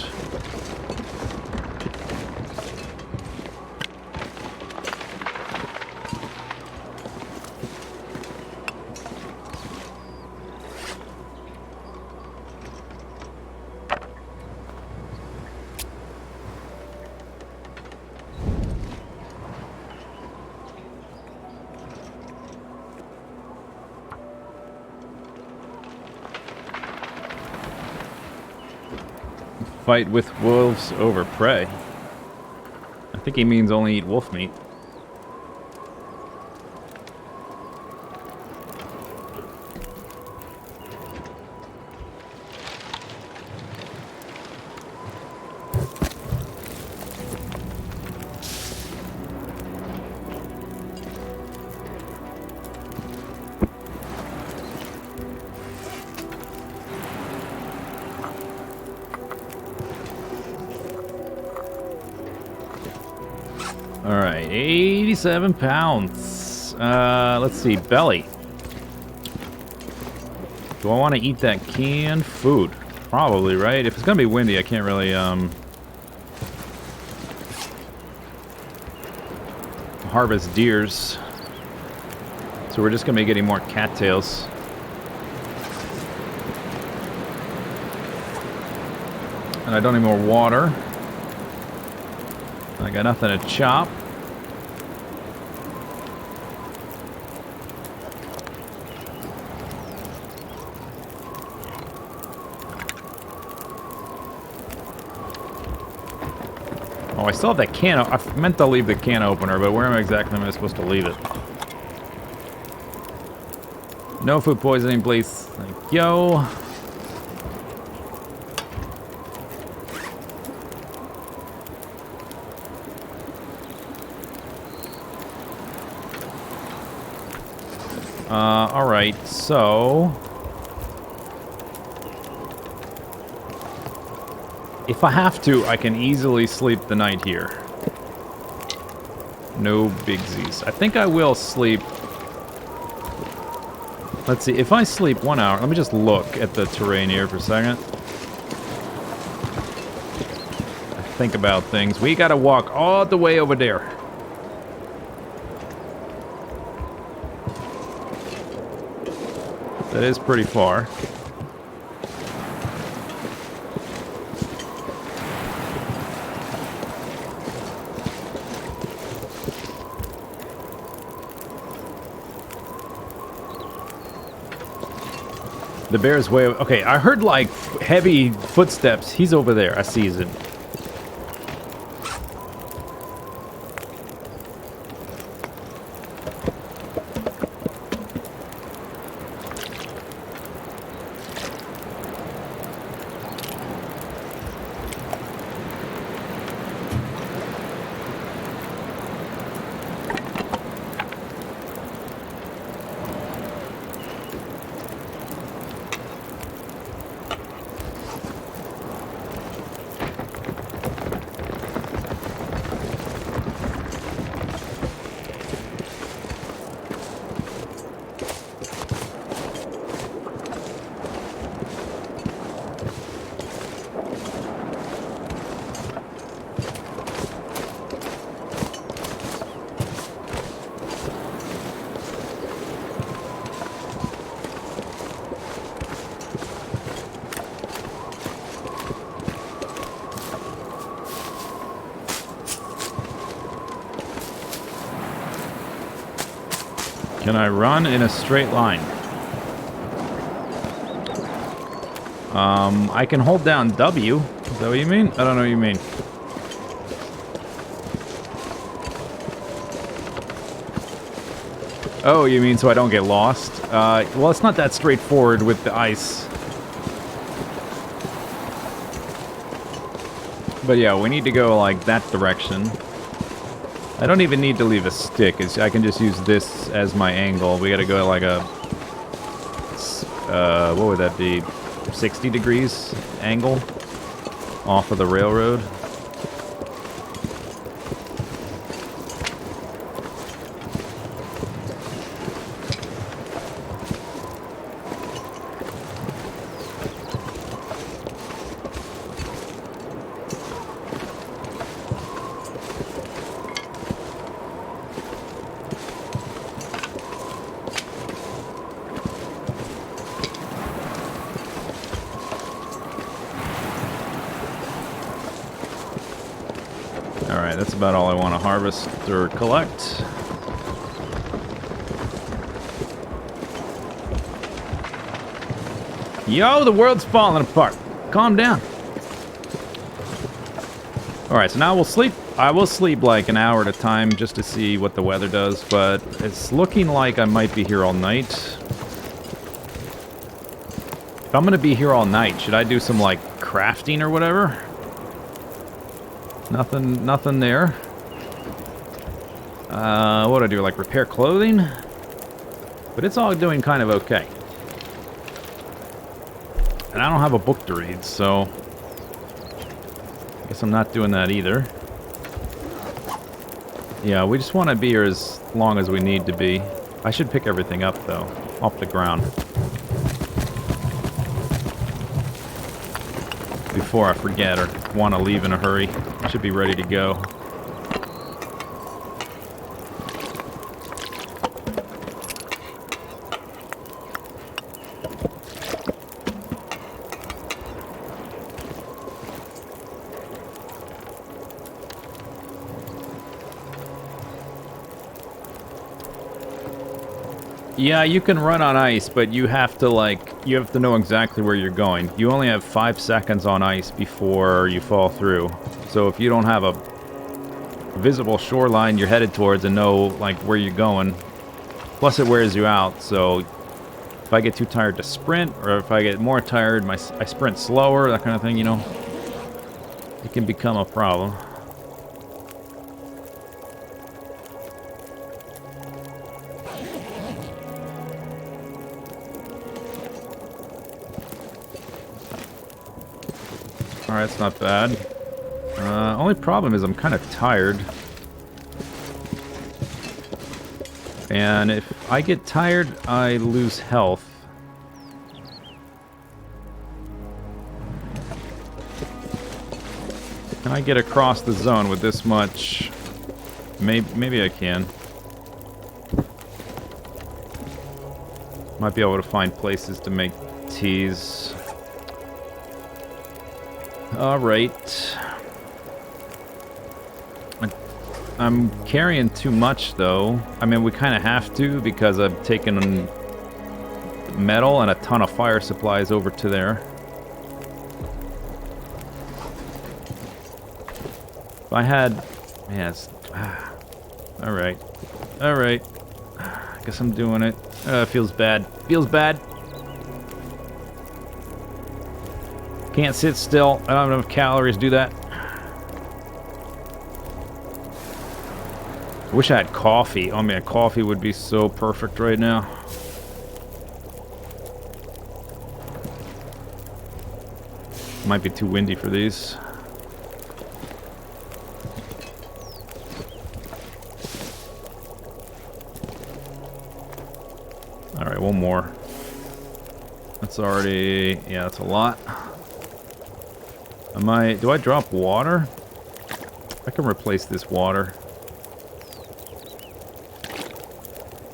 Fight with wolves over prey. I think he means only eat wolf meat. Alright, 87 pounds. Let's see, belly. Do I want to eat that canned food? Probably, right? If it's gonna be windy, I can't really, harvest deers. So we're just gonna be getting more cattails. And I don't need more water. I got nothing to chop. Oh, I still have that can. I meant to leave the can opener, but where exactly am I supposed to leave it? No food poisoning, please. Thank you. Alright, so... if I have to, I can easily sleep the night here. No bigsies. I think I will sleep... let's see, if I sleep 1 hour... let me just look at the terrain here for a second. Think about things. We gotta walk all the way over there. That is pretty far. The bear's way... okay, I heard like heavy footsteps. He's over there. I see him. Can I run in a straight line? I can hold down W. Is that what you mean? I don't know what you mean. Oh, you mean so I don't get lost? Well, it's not that straightforward with the ice. But yeah, we need to go, like, that direction. I don't even need to leave a stick. I can just use this as my angle. We gotta go, like, a... what would that be? 60 degrees angle off of the railroad. Alright, that's about all I want to harvest or collect. Yo, the world's falling apart. Calm down. Alright, so now we'll sleep. I will sleep like an hour at a time just to see what the weather does, but it's looking like I might be here all night. If I'm gonna be here all night, should I do some, like, crafting or whatever? Nothing there. What do I do? Like repair clothing? But it's all doing kind of okay. And I don't have a book to read, so I guess I'm not doing that either. Yeah, we just want to be here as long as we need to be. I should pick everything up, though, off the ground. Before I forget or want to leave in a hurry. Should be ready to go. Yeah, you can run on ice, but you have to know exactly where you're going. You only have 5 seconds on ice before you fall through. So if you don't have a visible shoreline you're headed towards and know, like, where you're going, plus it wears you out, so if I get too tired to sprint, or if I get more tired, I sprint slower, that kind of thing, you know, it can become a problem. Alright, that's not bad. Only problem is I'm kind of tired. And if I get tired, I lose health. Can I get across the zone with this much? Maybe I can. Might be able to find places to make teas. Alright. I'm carrying too much, though. I mean, we kind of have to, because I've taken metal and a ton of fire supplies over to there. If I had... Yes. Alright. Alright. I guess I'm doing it. Feels bad. Feels bad. Can't sit still. I don't have enough calories to do that. I wish I had coffee. Oh man, coffee would be so perfect right now. Might be too windy for these. Alright, one more. That's already... yeah, that's a lot. Do I drop water? I can replace this water.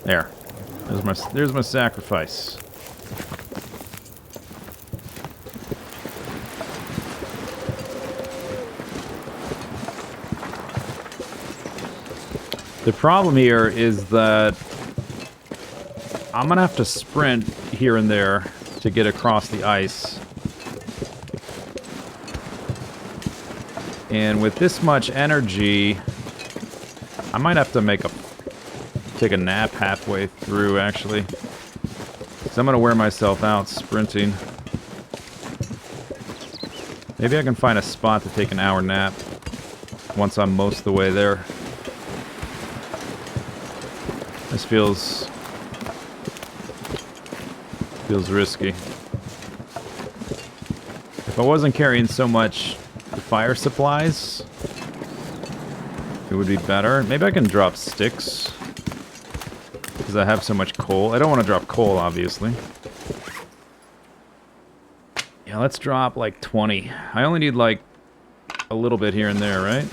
There. There's my sacrifice. The problem here is that I'm gonna have to sprint here and there to get across the ice. And with this much energy, I might have to take a nap halfway through, actually. So I'm gonna wear myself out sprinting. Maybe I can find a spot to take an hour nap once I'm most of the way there. This feels risky. If I wasn't carrying so much fire supplies, it would be better. Maybe I can drop sticks because I have so much coal. I don't want to drop coal, obviously. Yeah, let's drop like 20. I only need like a little bit here and there, right?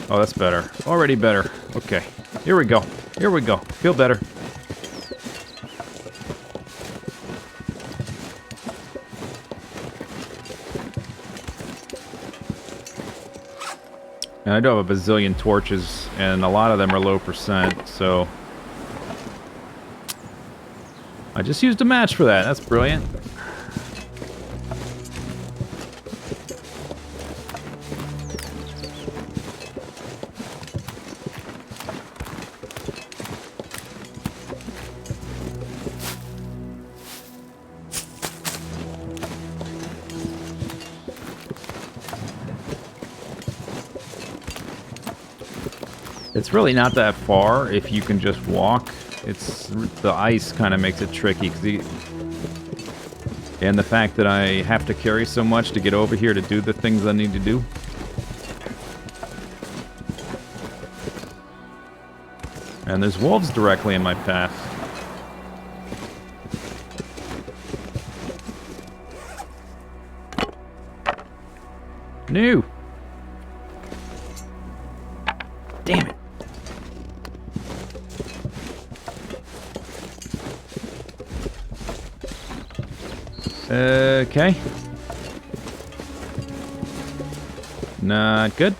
Oh, that's better. Already better. Okay. Here we go. Here we go. Feel better. And I do have a bazillion torches, and a lot of them are low percent, so... I just used a match for that. That's brilliant. It's really not that far if you can just walk. It's the ice kind of makes it tricky, and the fact that I have to carry so much to get over here to do the things I need to do. And there's wolves directly in my path. No! Damn it. Okay. Not good.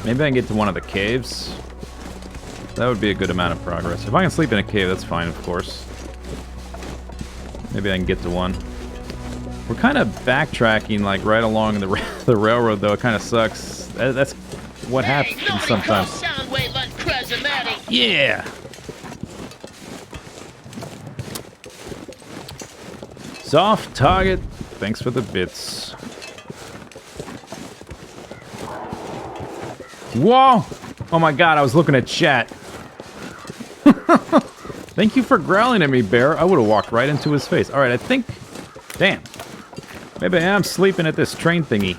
Maybe I can get to one of the caves. That would be a good amount of progress. If I can sleep in a cave, that's fine, of course. Maybe I can get to one. We're kind of backtracking, like, right along the railroad, though. It kind of sucks. That's what happens sometimes. Yeah! Soft target. Thanks for the bits. Whoa! Oh my god, I was looking at chat. Thank you for growling at me, bear. I would have walked right into his face. Alright, I think... Damn. Maybe I am sleeping at this train thingy.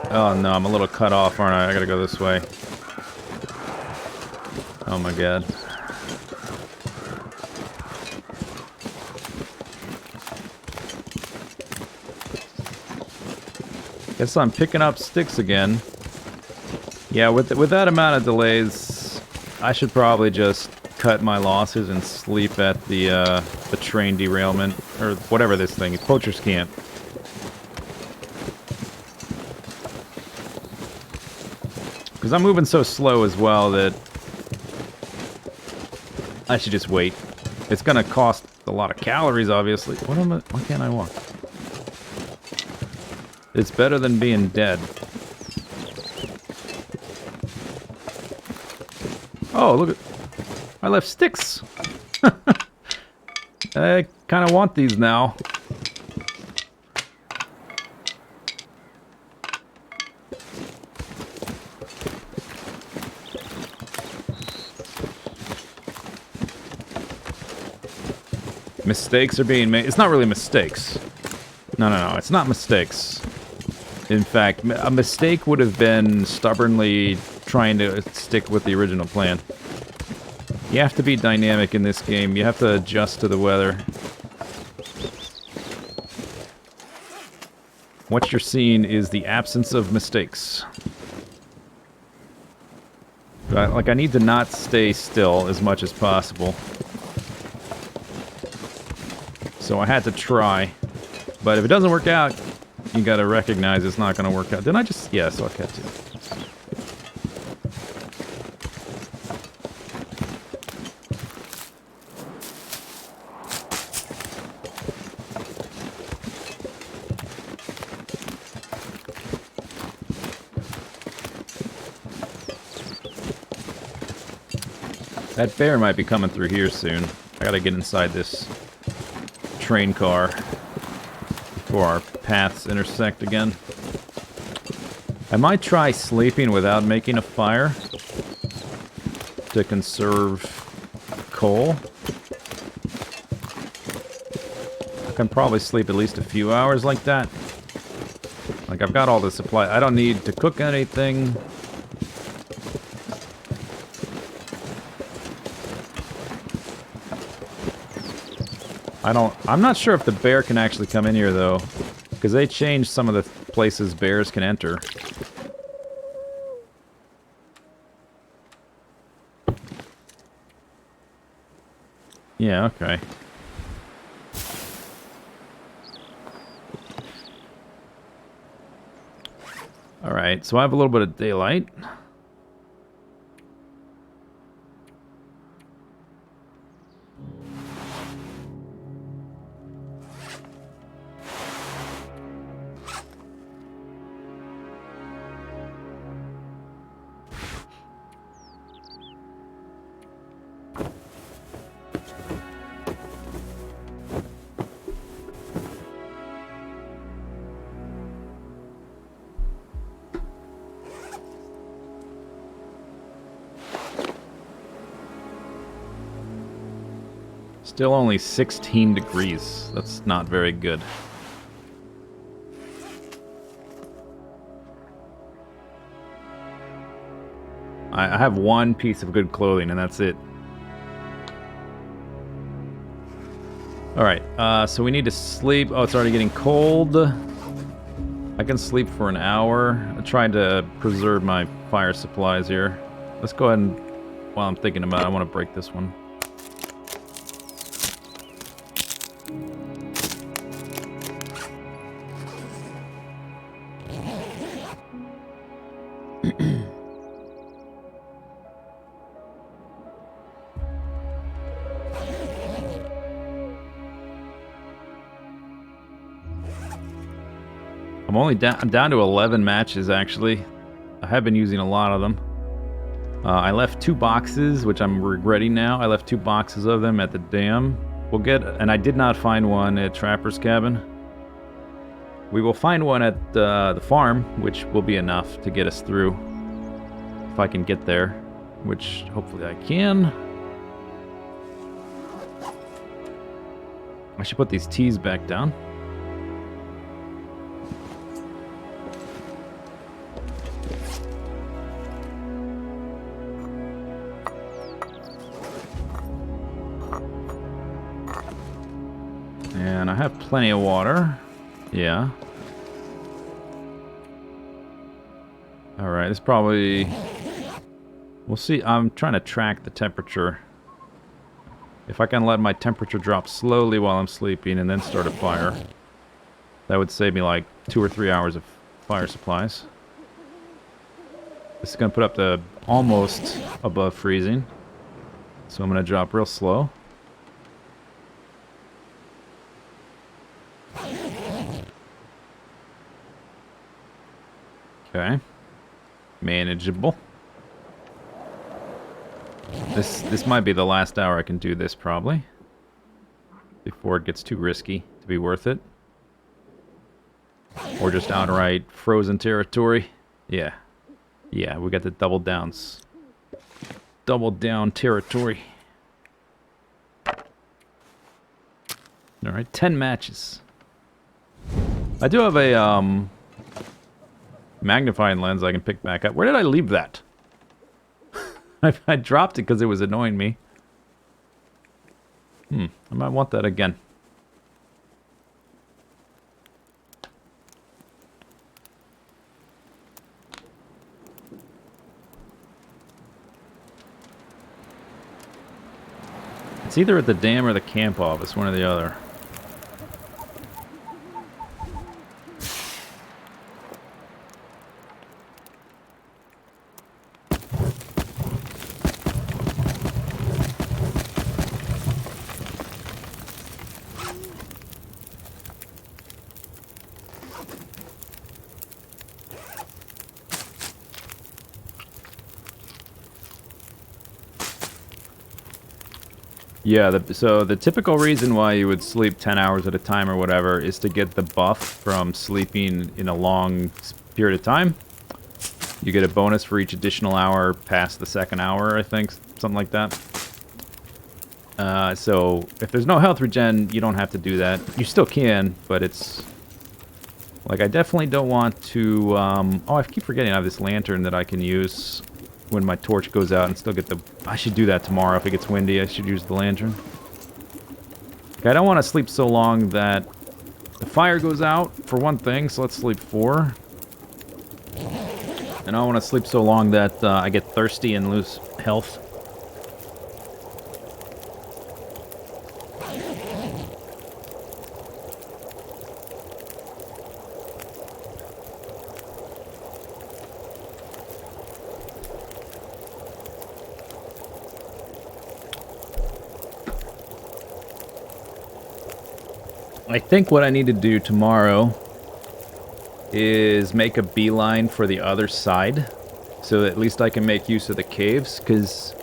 Oh no, I'm a little cut off, aren't I? I gotta go this way. Oh my god. Guess I'm picking up sticks again. Yeah, with that amount of delays, I should probably just cut my losses and sleep at the train derailment, or whatever this thing is, Poacher's Camp. Because I'm moving so slow as well that I should just wait. It's gonna cost a lot of calories, obviously. Why can't I walk? It's better than being dead. Oh, look at... I left sticks! I kind of want these now. Mistakes are being made. It's not really mistakes. No, it's not mistakes. In fact, a mistake would have been stubbornly trying to stick with the original plan. You have to be dynamic in this game. You have to adjust to the weather. What you're seeing is the absence of mistakes. Like, I need to not stay still as much as possible. So I had to try. But if it doesn't work out, you gotta recognize it's not gonna work out. Didn't I just... Yeah, so I kept it. That bear might be coming through here soon. I gotta get inside this train car before our paths intersect again. I might try sleeping without making a fire to conserve coal. I can probably sleep at least a few hours like that. Like, I've got all the supply. I don't need to cook anything. I'm not sure if the bear can actually come in here, though. Because they changed some of the places bears can enter. Yeah, okay. Alright, so I have a little bit of daylight. Still only 16 degrees. That's not very good. I have one piece of good clothing, and that's it. Alright, so we need to sleep. Oh, it's already getting cold. I can sleep for an hour. I'm trying to preserve my fire supplies here. Let's go ahead and, while I'm thinking about it, I want to break this one. I'm down to 11 matches, actually. I have been using a lot of them. I left 2 boxes, which I'm regretting now. I left 2 boxes of them at the dam. We'll get... And I did not find one at Trapper's Cabin. We will find one at the farm, which will be enough to get us through. If I can get there, which hopefully I can. I should put these teas back down. And I have plenty of water. Yeah. Alright, it's probably... We'll see. I'm trying to track the temperature. If I can let my temperature drop slowly while I'm sleeping and then start a fire, that would save me like 2 or 3 hours of fire supplies. This is going to put up to almost above freezing. So I'm going to drop real slow. Okay. Manageable. This might be the last hour I can do this, probably. Before it gets too risky to be worth it. Or just outright frozen territory. Yeah. Yeah, we got the double downs. Double down territory. Alright, 10 matches. I do have a, magnifying lens I can pick back up. Where did I leave that? I dropped it because it was annoying me. I might want that again. It's either at the dam or the camp office, one or the other. Yeah, so the typical reason why you would sleep 10 hours at a time or whatever is to get the buff from sleeping in a long period of time. You get a bonus for each additional hour past the second hour, I think, something like that. So if there's no health regen, you don't have to do that. You still can, but it's... Like, I definitely don't want to... Oh, I keep forgetting I have this lantern that I can use when my torch goes out and still get the... I should do that tomorrow if it gets windy. I should use the lantern. Okay, I don't want to sleep so long that the fire goes out, for one thing, so let's sleep 4. And I don't want to sleep so long that I get thirsty and lose health. I think what I need to do tomorrow is make a beeline for the other side, so that at least I can make use of the caves, because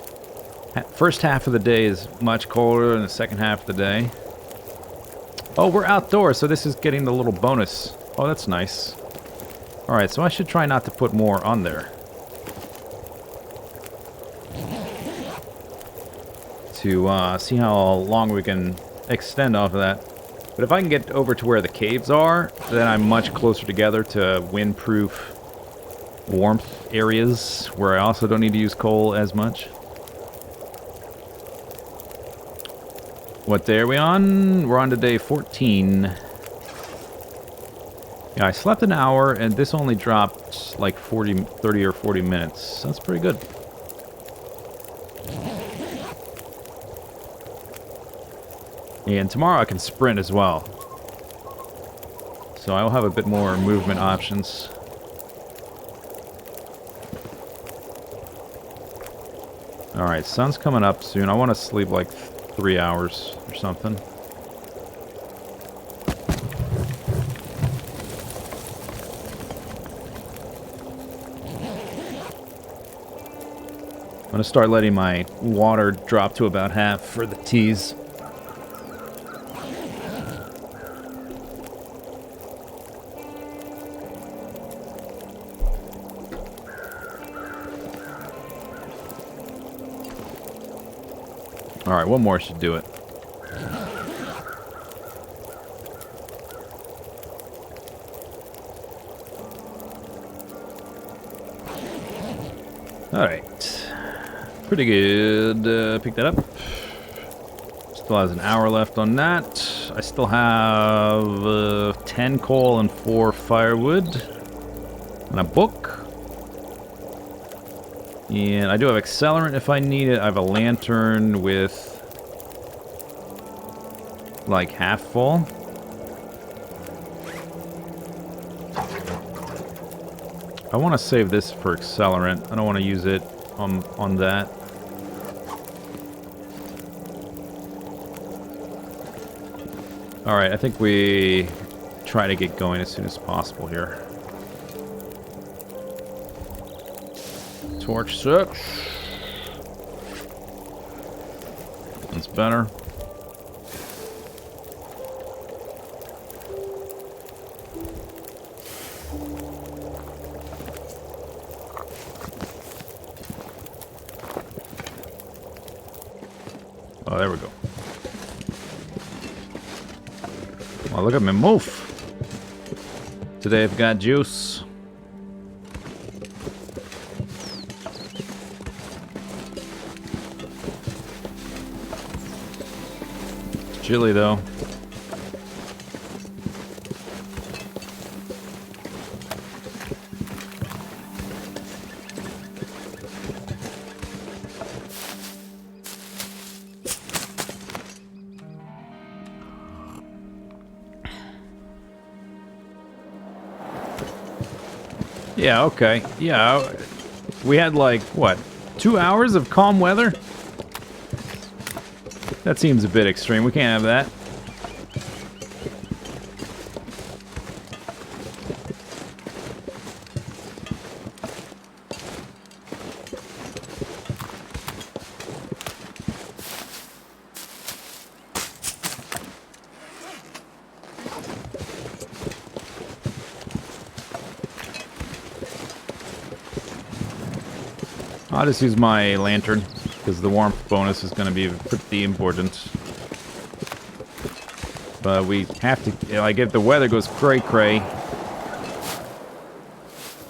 first half of the day is much colder than the second half of the day. Oh, we're outdoors, so this is getting the little bonus. Oh, that's nice. Alright, so I should try not to put more on there. To see how long we can extend off of that. But if I can get over to where the caves are, then I'm much closer together to windproof warmth areas where I also don't need to use coal as much. What day are we on? We're on to day 14. Yeah, I slept an hour, and this only dropped like 30 or 40 minutes. That's pretty good. And tomorrow I can sprint as well. So I'll have a bit more movement options. Alright, sun's coming up soon. I want to sleep like 3 hours or something. I'm going to start letting my water drop to about half for the teas. Alright, one more should do it. Alright. Pretty good. Pick that up. Still has an hour left on that. I still have 10 coal and 4 firewood. And a book. And I do have accelerant if I need it. I have a lantern with like half full. I want to save this for accelerant. I don't want to use it on that. Alright, I think we try to get going as soon as possible here. Torch 6. That's better. Oh, there we go. Oh, look at me move. Today I've got juice. Chilly though. Yeah, okay. Yeah, we had like, what, 2 hours of calm weather? That seems a bit extreme. We can't have that. I'll just use my lantern, because the warmth bonus is going to be pretty important. But we have to, like, if the weather goes cray-cray, I'm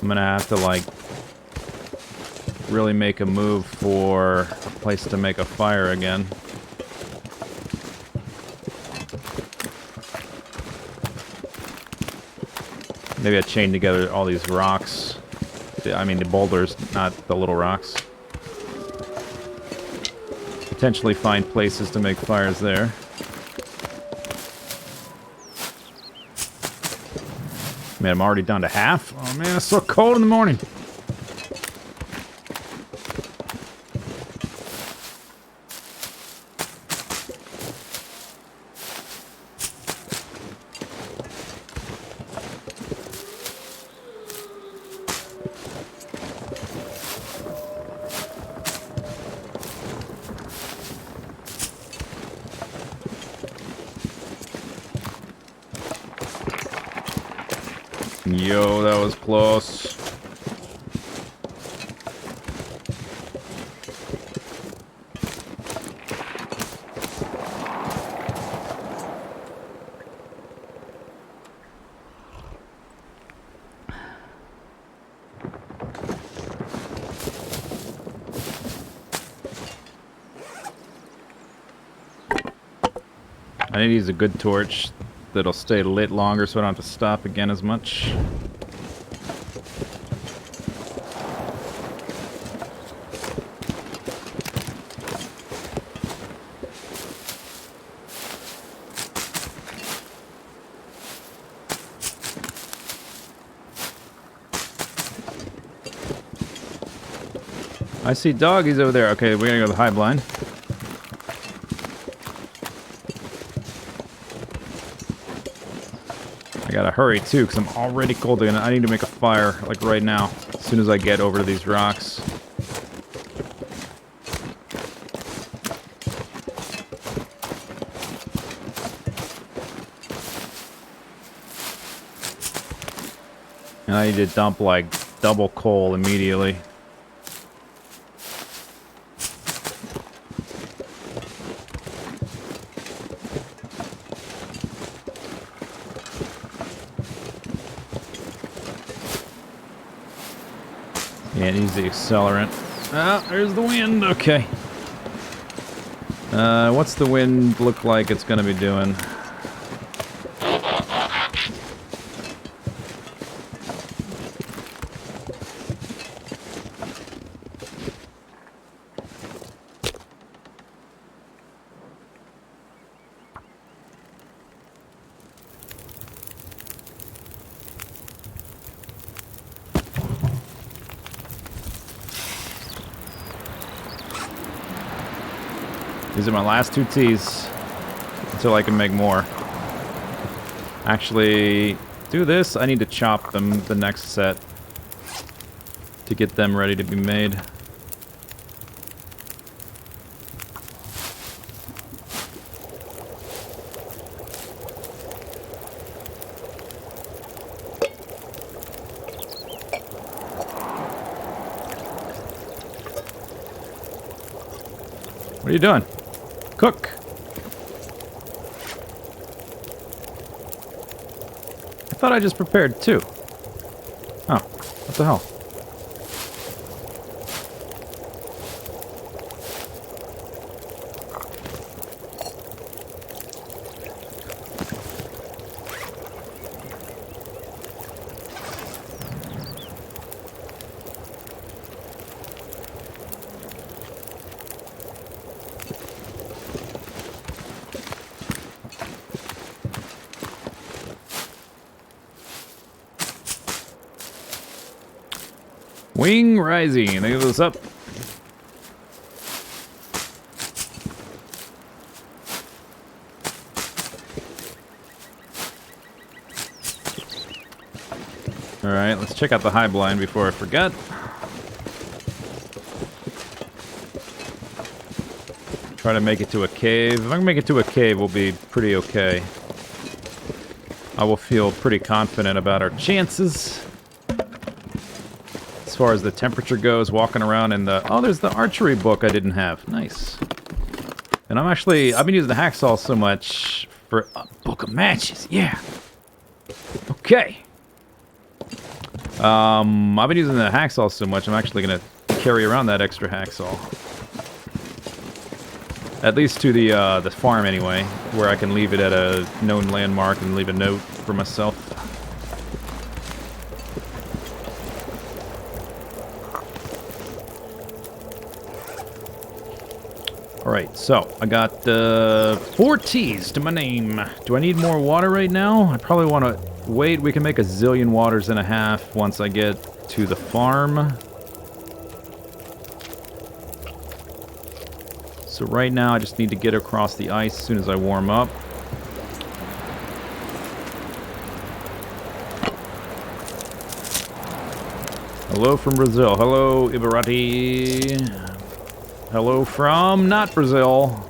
going to have to, like, really make a move for a place to make a fire again. Maybe I chain together all these rocks. I mean the boulders, not the little rocks. Potentially find places to make fires there. Man, I'm already down to half. Oh man, it's so cold in the morning. Yo, that was close. I need to use a good torch that'll stay lit longer so I don't have to stop again as much. I see doggies over there. Okay, we're gonna go to the high blind. I gotta hurry too, because I'm already cold and I need to make a fire, like right now, as soon as I get over to these rocks. And I need to dump like double coal immediately. Yeah, it needs the accelerant. Ah, there's the wind. Okay. What's the wind look like it's gonna be doing? These are my last 2 teas until I can make more. Actually, do this. I need to chop them the next set to get them ready to be made. What are you doing? Cook! I thought I just prepared 2. Oh, what the hell? Wing rising. Look at this up. Alright, let's check out the high blind before I forget. Try to make it to a cave. If I can make it to a cave, we'll be pretty okay. I will feel pretty confident about our chances. As far as the temperature goes, walking around in the... Oh, there's the archery book I didn't have. Nice. And I've been using the hacksaw so much for a book of matches. Yeah. Okay. I've been using the hacksaw so much, I'm actually going to carry around that extra hacksaw. At least to the farm, anyway, where I can leave it at a known landmark and leave a note for myself. Alright, so I got 4 T's to my name. Do I need more water right now? I probably want to wait. We can make a zillion waters and a half once I get to the farm. So right now I just need to get across the ice as soon as I warm up. Hello from Brazil. Hello, Ibarati. Hello from not Brazil.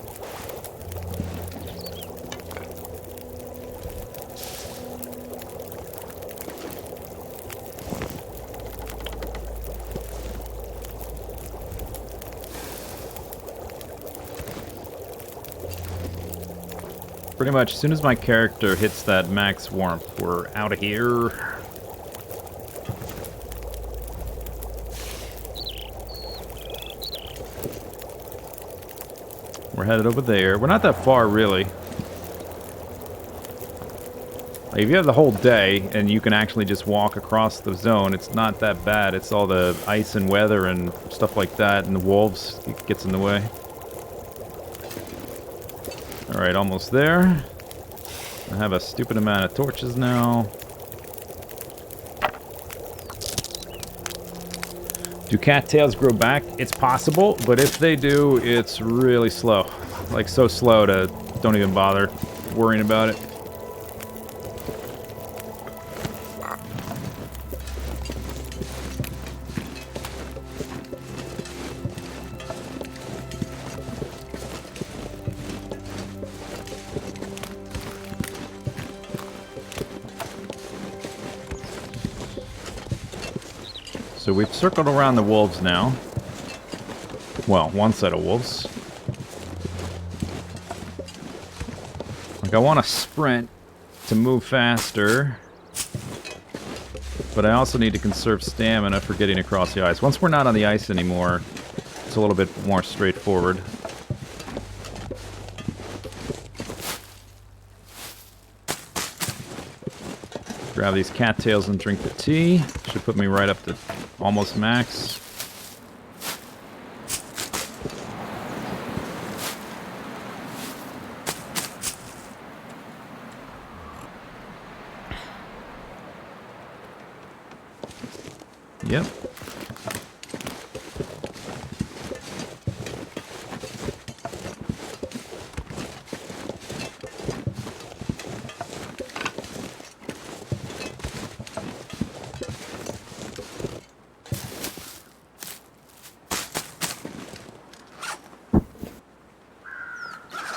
Pretty much, as soon as my character hits that max warmth, we're out of here. We're headed over there. We're not that far, really. Like, if you have the whole day and you can actually just walk across the zone, it's not that bad. It's all the ice and weather and stuff like that, and the wolves gets in the way. Alright, almost there. I have a stupid amount of torches now. Do cattails grow back? It's possible, but if they do, it's really slow. Like, so slow to don't even bother worrying about it. So we've circled around the wolves now. Well, one set of wolves. Like, I want to sprint to move faster. But I also need to conserve stamina for getting across the ice. Once we're not on the ice anymore, it's a little bit more straightforward. Grab these cattails and drink the tea. Should put me right up to almost max. Yep.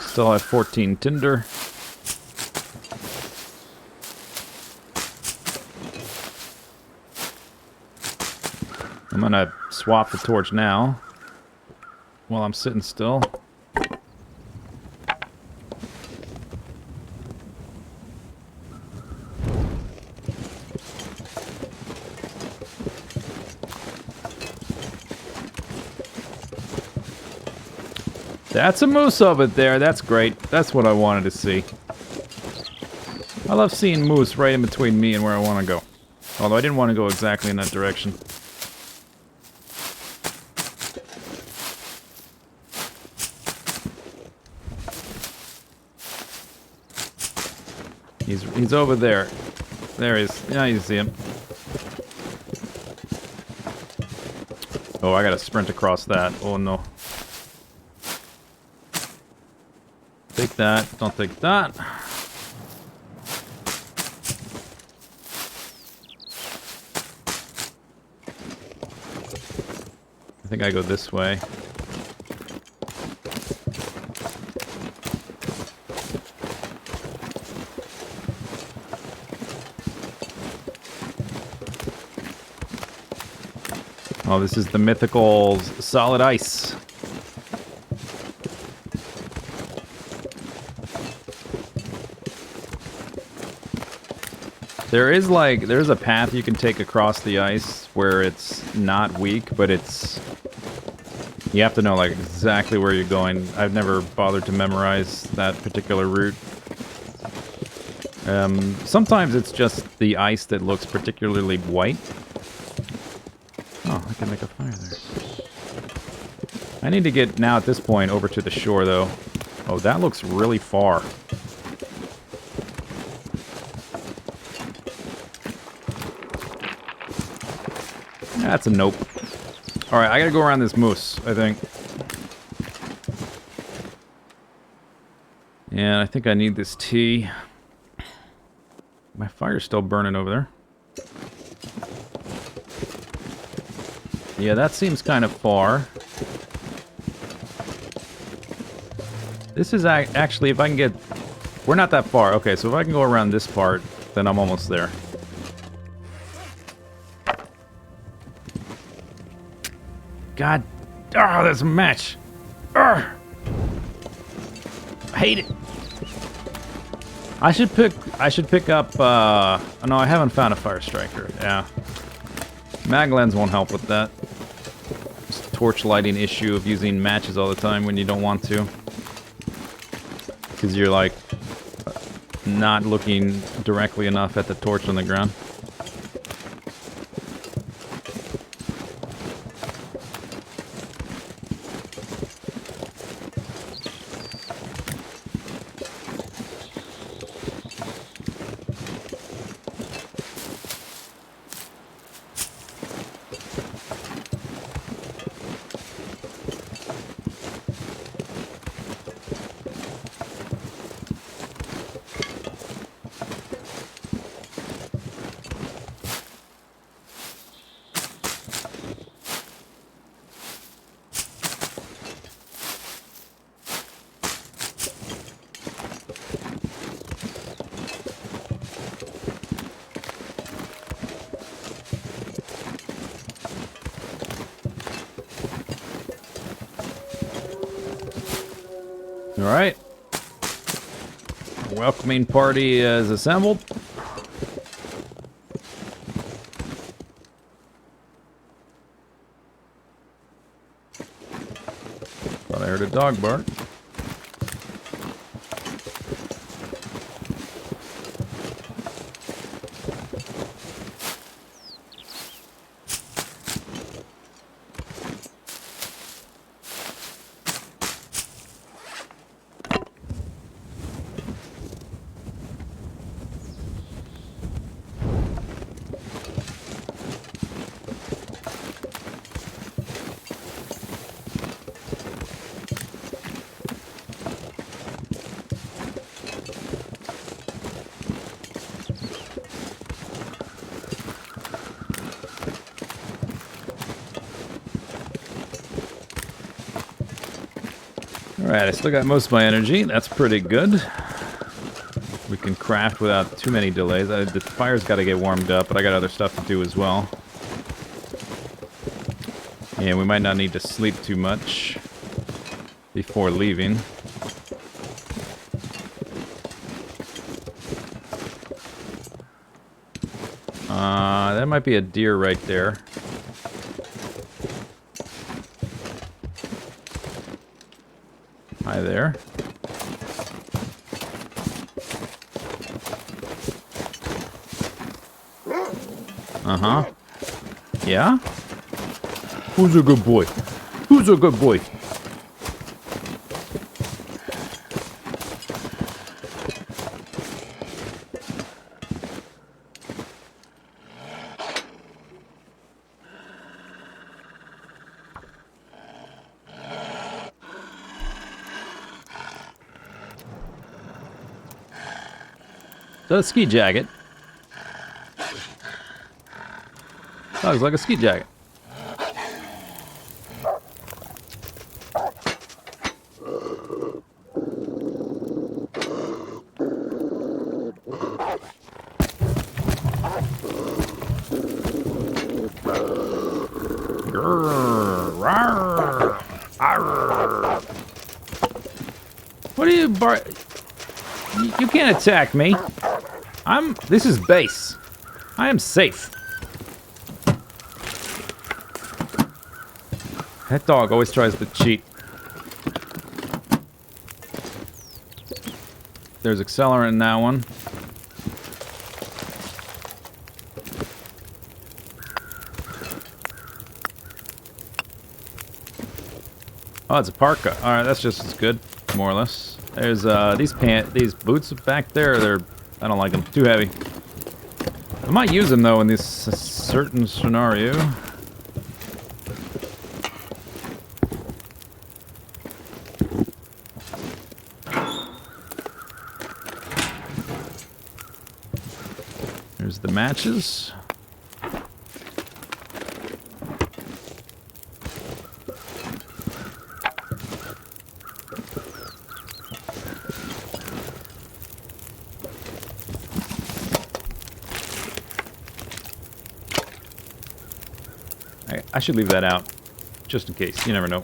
Still have 14 tinder. I'm gonna swap the torch now while I'm sitting still. That's a moose over there. That's great. That's what I wanted to see. I love seeing moose right in between me and where I want to go. Although I didn't want to go exactly in that direction. He's over there. There he is. Yeah, you see him. Oh, I gotta sprint across that. Oh no. Take that. Don't take that. I think I go this way. Oh, this is the mythical solid ice. There's a path you can take across the ice where it's not weak, but you have to know like exactly where you're going. I've never bothered to memorize that particular route. Sometimes it's just the ice that looks particularly white. Oh, I can make a fire there. I need to get, now at this point, over to the shore, though. Oh, that looks really far. That's a nope. Alright, I gotta go around this moose, I think. And I think I need this tea. My fire's still burning over there. Yeah, that seems kind of far. This is actually, if I can get... We're not that far. Okay, so if I can go around this part, then I'm almost there. God... Oh, there's a match! Urgh. I hate it! I should pick up, no, I haven't found a fire striker. Yeah. Mag lens won't help with that. Just torch lighting issue of using matches all the time when you don't want to. Because you're like not looking directly enough at the torch on the ground. Alright. Welcoming party is assembled. Thought I heard a dog bark. Alright, I still got most of my energy. That's pretty good. We can craft without too many delays. The fire's got to get warmed up, but I got other stuff to do as well. And we might not need to sleep too much before leaving. That might be a deer right there. Hi there. Uh-huh. Yeah? Who's a good boy? Who's a good boy? a ski jacket. Looks like a ski jacket. What are you You can't attack me. This is base. I am safe. That dog always tries to cheat. There's accelerant in that one. Oh, it's a parka. Alright, that's just as good, more or less. There's these boots back there, I don't like them. Too heavy. I might use them though in this certain scenario. There's the matches. I should leave that out, just in case. You never know.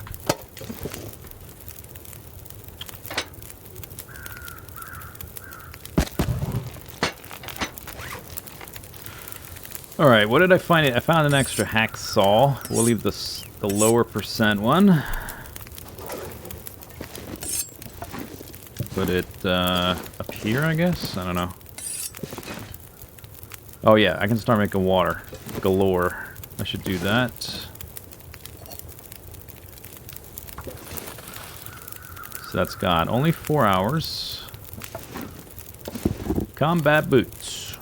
Alright, what did I find? I found an extra hacksaw. We'll leave the lower percent one. Put it up here, I guess? I don't know. Oh yeah, I can start making water. Galore. I should do that. So that's got only 4 hours. Combat boots.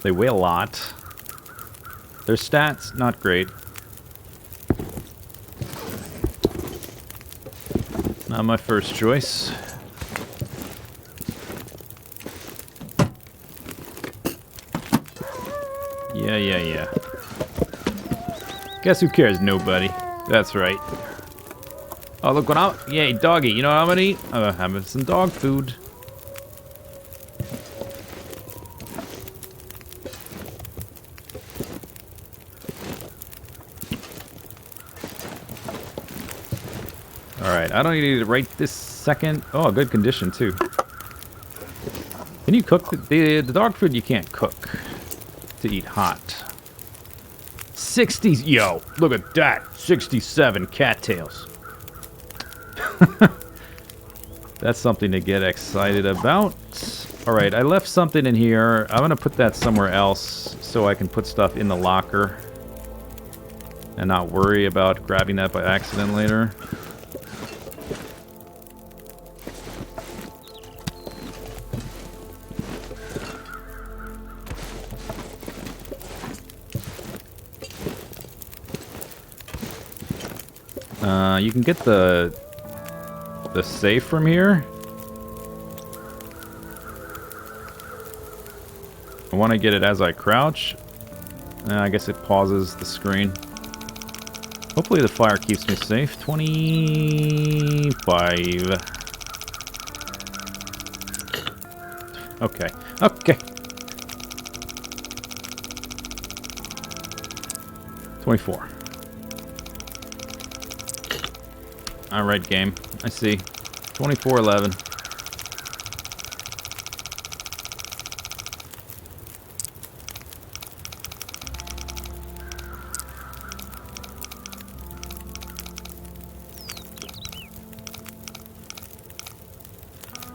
They weigh a lot. Their stats, not great. Not my first choice. Yeah. Guess who cares? Nobody. That's right. Oh, look what I'm... Yay, doggy. You know what I'm gonna eat? I'm having some dog food. Alright, I don't need to eat it right this second. Oh, good condition, too. Can you cook the dog food? You can't cook to eat hot. 60s, yo, look at that. 67 cattails. That's something to get excited about. Alright, I left something in here. I'm gonna put that somewhere else so I can put stuff in the locker and not worry about grabbing that by accident later. You can get the safe from here. I want to get it as I crouch. I guess it pauses the screen. Hopefully the fire keeps me safe. 25. Okay. 24. Alright, game. I see. 24-11.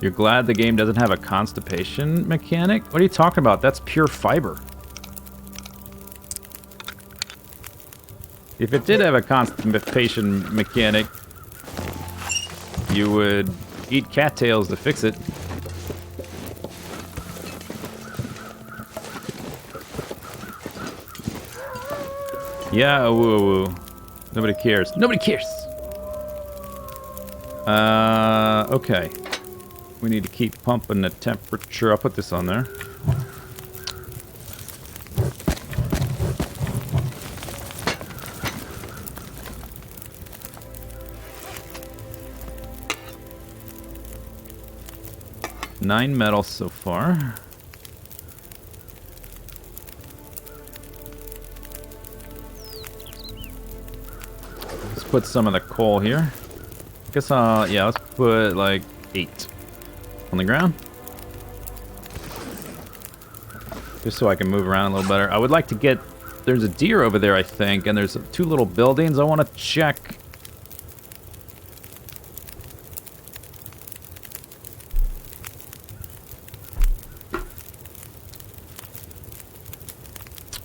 You're glad the game doesn't have a constipation mechanic? What are you talking about? That's pure fiber. If it did have a constipation mechanic, you would eat cattails to fix it. Yeah, woo. Nobody cares. Nobody cares! Okay. We need to keep pumping the temperature. I'll put this on there. Nine metals so far. Let's put some of the coal here. I guess, yeah, let's put like 8 on the ground. Just so I can move around a little better. I would like to get... There's a deer over there, I think, and there's 2 little buildings. I want to check...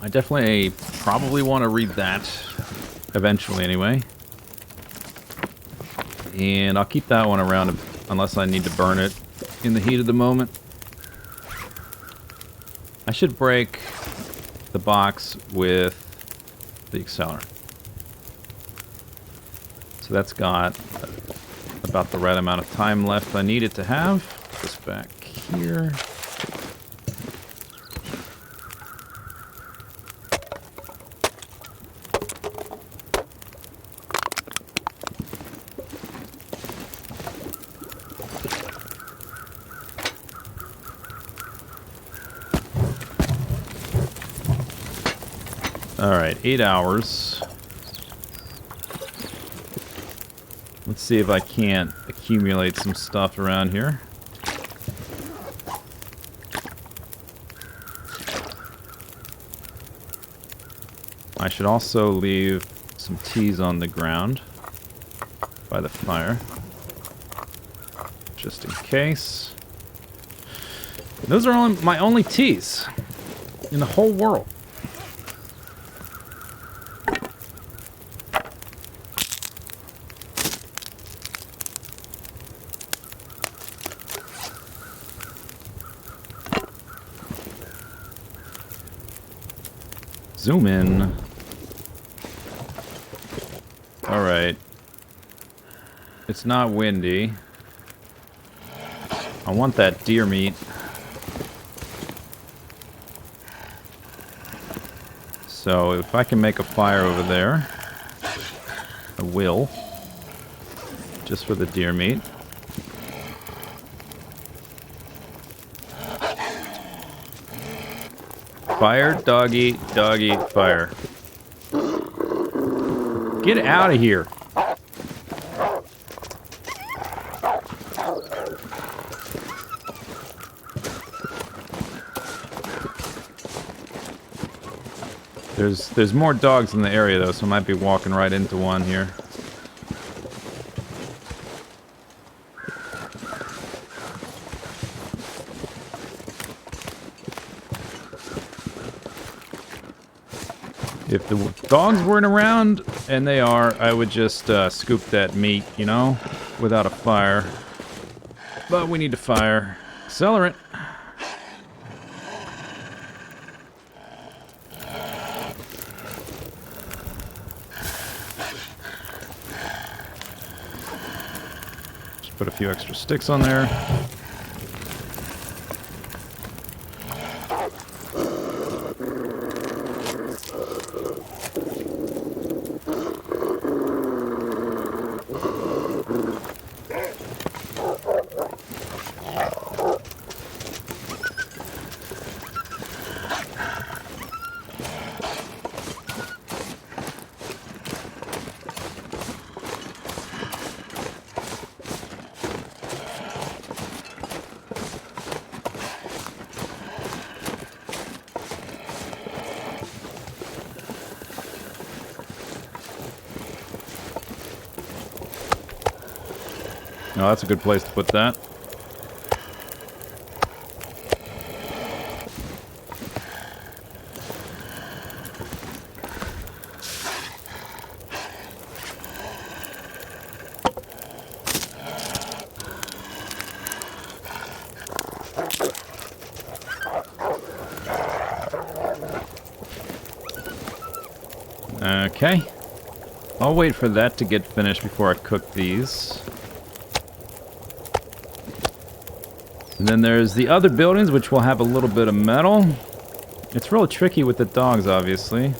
I definitely probably want to read that. Eventually, anyway. And I'll keep that one around unless I need to burn it in the heat of the moment. I should break the box with the accelerant. So that's got about the right amount of time left I need it to have. Put this back here. Alright, 8 hours. Let's see if I can't accumulate some stuff around here. I should also leave some teas on the ground by the fire. Just in case. Those are my only teas in the whole world. Zoom in. Alright. It's not windy. I want that deer meat. So if I can make a fire over there, I will. Just for the deer meat. Fire, doggy, doggy, fire. Get out of here. There's more dogs in the area though, so I might be walking right into one here. If the dogs weren't around, and they are, I would just scoop that meat, you know, without a fire. But we need to fire. Accelerant. Just put a few extra sticks on there. Oh, that's a good place to put that. Okay. I'll wait for that to get finished before I cook these. And then there's the other buildings, which will have a little bit of metal. It's real tricky with the dogs, obviously.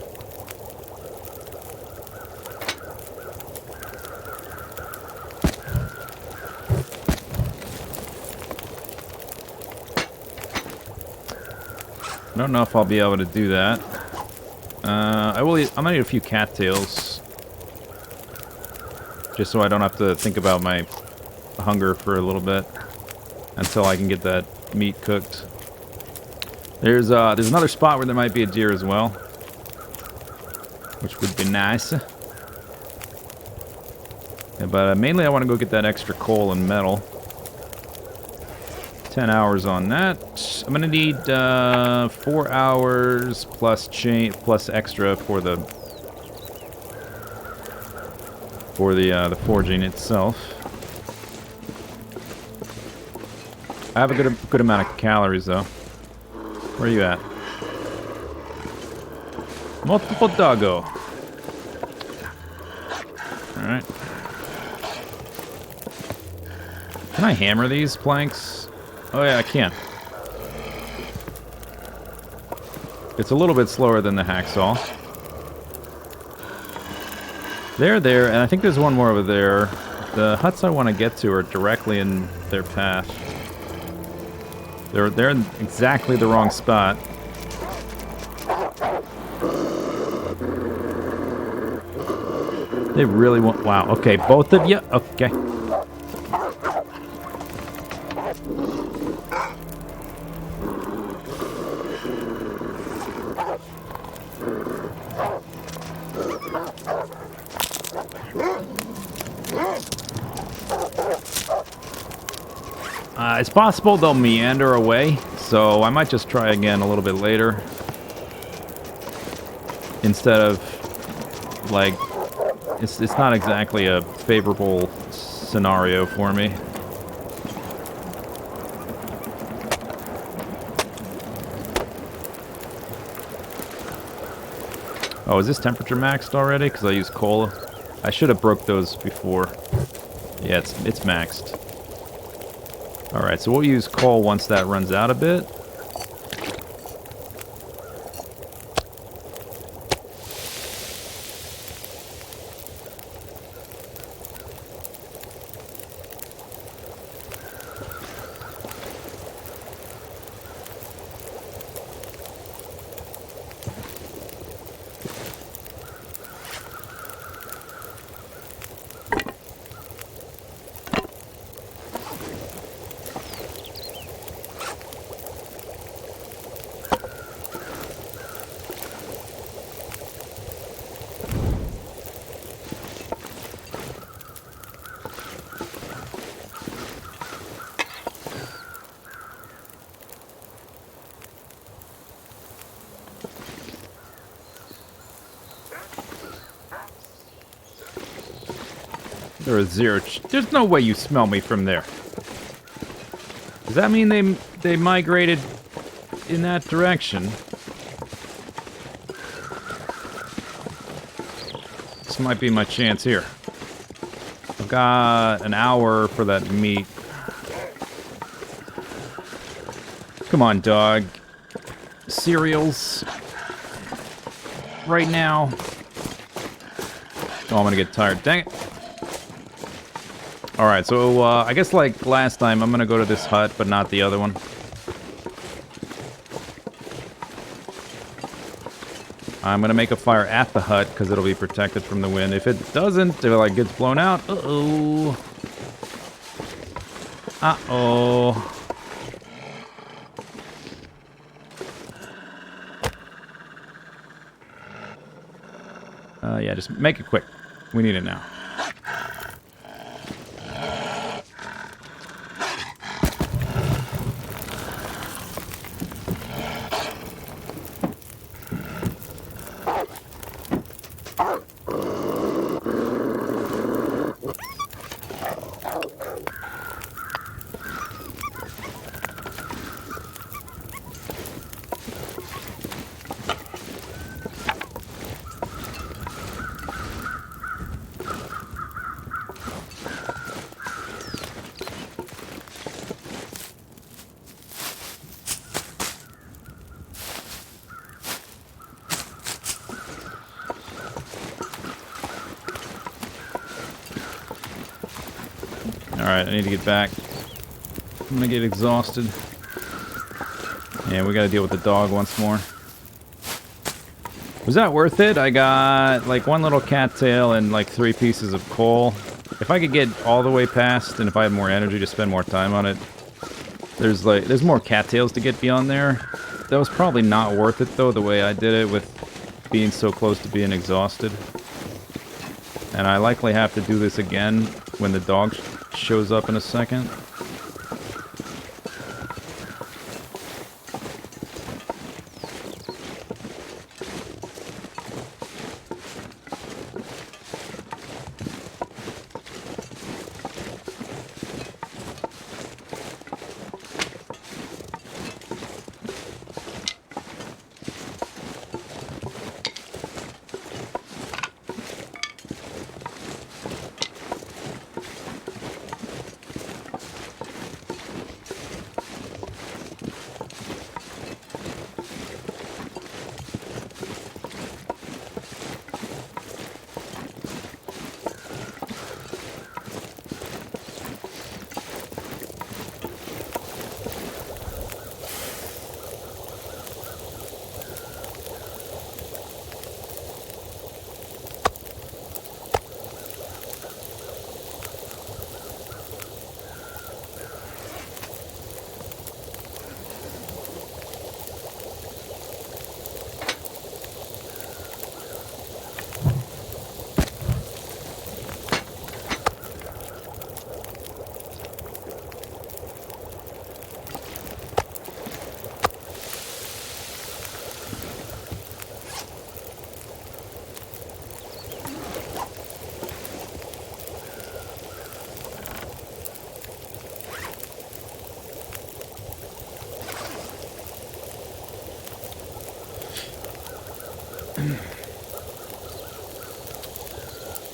I don't know if I'll be able to do that. I'm gonna need a few cattails. Just so I don't have to think about my hunger for a little bit. Until I can get that meat cooked. There's another spot where there might be a deer as well. Which would be nice. Yeah, but mainly I want to go get that extra coal and metal. 10 hours on that. I'm gonna need 4 hours plus extra for the forging itself. I have a good amount of calories though. Where are you at? Multiple doggo. Alright. Can I hammer these planks? Oh yeah, I can. It's a little bit slower than the hacksaw. They're there, and I think there's one more over there. The huts I want to get to are directly in their path. They're in exactly the wrong spot. They really want... Wow, okay, both of you? Okay. It's possible they'll meander away, so I might just try again a little bit later. Instead of, like, it's not exactly a favorable scenario for me. Oh, is this temperature maxed already? Because I used coal. I should have broke those before. Yeah, it's maxed. Alright, so we'll use coal once that runs out a bit. There is zero. There's no way you smell me from there. Does that mean they migrated in that direction? This might be my chance here. I've got an hour for that meat. Come on, dog. Cereals. Right now. Oh, I'm gonna get tired. Dang it. Alright, so I guess like last time, I'm gonna go to this hut, but not the other one. I'm gonna make a fire at the hut, because it'll be protected from the wind. If it doesn't, if it like gets blown out, uh-oh. Uh-oh. Yeah, just make it quick. We need it now. Alright, I need to get back. I'm gonna get exhausted. Yeah, we gotta deal with the dog once more. Was that worth it? I got like one little cattail and like 3 pieces of coal. If I could get all the way past, and if I had more energy to spend more time on it, there's more cattails to get beyond there. That was probably not worth it though, the way I did it with being so close to being exhausted. And I likely have to do this again when the dog shows up in a second.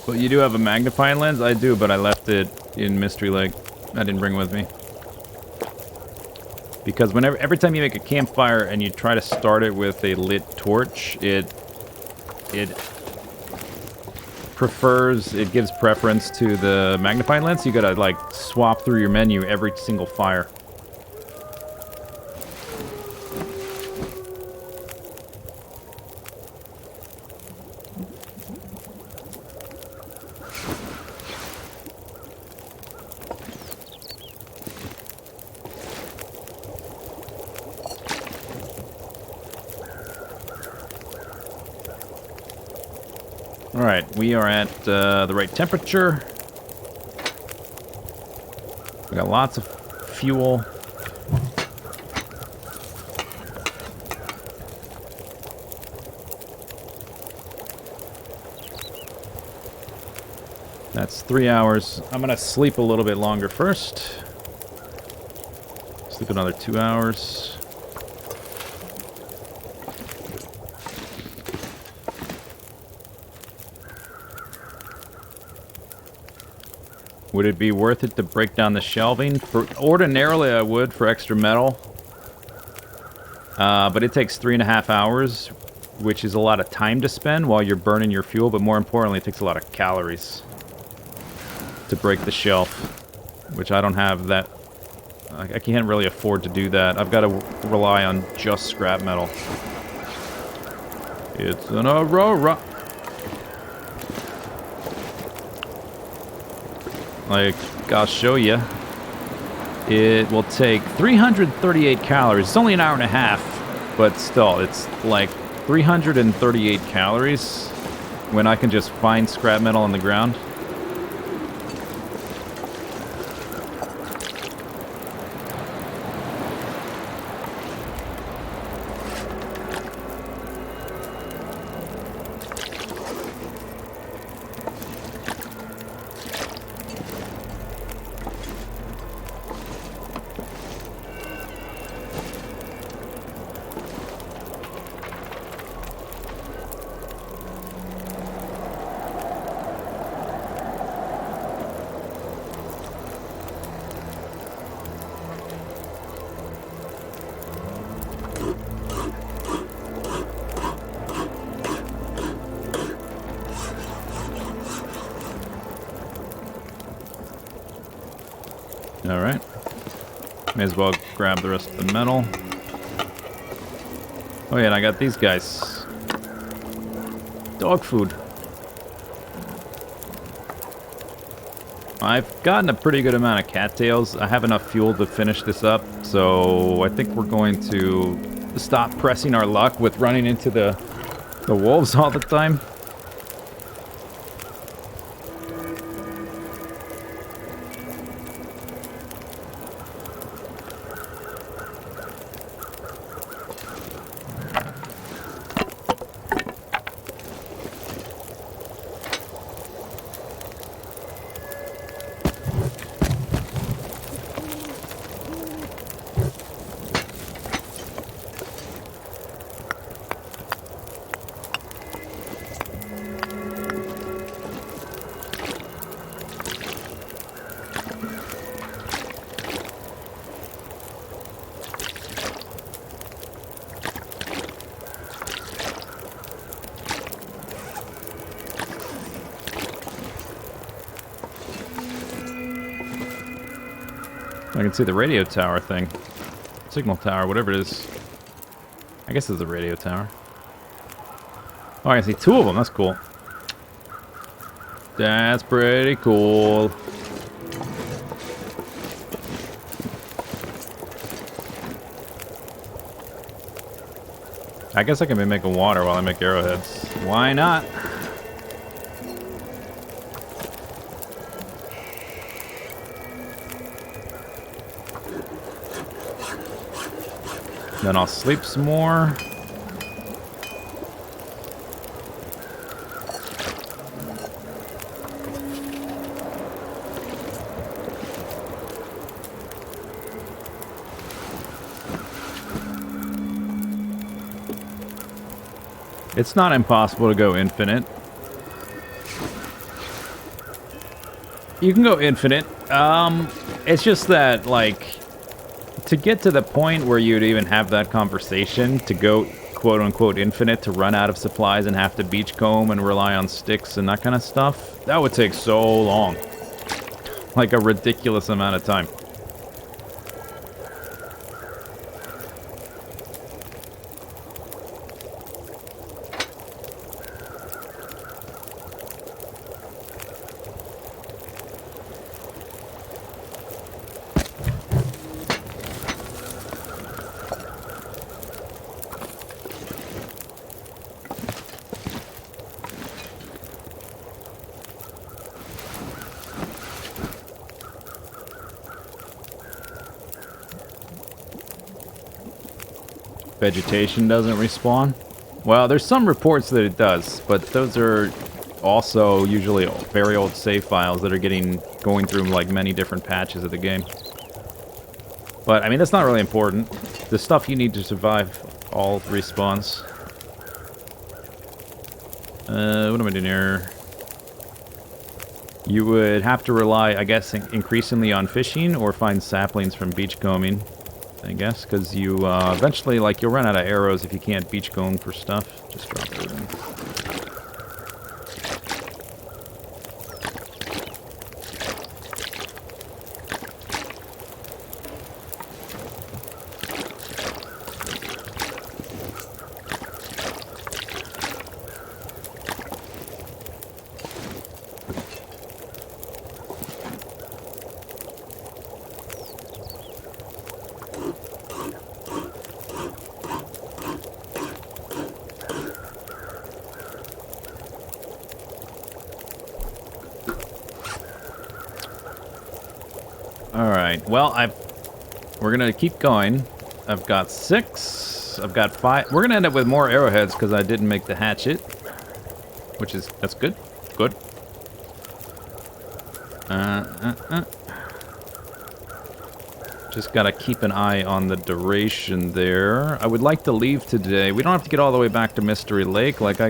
But you do have a magnifying lens? I do, but I left it in Mystery Lake. I didn't bring it with me. Because every time you make a campfire and you try to start it with a lit torch, it gives preference to the magnifying lens. You gotta like swap through your menu every single fire. Alright, we are at the right temperature. We got lots of fuel. That's 3 hours. I'm gonna sleep a little bit longer first. Sleep another 2 hours. Would it be worth it to break down the shelving? Ordinarily, I would for extra metal. But it takes 3.5 hours, which is a lot of time to spend while you're burning your fuel, but more importantly, it takes a lot of calories to break the shelf, which I don't have that. I can't really afford to do that. I've got to rely on just scrap metal. It's an Aurora. Like, I'll show you. It will take 338 calories. It's only an hour and a half, but still, it's like 338 calories when I can just find scrap metal on the ground. Alright. May as well grab the rest of the metal. Oh yeah, and I got these guys. Dog food. I've gotten a pretty good amount of cattails. I have enough fuel to finish this up, so I think we're going to stop pressing our luck with running into the wolves all the time. I can see the radio tower thing. Signal tower, whatever it is. I guess it's a radio tower. Oh, I can see two of them. That's cool. That's pretty cool. I guess I can be making water while I make arrowheads. Why not? Then I'll sleep some more. It's not impossible to go infinite. You can go infinite. It's just that, like, to get to the point where you'd even have that conversation, to go quote-unquote infinite, to run out of supplies and have to beachcomb and rely on sticks and that kind of stuff, that would take so long. Like a ridiculous amount of time. Vegetation doesn't respawn? Well, there's some reports that it does, but those are also usually very old save files that are going through like many different patches of the game. But I mean, that's not really important. The stuff you need to survive all respawns. What am I doing here? You would have to rely, I guess, increasingly on fishing or find saplings from beachcombing. I guess, because you eventually, like, you'll run out of arrows if you can't beachcomb for stuff. Just drop it in. Alright, well, we're gonna keep going. I've got 6. I've got 5. We're gonna end up with more arrowheads because I didn't make the hatchet. That's good. Good. Just gotta keep an eye on the duration there. I would like to leave today. We don't have to get all the way back to Mystery Lake. Like,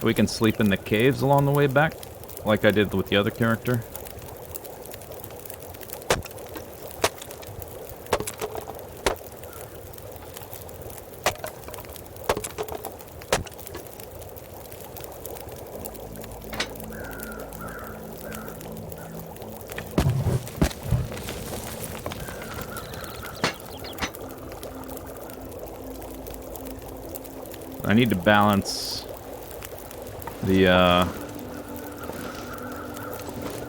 we can sleep in the caves along the way back, like I did with the other character. I need to balance the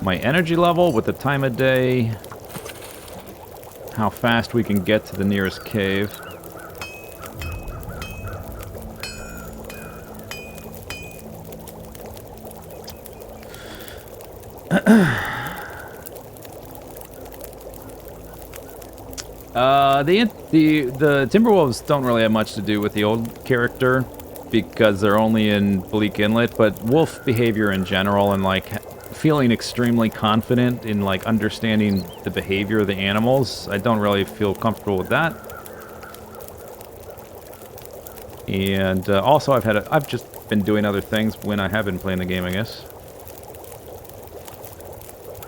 my energy level with the time of day, how fast we can get to the nearest cave. The Timberwolves don't really have much to do with the old character because they're only in Bleak Inlet, but wolf behavior in general and like feeling extremely confident in like understanding the behavior of the animals, I don't really feel comfortable with that. And also I've just been doing other things when I have been playing the game, I guess,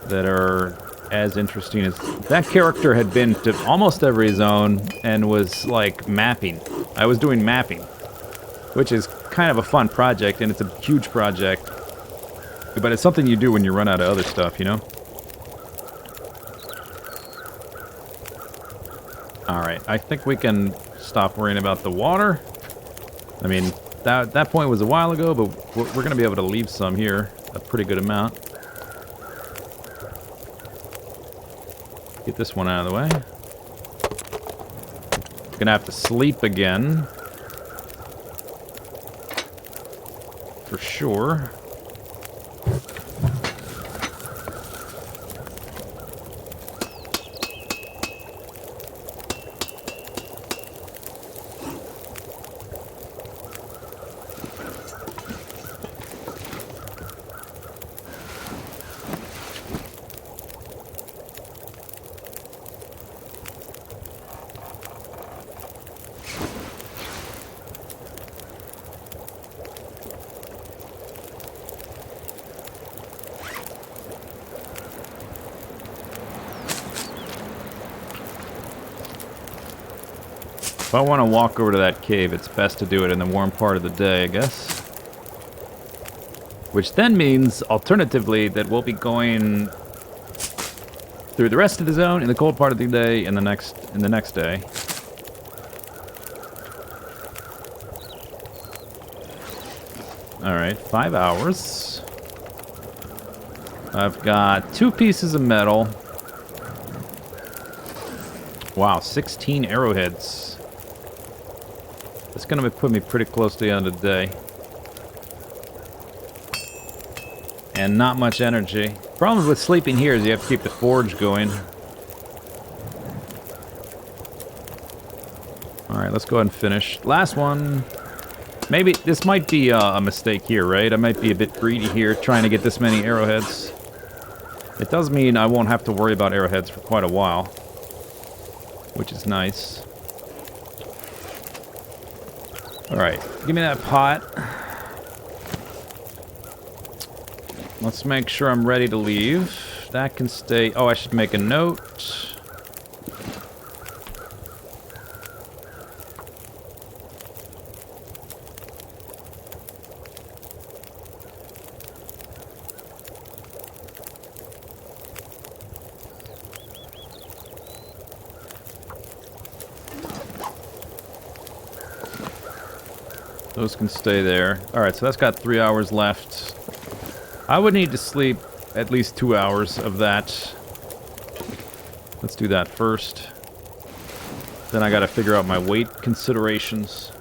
that are as interesting as... That character had been to almost every zone and was, like, mapping. I was doing mapping, which is kind of a fun project, and it's a huge project. But it's something you do when you run out of other stuff, you know? Alright, I think we can stop worrying about the water. I mean, that point was a while ago, but we're going to be able to leave some here. A pretty good amount. Get this one out of the way. Gonna have to sleep again. For sure. If I want to walk over to that cave, it's best to do it in the warm part of the day, I guess. Which then means, alternatively, that we'll be going through the rest of the zone in the cold part of the day and the next day. Alright, 5 hours. I've got 2 pieces of metal. Wow, 16 arrowheads. It's gonna put me pretty close to the end of the day. And not much energy. Problem with sleeping here is you have to keep the forge going. Alright, let's go ahead and finish. Last one. Maybe this might be a mistake here, right? I might be a bit greedy here, trying to get this many arrowheads. It does mean I won't have to worry about arrowheads for quite a while, which is nice. Alright, give me that pot. Let's make sure I'm ready to leave. That can stay... Oh, I should make a note. Those can stay there. Alright, so that's got 3 hours left. I would need to sleep at least 2 hours of that. Let's do that first. Then I gotta figure out my weight considerations.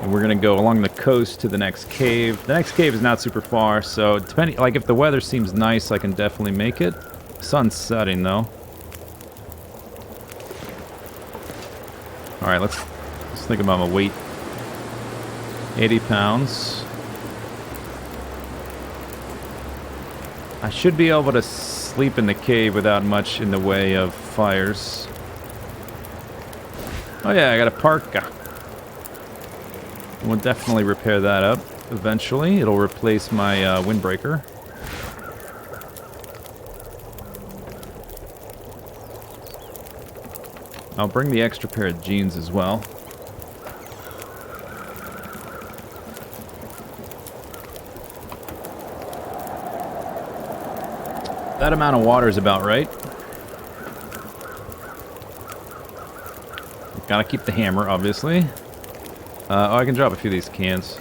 And we're gonna go along the coast to the next cave. The next cave is not super far, so depending, like if the weather seems nice, I can definitely make it. Sun's setting though. Alright, let's think about my weight. 80 pounds. I should be able to sleep in the cave without much in the way of fires. Oh yeah, I got a parka. We'll definitely repair that up eventually. It'll replace my windbreaker. I'll bring the extra pair of jeans as well. That amount of water is about right. Gotta keep the hammer, obviously. Oh, I can drop a few of these cans.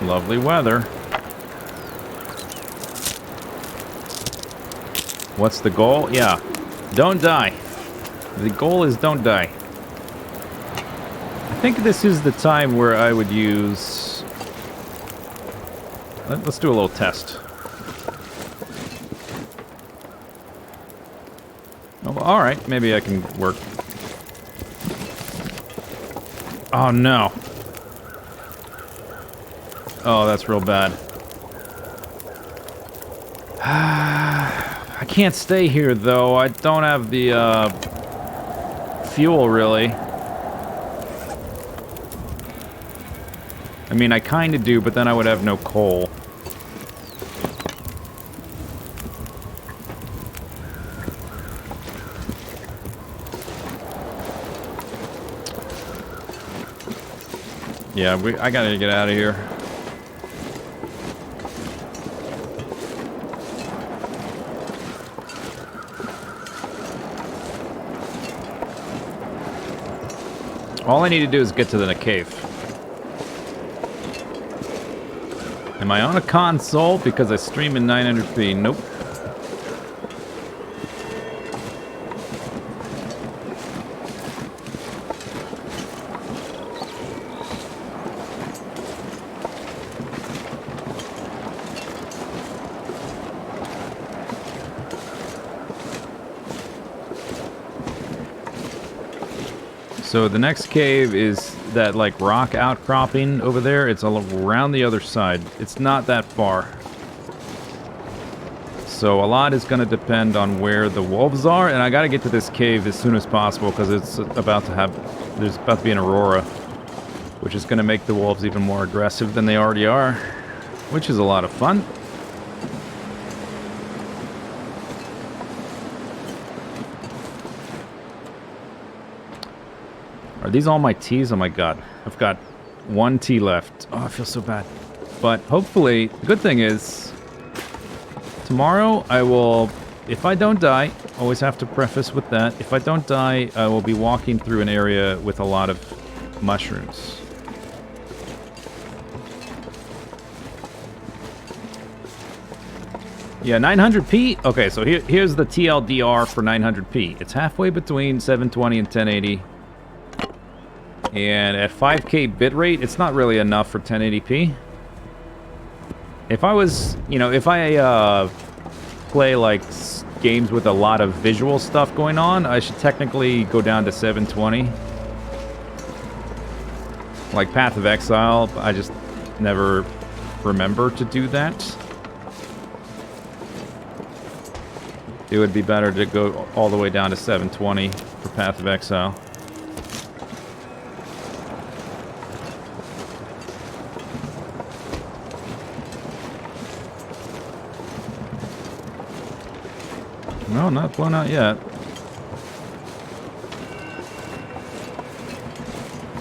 Lovely weather. What's the goal? Yeah. Don't die. The goal is don't die. I think this is the time where I would use... Let's do a little test. Oh, alright, maybe I can work. Oh no. Oh, that's real bad. I can't stay here, though. I don't have the, fuel, really. I mean, I kinda do, but then I would have no coal. Yeah, I gotta get out of here. All I need to do is get to the cave. Am I on a console because I stream in 900p? Nope. So the next cave is that, like, rock outcropping over there. It's around the other side. It's not that far. So a lot is going to depend on where the wolves are, and I got to get to this cave as soon as possible because it's about to have... There's about to be an aurora, which is going to make the wolves even more aggressive than they already are, which is a lot of fun. Are these all my teas? Oh my god. I've got one tea left. Oh, I feel so bad. But hopefully, the good thing is, tomorrow I will, if I don't die, always have to preface with that, if I don't die, I will be walking through an area with a lot of mushrooms. Yeah, 900p? Okay, so here's the TLDR for 900p. It's halfway between 720 and 1080. And at 5K bitrate, it's not really enough for 1080p. If I was, you know, if I play like games with a lot of visual stuff going on, I should technically go down to 720. Like Path of Exile, I just never remember to do that. It would be better to go all the way down to 720 for Path of Exile. No, not blown out yet.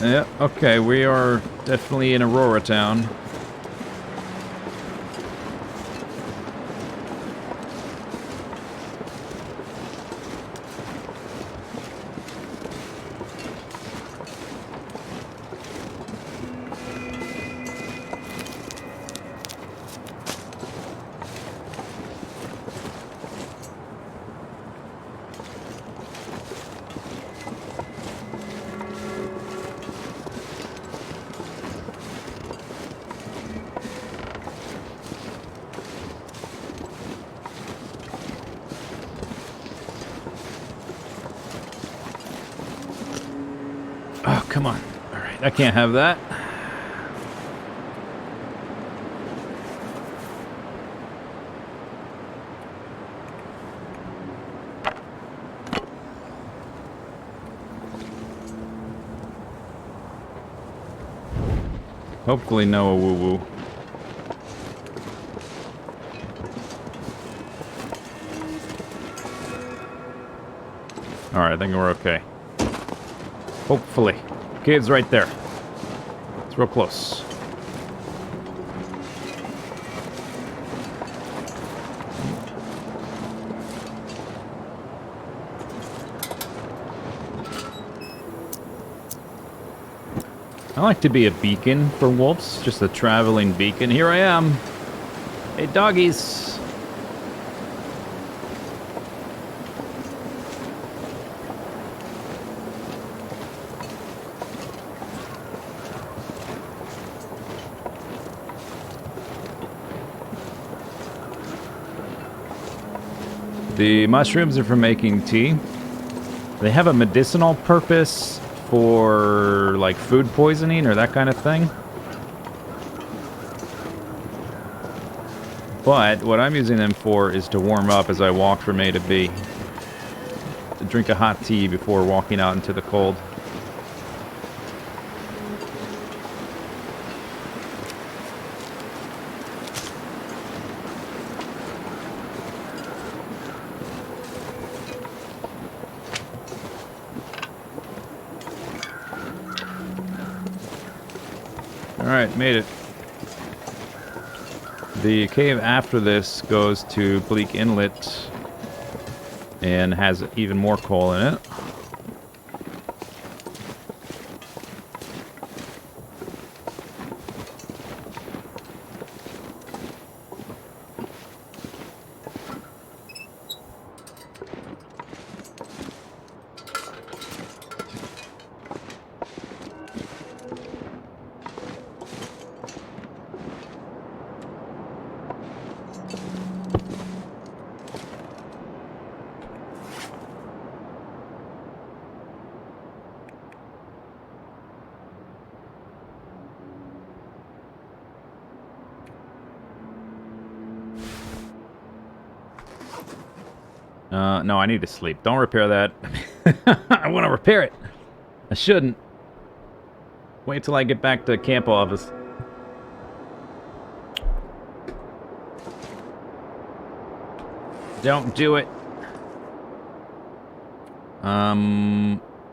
Yeah, okay, we are definitely in Aurora Town. Oh, come on. Alright, I can't have that. Hopefully no woo-woo. Alright, I think we're okay. Hopefully. Cave's right there. It's real close. I like to be a beacon for wolves, just a traveling beacon. Here I am. Hey, doggies. The mushrooms are for making tea. They have a medicinal purpose for, like, food poisoning or that kind of thing. But what I'm using them for is to warm up as I walk from A to B. To drink a hot tea before walking out into the cold. Alright, made it. The cave after this goes to Bleak Inlet and has even more coal in it. No, I need to sleep. Don't repair that. I want to repair it. I shouldn't. Wait till I get back to camp office. Don't do it. I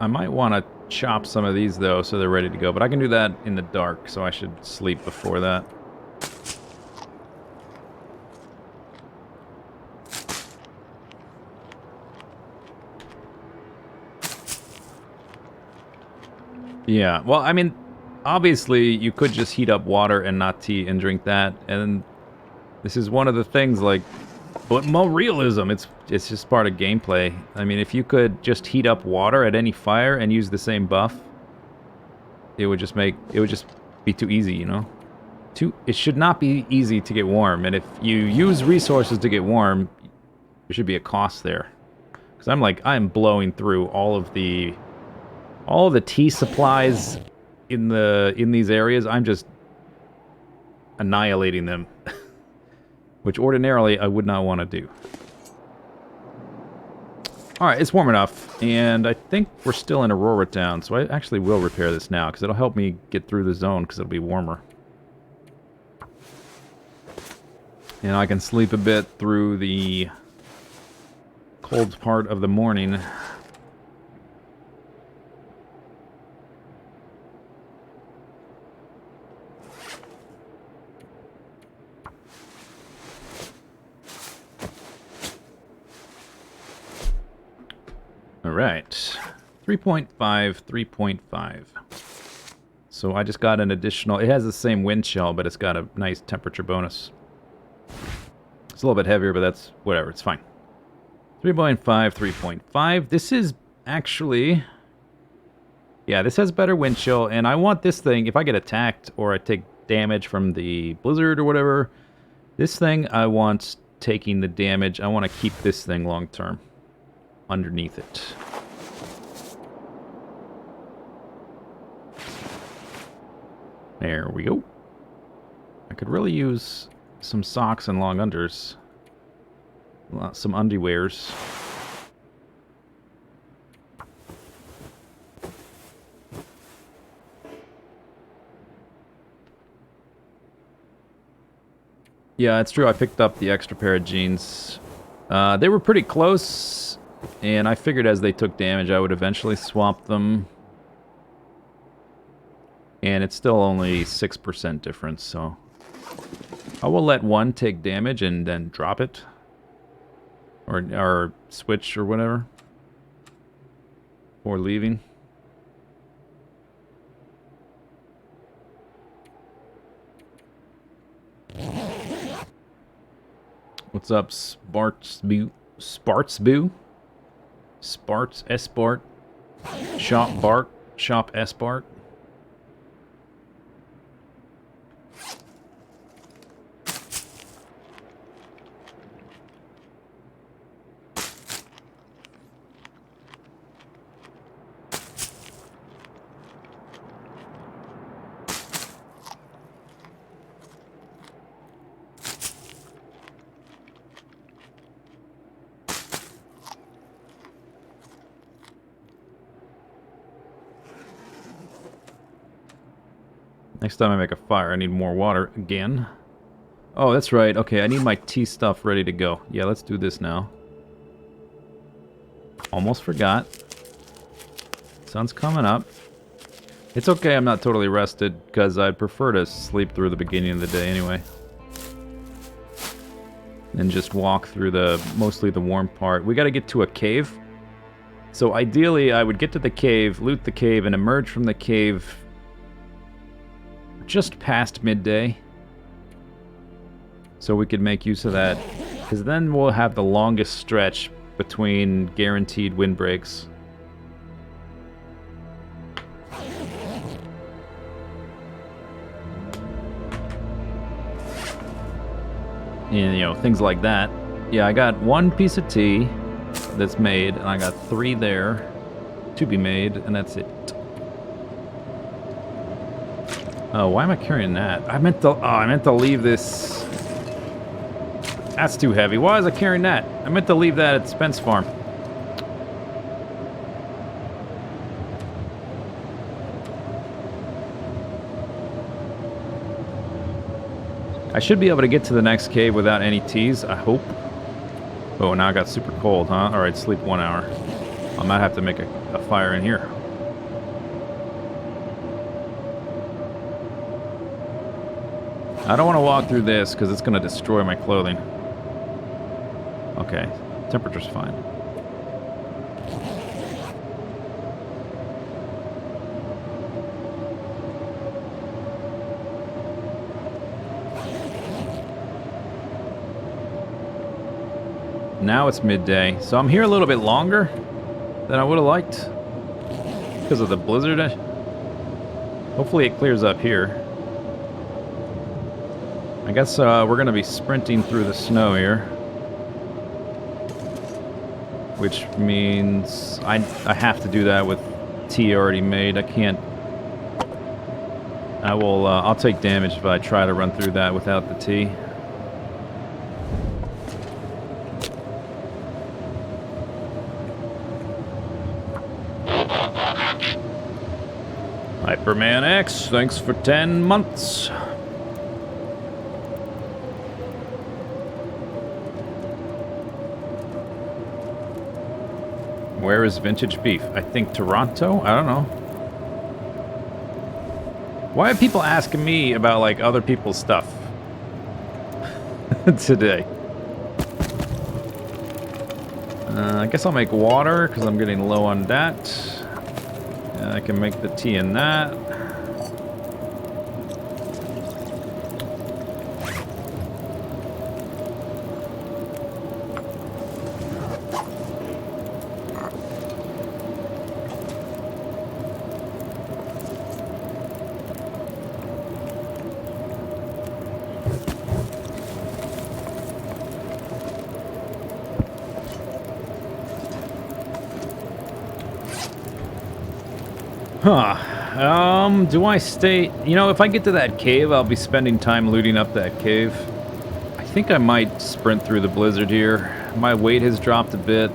might want to chop some of these, though, so they're ready to go. But I can do that in the dark, so I should sleep before that. Yeah, well, I mean, obviously, you could just heat up water and not tea and drink that, and this is one of the things, like, but more realism, it's just part of gameplay. I mean, if you could just heat up water at any fire and use the same buff, it would just be too easy, you know? It should not be easy to get warm, and if you use resources to get warm, there should be a cost there. Because I'm blowing through all of the tea supplies in these areas. I'm just annihilating them, which ordinarily I would not want to do. All right, it's warm enough, and I think we're still in Aurora Town, so I actually will repair this now because it'll help me get through the zone because it'll be warmer. And I can sleep a bit through the cold part of the morning. Alright, 3.5, 3.5. So I just got an additional, it has the same wind chill, but it's got a nice temperature bonus. It's a little bit heavier, but that's whatever, it's fine. 3.5, 3.5. This is actually, yeah, this has better wind chill, and I want this thing, if I get attacked or I take damage from the blizzard or whatever, this thing I want taking the damage. I want to keep this thing long term underneath it. There we go. I could really use some socks and long unders. Some underwears. Yeah, it's true. I picked up the extra pair of jeans. They were pretty close, and I figured as they took damage, I would eventually swap them. And it's still only 6% difference, so I will let one take damage and then drop it. Or switch or whatever. Before leaving. What's up, Spartsboo? Spartsboo? Sparts, Espart? Shop Bart? Shop Espart? Next time I make a fire, I need more water again. Oh, that's right. Okay, I need my tea stuff ready to go. Yeah, let's do this now. Almost forgot. Sun's coming up. It's okay I'm not totally rested, because I'd prefer to sleep through the beginning of the day anyway. And just walk through mostly the warm part. We gotta get to a cave. So ideally, I would get to the cave, loot the cave, and emerge from the cave just past midday, so we could make use of that, because then we'll have the longest stretch between guaranteed windbreaks. And, you know, things like that. Yeah, I got one piece of tea that's made, and I got 3 there to be made, and that's it. Oh, why am I carrying that? I meant to leave this. That's too heavy. Why was I carrying that? I meant to leave that at Spence Farm. I should be able to get to the next cave without any teas, I hope. Oh, now I got super cold, huh? Alright, sleep 1 hour. I might have to make a fire in here. I don't want to walk through this because it's going to destroy my clothing. Okay, temperature's fine. Now it's midday, so I'm here a little bit longer than I would have liked because of the blizzard. Hopefully it clears up here. I guess we're going to be sprinting through the snow here. Which means I have to do that with tea already made. I can't... I'll take damage if I try to run through that without the tea. Hyperman X, thanks for 10 months. Where is vintage beef? I think Toronto? I don't know. Why are people asking me about, like, other people's stuff today? I guess I'll make water, because I'm getting low on that. And I can make the tea in that. Do I stay... You know, if I get to that cave, I'll be spending time looting up that cave. I think I might sprint through the blizzard here. My weight has dropped a bit.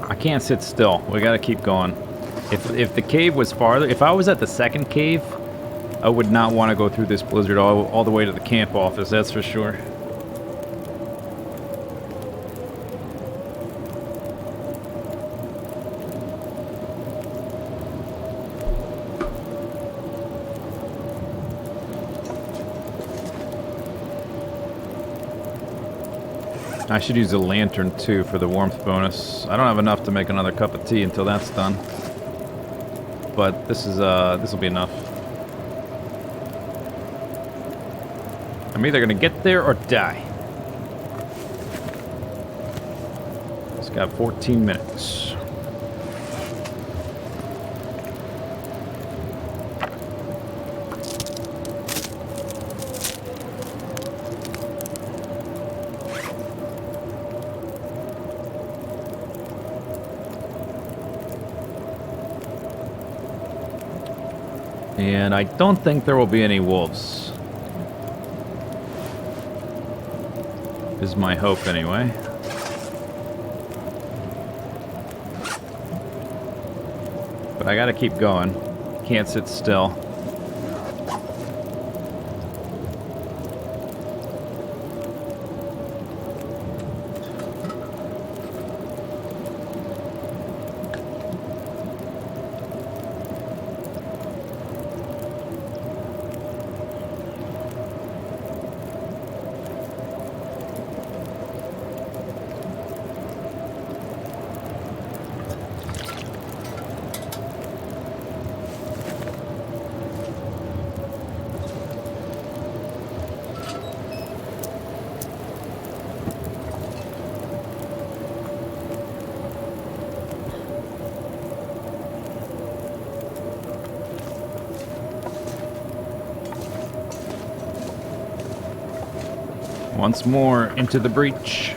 I can't sit still. We gotta keep going. If the cave was farther, if I was at the second cave, I would not want to go through this blizzard all the way to the camp office, that's for sure. I should use a lantern too for the warmth bonus. I don't have enough to make another cup of tea until that's done. But this will be enough. I'm either gonna get there or die. It's got 14 minutes. And I don't think there will be any wolves. Is my hope anyway. But I gotta keep going. Can't sit still. Once more into the breach.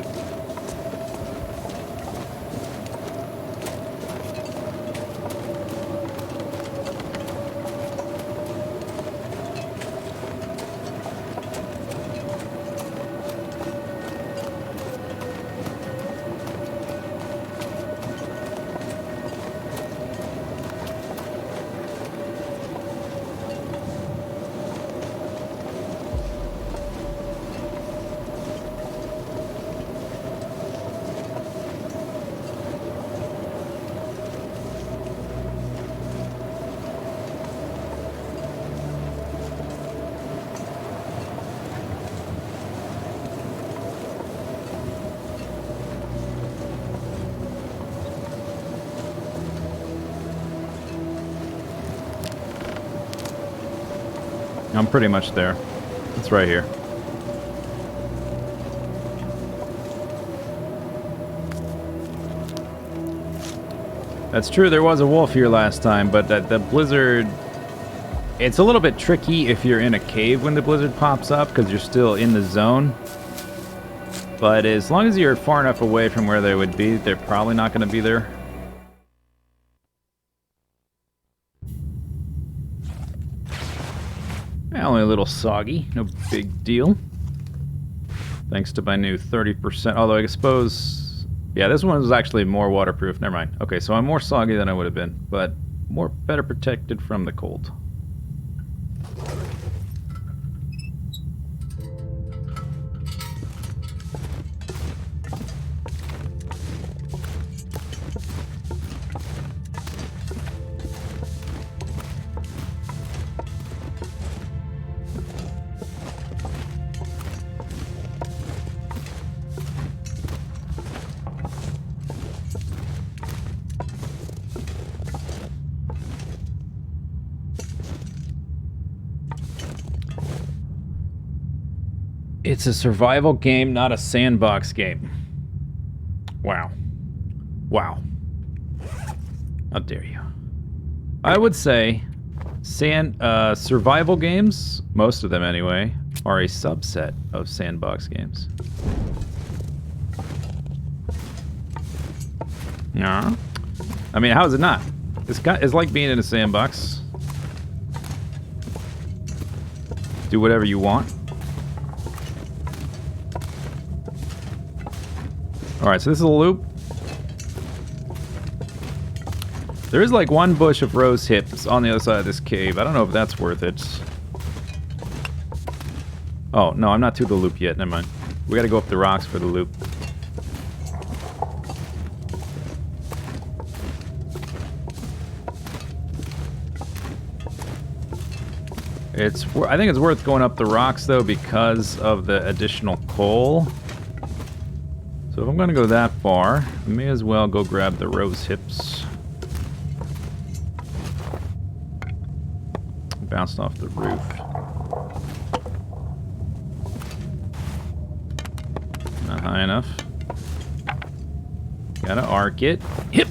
I'm pretty much there. It's right here. That's true, there was a wolf here last time, but the blizzard... It's a little bit tricky if you're in a cave when the blizzard pops up, because you're still in the zone. But as long as you're far enough away from where they would be, they're probably not going to be there. Only a little soggy, no big deal. Thanks to my new 30%, although I suppose... Yeah, this one was actually more waterproof, never mind. Okay, so I'm more soggy than I would have been, but better protected from the cold. It's a survival game, not a sandbox game. Wow. Wow. How dare you. I would say survival games, most of them anyway, are a subset of sandbox games. No. I mean, how is it not? It's like being in a sandbox. Do whatever you want. Alright, so this is a loop. There is like one bush of rose hips on the other side of this cave. I don't know if that's worth it. Oh, no, I'm not to the loop yet. Never mind. We gotta go up the rocks for the loop. I think it's worth going up the rocks, though, because of the additional coal. So if I'm going to go that far, I may as well go grab the rose hips. Bounced off the roof. Not high enough. Gotta arc it. Hip!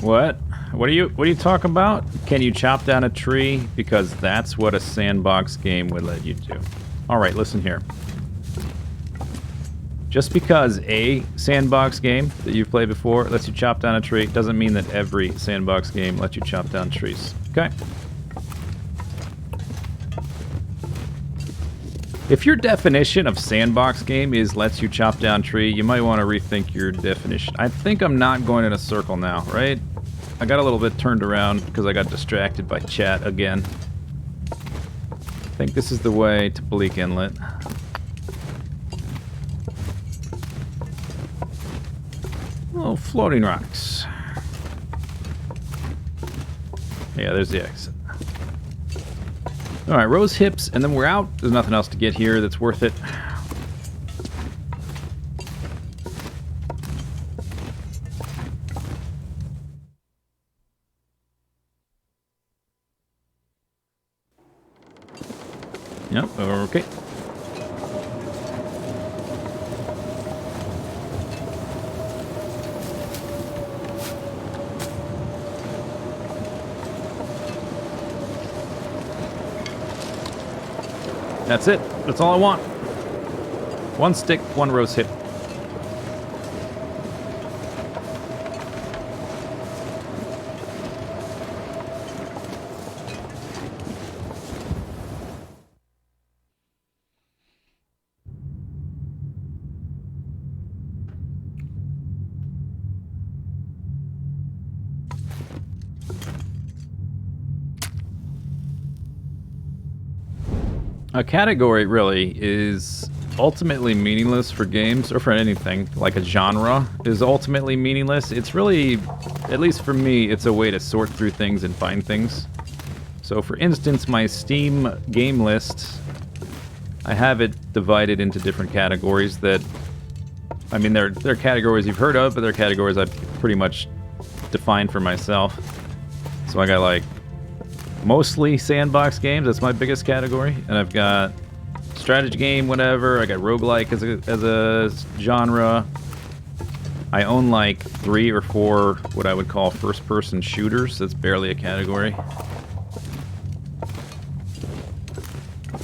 What? What are you talking about? Can you chop down a tree? Because that's what a sandbox game would let you do. Alright, listen here. Just because a sandbox game that you've played before lets you chop down a tree doesn't mean that every sandbox game lets you chop down trees. Okay? If your definition of sandbox game is lets you chop down tree, you might want to rethink your definition. I think I'm not going in a circle now, right? I got a little bit turned around because I got distracted by chat again. I think this is the way to Bleak Inlet. Oh, floating rocks. Yeah, there's the exit. Alright, rose hips, and then we're out. There's nothing else to get here that's worth it. Yep, okay. That's it. That's all I want. One stick, one rose hip. A category really is ultimately meaningless for games or for anything. Like a genre is ultimately meaningless. It's really, at least for me, it's a way to sort through things and find things. So for instance, my Steam game list, I have it divided into different categories that, I mean, they're categories you've heard of, but they're categories I've pretty much defined for myself. So I got like mostly sandbox games, that's my biggest category, and I've got strategy game, whatever. I got roguelike as a genre. I own like 3 or 4 what I would call first-person shooters. That's barely a category.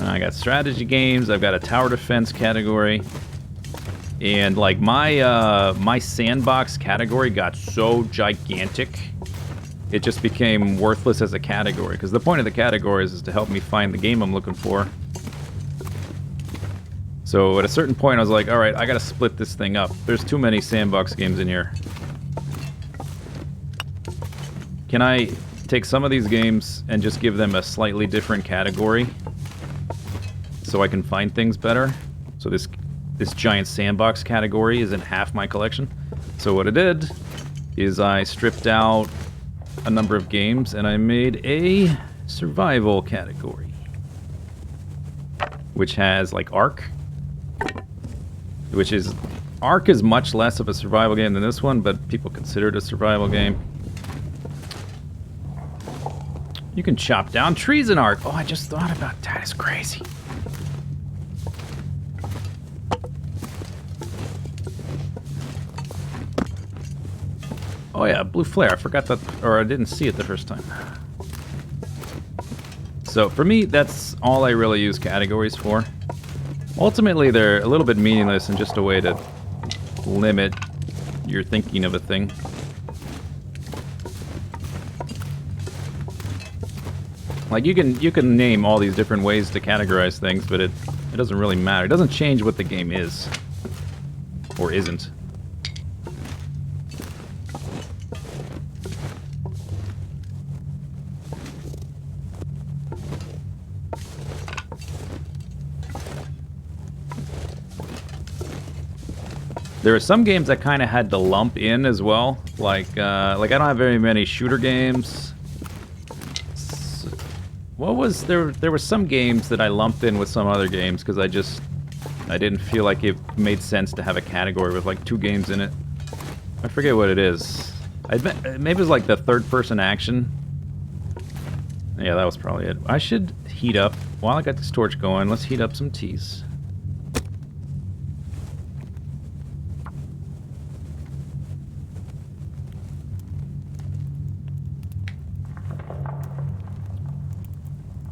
And I got strategy games. I've got a tower defense category, and like my sandbox category got so gigantic, it just became worthless as a category, because the point of the categories is to help me find the game I'm looking for. So at a certain point I was like, alright, I gotta split this thing up. There's too many sandbox games in here. Can I take some of these games and just give them a slightly different category so I can find things better? So this giant sandbox category is in half my collection. So what I did is I stripped out a number of games and I made a survival category, which has like Ark, which is Ark is much less of a survival game than this one, but people consider it a survival game. You can chop down trees in Ark. Oh, I just thought about that. It's crazy. Oh yeah, blue flare. I forgot that, or I didn't see it the first time. So for me, that's all I really use categories for. Ultimately, they're a little bit meaningless and just a way to limit your thinking of a thing. Like you can name all these different ways to categorize things, but it doesn't really matter. It doesn't change what the game is or isn't. There are some games that kind of had to lump in as well. Like I don't have very many shooter games. What was there? There were some games that I lumped in with some other games because I didn't feel like it made sense to have a category with like 2 games in it. I forget what it is. Maybe it was like the third-person action. Yeah, that was probably it. I should heat up while I got this torch going. Let's heat up some teas.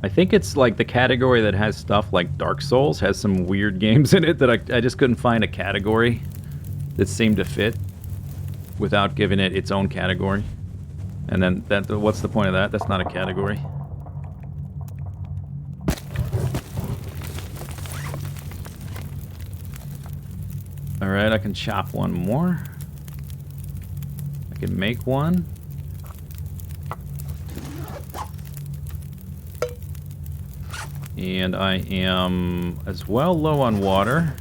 I think it's like the category that has stuff like Dark Souls has some weird games in it that I just couldn't find a category that seemed to fit without giving it its own category. And then what's the point of that? That's not a category. Alright, I can chop one more. I can make one. And I am as well low on water.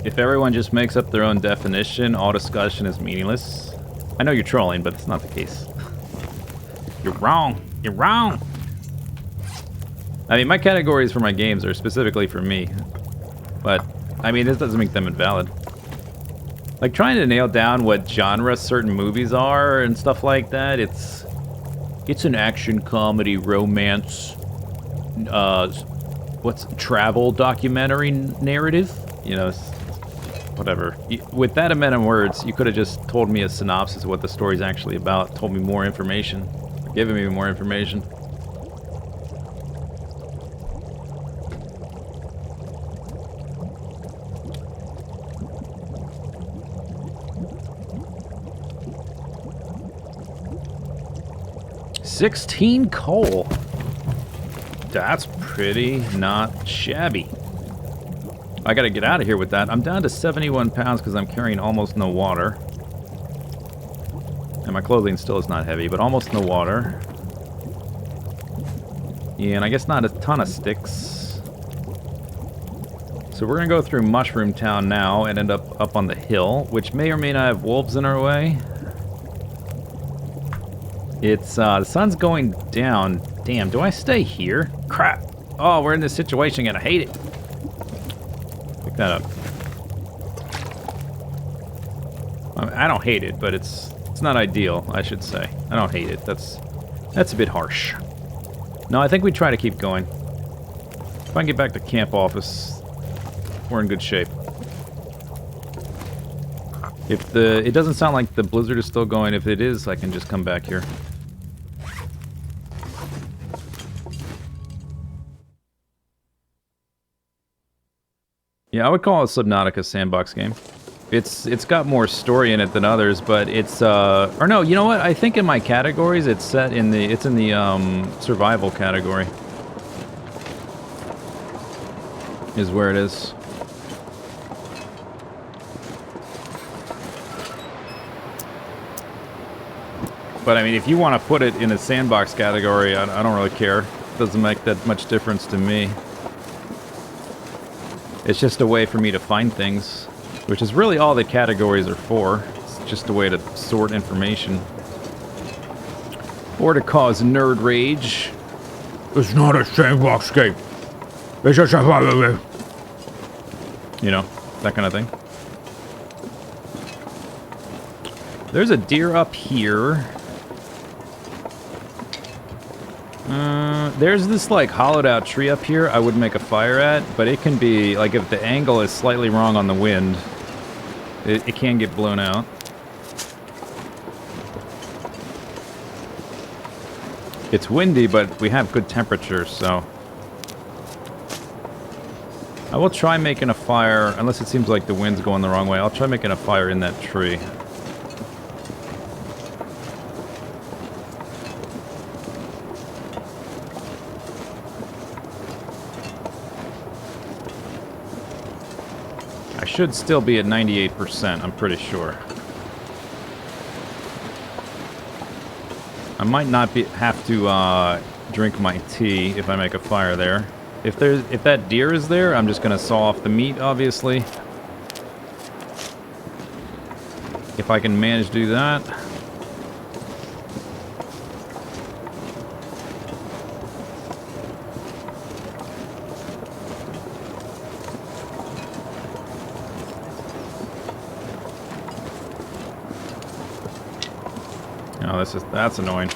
If everyone just makes up their own definition, all discussion is meaningless. I know you're trolling, but it's not the case. You're wrong. You're wrong. I mean, my categories for my games are specifically for me. But, I mean, this doesn't make them invalid. Like, trying to nail down what genre certain movies are and stuff like that, it's an action, comedy, romance, travel documentary narrative? You know, whatever. With that amount of words, you could have just told me a synopsis of what the story's actually about, told me more information, given me more information. $16 coal. That's pretty not shabby. I gotta get out of here with that. I'm down to 71 pounds because I'm carrying almost no water. And my clothing still is not heavy, but almost no water. And I guess not a ton of sticks. So we're gonna go through Mushroom Town now and end up on the hill, which may or may not have wolves in our way. It's, the sun's going down. Damn, do I stay here? Crap. Oh, we're in this situation and I hate it. That up. I don't hate it, but it's not ideal, I should say. I don't hate it. That's a bit harsh. No, I think we try to keep going. If I can get back to camp office, we're in good shape. If it doesn't sound like the blizzard is still going. If it is, I can just come back here. Yeah, I would call it Subnautica a sandbox game. It's got more story in it than others, but it's or no, you know what? I think in my categories it's in the survival category. Is where it is. But I mean, if you want to put it in a sandbox category, I don't really care. It doesn't make that much difference to me. It's just a way for me to find things, which is really all the categories are for. It's just a way to sort information. Or to cause nerd rage. It's not a sandbox game. It's a survival game. You know, that kind of thing. There's a deer up here. There's this, like, hollowed out tree up here I would make a fire at, but it can be, like, if the angle is slightly wrong on the wind, it can get blown out. It's windy, but we have good temperatures, so... I will try making a fire, unless it seems like the wind's going the wrong way. I'll try making a fire in that tree. I should still be at 98%, I'm pretty sure. I might not have to drink my tea if I make a fire there. If that deer is there, I'm just gonna saw off the meat, obviously. If I can manage to do that. Oh, that's annoying.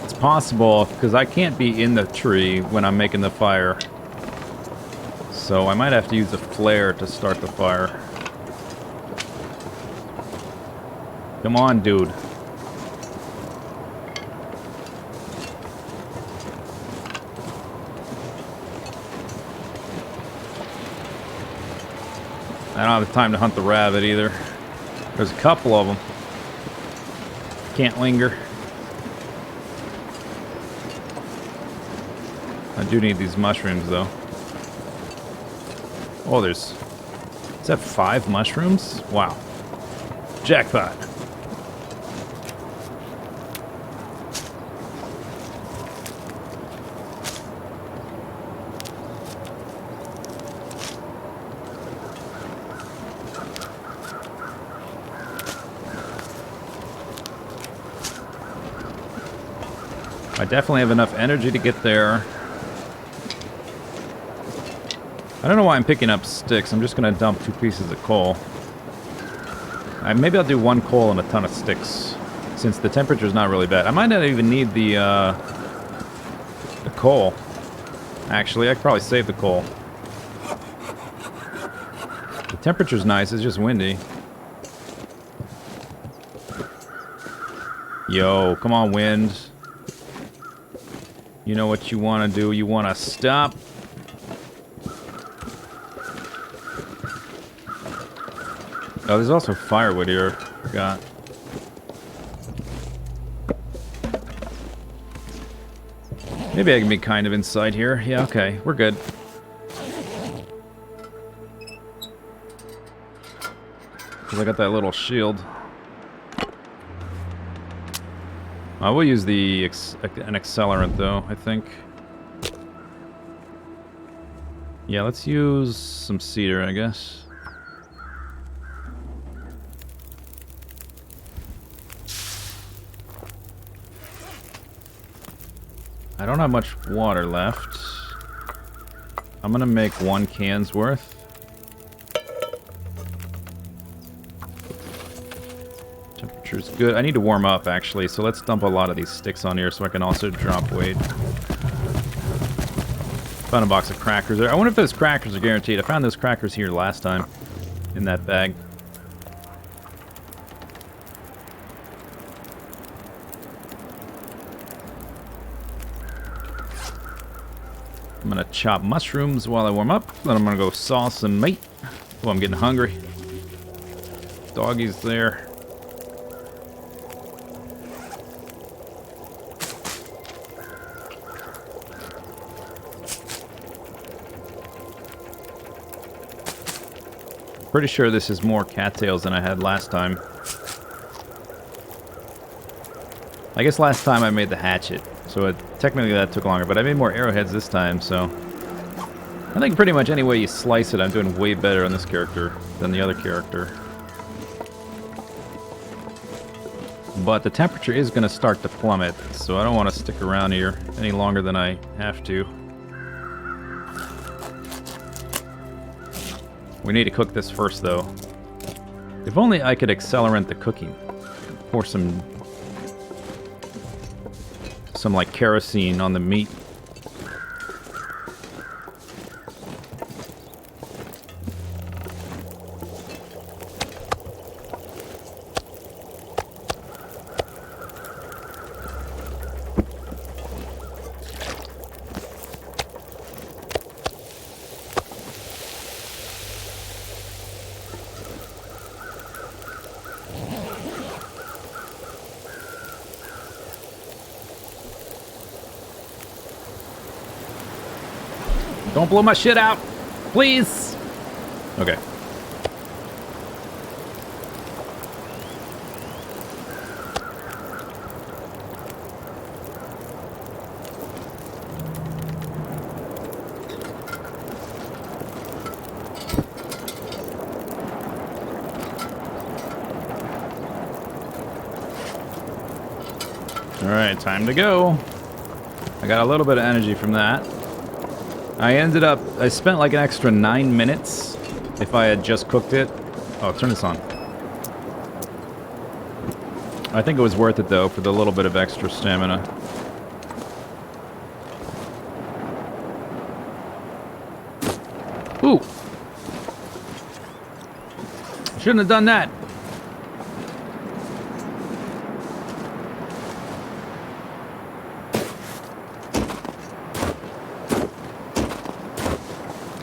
It's possible, because I can't be in the tree when I'm making the fire. So I might have to use a flare to start the fire. Come on, dude. I don't have time to hunt the rabbit either. There's a couple of them. Can't linger. I do need these mushrooms, though. Oh, is that 5 mushrooms? Wow. Jackpot. I definitely have enough energy to get there. I don't know why I'm picking up sticks. I'm just going to dump 2 pieces of coal. Maybe I'll do 1 coal and a ton of sticks, since the temperature's not really bad. I might not even need the coal. Actually, I could probably save the coal. The temperature's nice, it's just windy. Yo, come on, wind. You know what you want to do. You want to stop. Oh, there's also firewood here. Forgot. Maybe I can be kind of inside here. Yeah, okay. We're good. Because I got that little shield. I will use an accelerant, though, I think. Yeah, let's use some cedar, I guess. I don't have much water left. I'm gonna make 1 can's worth. Temperature's good. I need to warm up, actually, so let's dump a lot of these sticks on here so I can also drop weight. Found a box of crackers there. I wonder if those crackers are guaranteed. I found those crackers here last time in that bag. I'm gonna chop mushrooms while I warm up. Then I'm gonna go saw some meat. Oh, I'm getting hungry. Doggy's there. Pretty sure this is more cattails than I had last time. I guess last time I made the hatchet, so technically that took longer, but I made more arrowheads this time, so... I think pretty much any way you slice it, I'm doing way better on this character than the other character. But the temperature is going to start to plummet, so I don't want to stick around here any longer than I have to. We need to cook this first, though. If only I could accelerate the cooking. Pour some like kerosene on the meat. Don't blow my shit out, please. Okay. All right, time to go. I got a little bit of energy from that. I spent like an extra 9 minutes if I had just cooked it. Oh, turn this on. I think it was worth it though for the little bit of extra stamina. Ooh! Shouldn't have done that.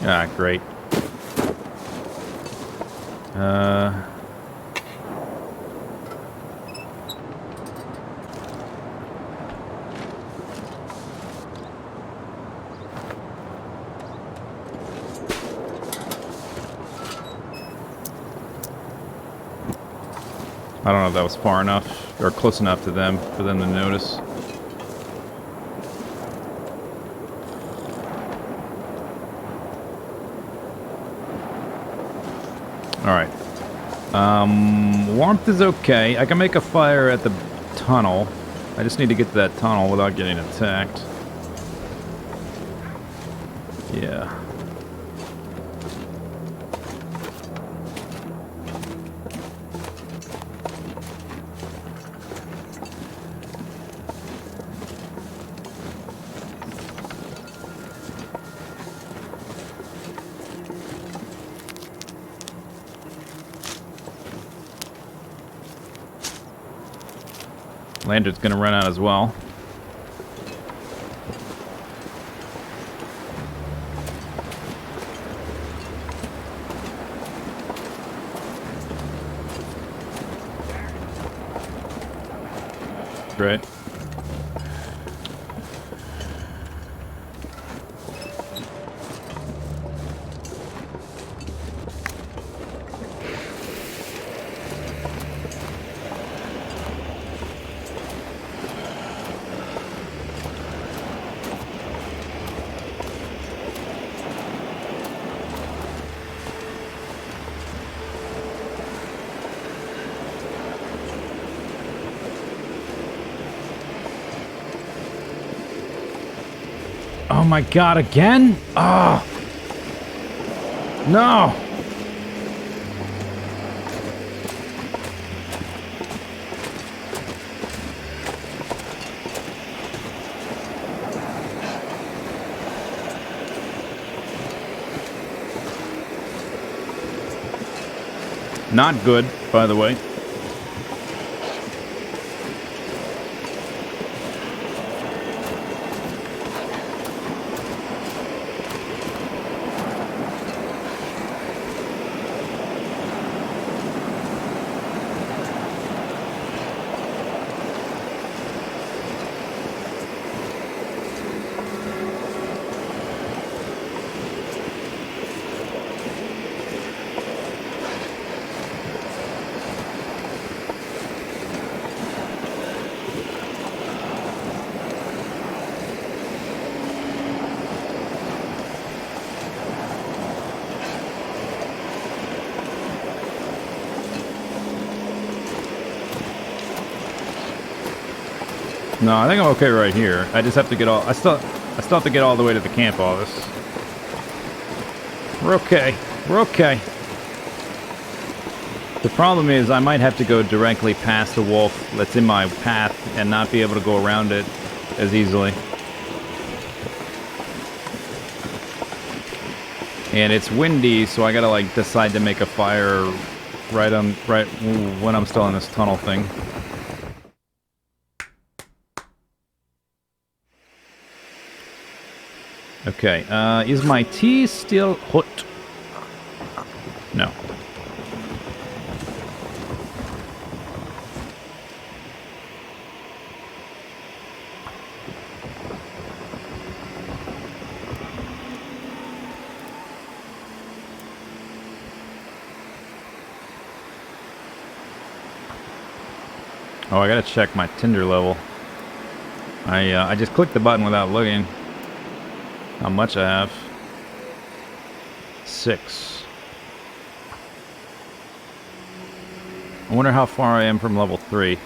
Ah, great. I don't know if that was far enough or close enough to them for them to notice. Alright. Warmth is okay. I can make a fire at the tunnel. I just need to get to that tunnel without getting attacked. Yeah. Lantern's gonna run out as well. Great. Oh my god, again? Oh! No! Not good, by the way. No, I think I'm okay right here. I just have to get all... I still have to get all the way to the camp office. We're okay. We're okay. The problem is I might have to go directly past the wolf that's in my path and not be able to go around it as easily. And it's windy, so I gotta like decide to make a fire right when I'm still in this tunnel thing. Okay, is my tea still hot? No. Oh, I gotta check my Tinder level. I just clicked the button without looking. How much I have? 6. I wonder how far I am from level 3.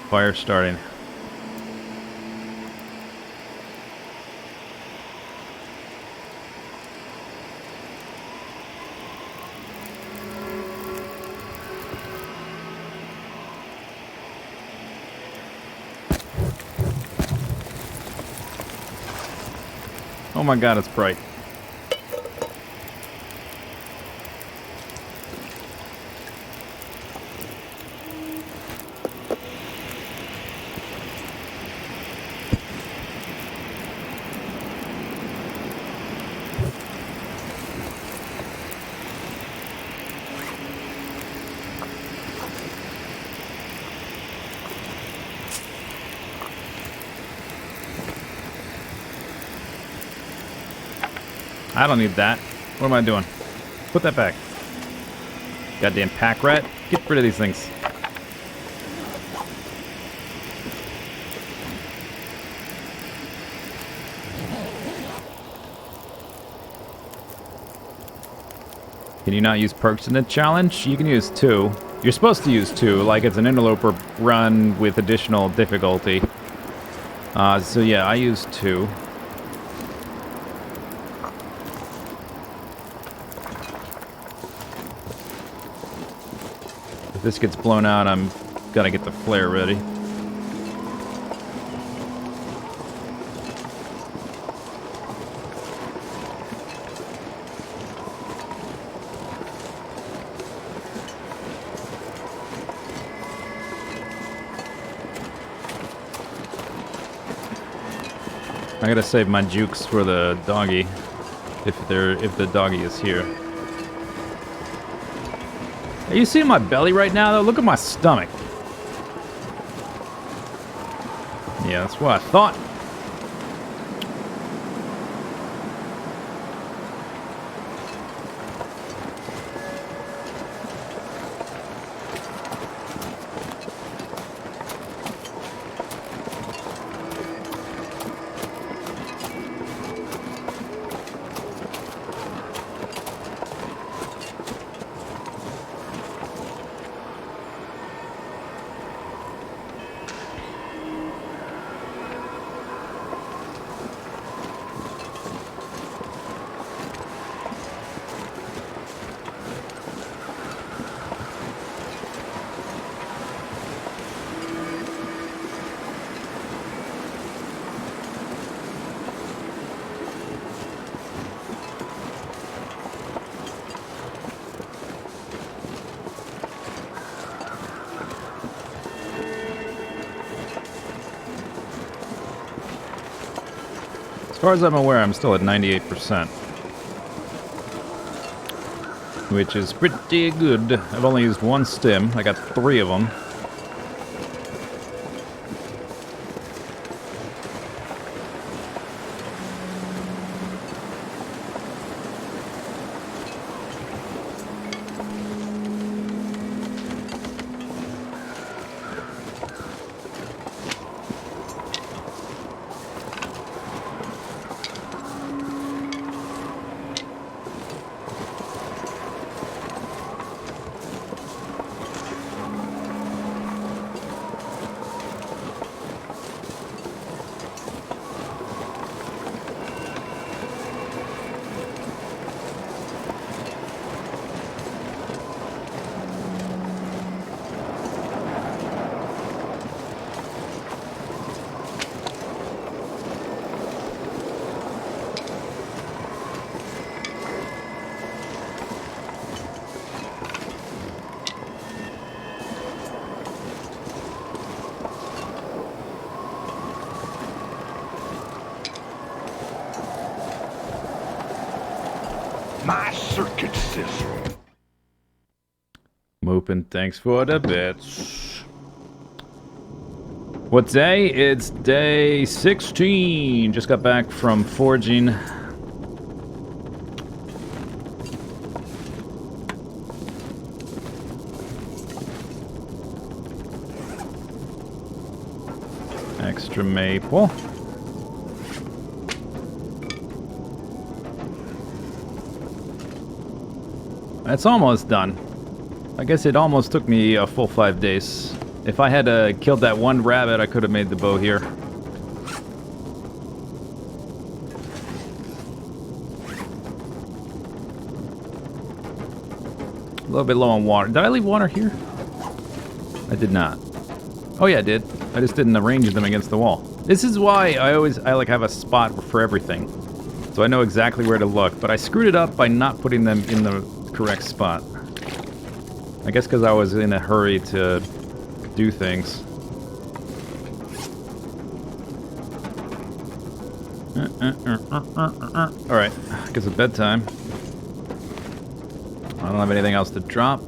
Fire starting. Oh my god, it's bright. I don't need that. What am I doing? Put that back. Goddamn pack rat. Get rid of these things. Can you not use perks in the challenge? You can use 2. You're supposed to use 2, like it's an interloper run with additional difficulty. So yeah, I use 2. If this gets blown out, I'm gonna get the flare ready. I gotta save my jukes for the doggy, if the doggy is here. Are you seeing my belly right now, though? Look at my stomach. Yeah, that's what I thought. As far as I'm aware, I'm still at 98%. Which is pretty good. I've only used 1 stim. I got 3 of them. My circuit sizzle. Moopin, thanks for the bits. What day? It's day 16. Just got back from forging. Extra maple. It's almost done. I guess it almost took me a full 5 days. If I had killed that one rabbit, I could have made the bow here. A little bit low on water. Did I leave water here? I did not. Oh yeah, I did. I just didn't arrange them against the wall. This is why I like have a spot for everything. So I know exactly where to look. But I screwed it up by not putting them in the correct spot. I guess because I was in a hurry to do things. Alright, I guess it's bedtime. I don't have anything else to drop.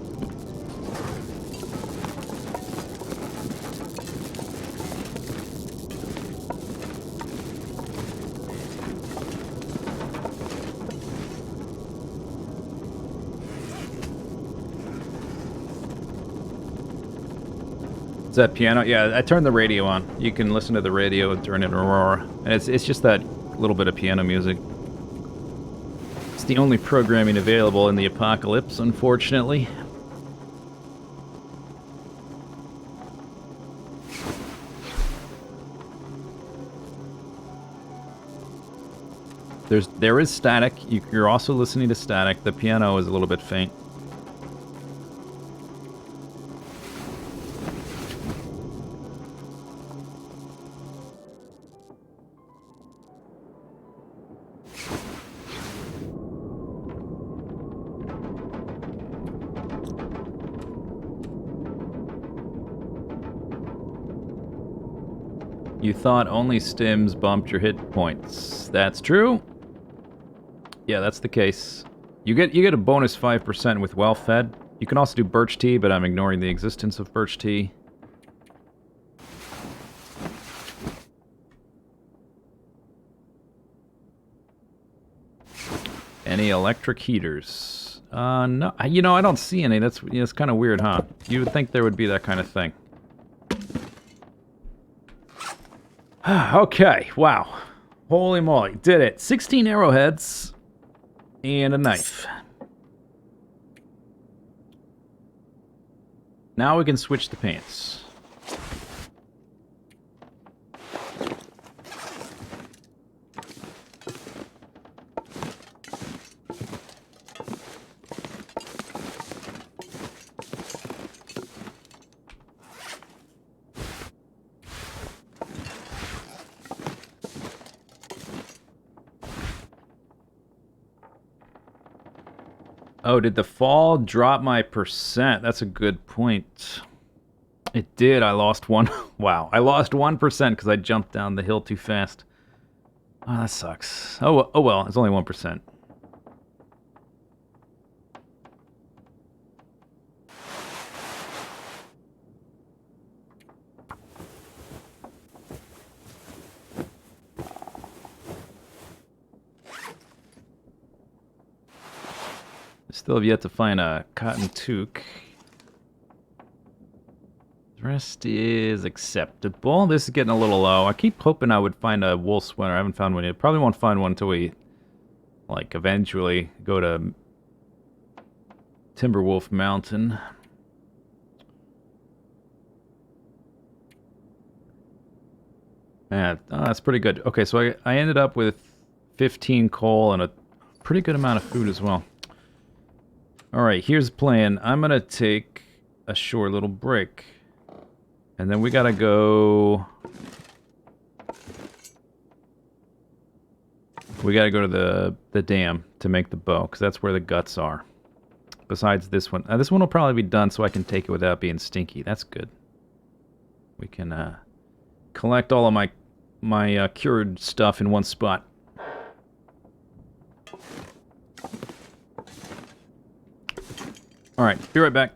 Is that piano? Yeah, I turned the radio on. You can listen to the radio during an aurora. And it's just that little bit of piano music. It's the only programming available in the apocalypse, unfortunately. There is static. You're also listening to static. The piano is a little bit faint. You thought only stims bumped your hit points. That's true. Yeah, that's the case. You get a bonus 5% with well fed. You can also do birch tea, but I'm ignoring the existence of birch tea. Any electric heaters? No. You know, I don't see any. That's kind of weird, huh? You would think there would be that kind of thing. Okay, wow. Holy moly, did it. 16 arrowheads and a knife. Now we can switch the pants. Oh, did the fall drop my percent? That's a good point. It did. I lost one. Wow. I lost 1% because I jumped down the hill too fast. Oh, that sucks. Oh well. It's only 1%. Still have yet to find a cotton toque. The rest is acceptable. This is getting a little low. I keep hoping I would find a wool sweater. I haven't found one yet. Probably won't find one until we, like, eventually go to Timberwolf Mountain. Yeah, oh, that's pretty good. Okay, so I ended up with 15 coal and a pretty good amount of food as well. Alright, here's the plan. I'm gonna take a short little break. And then we gotta go... We gotta go to the dam to make the bow, because that's where the guts are. Besides this one. This one will probably be done so I can take it without being stinky. That's good. We can collect all of my cured stuff in one spot. Alright, be right back.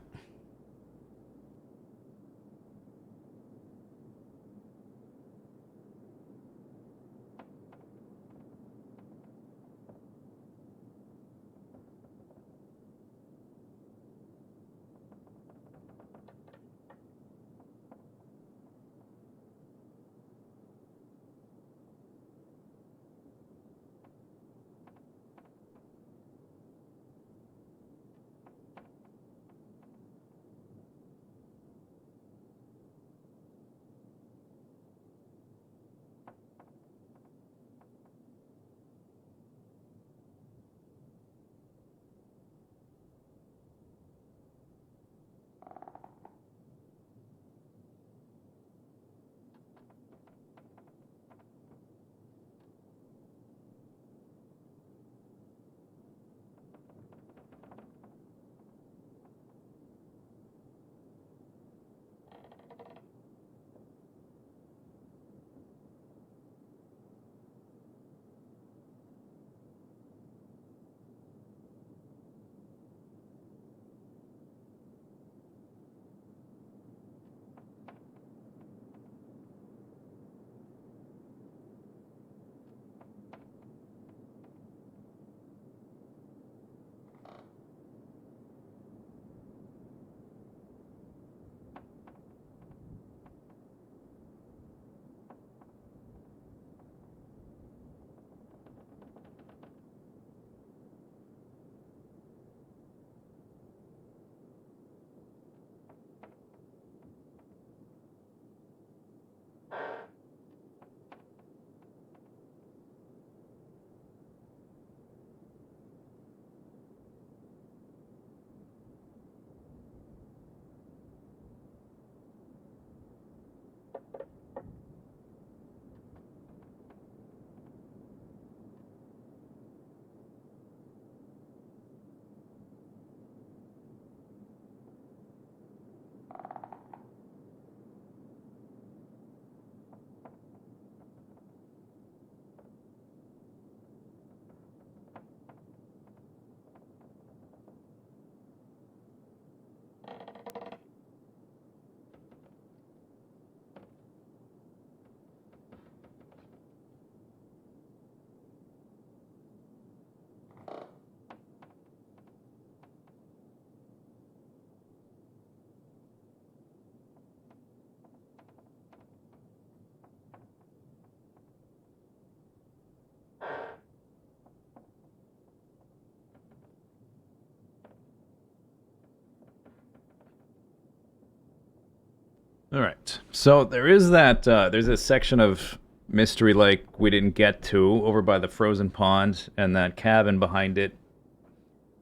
Alright, so there is that, there's a section of Mystery Lake we didn't get to, over by the frozen pond, and that cabin behind it.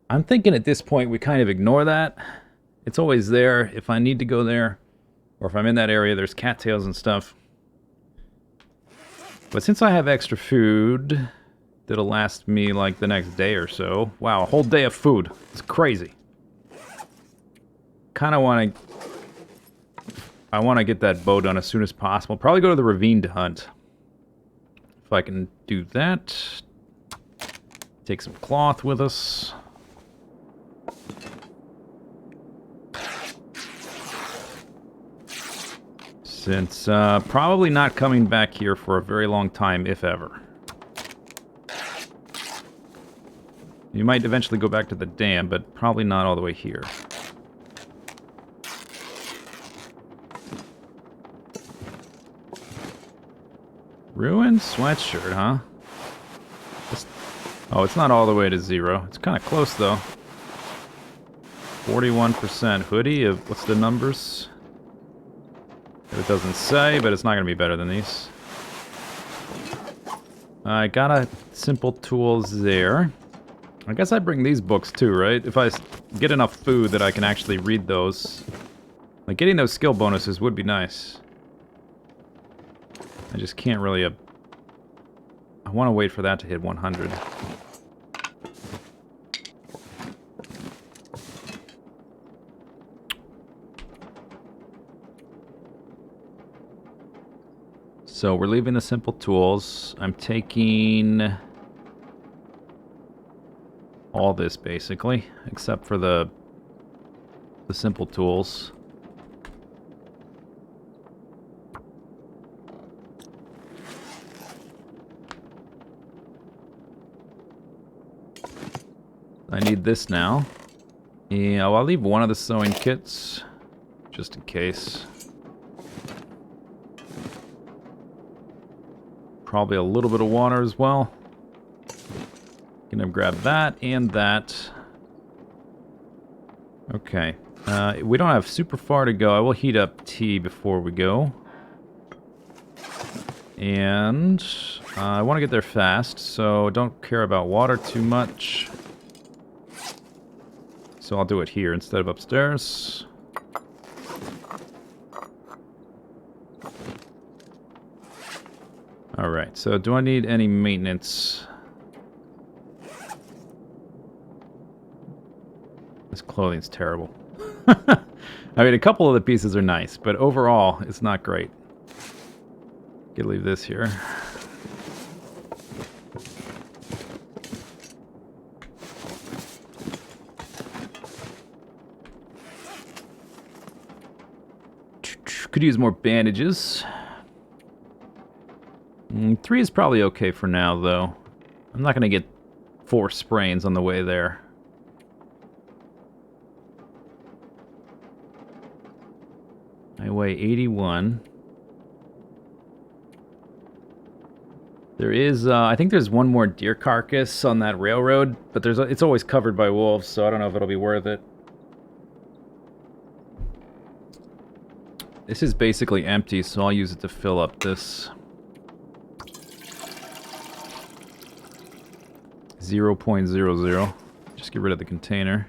I'm thinking at this point we kind of ignore that. It's always there if I need to go there, or if I'm in that area, there's cattails and stuff. But since I have extra food, that'll last me like the next day or so. Wow, a whole day of food. It's crazy. Kind of want to... I want to get that bow done as soon as possible. Probably go to the ravine to hunt. If I can do that. Take some cloth with us. Since probably not coming back here for a very long time, if ever. You might eventually go back to the dam, but probably not all the way here. Ruined sweatshirt, huh? Oh, it's not all the way to 0. It's kind of close, though. 41% hoodie of... What's the numbers? It doesn't say, but it's not going to be better than these. I got a simple tools there. I guess I bring these books, too, right? If I get enough food that I can actually read those. Like, getting those skill bonuses would be nice. I just can't really... I want to wait for that to hit 100. So we're leaving the simple tools. I'm taking... all this, basically. Except for the the simple tools. I need this now. Yeah, well, I'll leave one of the sewing kits, just in case. Probably a little bit of water as well. Gonna grab that and that. Okay. We don't have super far to go. I will heat up tea before we go. And I want to get there fast, so don't care about water too much. So I'll do it here instead of upstairs. Alright, so do I need any maintenance? This clothing's terrible. I mean, a couple of the pieces are nice, but overall, it's not great. Could leave this here. Could use more bandages. 3 is probably okay for now, though. I'm not going to get 4 sprains on the way there. I weigh 81. There is, I think there's one more deer carcass on that railroad, but it's always covered by wolves, so I don't know if it'll be worth it. This is basically empty, so I'll use it to fill up this. 0.00. Just get rid of the container.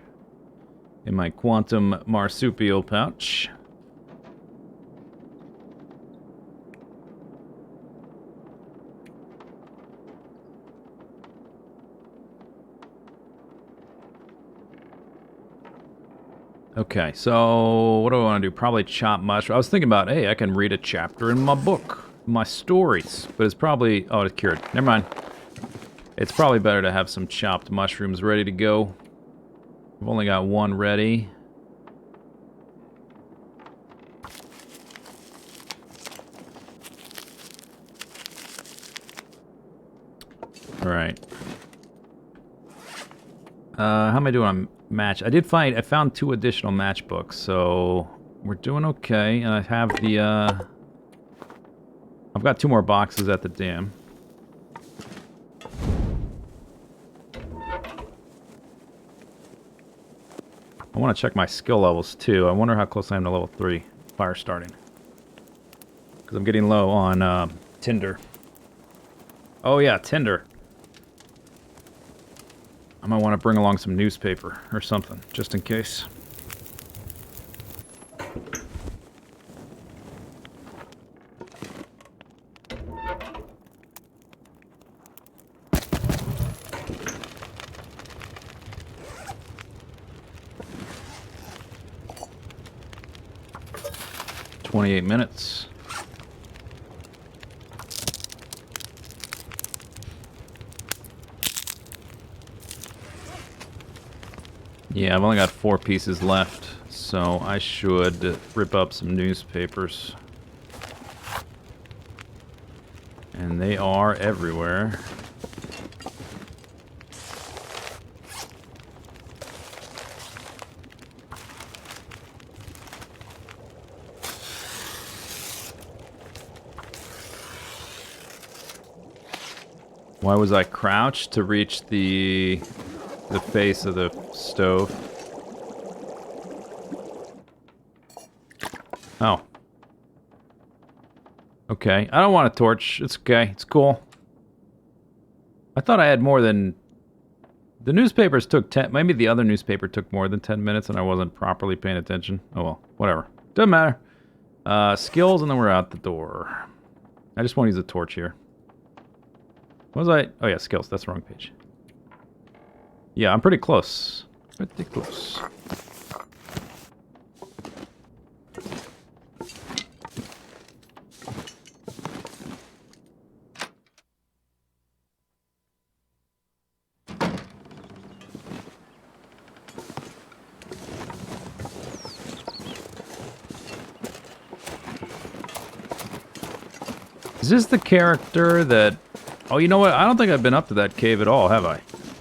In my quantum marsupial pouch. Okay, so what do I want to do? Probably chop mushroom. I was thinking about, hey, I can read a chapter in my book, my stories, but it's probably, oh, it's cured. Never mind. It's probably better to have some chopped mushrooms ready to go. I've only got one ready. All right. How am I doing on match? I found 2 additional matchbooks, so we're doing okay. And I have the, I've got 2 more boxes at the dam. I want to check my skill levels too. I wonder how close I am to level 3 fire starting. Because I'm getting low on Tinder. Oh yeah, Tinder. I might want to bring along some newspaper or something, just in case. "28 minutes. Yeah, I've only got 4 pieces left, so I should rip up some newspapers. And they are everywhere. Why was I crouched? To reach the face of the stove. Oh. Okay. I don't want a torch. It's okay. It's cool. I thought I had more than... The newspapers took 10... Maybe the other newspaper took more than 10 minutes and I wasn't properly paying attention. Oh well. Whatever. Doesn't matter. Skills, and then we're out the door. I just want to use a torch here. What was I... Oh yeah, skills. That's the wrong page. Yeah, I'm pretty close. Pretty close. Is this the character that... Oh, you know what? I don't think I've been up to that cave at all, have I?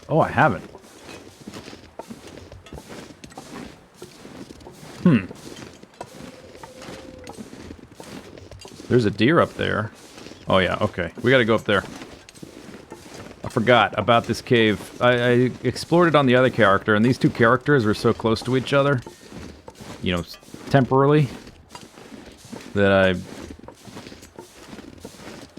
Oh, I haven't. There's a deer up there. Oh, yeah, okay. We gotta go up there. I forgot about this cave. I explored it on the other character, and these two characters were so close to each other, you know, temporarily, that I...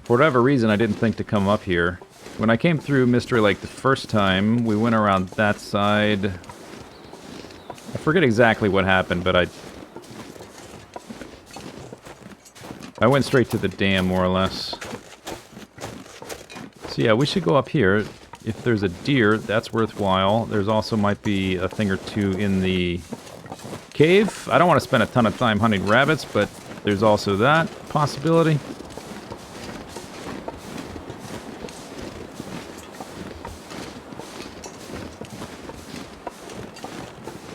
For whatever reason, I didn't think to come up here. When I came through Mystery Lake the first time, we went around that side. I forget exactly what happened, but I went straight to the dam, more or less. So yeah, we should go up here. If there's a deer, that's worthwhile. There's also might be a thing or two in the cave. I don't want to spend a ton of time hunting rabbits, but there's also that possibility.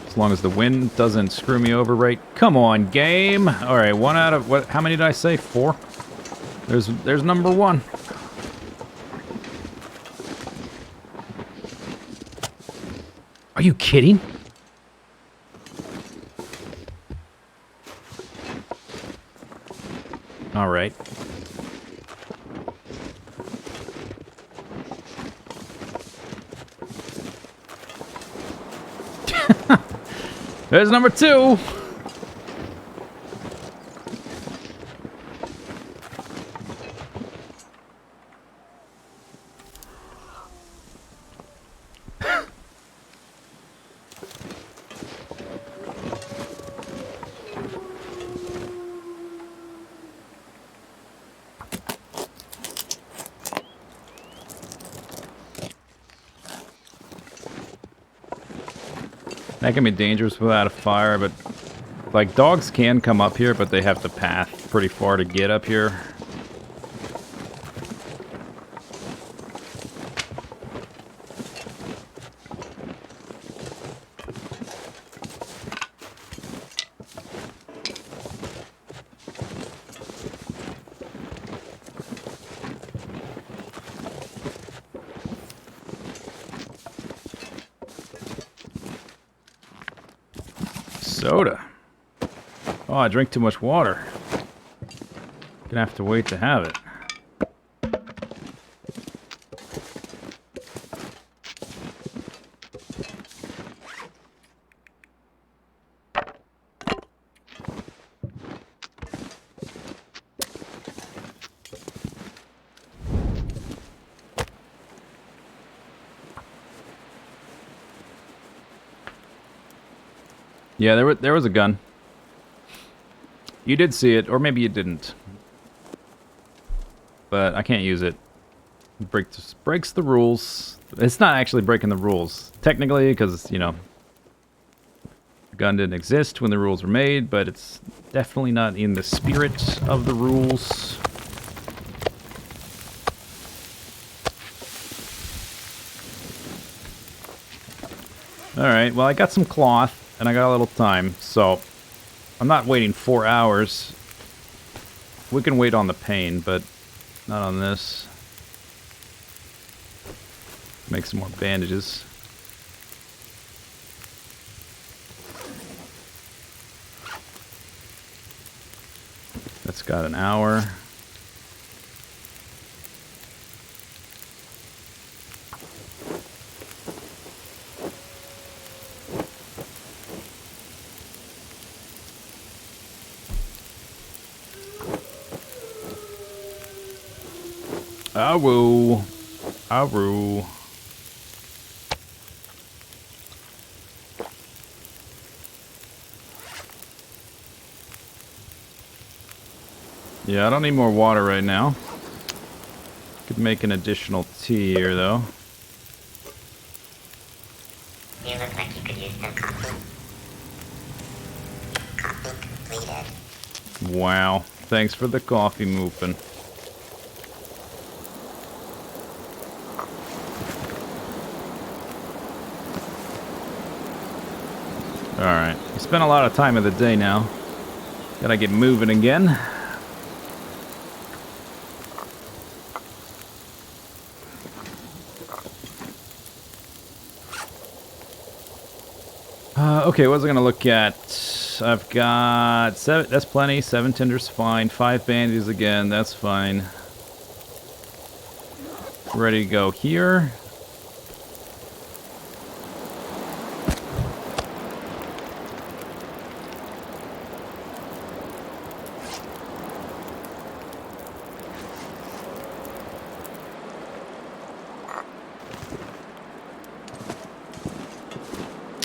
As long as the wind doesn't screw me over, right? Come on, game! Alright, 1 out of... what? How many did I say? 4? There's number 1. Are you kidding? Alright. There's number 2! That can be dangerous without a fire, but... like, dogs can come up here, but they have to path pretty far to get up here. Soda. Oh, I drink too much water. Gonna have to wait to have it. Yeah, there was a gun. You did see it, or maybe you didn't. But I can't use it. It breaks the rules. It's not actually breaking the rules, technically, because, you know, the gun didn't exist when the rules were made, but it's definitely not in the spirit of the rules. Alright, well, I got some cloth. And I got a little time, so I'm not waiting 4 hours. We can wait on the pain, but not on this. Make some more bandages. That's got an hour. Aroo. Aroo. Yeah, I don't need more water right now. Could make an additional tea here, though. You look like you could use some coffee. Coffee completed. Wow. Thanks for the coffee, Moopin. Alright, we spent a lot of time of the day now. Gotta get moving again. Okay, what was I gonna look at? I've got 7, that's plenty. 7 tenders, fine. 5 bandages again, that's fine. Ready to go here.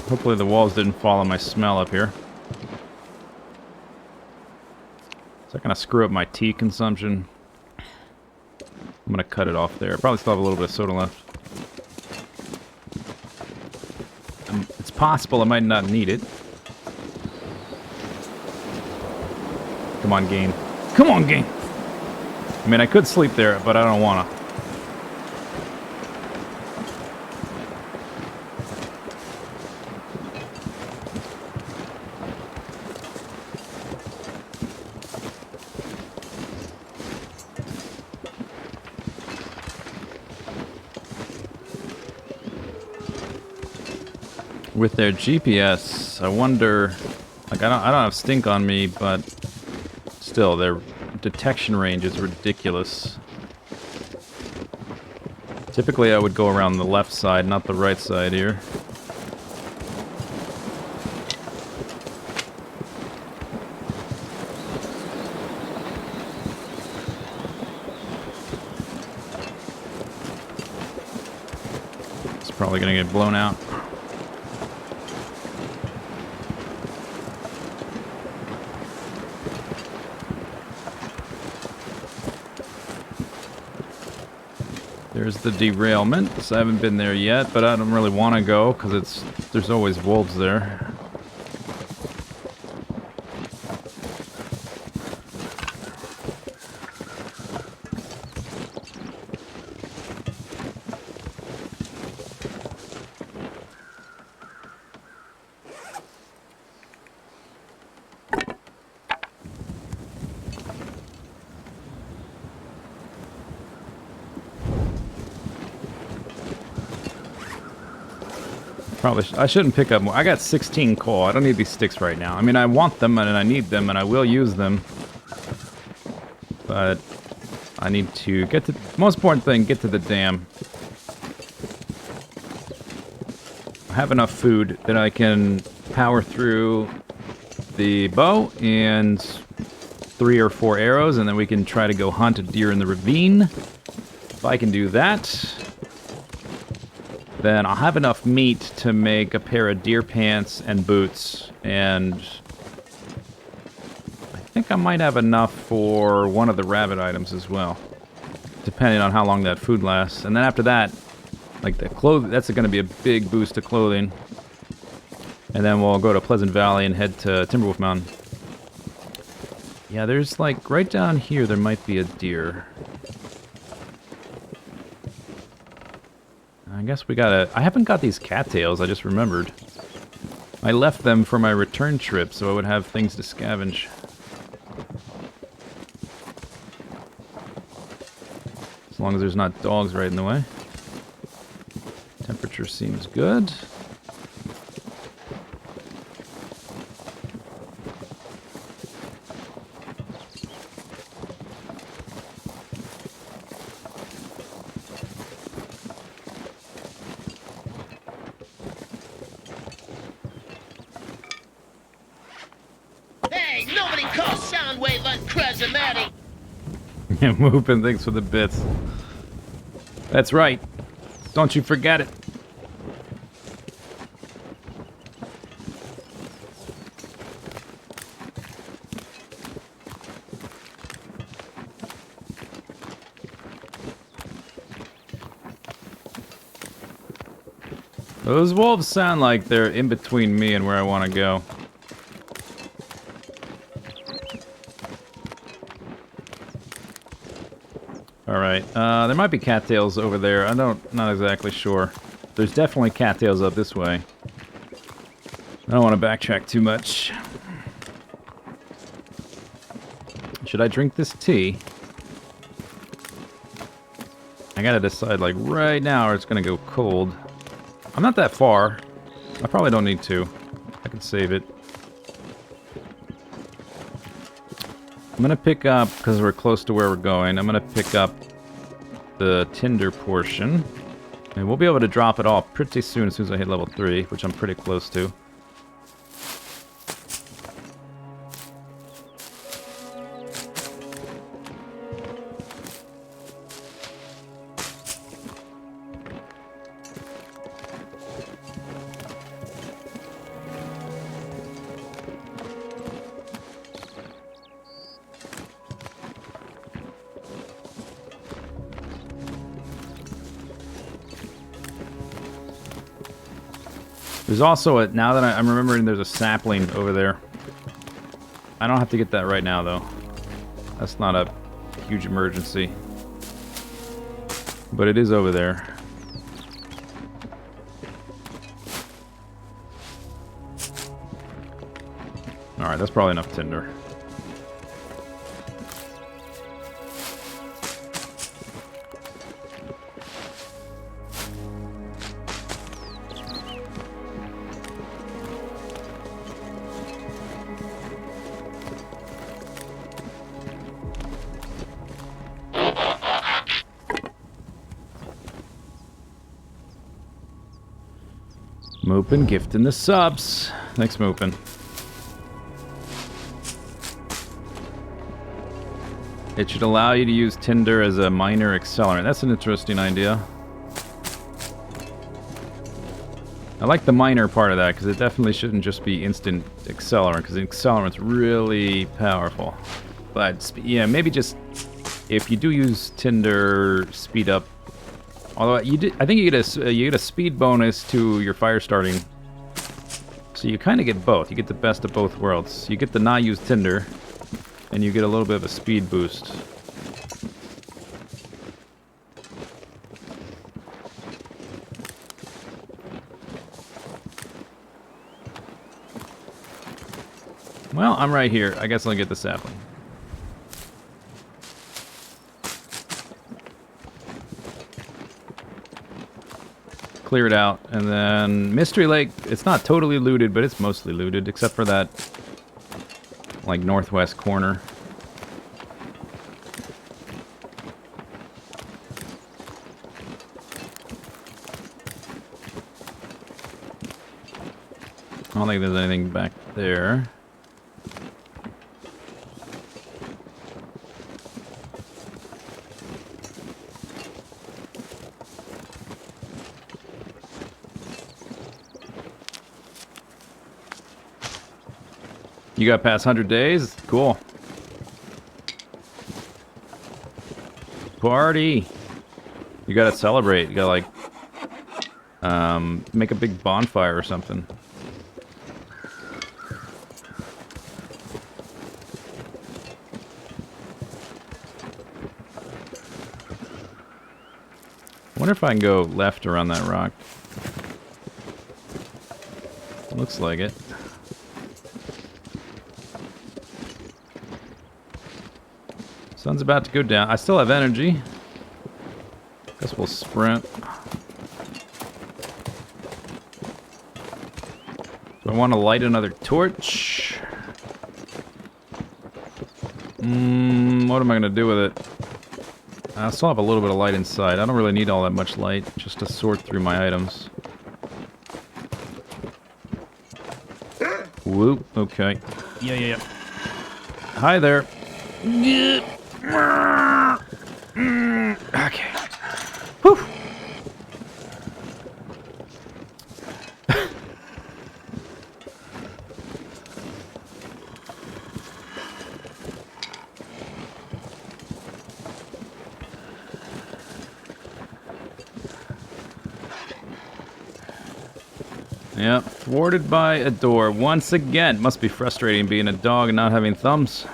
Hopefully the walls didn't follow my smell up here. Is that gonna screw up my tea consumption? I'm gonna cut it off there. Probably still have a little bit of soda left. It's possible I might not need it. Come on, game. Come on, game! I mean, I could sleep there, but I don't wanna. With their GPS, I wonder, like, I don't have stink on me, but still, their detection range is ridiculous. Typically, I would go around the left side, not the right side here. It's probably gonna get blown out. There's the derailment. So I haven't been there yet, but I don't really want to go because there's always wolves there. Probably I shouldn't pick up more. I got 16 coal. I don't need these sticks right now. I mean, I want them and I need them and I will use them. But I need to get to... Most important thing, get to the dam. I have enough food that I can power through the bow and 3 or 4 arrows, and then we can try to go hunt a deer in the ravine. If I can do that, then I'll have enough meat to make a pair of deer pants and boots, and I think I might have enough for one of the rabbit items as well, depending on how long that food lasts. And then after that, like the clothing, that's going to be a big boost to clothing. And then we'll go to Pleasant Valley and head to Timberwolf Mountain. Yeah, there's like right down here there might be a deer. I guess we gotta... I haven't got these cattails, I just remembered. I left them for my return trip, so I would have things to scavenge. As long as there's not dogs right in the way. Temperature seems good. Yeah, moving things for the bits. That's right. Don't you forget it. Those wolves sound like they're in between me and where I want to go. Alright, there might be cattails over there. Not exactly sure. There's definitely cattails up this way. I don't want to backtrack too much. Should I drink this tea? I gotta decide like right now or it's gonna go cold. I'm not that far. I probably don't need to. I can save it. I'm gonna pick up, because we're close to where we're going, I'm gonna pick up the tinder portion. And we'll be able to drop it all pretty soon as I hit level 3, which I'm pretty close to. There's also a, now that I'm remembering, there's a sapling over there. I don't have to get that right now, though. That's not a huge emergency. But it is over there. Alright, that's probably enough tinder. Moopin gifting the subs. Thanks, Moopin. It should allow you to use Tinder as a minor accelerant. That's an interesting idea. I like the minor part of that, because it definitely shouldn't just be instant accelerant, because the accelerant's really powerful. But, yeah, maybe just, if you do use Tinder, speed up. Although I think you get a speed bonus to your fire starting, so you kind of get both. You get the best of both worlds. You get the not use tinder, and you get a little bit of a speed boost. Well, I'm right here. I guess I'll get the sapling. Clear it out, and then Mystery Lake, it's not totally looted, but it's mostly looted, except for that, like, northwest corner. I don't think there's anything back there. You got past 100 days? Cool. Party! You gotta celebrate. You gotta, like, make a big bonfire or something. I wonder if I can go left around that rock. Looks like it. Sun's about to go down. I still have energy. Guess we'll sprint. Do I want to light another torch? What am I going to do with it? I still have a little bit of light inside. I don't really need all that much light just to sort through my items. Whoop. Okay. Yeah. Hi there. Okay. Whew. Yep, thwarted by a door once again. Must be frustrating being a dog and not having thumbs.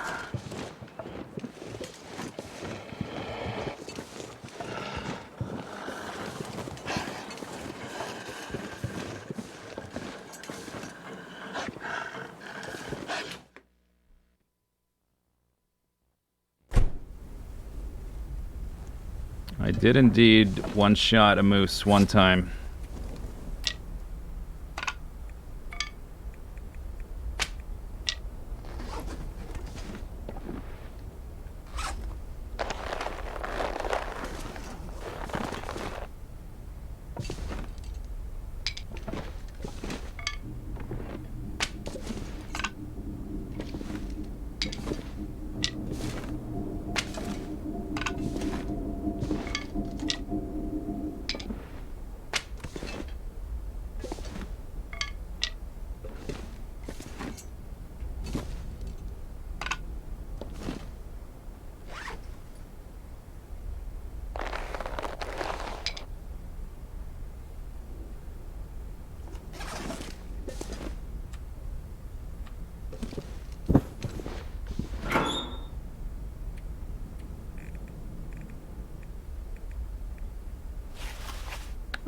I did indeed one-shot a moose one time.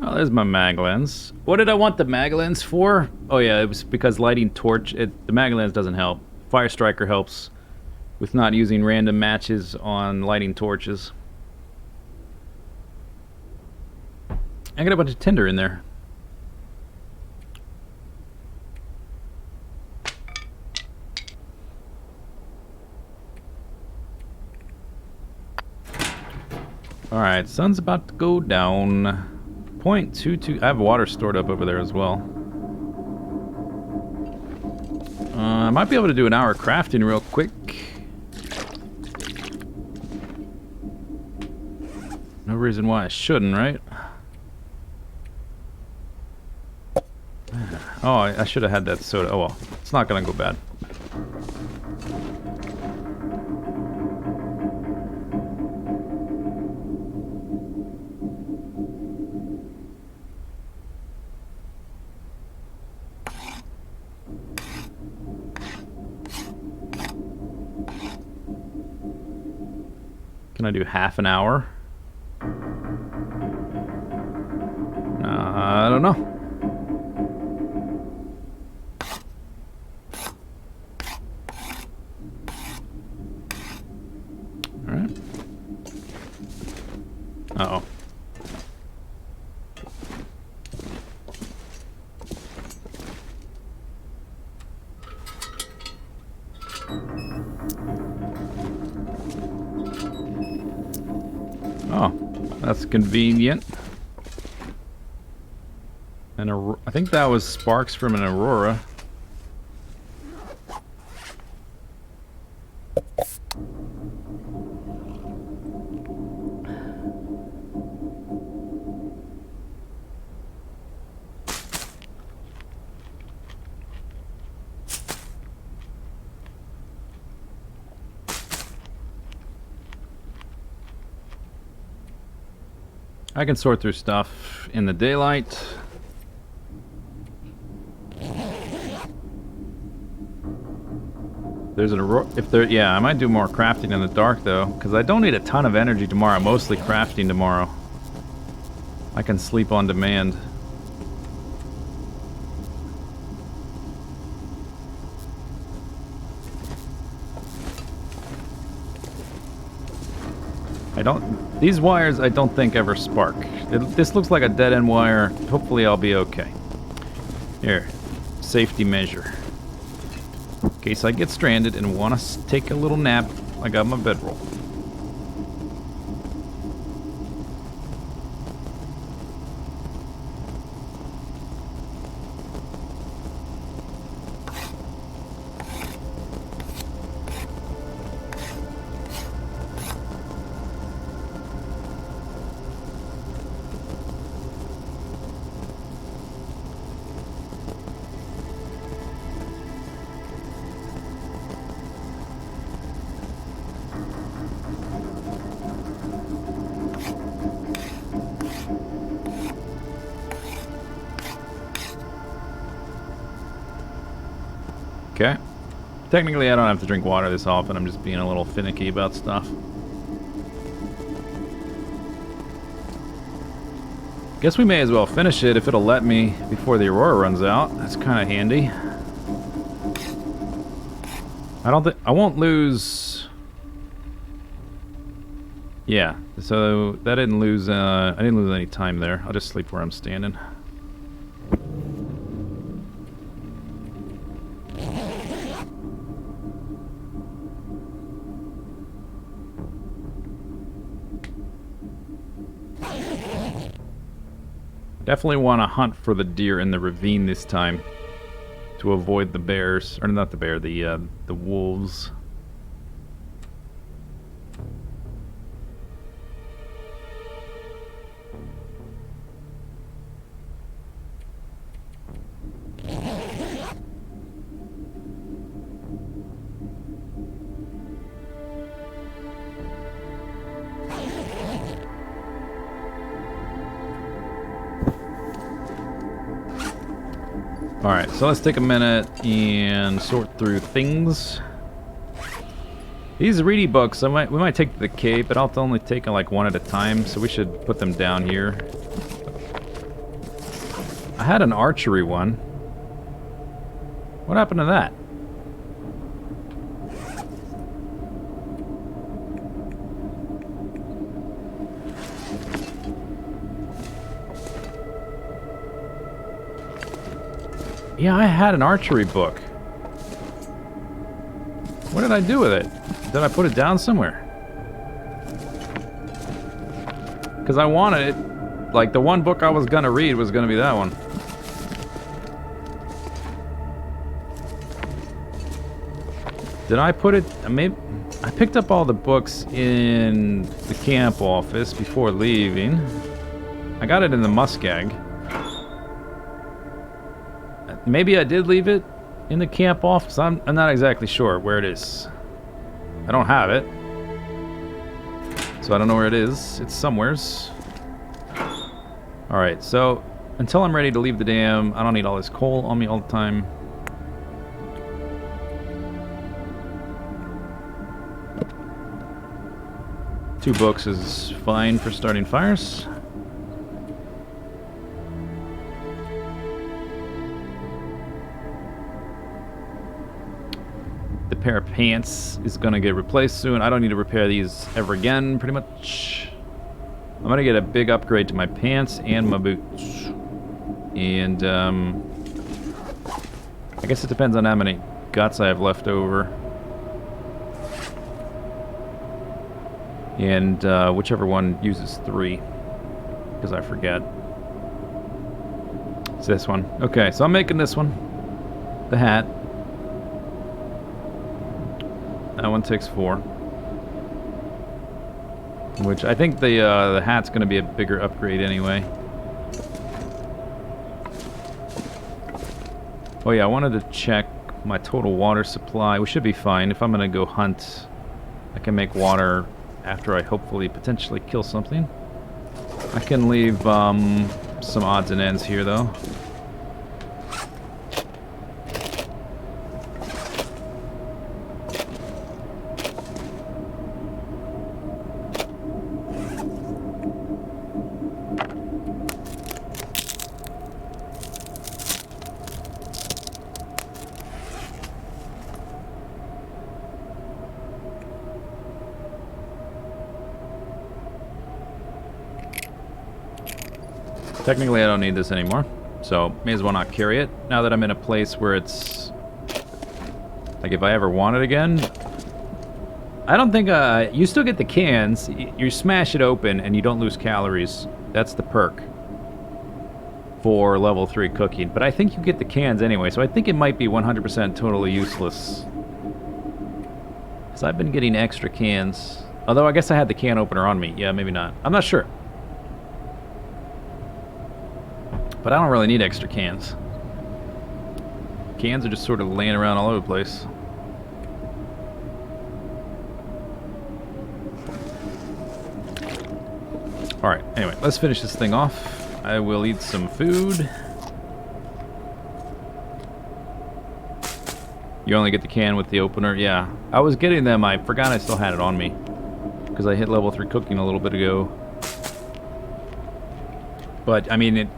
Oh, there's my mag lens. What did I want the mag lens for? Oh yeah, it was because lighting torch. The mag lens doesn't help. Fire Striker helps with not using random matches on lighting torches. I got a bunch of tinder in there. Alright, sun's about to go down. 0.22. I have water stored up over there as well. I might be able to do an hour crafting real quick. No reason why I shouldn't, right? Oh, I should have had that soda. Oh well, it's not gonna go bad. Can I do half an hour? I don't know. All right. Uh-oh. Oh, that's convenient. And I think that was sparks from an aurora. I can sort through stuff in the daylight. There's an aurora. Yeah, I might do more crafting in the dark though, because I don't need a ton of energy tomorrow. Mostly crafting tomorrow. I can sleep on demand. These wires I don't think ever spark. This looks like a dead end wire. Hopefully I'll be okay. Here, safety measure. In case I get stranded and want to take a little nap, I got my bedroll. Okay. Technically, I don't have to drink water this often. I'm just being a little finicky about stuff. Guess we may as well finish it if it'll let me before the aurora runs out. That's kind of handy. I won't lose. Yeah. So that didn't lose. I didn't lose any time there. I'll just sleep where I'm standing. Definitely want to hunt for the deer in the ravine this time to avoid the bears, or not the bear, the wolves. Alright, so let's take a minute and sort through things. These reedy books, we might take to the cave, but I'll only take like one at a time, so we should put them down here. I had an archery one. What happened to that? Yeah, I had an archery book. What did I do with it? Did I put it down somewhere? Because I wanted it. Like, the one book I was gonna read was gonna be that one. Did I put it... Maybe... I picked up all the books in the camp office before leaving. I got it in the muskeg. Maybe I did leave it in the camp office. I'm not exactly sure where it is. I don't have it. So I don't know where it is. It's somewheres. Alright, so until I'm ready to leave the dam, I don't need all this coal on me all the time. Two books is fine for starting fires. The pair of pants is gonna get replaced soon. I don't need to repair these ever again, pretty much. I'm gonna get a big upgrade to my pants and my boots. And, I guess it depends on how many guts I have left over. And, whichever one uses 3. Because I forget. It's this one. Okay, so I'm making this one. The hat. That one takes 4. Which I think the hat's going to be a bigger upgrade anyway. Oh yeah, I wanted to check my total water supply. We should be fine. If I'm going to go hunt, I can make water after I hopefully potentially kill something. I can leave some odds and ends here though. Technically, I don't need this anymore, so may as well not carry it. Now that I'm in a place where it's... like, if I ever want it again... I don't think, you still get the cans. You smash it open and you don't lose calories. That's the perk for level 3 cooking. But I think you get the cans anyway, so I think it might be 100% totally useless. Because I've been getting extra cans. Although, I guess I had the can opener on me. Yeah, maybe not. I'm not sure. But I don't really need extra cans. Cans are just sort of laying around all over the place. Alright, anyway, let's finish this thing off. I will eat some food. You only get the can with the opener? Yeah. I was getting them, I forgot I still had it on me. Because I hit level 3 cooking a little bit ago. But, I mean,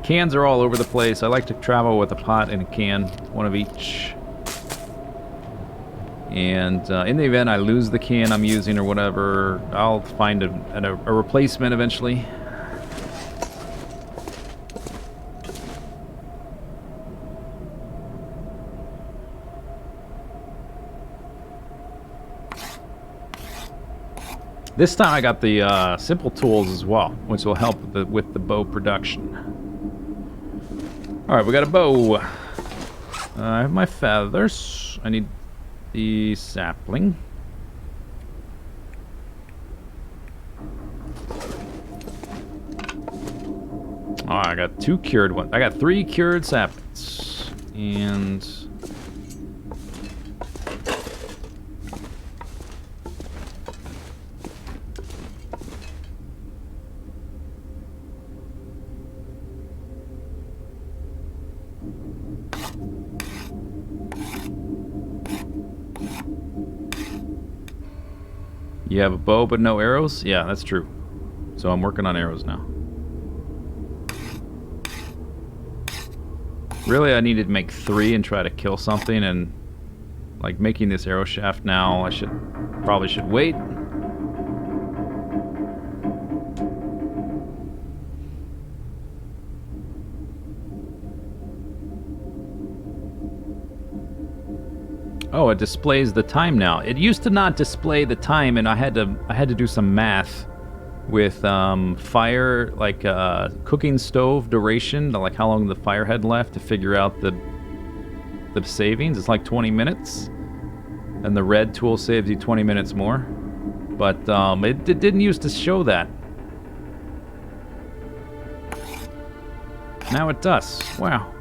cans are all over the place. I like to travel with a pot and a can, one of each. And in the event I lose the can I'm using or whatever, I'll find a replacement eventually. This time I got the simple tools as well, which will help with the bow production. Alright, we got a bow. I have my feathers. I need the sapling. Oh, I got 2 cured ones. I got 3 cured saplings. And... you have a bow but no arrows? Yeah, that's true. So I'm working on arrows now. Really, I needed to make 3 and try to kill something, and like making this arrow shaft now, I probably should wait. Oh, it displays the time now. It used to not display the time, and I had to do some math with fire, like cooking stove duration, like how long the fire had left to figure out the savings. It's like 20 minutes, and the red tool saves you 20 minutes more. But it didn't used to show that. Now it does. Wow.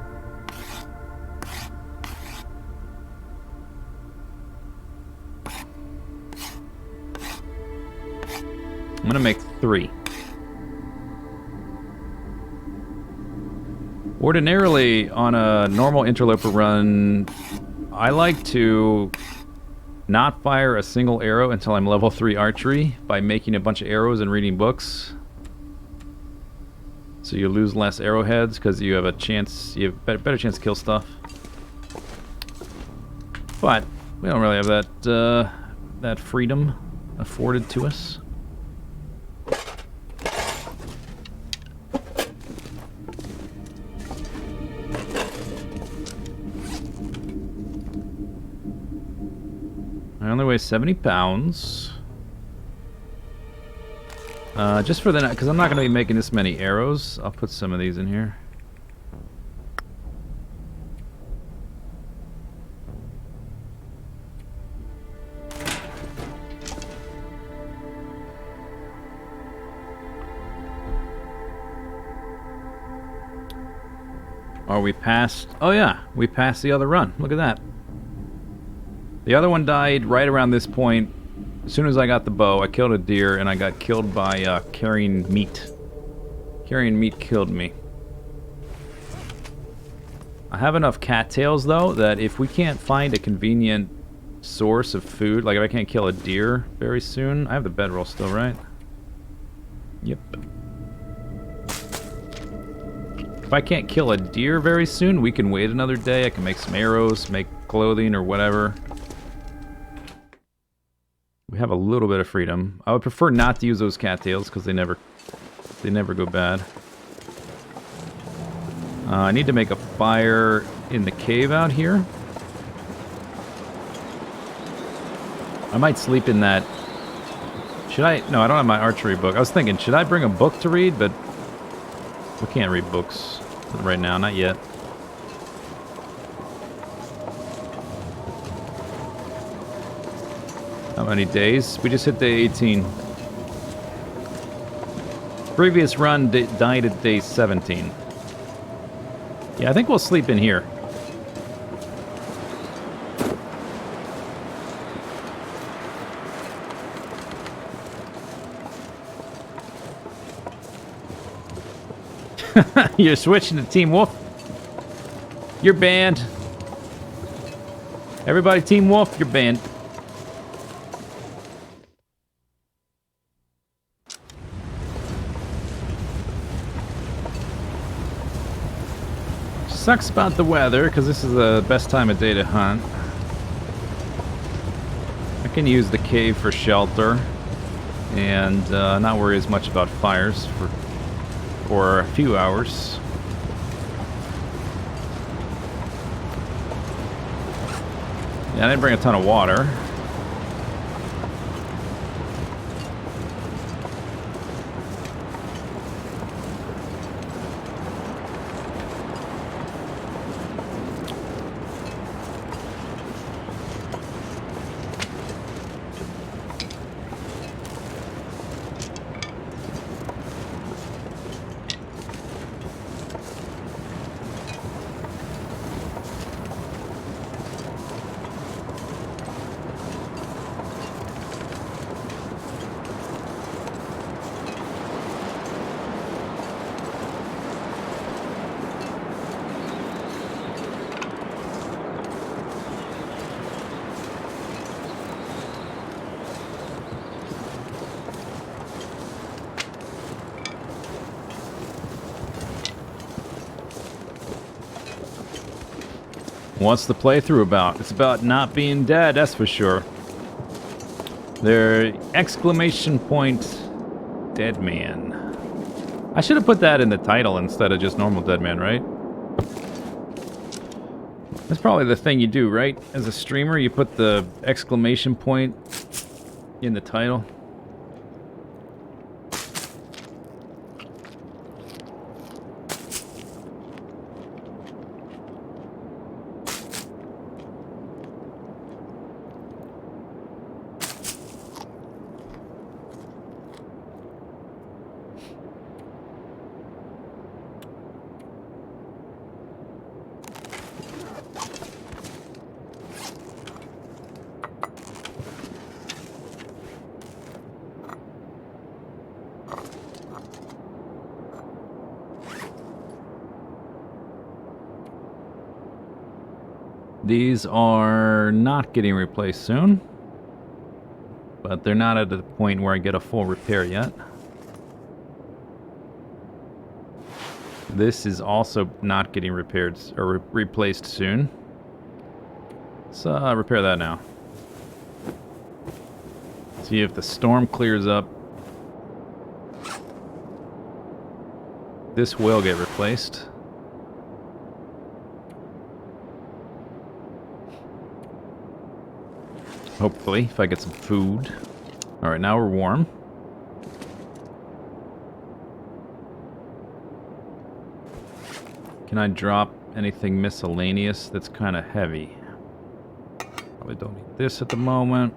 I'm gonna make 3. Ordinarily, on a normal interloper run, I like to not fire a single arrow until I'm level 3 archery by making a bunch of arrows and reading books. So you lose less arrowheads because you have a chance, you have better chance to kill stuff. But we don't really have that freedom afforded to us. I only weigh 70 pounds. Just for the night, because I'm not going to be making this many arrows. I'll put some of these in here. Are we past? Oh yeah, we passed the other run. Look at that. The other one died right around this point. As soon as I got the bow, I killed a deer, and I got killed by carrying meat. Carrying meat killed me. I have enough cattails, though, that if we can't find a convenient source of food, like if I can't kill a deer very soon... I have the bedroll still, right? Yep. If I can't kill a deer very soon, we can wait another day. I can make some arrows, make clothing or whatever. We have a little bit of freedom. I would prefer not to use those cattails because they never go bad. I need to make a fire in the cave out here. I might sleep in that. Should I? No, I don't have my archery book. I was thinking, should I bring a book to read? But we can't read books right now, not yet. How many days? We just hit day 18. Previous run died at day 17. Yeah, I think we'll sleep in here. You're switching to Team Wolf? You're banned. Everybody Team Wolf, you're banned. Sucks about the weather, because this is the best time of day to hunt. I can use the cave for shelter, and not worry as much about fires for a few hours. Yeah, I didn't bring a ton of water. What's the playthrough about? It's about not being dead, that's for sure. There, exclamation point, Deadman. I should have put that in the title instead of just normal Deadman, right? That's probably the thing you do, right? As a streamer, you put the exclamation point in the title. These are not getting replaced soon, but they're not at the point where I get a full repair yet. This is also not getting repaired or replaced soon. Let's repair that now. See if the storm clears up. This will get replaced. Hopefully, if I get some food. Alright, now we're warm. Can I drop anything miscellaneous that's kind of heavy? Probably don't need this at the moment.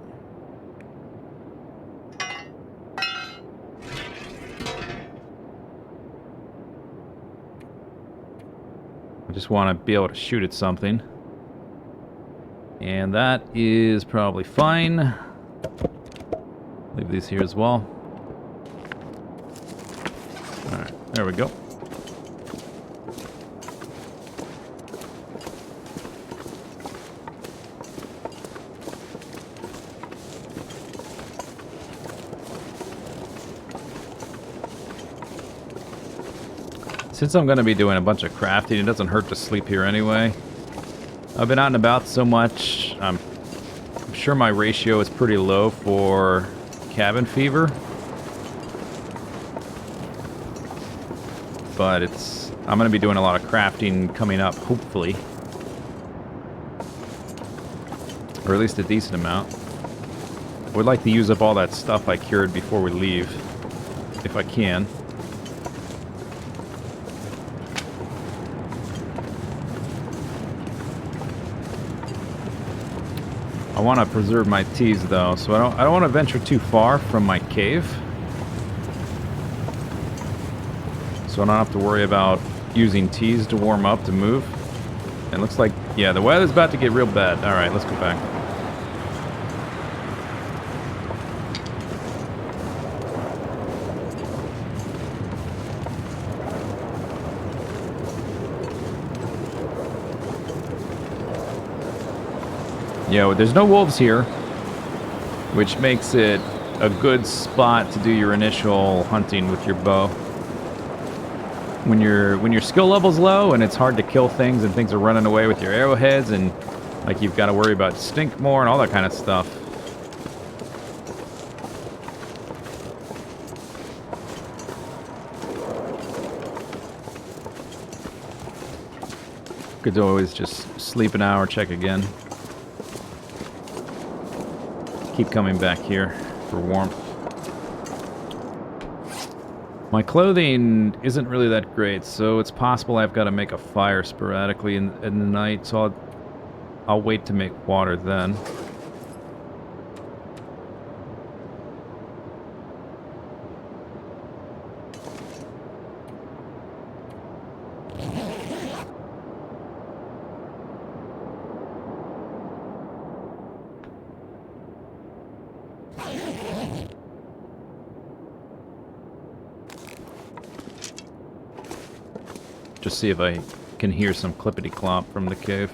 I just want to be able to shoot at something. And that is probably fine. Leave these here as well. Alright, there we go. Since I'm going to be doing a bunch of crafting, it doesn't hurt to sleep here anyway. I've been out and about so much, I'm sure my ratio is pretty low for cabin fever. But I'm going to be doing a lot of crafting coming up, hopefully. Or at least a decent amount. I would like to use up all that stuff I cured before we leave, if I can. I want to preserve my teas though, so I don't want to venture too far from my cave. So I don't have to worry about using teas to warm up to move. And it looks like, yeah, the weather's about to get real bad. Alright, let's go back. Yeah, there's no wolves here, which makes it a good spot to do your initial hunting with your bow. When your skill level's low and it's hard to kill things and things are running away with your arrowheads and like you've got to worry about stink more and all that kind of stuff. Could always just sleep an hour, check again. Keep coming back here for warmth. My clothing isn't really that great, so it's possible I've got to make a fire sporadically in the night, so I'll wait to make water then. Just see if I can hear some clippity-clop from the cave.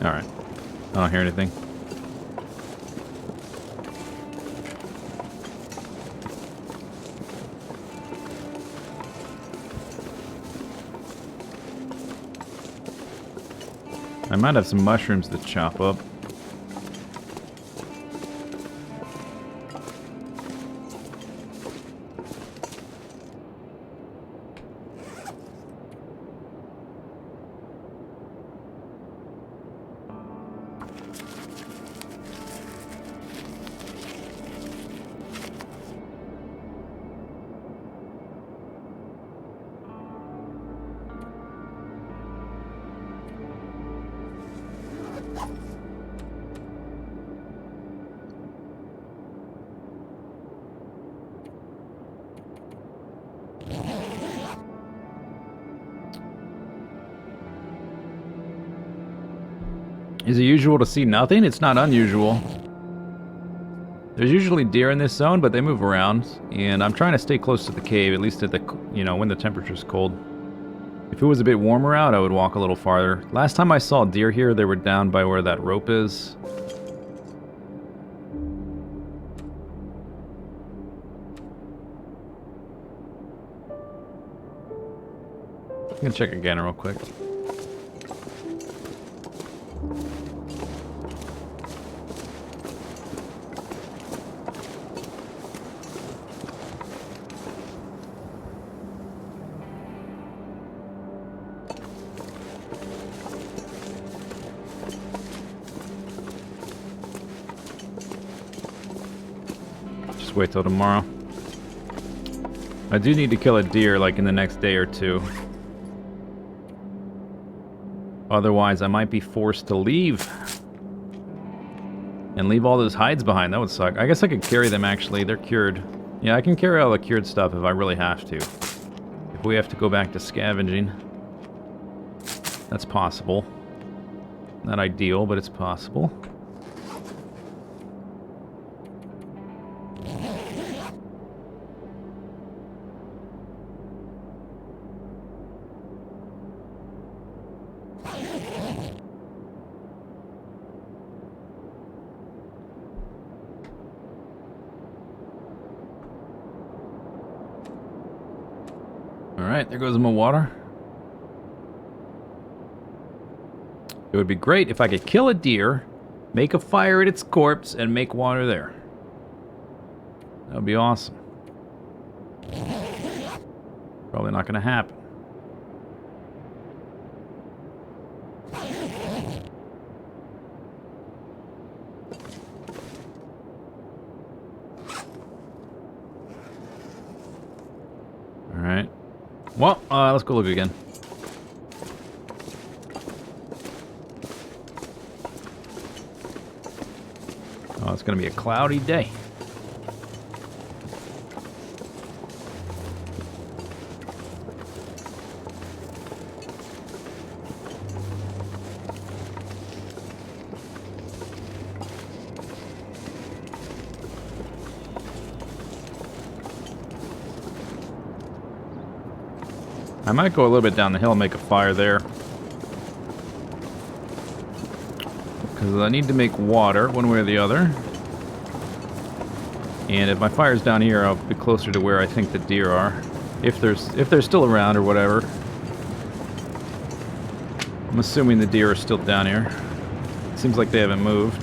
Alright. I don't hear anything. I might have some mushrooms to chop up. Is it usual to see nothing? It's not unusual. There's usually deer in this zone, but they move around, and I'm trying to stay close to the cave, at least at the, when the temperature's cold. If it was a bit warmer out, I would walk a little farther. Last time I saw deer here, they were down by where that rope is. I'm gonna check again real quick. Wait till tomorrow. I do need to kill a deer like in the next day or two. Otherwise, I might be forced to leave. And leave all those hides behind. That would suck. I guess I could carry them actually. They're cured. Yeah, I can carry all the cured stuff if I really have to. If we have to go back to scavenging. That's possible. Not ideal, but it's possible. Alright, there goes my water. It would be great if I could kill a deer, make a fire at its corpse, and make water there. That would be awesome. Probably not going to happen. Alright. Well, let's go look again. Oh, it's going to be a cloudy day. I might go a little bit down the hill and make a fire there. Because I need to make water one way or the other. And if my fire's down here, I'll be closer to where I think the deer are. If they're still around or whatever. I'm assuming the deer are still down here. Seems like they haven't moved.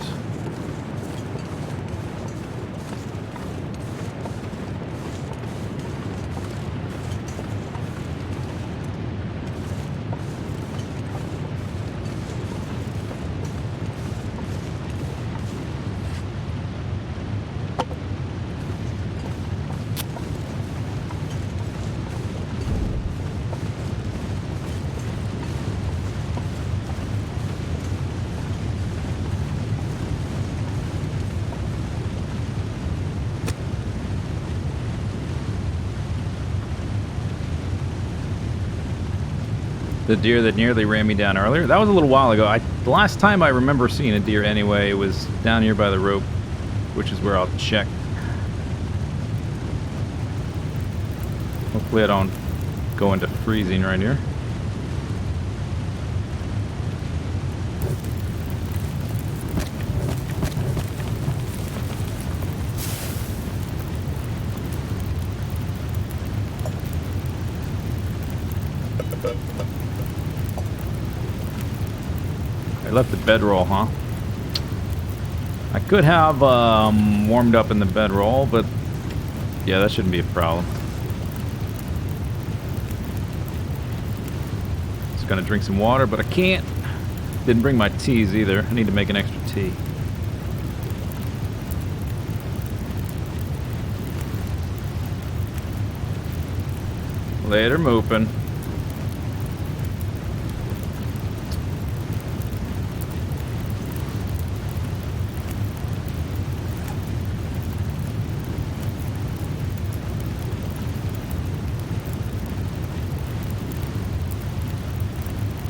The deer that nearly ran me down earlier. That was a little while ago. The last time I remember seeing a deer anyway was down here by the rope, which is where I'll check. Hopefully I don't go into freezing right here. I left the bedroll, huh? I could have warmed up in the bedroll, but yeah, that shouldn't be a problem. Just gonna drink some water, but I can't. Didn't bring my teas either. I need to make an extra tea. Later, Moopin'.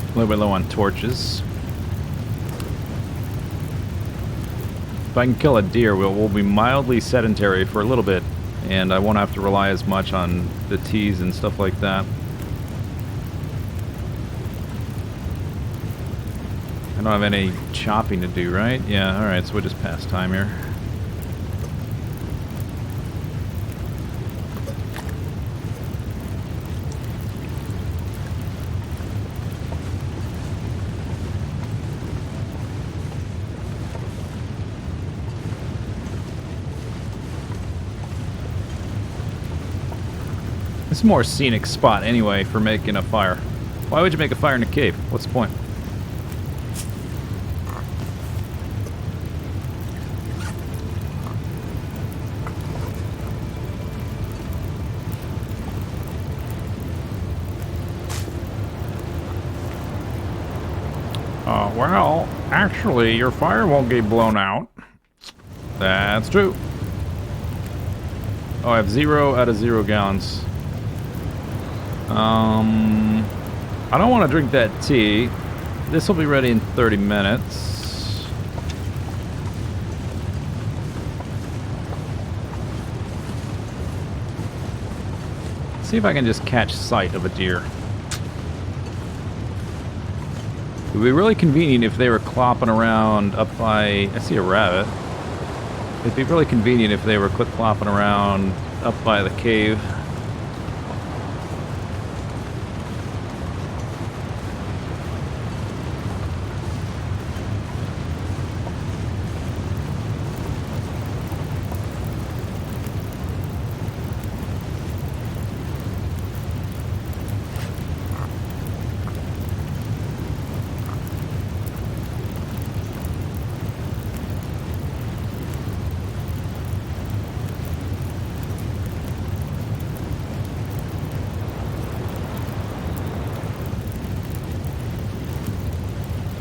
A little bit low on torches. If I can kill a deer, we'll be mildly sedentary for a little bit, and I won't have to rely as much on the teas and stuff like that. I don't have any chopping to do, right? Yeah, alright, so we'll just pass time here. It's a more scenic spot anyway for making a fire. Why would you make a fire in a cave? What's the point? Well, actually, your fire won't get blown out. That's true. Oh, I have 0 out of 0 gallons. I don't want to drink that tea. This will be ready in 30 minutes. Let's see if I can just catch sight of a deer. It would be really convenient if they were clopping around up by... I see a rabbit. It'd be really convenient if they were clip-clopping around up by the cave.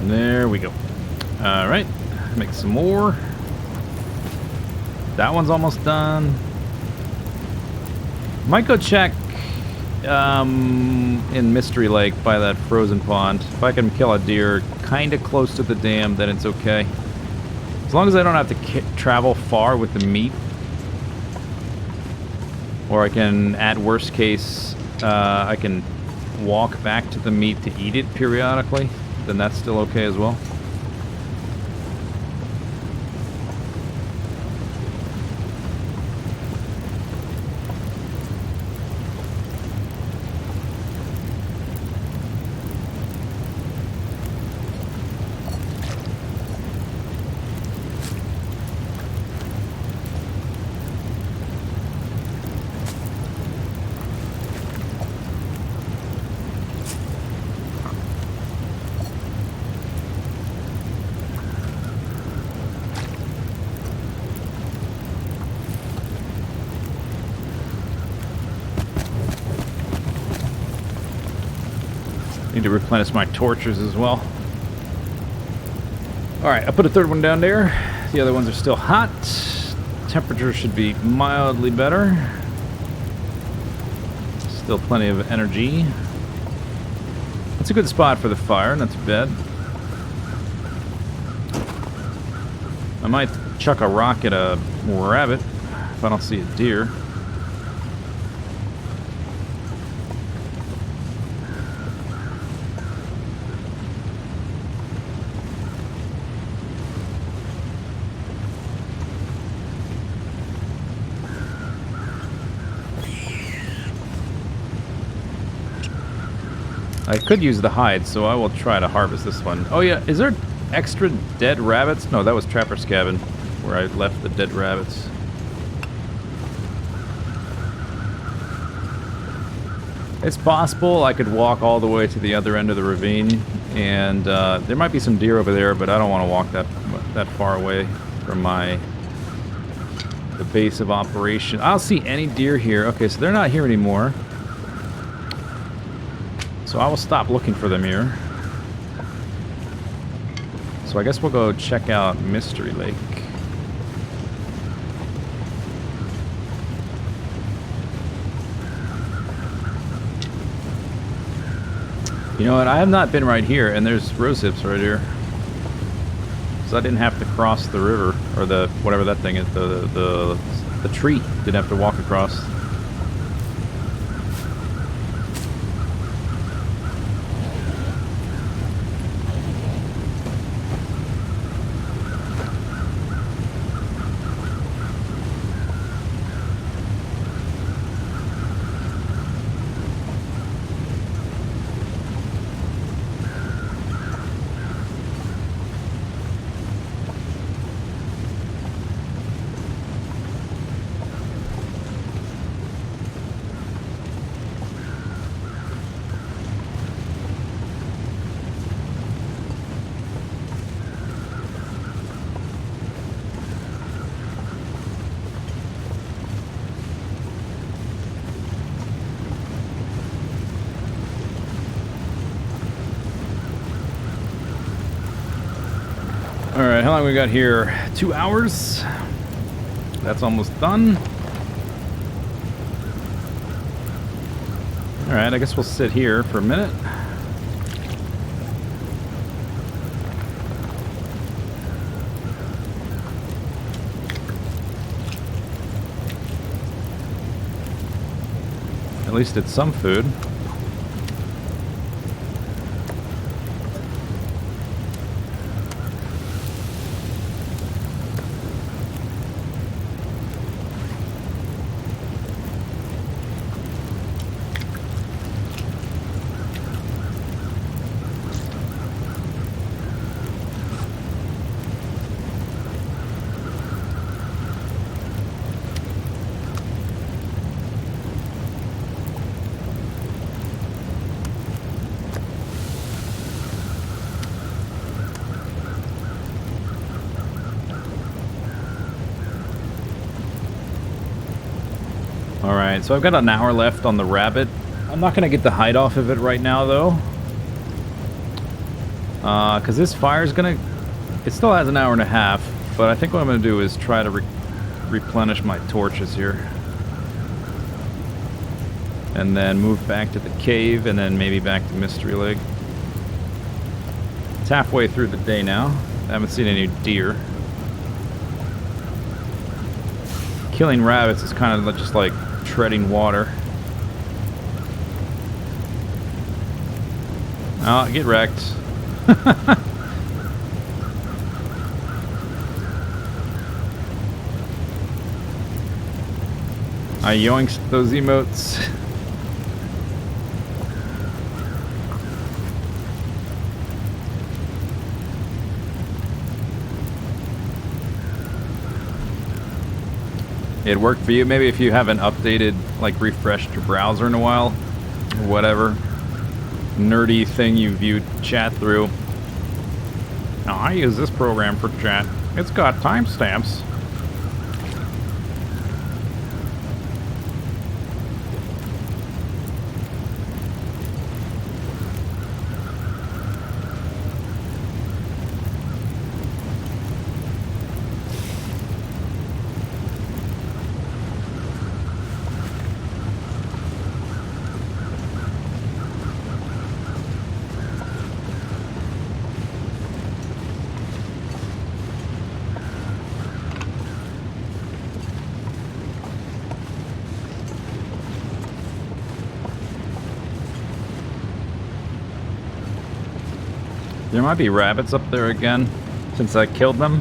There we go. Alright, make some more. That one's almost done. Might go check in Mystery Lake by that frozen pond. If I can kill a deer kind of close to the dam, then it's okay. As long as I don't have to travel far with the meat. Or I can, at worst case, I can walk back to the meat to eat it periodically. Then that's still okay as well. Need to replenish my torches as well. Alright, I put a third one down there. The other ones are still hot. Temperature should be mildly better. Still plenty of energy. That's a good spot for the fire, not too bad. I might chuck a rock at a rabbit if I don't see a deer. I could use the hide, so I will try to harvest this one. Oh yeah, is there extra dead rabbits? No, that was Trapper's Cabin, where I left the dead rabbits. It's possible I could walk all the way to the other end of the ravine, and there might be some deer over there, but I don't want to walk that far away from the base of operation. I don't see any deer here. Okay, so they're not here anymore. So I will stop looking for them here. So I guess we'll go check out Mystery Lake. You know what? I have not been right here, and there's rose hips right here. So I didn't have to cross the river, or the whatever that thing is, the tree. Didn't have to walk across. Alright, how long we got here? 2 hours. That's almost done. Alright, I guess we'll sit here for a minute. At least it's some food. Alright, so I've got an hour left on the rabbit. I'm not going to get the hide off of it right now, though. Because this fire's going to... It still has an hour and a half, but I think what I'm going to do is try to replenish my torches here. And then move back to the cave, and then maybe back to Mystery Lake. It's halfway through the day now. I haven't seen any deer. Killing rabbits is kind of just like treading water. Oh, get wrecked. I yoinked those emotes. It worked for you. Maybe if you haven't updated, like refreshed your browser in a while, or whatever nerdy thing you viewed chat through. Now, I use this program for chat. It's got timestamps. There might be rabbits up there again, since I killed them.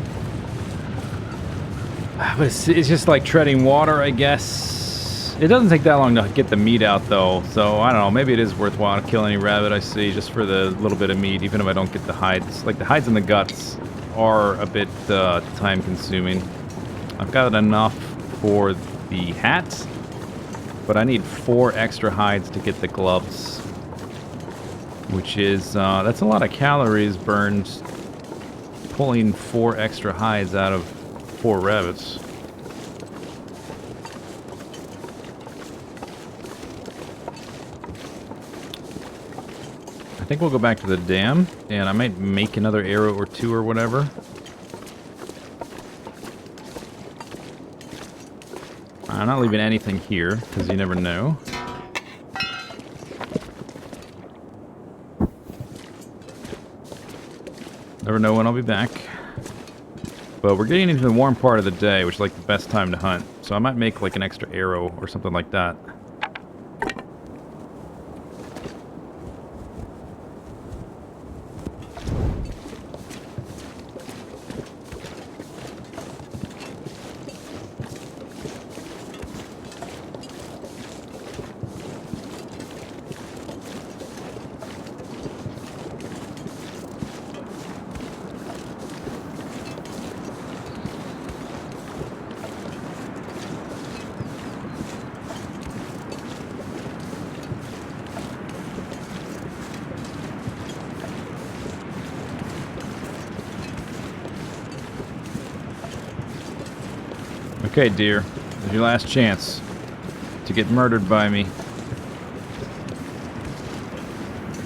But it's just like treading water, I guess. It doesn't take that long to get the meat out, though, so I don't know. Maybe it is worthwhile to kill any rabbit I see just for the little bit of meat, even if I don't get the hides. Like, the hides and the guts are a bit time-consuming. I've got enough for the hats, but I need 4 extra hides to get the gloves, which is, that's a lot of calories burned pulling 4 extra hides out of 4 rabbits. I think we'll go back to the dam, and I might make another arrow or 2 or whatever. I'm not leaving anything here, because you never know. Never know when I'll be back. But we're getting into the warm part of the day, which is like the best time to hunt. So I might make like an extra arrow or something like that. Okay, dear. This is your last chance to get murdered by me.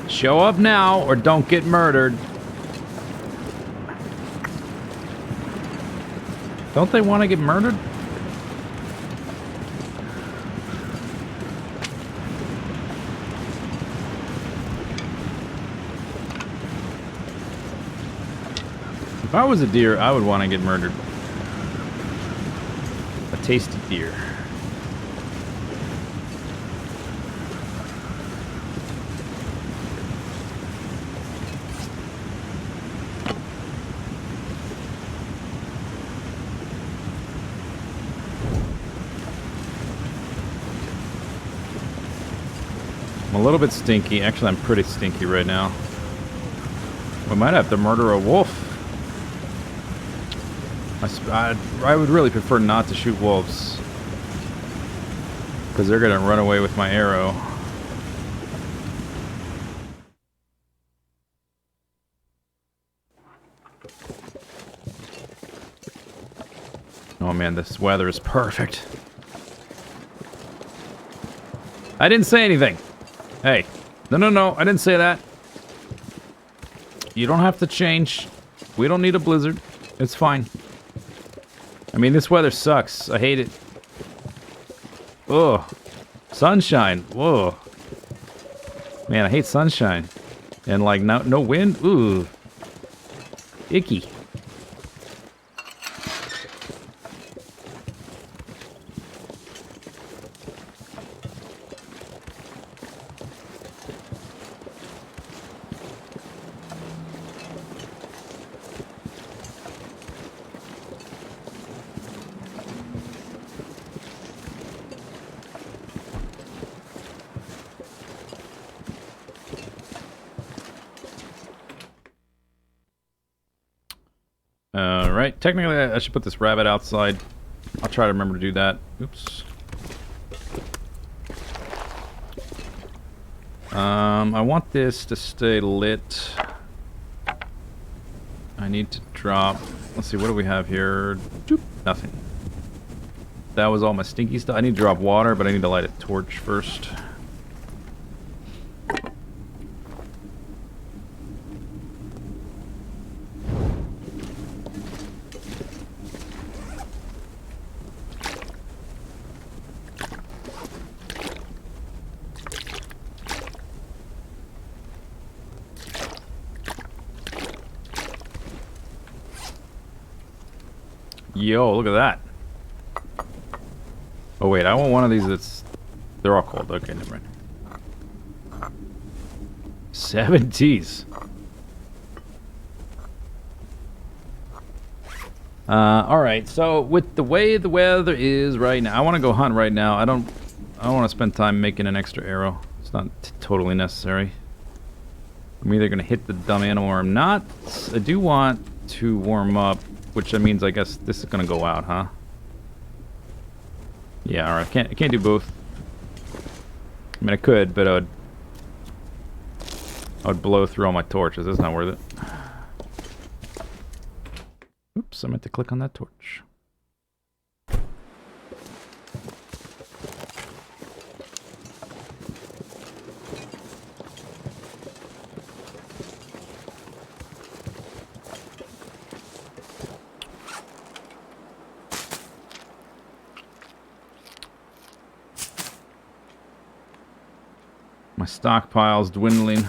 Show up now or don't get murdered. Don't they want to get murdered? If I was a deer, I would want to get murdered. Tasty deer. I'm a little bit stinky. Actually, I'm pretty stinky right now. We might have to murder a wolf. I would really prefer not to shoot wolves, because they're going to run away with my arrow. Oh man, this weather is perfect. I didn't say anything. Hey, no, I didn't say that. You don't have to change. We don't need a blizzard. It's fine. I mean, this weather sucks. I hate it. Ugh. Sunshine. Whoa. Man, I hate sunshine. And, like, no wind. Ooh. Icky. Alright, technically I should put this rabbit outside. I'll try to remember to do that. Oops. I want this to stay lit. I need to drop... Let's see, what do we have here? Doop, nothing. That was all my stinky stuff. I need to drop water, but I need to light a torch first. Yo, look at that. Oh wait, I want one of these that's... They're all cold. Okay, never mind. 70s. Alright, so with the way the weather is right now, I want to go hunt right now. I don't I don't want to spend time making an extra arrow. It's not totally necessary. I'm either going to hit the dumb animal or I'm not. I do want to warm up, which means I guess this is going to go out, huh? Yeah, alright. I can't do both. I mean, I could, but I would blow through all my torches. That's not worth it. Oops, I meant to click on that torch. My stockpile's dwindling.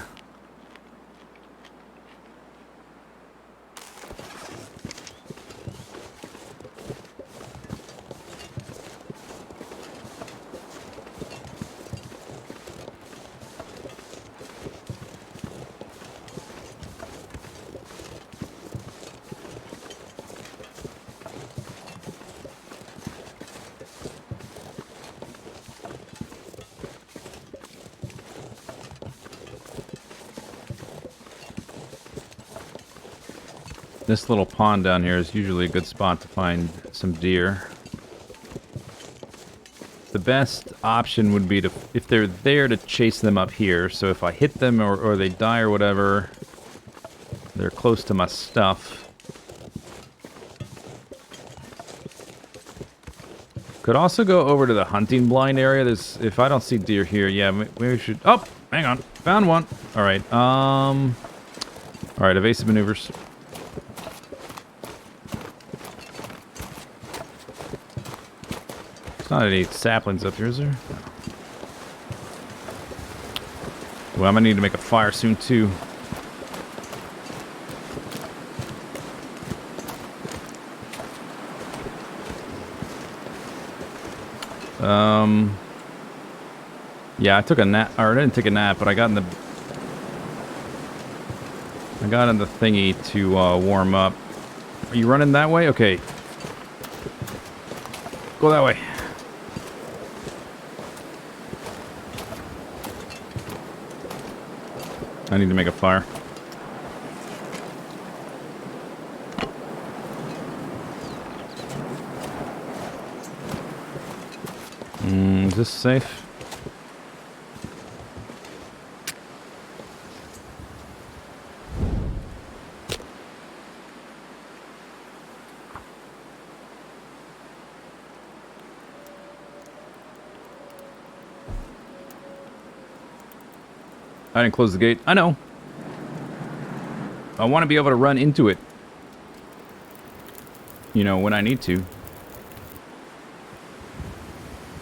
This little pond down here is usually a good spot to find some deer. The best option would be to, if they're there, to chase them up here. So if I hit them or they die or whatever, they're close to my stuff. Could also go over to the hunting blind area. There's, if I don't see deer here, yeah, maybe we should... Oh, hang on. Found one. Alright, alright, evasive maneuvers. There's not any saplings up here, is there? Well, I'm gonna need to make a fire soon, too. Yeah, I took a nap, or I didn't take a nap, but I got in the thingy to warm up. Are you running that way? Okay. Go that way. I need to make a fire. Is this safe? I didn't close the gate. I know. I want to be able to run into it. You know, when I need to.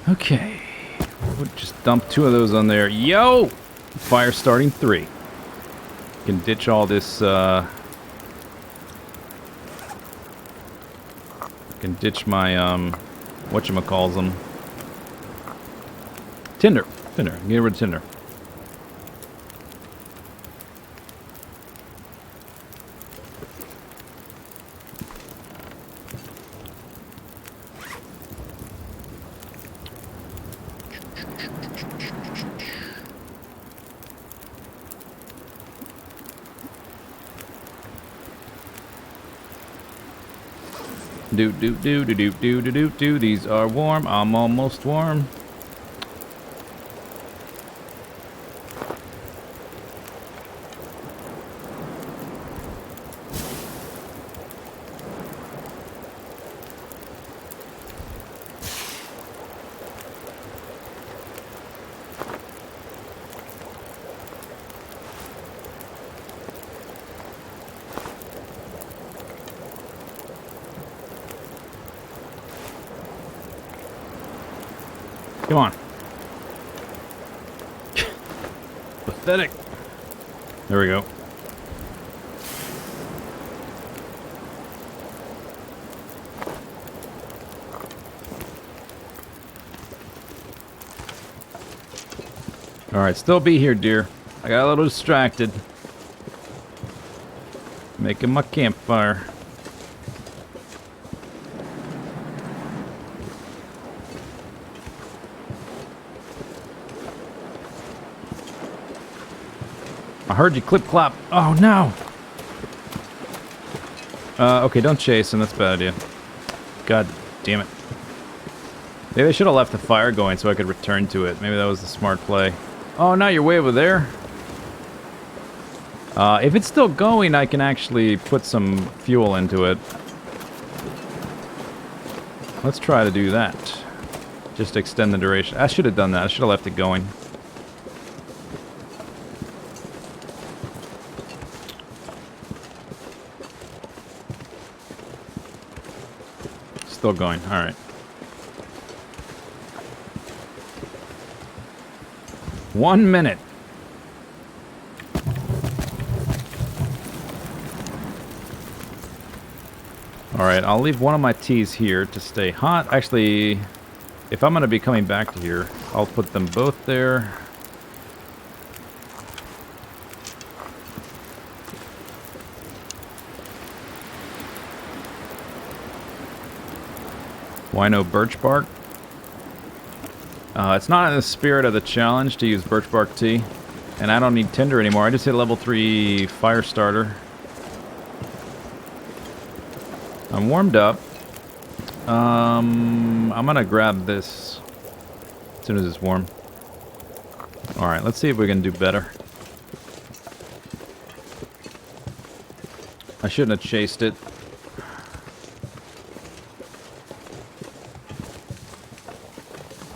Okay. We'll just dump 2 of those on there. Yo! Fire starting 3. Can ditch all this, can ditch my, whatchamacalls'em. Tinder. Tinder. Get rid of Tinder. Do. These are warm. I'm almost warm. Come on. Pathetic. There we go. Alright, still be here, dear. I got a little distracted. Making my campfire. I heard you clip clop. Oh no. Okay, don't chase him. That's a bad idea. God damn it. Maybe I should have left the fire going so I could return to it. Maybe that was the smart play. Oh, now you're way over there. If it's still going, I can actually put some fuel into it. Let's try to do that. Just extend the duration. I should have done that. I should have left it going. Still going. All right. 1 minute. Alright, I'll leave one of my teas here to stay hot. Actually, if I'm going to be coming back to here, I'll put them both there. Why no birch bark? It's not in the spirit of the challenge to use birch bark tea. And I don't need tinder anymore. I just hit level 3 fire starter. I'm warmed up. I'm gonna grab this as soon as it's warm. Alright, let's see if we can do better. I shouldn't have chased it.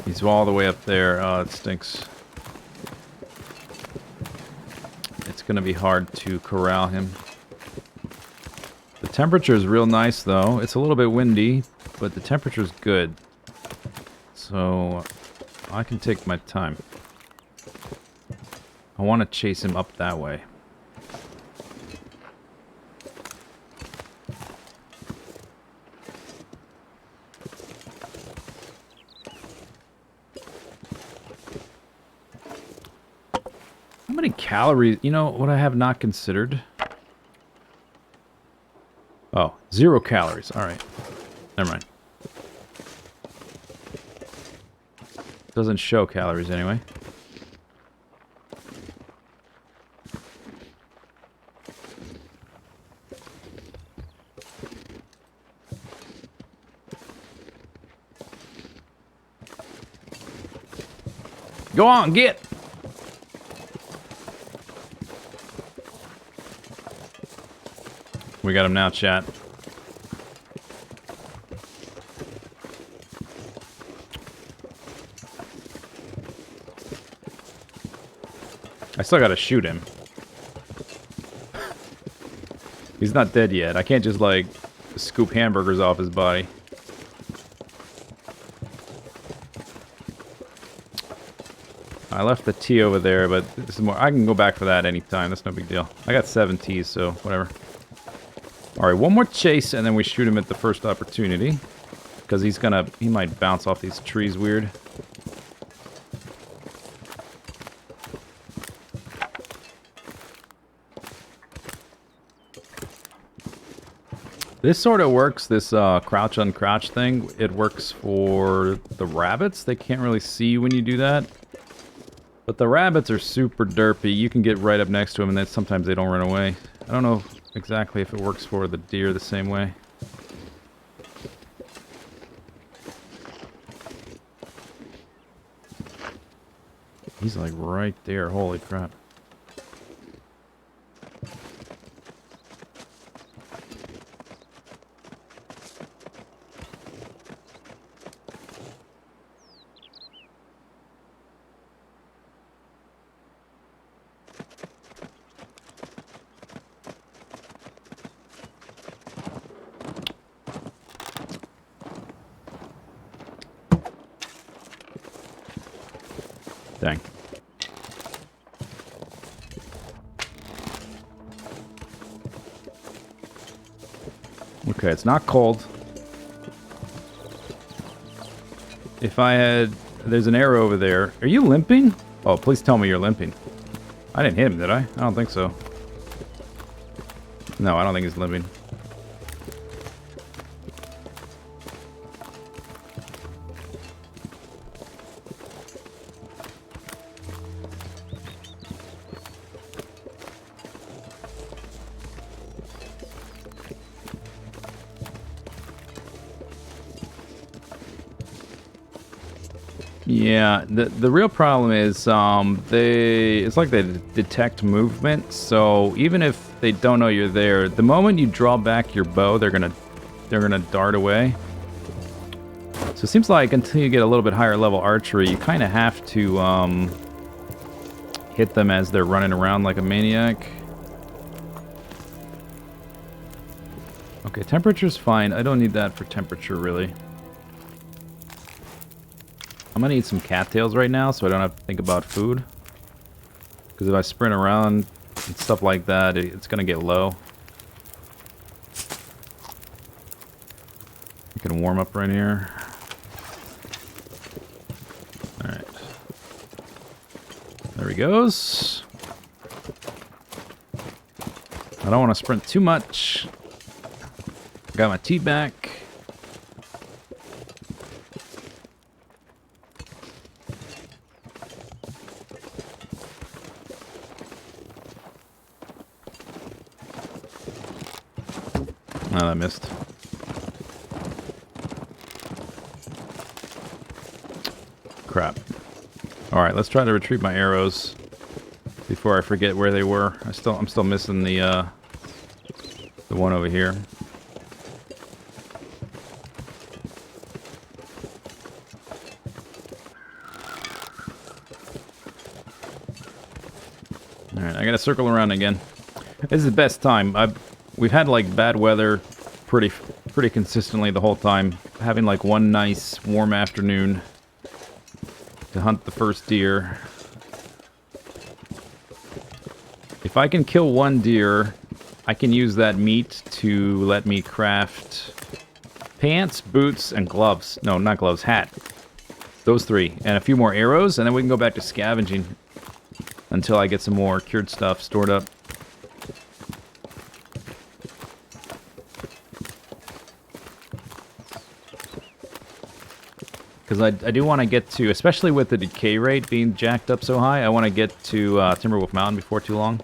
He's all the way up there. Oh, it stinks. It's gonna be hard to corral him. The temperature is real nice, though. It's a little bit windy, but the temperature's good. So, I can take my time. I want to chase him up that way. How many calories? You know what I have not considered? Oh, 0 calories. Alright. Never mind. Doesn't show calories anyway. Go on, get! We got him now, chat. I still gotta shoot him. He's not dead yet. I can't just, like, scoop hamburgers off his body. I left the tea over there, but this is more. I can go back for that anytime. That's no big deal. I got 7 teas, so whatever. Alright, one more chase, and then we shoot him at the first opportunity. Because he might bounce off these trees weird. This sort of works, this crouch uncrouch thing. It works for the rabbits. They can't really see when you do that. But the rabbits are super derpy. You can get right up next to them, and then sometimes they don't run away. I don't know exactly if it works for the deer the same way. He's like right there. Holy crap. Dang. Okay, it's not cold. If I had... There's an arrow over there. Are you limping? Oh, please tell me you're limping. I didn't hit him, did I? I don't think so. No, I don't think he's limping. Yeah, the real problem is it's like they detect movement. So even if they don't know you're there, the moment you draw back your bow, they're gonna dart away. So it seems like until you get a little bit higher level archery, you kind of have to hit them as they're running around like a maniac. Okay, temperature's fine. I don't need that for temperature, really. I'm gonna eat some cattails right now so I don't have to think about food. Because if I sprint around and stuff like that, it's gonna get low. You can warm up right here. Alright. There he goes. I don't want to sprint too much. Got my tea back. Oh, I missed. Crap. Alright, let's try to retrieve my arrows before I forget where they were. I'm still missing the one over here. Alright, I gotta circle around again. This is the best time. We've had like bad weather pretty consistently the whole time. Having like one nice warm afternoon to hunt the first deer. If I can kill one deer, I can use that meat to let me craft pants, boots, and gloves. No, not gloves, hat. Those three. And a few more arrows, and then we can go back to scavenging until I get some more cured stuff stored up. Because I do want to get to, especially with the decay rate being jacked up so high, I want to get to Timberwolf Mountain before too long.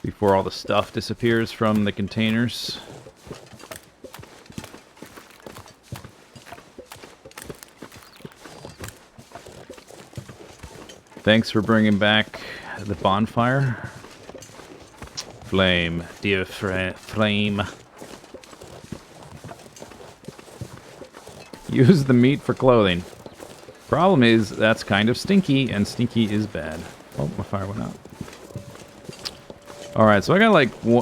Before all the stuff disappears from the containers. Thanks for bringing back the bonfire. Flame, dear flame. Use the meat for clothing. Problem is, that's kind of stinky, and stinky is bad. Oh, my fire went out. Alright, so I got like... we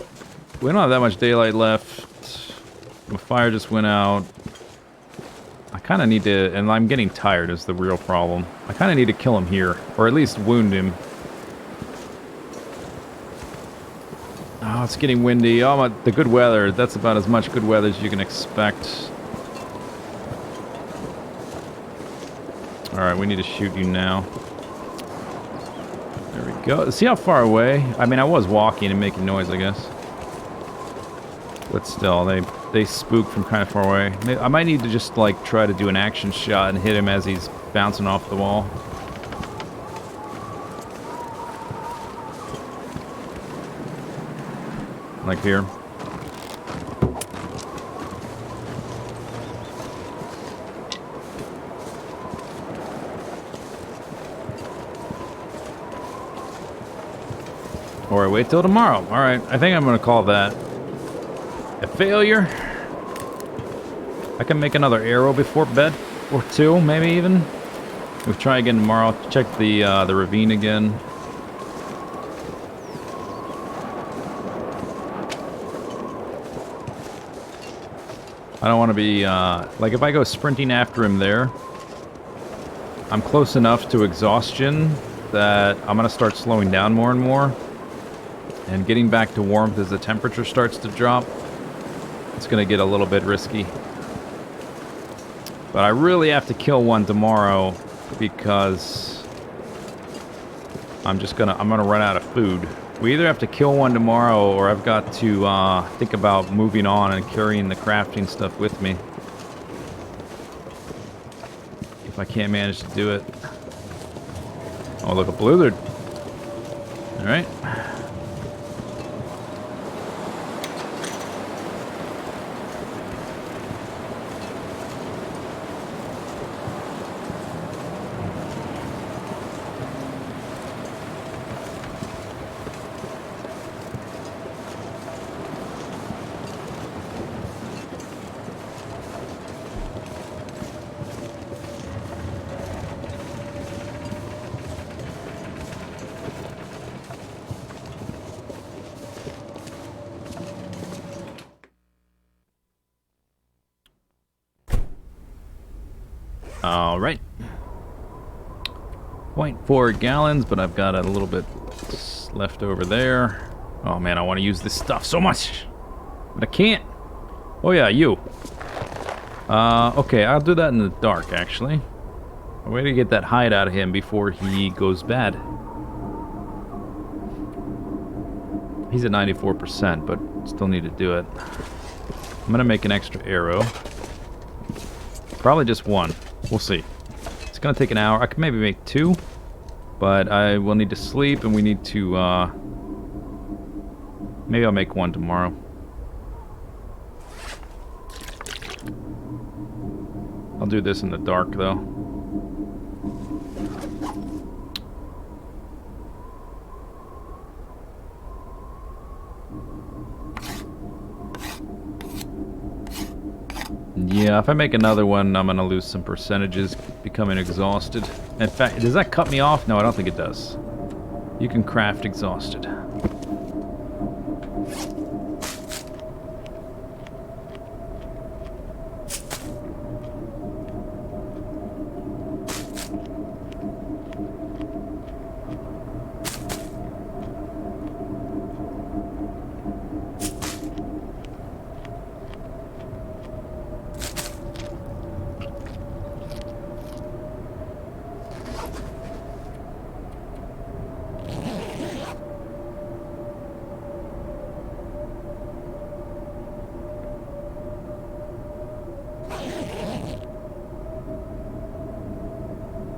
don't have that much daylight left. My fire just went out. I kind of need to... And I'm getting tired is the real problem. I kind of need to kill him here. Or at least wound him. Oh, it's getting windy. Oh, the good weather. That's about as much good weather as you can expect. Alright, we need to shoot you now. There we go. See how far away? I mean, I was walking and making noise, I guess. But still, they spook from kind of far away. I might need to just, like, try to do an action shot and hit him as he's bouncing off the wall. Like here. Or wait till tomorrow. Alright, I think I'm going to call that a failure. I can make another arrow before bed. Or two, maybe even. We'll try again tomorrow. Check the ravine again. I don't want to be, like if I go sprinting after him there, I'm close enough to exhaustion that I'm going to start slowing down more and more. And getting back to warmth as the temperature starts to drop, it's going to get a little bit risky. But I really have to kill one tomorrow because I'm gonna run out of food. We either have to kill one tomorrow or I've got to think about moving on and carrying the crafting stuff with me. If I can't manage to do it. Oh, look, a blizzard. Alright. All right. 0.4 gallons, but I've got a little bit left over there. Oh man, I want to use this stuff so much, but I can't. Oh yeah, you. Okay, I'll do that in the dark, actually. A way to get that hide out of him before he goes bad. He's at 94%, but still need to do it. I'm gonna make an extra arrow. Probably just one. We'll see. It's gonna take an hour. I could maybe make 2, but I will need to sleep, and we need to, maybe I'll make 1 tomorrow. I'll do this in the dark, though. Yeah, if I make another one, I'm gonna lose some percentages, becoming exhausted. In fact, does that cut me off? No, I don't think it does. You can craft exhausted.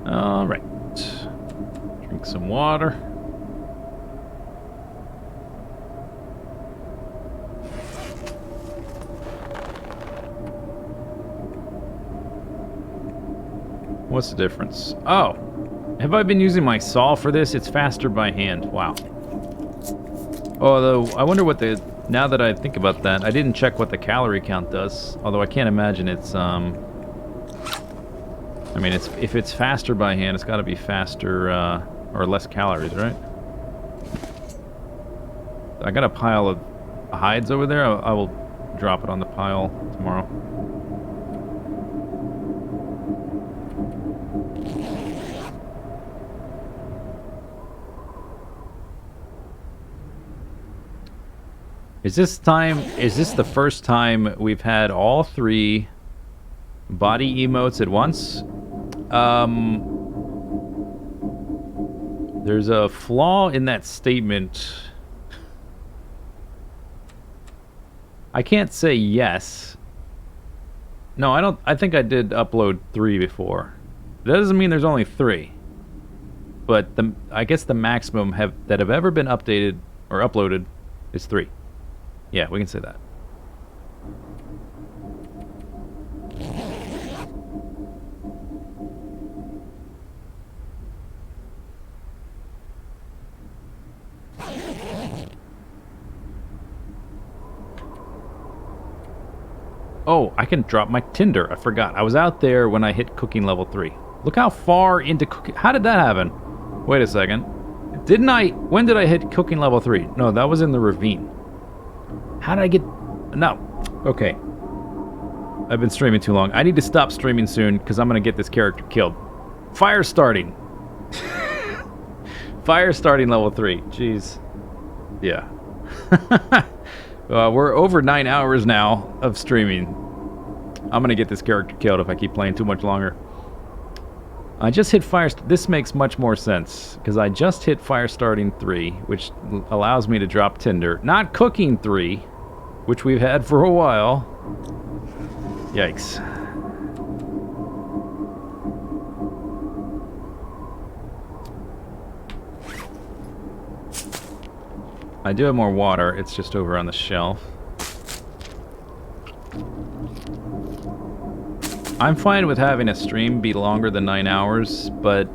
All right. Drink some water. What's the difference? Oh, have I been using my saw for this? It's faster by hand. Wow. Although, I wonder what the... Now that I think about that, I didn't check what the calorie count does. Although I can't imagine it's, I mean, if it's faster by hand, it's got to be faster, or less calories, right? I got a pile of hides over there. I will drop it on the pile tomorrow. Is this the first time we've had all 3 body emotes at once? There's a flaw in that statement. I can't say yes. No, I don't. I think I did upload 3 before. That doesn't mean there's only 3. But I guess the maximum that have ever been updated or uploaded is 3. Yeah, we can say that. Oh, I can drop my tinder. I forgot. I was out there when I hit cooking level 3. Look how far into cooking... How did that happen? Wait a second. Didn't I... When did I hit cooking level 3? No, that was in the ravine. How did I get... No. Okay. I've been streaming too long. I need to stop streaming soon, because I'm going to get this character killed. Fire starting. Fire starting level 3. Jeez. Yeah. We're over 9 hours now of streaming. I'm going to get this character killed if I keep playing too much longer. I just hit fire... This makes much more sense, because I just hit fire starting 3, which allows me to drop tinder. Not cooking 3, which we've had for a while. Yikes. I do have more water, it's just over on the shelf. I'm fine with having a stream be longer than 9 hours, but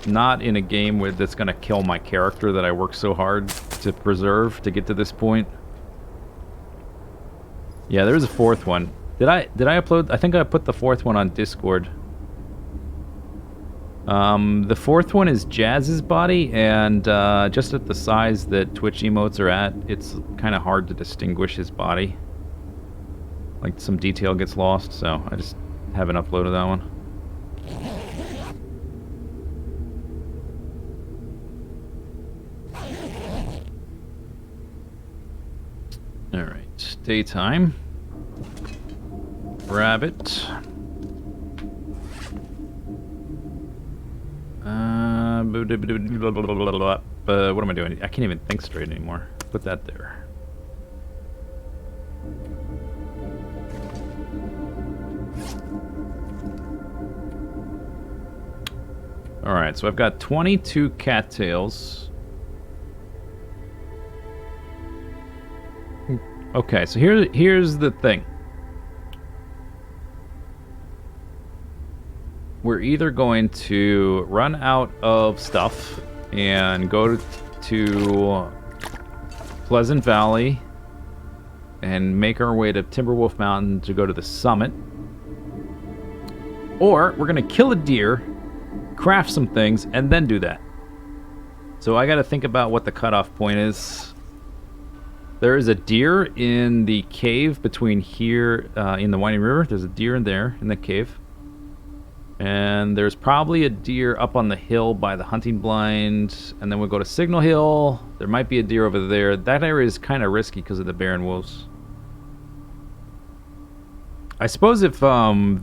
not in a game that's gonna kill my character that I worked so hard to preserve to get to this point. Yeah, there's a 4th one. Did I upload? I think I put the 4th one on Discord. The 4th one is Jazz's body, and just at the size that Twitch emotes are at, it's kind of hard to distinguish his body. Like, some detail gets lost, so I just haven't uploaded that one. Alright, daytime. Rabbit. What am I doing? I can't even think straight anymore. Put that there. Alright, so I've got 22 cattails. Okay, so here's the thing. We're either going to run out of stuff and go to Pleasant Valley and make our way to Timberwolf Mountain to go to the summit, or we're going to kill a deer, craft some things, and then do that. So I got to think about what the cutoff point is. There is a deer in the cave between here in the Winding River. There's a deer in there in the cave. And there's probably a deer up on the hill by the hunting blind. And then we'll go to Signal Hill. There might be a deer over there. That area is kind of risky because of the bear and wolves. I suppose if I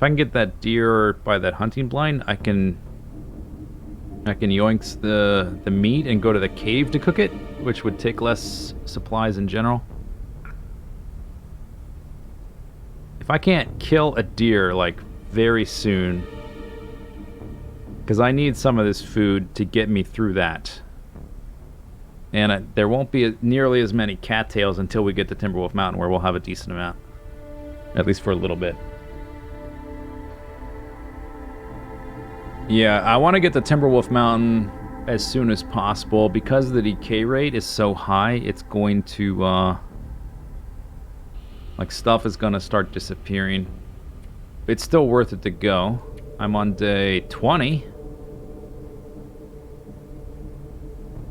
can get that deer by that hunting blind, I can yoink the meat and go to the cave to cook it, which would take less supplies in general. If I can't kill a deer, like, very soon, because I need some of this food to get me through that. And there won't be nearly as many cattails until we get to Timberwolf Mountain, where we'll have a decent amount. At least for a little bit. Yeah, I want to get to Timberwolf Mountain as soon as possible. Because the decay rate is so high, it's going to, like, stuff is going to start disappearing. It's still worth it to go. I'm on day 20.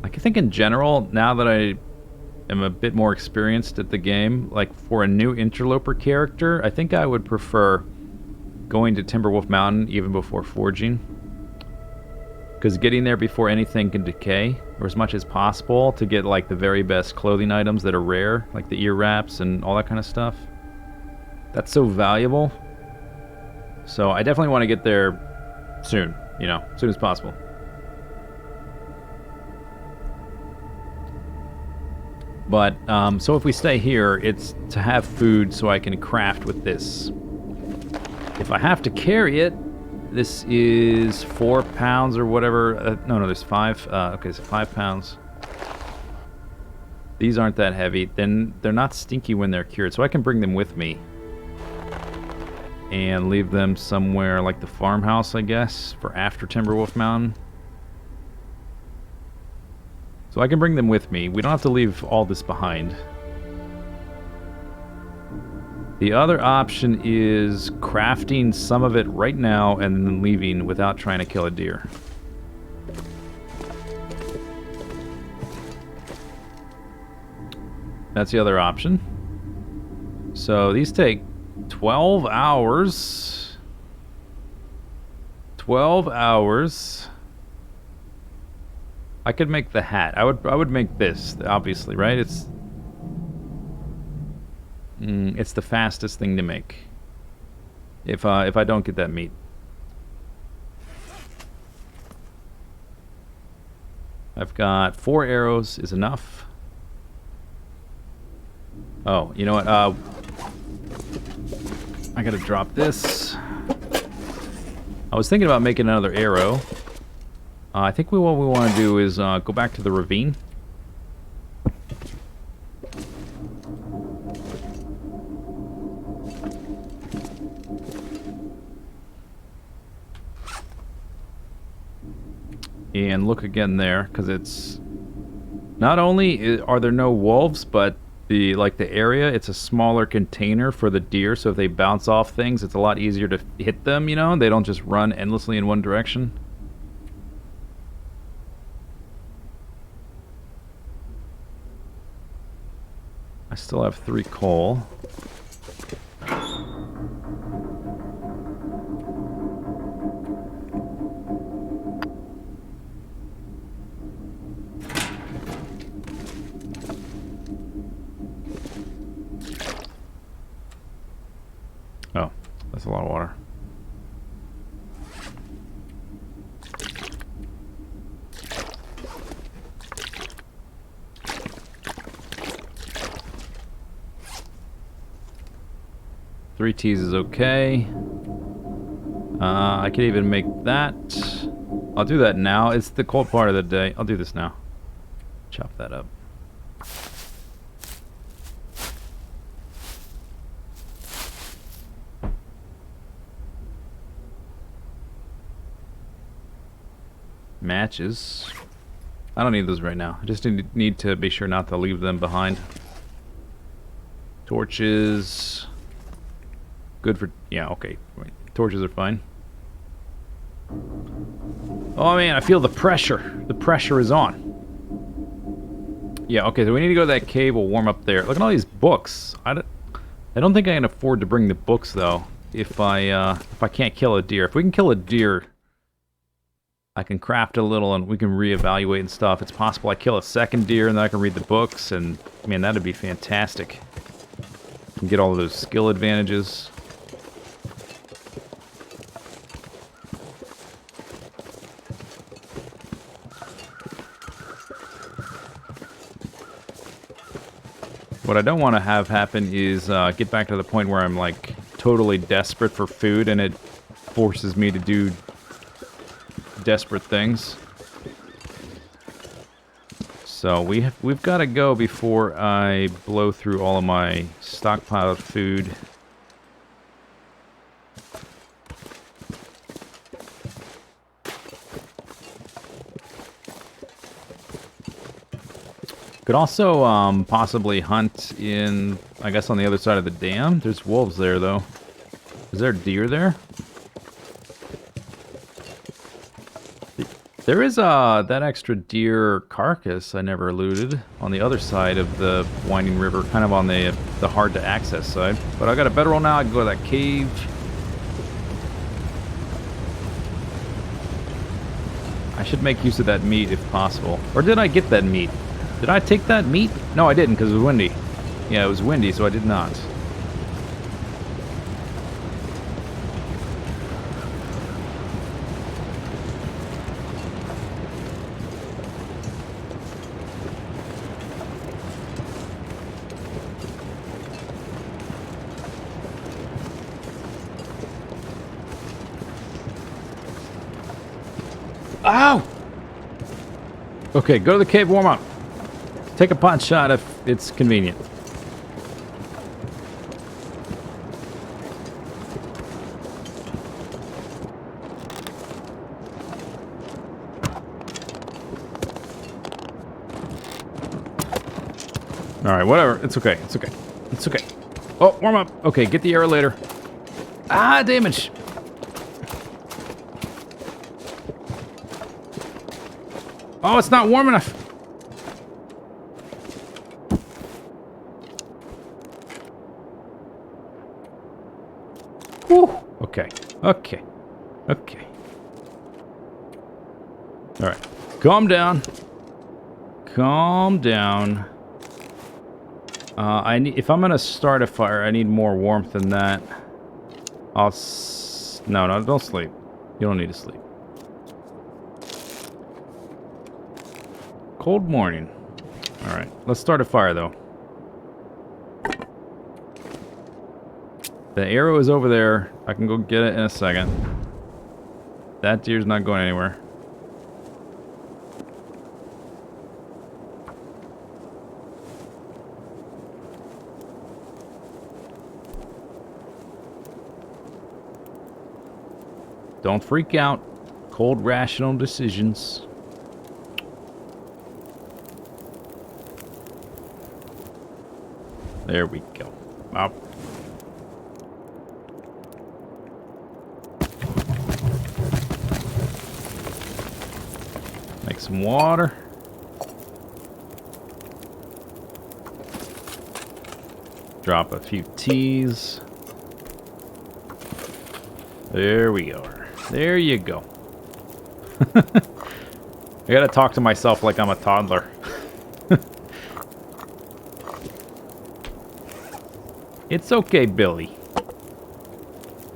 Like, I think in general, now that I am a bit more experienced at the game, like, for a new interloper character, I think I would prefer going to Timberwolf Mountain even before forging. Because getting there before anything can decay, or as much as possible, to get, like, the very best clothing items that are rare, like the ear wraps and all that kind of stuff. That's so valuable. So I definitely want to get there soon, you know, as soon as possible. But, so if we stay here, it's to have food so I can craft with this. If I have to carry it, this is 4 pounds or whatever. No, there's 5. Okay, so 5 pounds. These aren't that heavy. Then they're not stinky when they're cured, so I can bring them with me. And leave them somewhere like the farmhouse, I guess, for after Timberwolf Mountain. So I can bring them with me. We don't have to leave all this behind. The other option is crafting some of it right now and then leaving without trying to kill a deer. That's the other option. So these take 12 hours. 12 hours. I could make the hat. I would make this, obviously, right? It's the fastest thing to make. If I don't get that meat. I've got 4 arrows is enough. Oh, you know what? I gotta drop this. I was thinking about making another arrow. I think what we want to do is go back to the ravine. And look again there, because it's... Not only are there no wolves, but the area, it's a smaller container for the deer, so if they bounce off things, it's a lot easier to hit them, you know? They don't just run endlessly in one direction. I still have 3 coal. that's a lot of water. Three teas is okay. I could even make that. I'll do that now. It's the cold part of the day. I'll do this now. Chop that up. Matches. I don't need those right now. I just need to be sure not to leave them behind. Torches. Good for... Yeah, okay. Right. Torches are fine. Oh man, I feel the pressure. The pressure is on. Yeah, okay, so we need to go to that cave. We'll warm up there. Look at all these books. I don't think I can afford to bring the books, though, if I can't kill a deer. If we can kill a deer, I can craft a little and we can reevaluate and stuff. It's possible I kill a second deer and then I can read the books, and, man, that'd be fantastic. And get all of those skill advantages. What I don't want to have happen is get back to the point where I'm like totally desperate for food and it forces me to do desperate things. So we've got to go before I blow through all of my stockpiled food. Could also possibly hunt in, I guess, on the other side of the dam. There's wolves there, though. Is there deer there? There is that extra deer carcass I never looted on the other side of the winding river, kind of on the hard to access side. But I got a bedroll now. I can go to that cave. I should make use of that meat if possible. Or did I get that meat? Did I take that meat? No, I didn't, because it was windy. Yeah, it was windy, so I did not. Ow! Okay, go to the cave, warm up. Take a pot shot if it's convenient. Alright, whatever. It's okay. It's okay. It's okay. Oh, warm up. Okay, get the arrow later. Ah, damage. Oh, it's not warm enough. Whew. Okay. Okay. Okay. Alright. Calm down. Calm down. If I'm gonna start a fire, I need more warmth than that. No, don't sleep. You don't need to sleep. Cold morning. Alright, let's start a fire, though. The arrow is over there. I can go get it in a second. That deer's not going anywhere. Don't freak out. Cold, rational decisions. There we go. Up. Make some water. Drop a few teas. There we go. There you go. I gotta talk to myself like I'm a toddler. It's okay, Billy.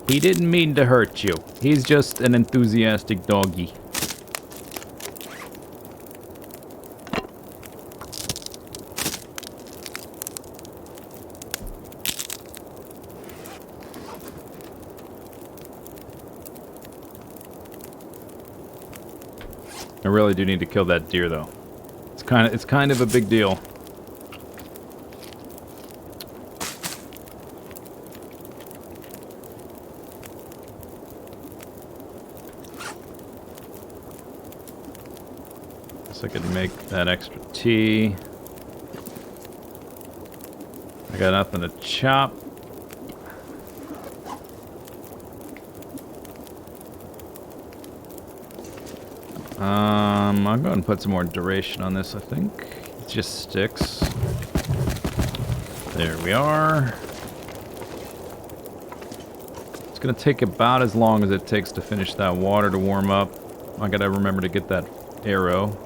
He didn't mean to hurt you. He's just an enthusiastic doggy. I really do need to kill that deer, though. It's kind of a big deal. Guess I could make that extra tea. I got nothing to chop. I'll go ahead and put some more duration on this, I think. It just sticks. There we are. It's gonna take about as long as it takes to finish that water to warm up. I gotta remember to get that arrow.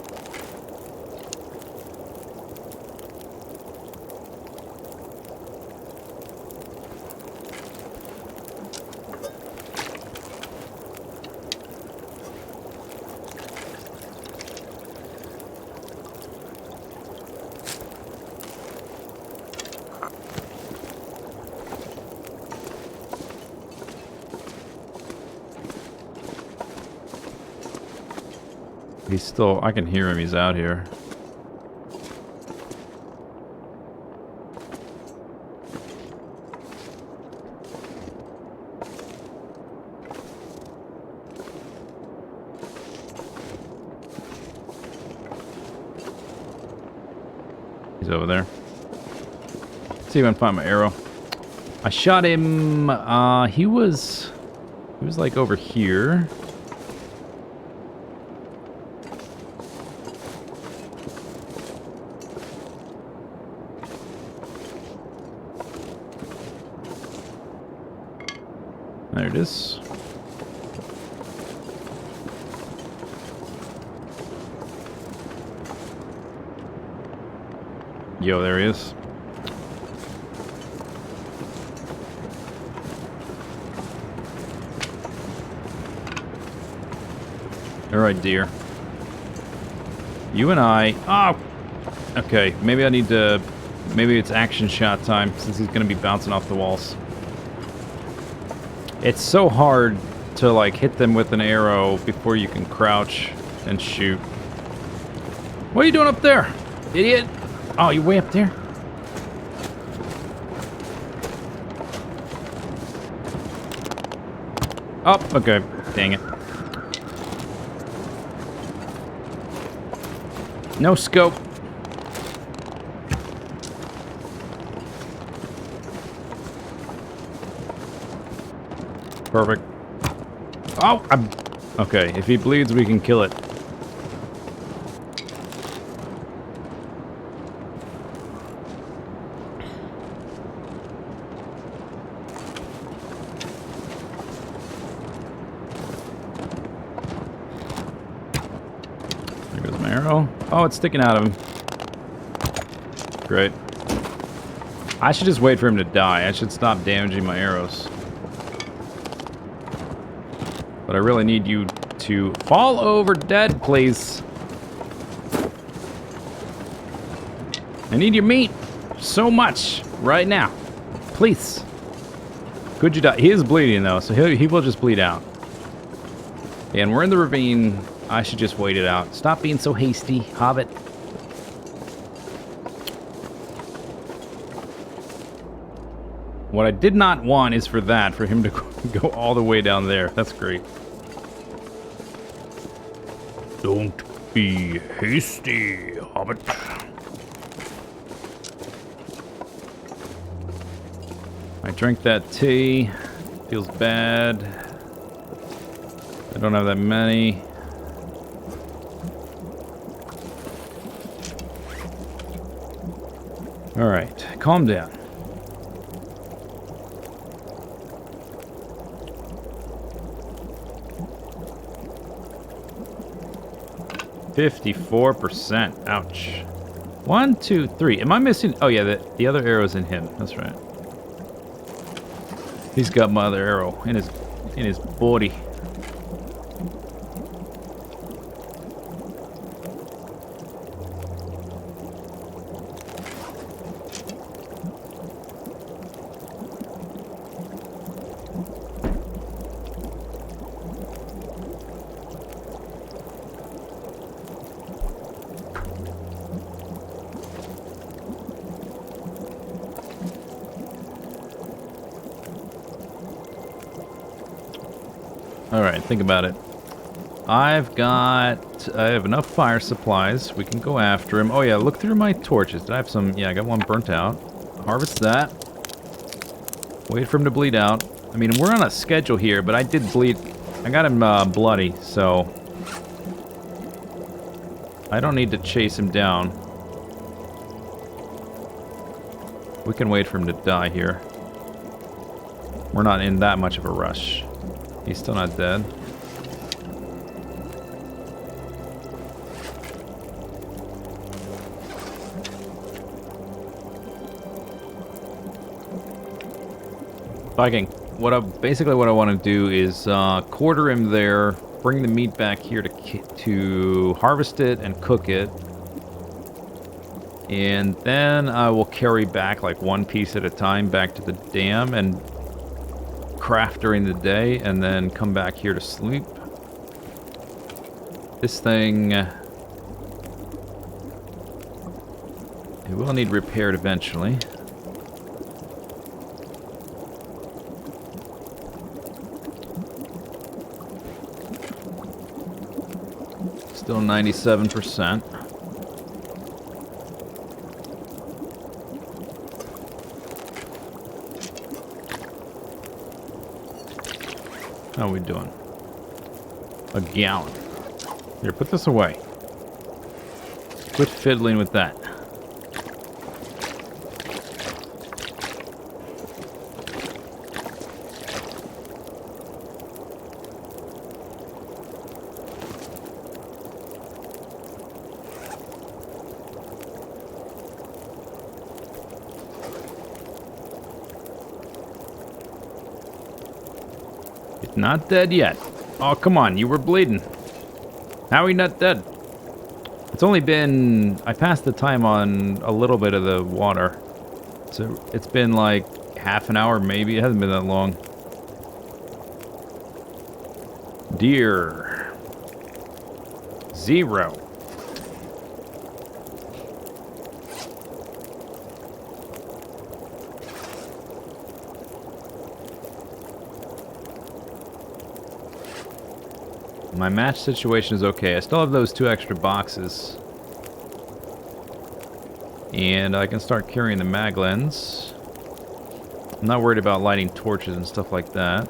He's still... I can hear him. He's out here. He's over there. Let's see if I can find my arrow. I shot him... he was like over here. There it is. Yo, there he is. Alright, dear. You and I... Oh! Okay, maybe I need to... Maybe it's action shot time, since he's gonna be bouncing off the walls. It's so hard to, like, hit them with an arrow before you can crouch and shoot. What are you doing up there, idiot? Oh, you're way up there? Oh, okay. Dang it. No scope. Perfect. Oh, okay. If he bleeds, we can kill it. There goes my arrow. Oh, it's sticking out of him. Great. I should just wait for him to die. I should stop damaging my arrows. But I really need you to fall over dead, please. I need your meat so much right now. Please. Could you die? He is bleeding, though, so he will just bleed out. And we're in the ravine. I should just wait it out. Stop being so hasty, Hobbit. What I did not want is for him to go all the way down there. That's great. Don't be hasty, Hobbit. I drank that tea. Feels bad. I don't have that many. Alright, calm down. %. Ouch. 1, 2, 3. Am I missing? Oh yeah, the other arrow's in him. That's right. He's got my other arrow in his in his body. Alright, think about it. I have enough fire supplies. We can go after him. Oh yeah, look through my torches. Did I have some? Yeah, I got one burnt out. Harvest that. Wait for him to bleed out. I mean, we're on a schedule here, but I did bleed. I got him bloody, so I don't need to chase him down. We can wait for him to die here. We're not in that much of a rush. He's still not dead. Viking, basically what I want to do is quarter him there, bring the meat back here to harvest it and cook it, and then I will carry back like one piece at a time back to the dam and craft during the day, and then come back here to sleep. This thing, it will need repaired eventually. Still 97%. How are we doing? A gallon. Here, put this away. Quit fiddling with that. Not dead yet. Oh, come on, you were bleeding. How are you not dead? It's only been... I passed the time on a little bit of the water. So it's been like half an hour, maybe. It hasn't been that long. Deer. 0. My match situation is okay. I still have those 2 extra boxes. And I can start carrying the mag lens. I'm not worried about lighting torches and stuff like that.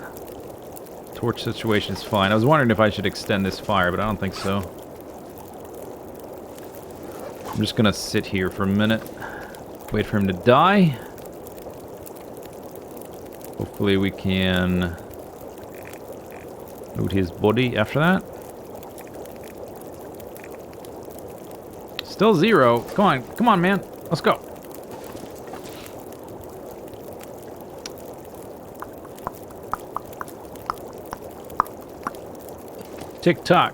Torch situation is fine. I was wondering if I should extend this fire, but I don't think so. I'm just gonna sit here for a minute. Wait for him to die. Hopefully we can loot his body after that. Still 0. Come on, man. Let's go. Tick tock.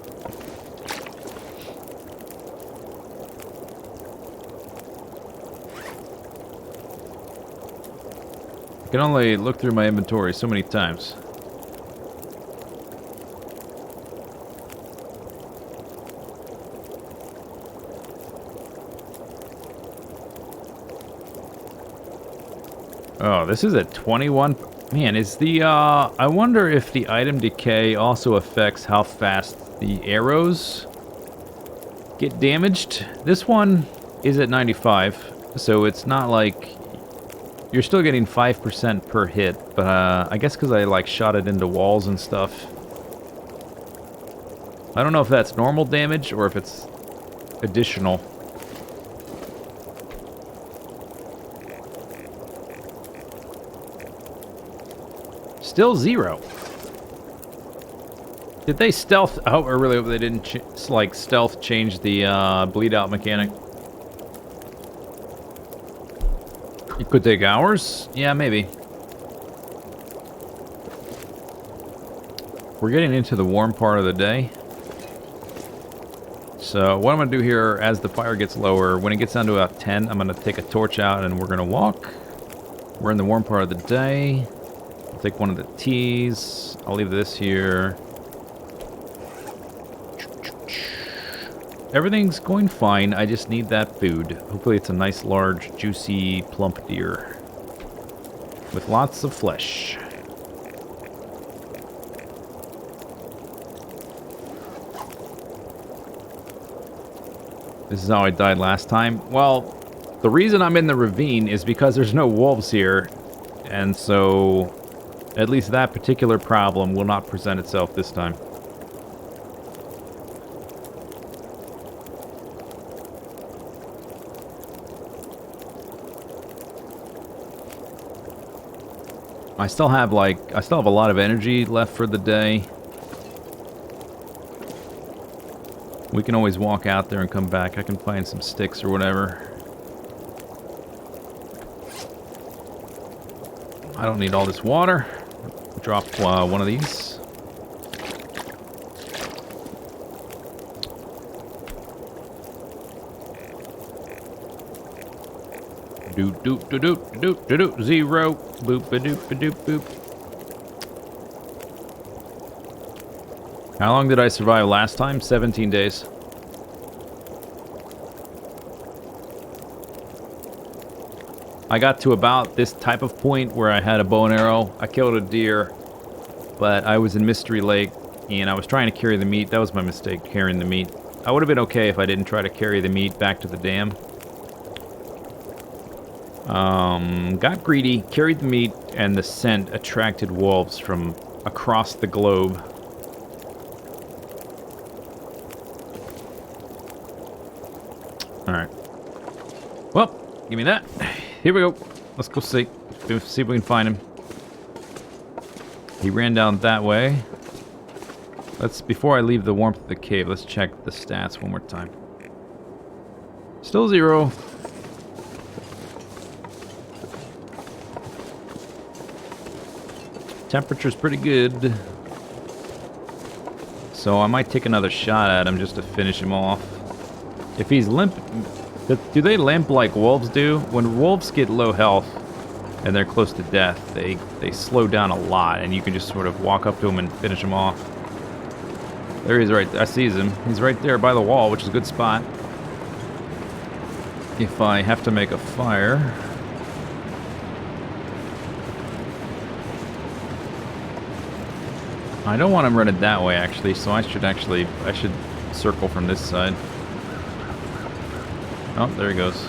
I can only look through my inventory so many times. Oh, this is at 21. Man, is the, I wonder if the item decay also affects how fast the arrows get damaged. This one is at 95, so it's not like... You're still getting 5% per hit, but I guess because I, like, shot it into walls and stuff. I don't know if that's normal damage or if it's additional. Still 0. Did they stealth? Oh, I really hope they didn't like stealth change the bleed out mechanic. It could take hours. Yeah, maybe. We're getting into the warm part of the day. So what I'm going to do here, as the fire gets lower, when it gets down to about 10, I'm going to take a torch out and we're going to walk. We're in the warm part of the day. I'll take one of the teas. I'll leave this here. Everything's going fine. I just need that food. Hopefully it's a nice, large, juicy, plump deer. With lots of flesh. This is how I died last time. Well, the reason I'm in the ravine is because there's no wolves here. And so, at least that particular problem will not present itself this time. I still have a lot of energy left for the day. We can always walk out there and come back. I can find some sticks or whatever. I don't need all this water. Drop one of these. Doot doot doot doot doot doot 0. Boop a doop a doop boop. How long did I survive last time? 17 days. I got to about this type of point where I had a bow and arrow. I killed a deer, but I was in Mystery Lake, and I was trying to carry the meat. That was my mistake, carrying the meat. I would have been okay if I didn't try to carry the meat back to the dam. Got greedy, carried the meat, and the scent attracted wolves from across the globe. Alright. Well, give me that. Here we go. Let's go see. See if we can find him. He ran down that way. Before I leave the warmth of the cave, let's check the stats one more time. Still 0. Temperature's pretty good. So I might take another shot at him just to finish him off. If he's limp... Do they limp like wolves do? When wolves get low health and they're close to death, they slow down a lot, and you can just sort of walk up to him and finish him off. There he is right there. I see him. He's right there by the wall, which is a good spot. If I have to make a fire... I don't want him running that way, actually, so I should circle from this side. Oh, there he goes.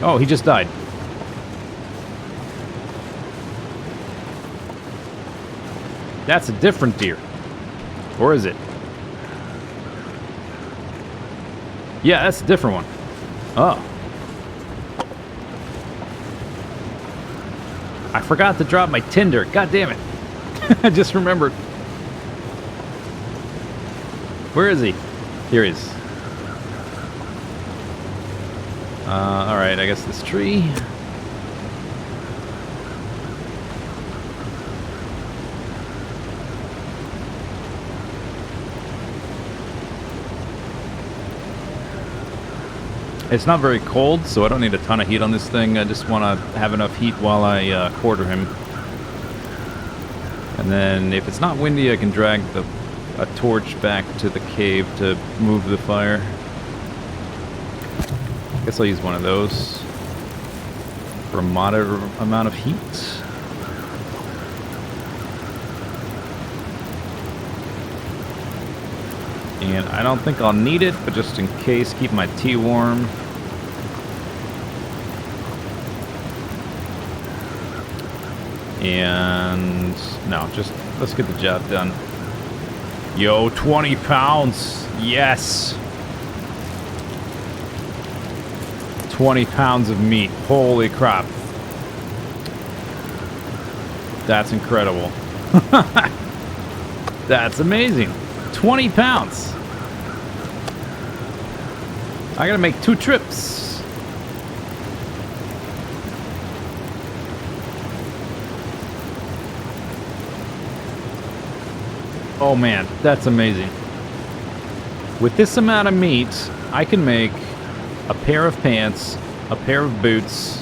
Oh, he just died. That's a different deer. Or is it? Yeah, that's a different one. Oh. I forgot to drop my tinder. God damn it. I just remembered. Where is he? Here he is. Alright, I guess this tree. It's not very cold, so I don't need a ton of heat on this thing. I just want to have enough heat while I quarter him. And then if it's not windy, I can drag a torch back to the cave to move the fire. I guess I'll use one of those for a moderate amount of heat. And I don't think I'll need it, but just in case, keep my tea warm. And no, just let's get the job done. Yo, 20 pounds. Yes. 20 pounds of meat. Holy crap. That's incredible. That's amazing. 20 pounds. I gotta make 2 trips. Oh man, that's amazing. With this amount of meat, I can make a pair of pants, a pair of boots,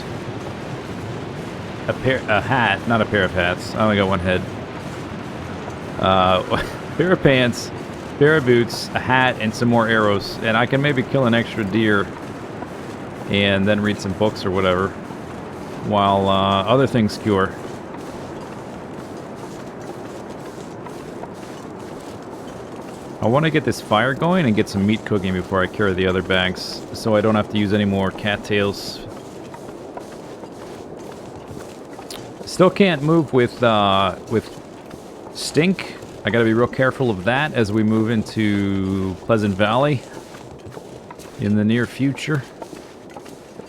a hat, not a pair of hats. I only got one head. Pair of pants, pair of boots, a hat, and some more arrows. And I can maybe kill an extra deer and then read some books or whatever while other things cure. I want to get this fire going and get some meat cooking before I carry the other bags, so I don't have to use any more cattails. Still can't move with stink. I gotta be real careful of that as we move into Pleasant Valley in the near future.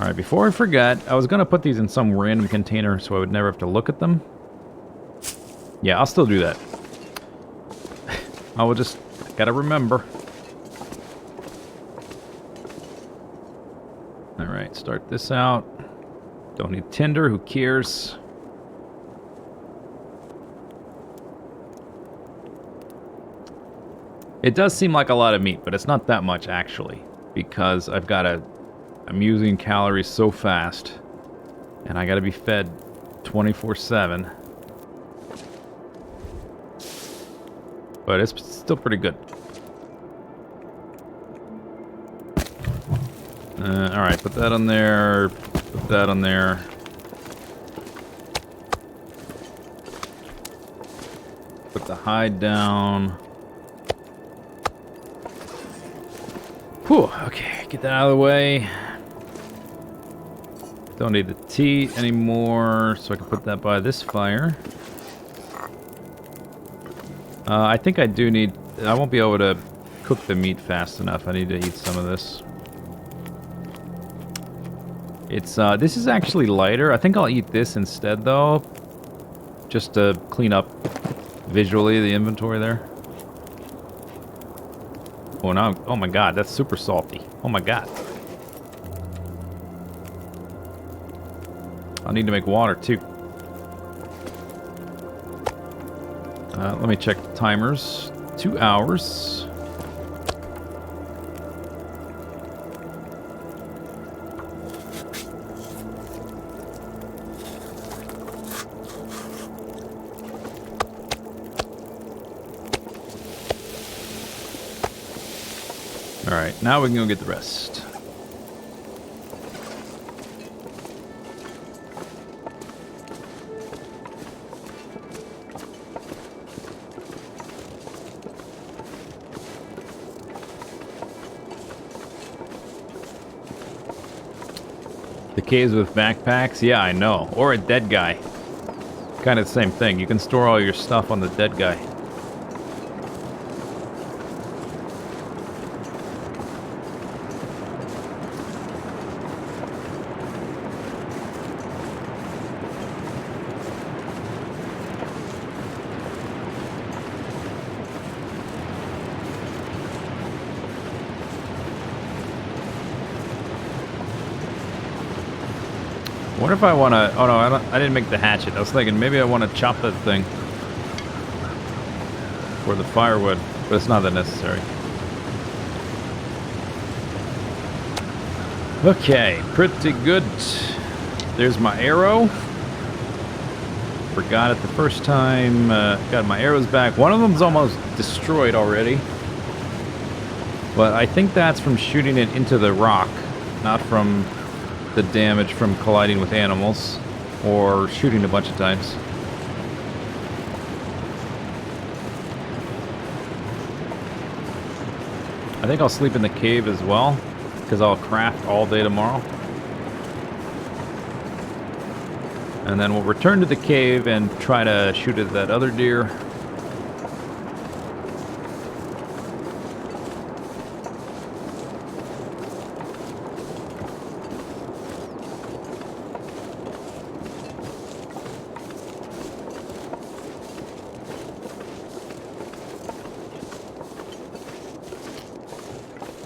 Alright, before I forget, I was gonna put these in some random container so I would never have to look at them. Yeah, I'll still do that. I will just gotta remember. Alright, start this out. Don't need tinder, who cares? It does seem like a lot of meat, but it's not that much actually, because I'm using calories so fast, and I gotta be fed 24/7. But it's still pretty good. Alright, put that on there, put that on there. Put the hide down. Whew, okay, get that out of the way. Don't need the tea anymore, so I can put that by this fire. I think I do need... I won't be able to cook the meat fast enough. I need to eat some of this. It's, this is actually lighter. I think I'll eat this instead, though. Just to clean up visually the inventory there. Oh, now, oh my god, that's super salty. Oh my god. I'll need to make water, too. Let me check the timers. 2 hours. Alright, now we can go get the rest. The caves with backpacks? Yeah, I know. Or a dead guy. Kind of the same thing. You can store all your stuff on the dead guy. I wonder if I want to... Oh no, I didn't make the hatchet. I was thinking maybe I want to chop that thing for the firewood, but it's not that necessary. Okay, pretty good. There's my arrow. Forgot it the first time. Got my arrows back. One of them's almost destroyed already, but I think that's from shooting it into the rock, not from the damage from colliding with animals or shooting a bunch of times. I think I'll sleep in the cave as well, because I'll craft all day tomorrow. And then we'll return to the cave and try to shoot at that other deer.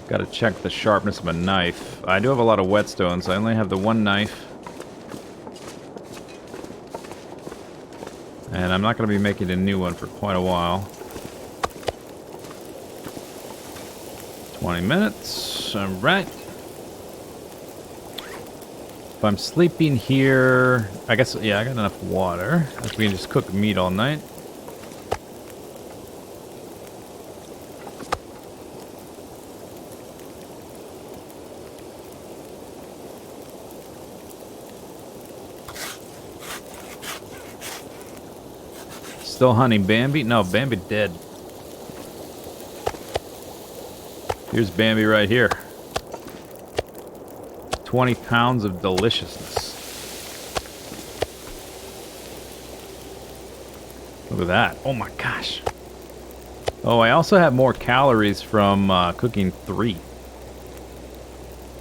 Gotta check the sharpness of a knife. I do have a lot of whetstones. I only have the one knife. And I'm not gonna be making a new one for quite a while. 20 minutes. All right. If I'm sleeping here, I guess, yeah, I got enough water. We can just cook meat all night. Still hunting Bambi? No, Bambi dead. Here's Bambi right here. 20 pounds of deliciousness. Look at that. Oh my gosh. Oh, I also have more calories from cooking 3.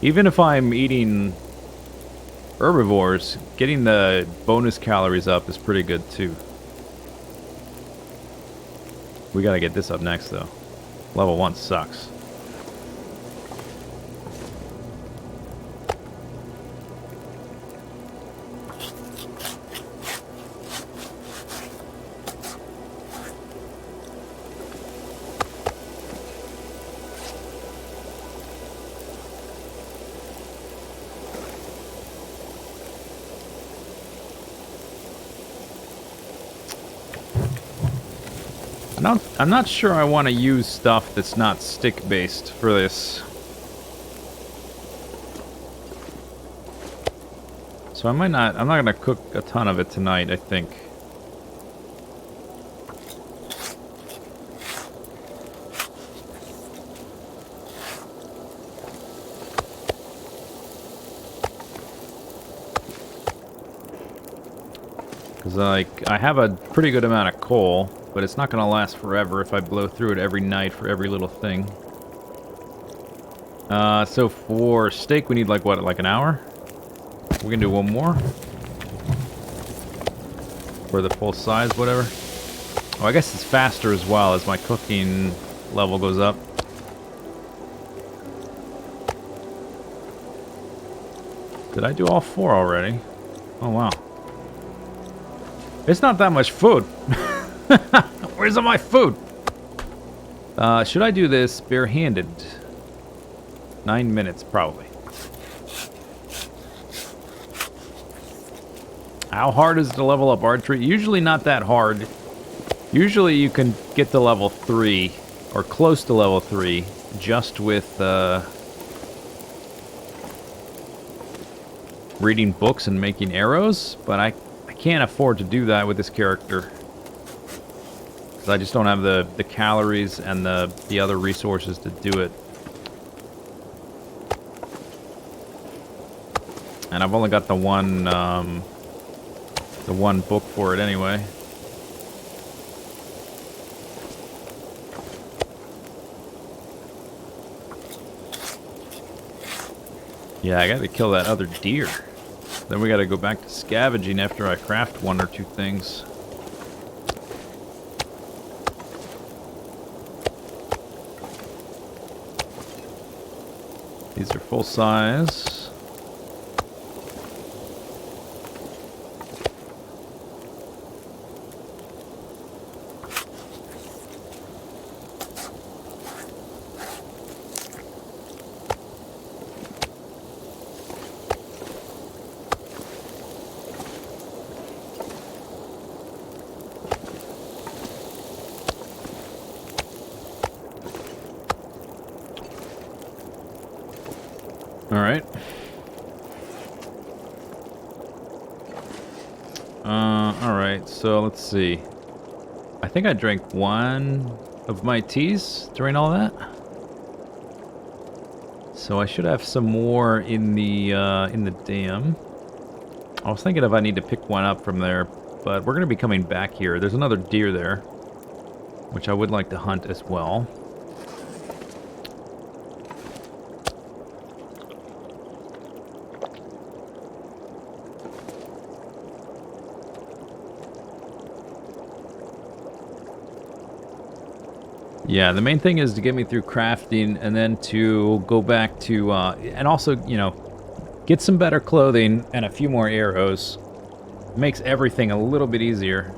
Even if I'm eating herbivores, getting the bonus calories up is pretty good too. We gotta get this up next though. Level 1 sucks. I'm not sure I want to use stuff that's not stick-based for this. So I'm not going to cook a ton of it tonight, I think. Because, like, I have a pretty good amount of coal. But it's not going to last forever if I blow through it every night for every little thing. So for steak, we need like what, like an hour? We can do one more. For the full size, whatever. Oh, I guess it's faster as well as my cooking level goes up. Did I do all 4 already? Oh, wow. It's not that much food. Where's all my food? Should I do this barehanded? 9 minutes, probably. How hard is it to level up archery? Usually not that hard. Usually you can get to level 3, or close to level 3, just with reading books and making arrows, but I can't afford to do that with this character. I just don't have the calories and the other resources to do it. And I've only got the one book for it anyway. Yeah, I gotta kill that other deer. Then we gotta go back to scavenging after I craft 1 or 2 things. These are full size. Alright. Alright, so let's see. I think I drank 1 of my teas during all that. So I should have some more in the dam. I was thinking if I need to pick 1 up from there, but we're going to be coming back here. There's another deer there, which I would like to hunt as well. Yeah, the main thing is to get me through crafting and then to go back to, and also, you know, get some better clothing and a few more arrows. Makes everything a little bit easier.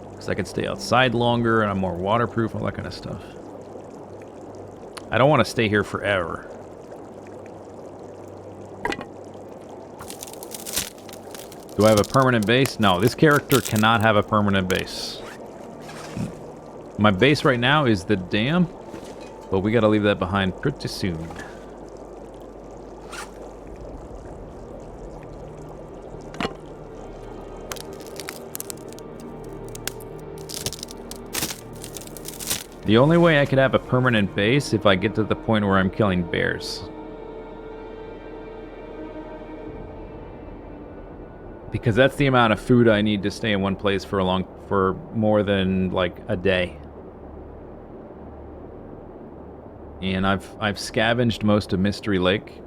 Because I can stay outside longer and I'm more waterproof, all that kind of stuff. I don't want to stay here forever. Do I have a permanent base? No, this character cannot have a permanent base. My base right now is the dam, but we gotta leave that behind pretty soon. The only way I could have a permanent base if I get to the point where I'm killing bears. Because that's the amount of food I need to stay in one place for more than like a day. And I've scavenged most of Mystery Lake.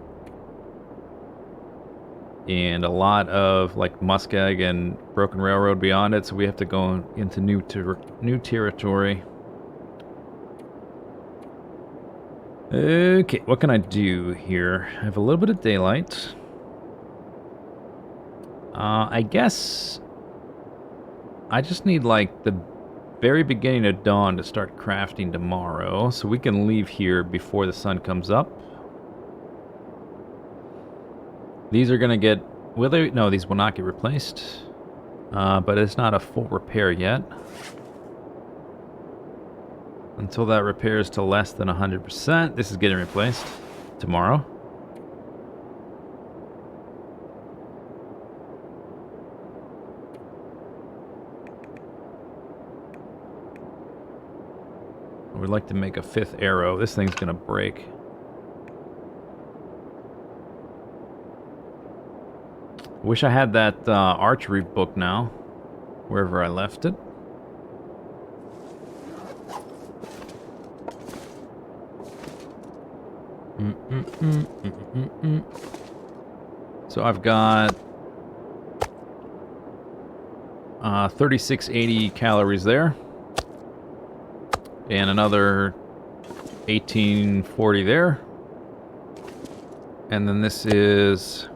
And a lot of like Muskeg and Broken Railroad beyond it, so we have to go into new territory. Okay, what can I do here? I have a little bit of daylight. I guess I just need like the very beginning of dawn to start crafting tomorrow, so we can leave here before the sun comes up. These are gonna get, will they? No, these will not get replaced. But it's not a full repair yet. Until that repairs to less than 100%, this is getting replaced tomorrow. I would like to make a 5th arrow. This thing's gonna break. Wish I had that archery book now, wherever I left it. So I've got 3680 calories there, and another 1840 there, and then this is,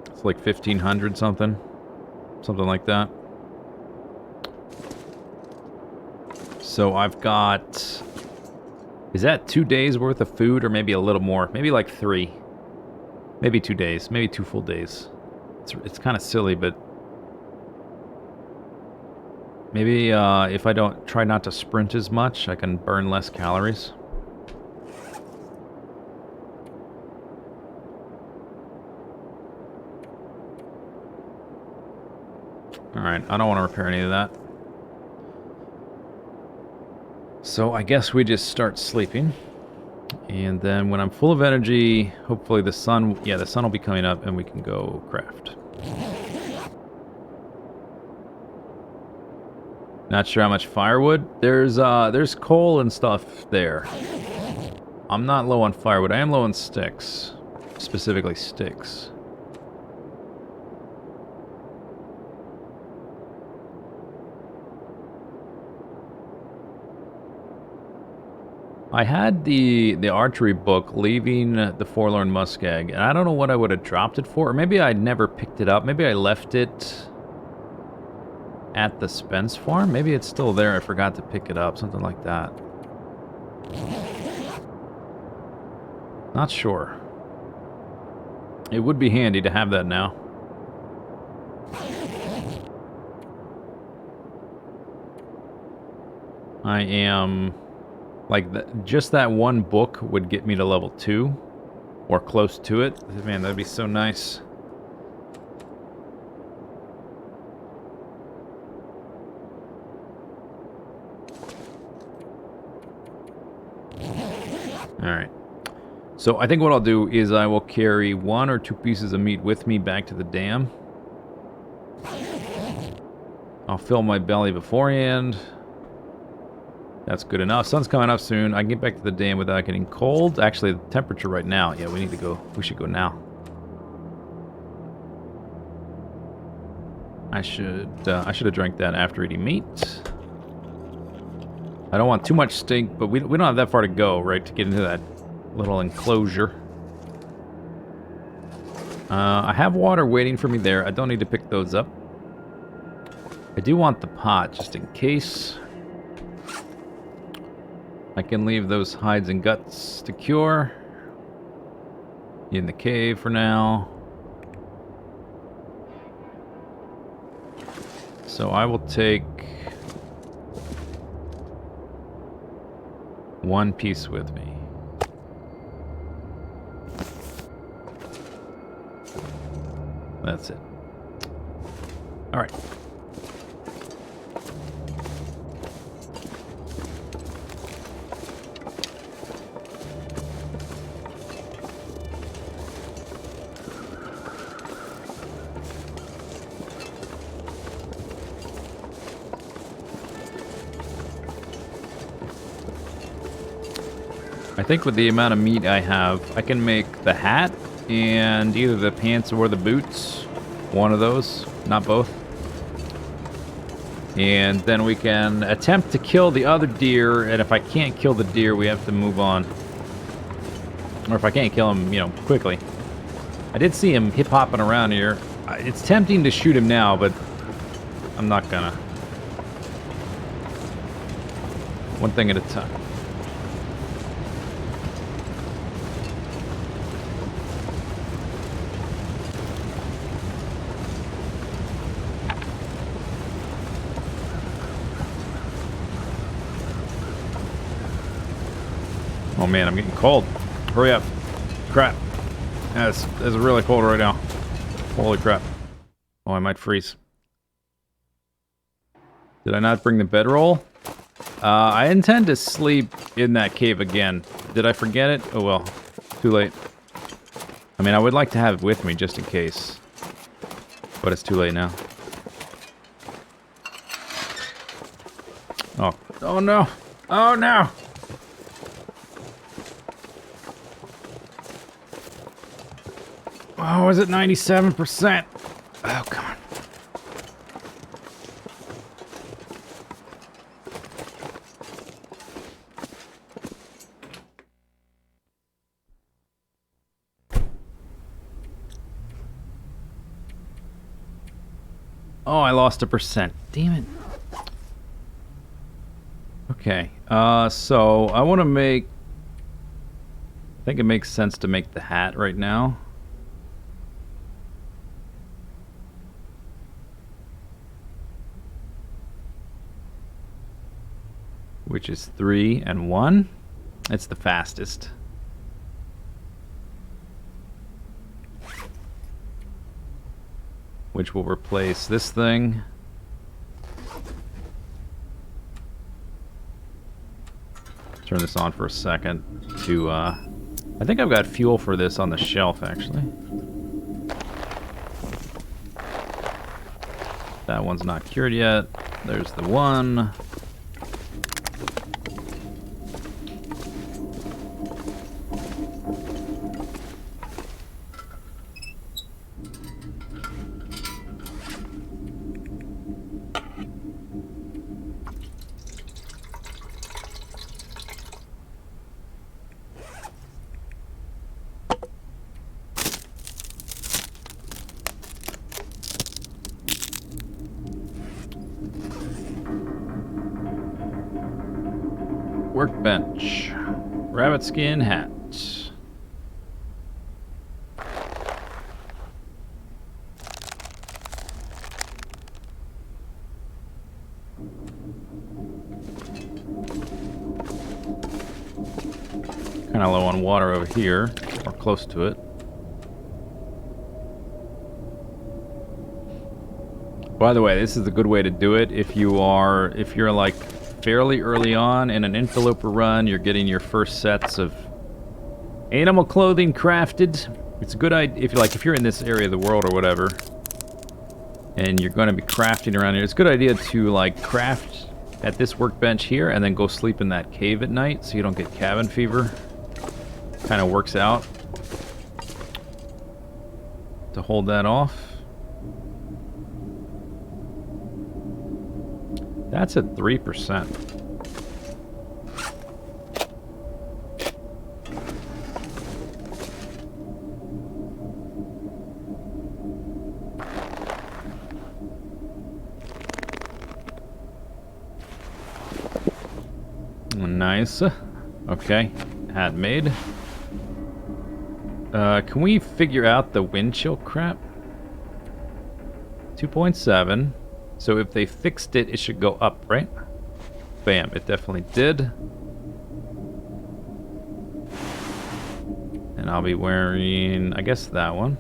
it's like 1500 something like that. So I've got, is that 2 days worth of food, or maybe a little more? Maybe like 3. Maybe 2 days. Maybe 2 full days. It's kind of silly, but maybe if I don't try not to sprint as much, I can burn less calories. Alright, I don't want to repair any of that. So I guess we just start sleeping. And then when I'm full of energy, hopefully the sun will be coming up and we can go craft. Not sure how much firewood. There's coal and stuff there. I'm not low on firewood. I am low on sticks. Specifically sticks. I had the archery book leaving the Forlorn Muskeg, and I don't know what I would have dropped it for. Or maybe I never picked it up. Maybe I left it at the Spence farm. Maybe it's still there. I forgot to pick it up. Something like that. Not sure. It would be handy to have that now. I am... like, just that one book would get me to level 2. Or close to it. Man, that'd be so nice. Alright. So I think what I'll do is I will carry 1 or 2 pieces of meat with me back to the dam. I'll fill my belly beforehand. That's good enough. Sun's coming up soon. I can get back to the dam without getting cold. Actually, the temperature right now. Yeah, we need to go. We should go now. I should have drank that after eating meat. I don't want too much stink, but we don't have that far to go, right, to get into that little enclosure. I have water waiting for me there. I don't need to pick those up. I do want the pot, just in case. I can leave those hides and guts to cure. In the cave for now. So I will take one piece with me. That's it. All right. I think with the amount of meat I have, I can make the hat and either the pants or the boots. One of those, not both. And then we can attempt to kill the other deer, and if I can't kill the deer, we have to move on. Or if I can't kill him, you know, quickly. I did see him hip-hopping around here. It's tempting to shoot him now, but I'm not gonna. One thing at a time. Oh man, I'm getting cold. Hurry up. Crap. Yeah, it's really cold right now. Holy crap. Oh, I might freeze. Did I not bring the bedroll? I intend to sleep in that cave again. Did I forget it? Oh well. Too late. I mean, I would like to have it with me just in case. But it's too late now. Oh. Oh no. Oh no. Oh, is it 97%? Oh, come on. Oh, I lost 1%. Damn it. Okay, so I want to make... I think it makes sense to make the hat right now. Which is 3 and 1. It's the fastest. Which will replace this thing. Turn this on for a second to, I think I've got fuel for this on the shelf, actually. That one's not cured yet. There's the one. Workbench. Rabbit skin hat. Kind of low on water over here, or close to it. By the way, this is a good way to do it if you're like fairly early on in an interloper run, you're getting your first sets of animal clothing crafted. It's a good idea if you're in this area of the world or whatever, and you're going to be crafting around here. It's a good idea to like craft at this workbench here and then go sleep in that cave at night so you don't get cabin fever. Kind of works out to hold that off. That's at 3%. Nice. Okay, hat made. Can we figure out the wind chill crap? 2.7. So if they fixed it, it should go up, right? Bam, it definitely did. And I'll be wearing, I guess, that one.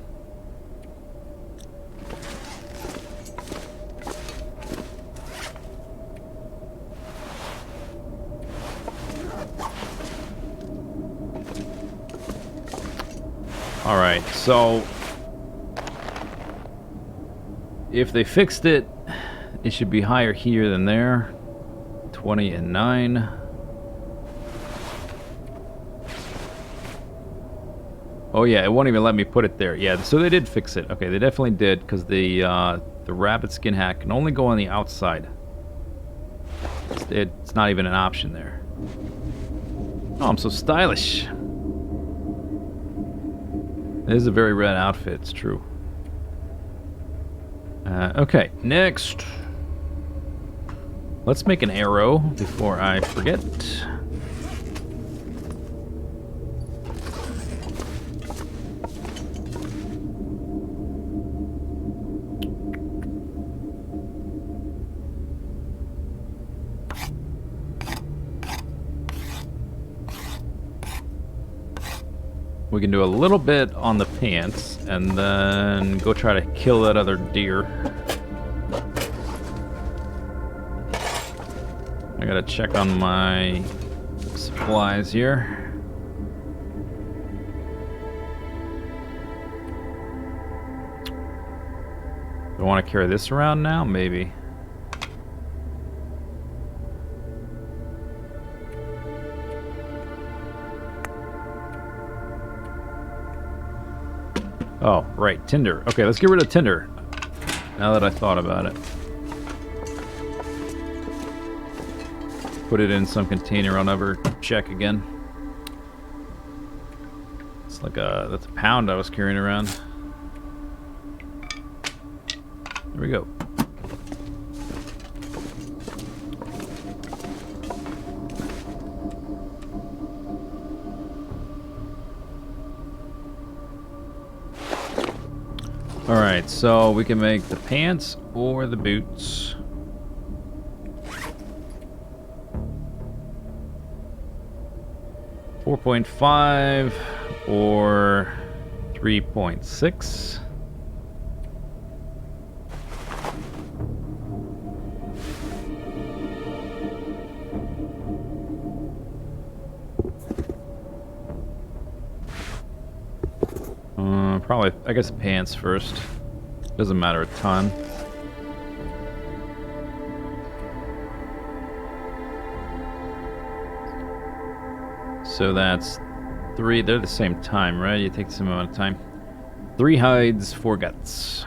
Alright, so if they fixed it, it should be higher here than there. 20 and 9. Oh yeah, it won't even let me put it there. Yeah, so they did fix it. Okay, they definitely did, because the rabbit skin hat can only go on the outside. It's not even an option there. Oh, I'm so stylish. It is a very red outfit, it's true. Okay, next. Let's make an arrow before I forget. We can do a little bit on the pants, and then go try to kill that other deer. I gotta check on my supplies here. Do I want to carry this around now? Maybe. Oh, right, tinder. Okay, let's get rid of tinder. Now that I thought about it. Put it in some container. I'll never check again. It's like that's a pound I was carrying around. There we go. Alright, so we can make the pants or the boots. $4.5 or 3.6. Probably, I guess, pants first. Doesn't matter a ton. So that's 3. They're the same time, right? You take the same amount of time. 3 hides, 4 guts.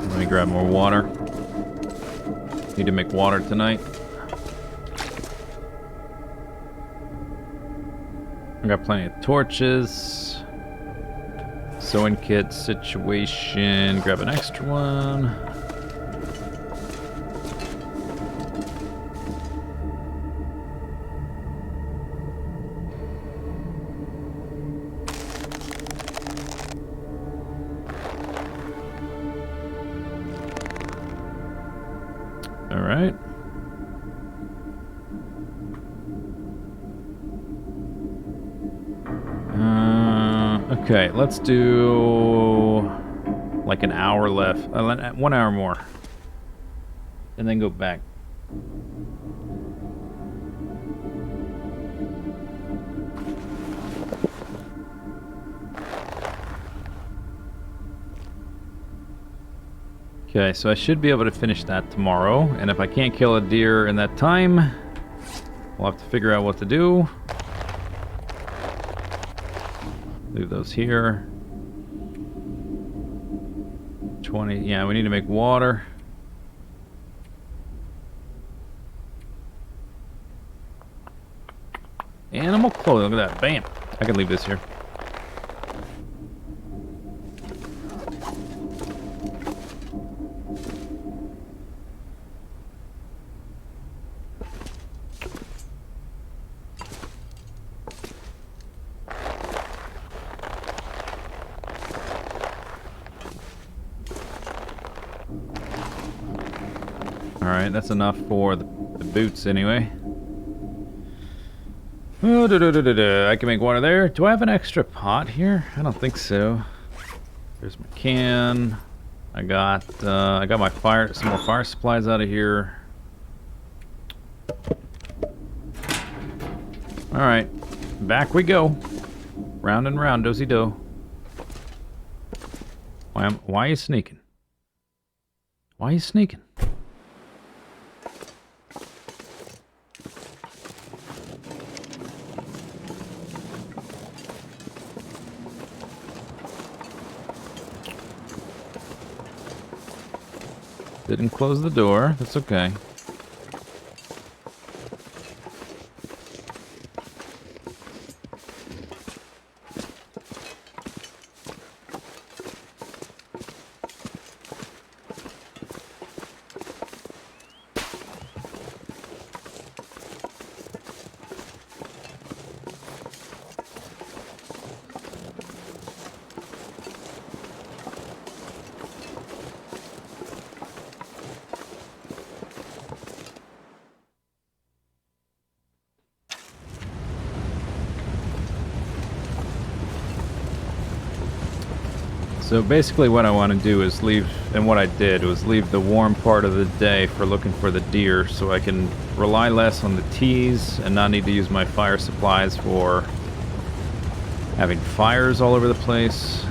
Let me grab more water. Need to make water tonight. I got plenty of torches. Sewing kit situation. Grab an extra one. Alright. Okay, let's do like an hour left. 1 hour more. And then go back. Okay, so I should be able to finish that tomorrow, and if I can't kill a deer in that time, we'll have to figure out what to do. Leave those here. 20, yeah, we need to make water. Animal clothing. Look at that. Bam. I can leave this here. Alright, that's enough for the boots anyway. Oh, I can make water there. Do I have an extra pot here? I don't think so. There's my can. I got my some more fire supplies out of here. Alright, back we go. Round and round, dozy-do. Why are you sneaking? Why are you sneaking? Didn't close the door. That's okay. So basically what I want to do is leave, and what I did was leave the warm part of the day for looking for the deer, so I can rely less on the teas and not need to use my fire supplies for having fires all over the place.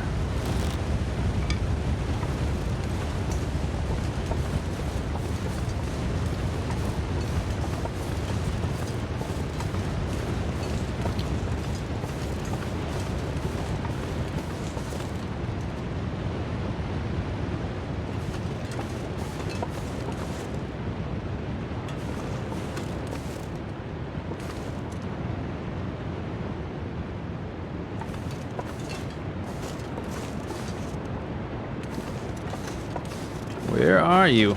Where are you?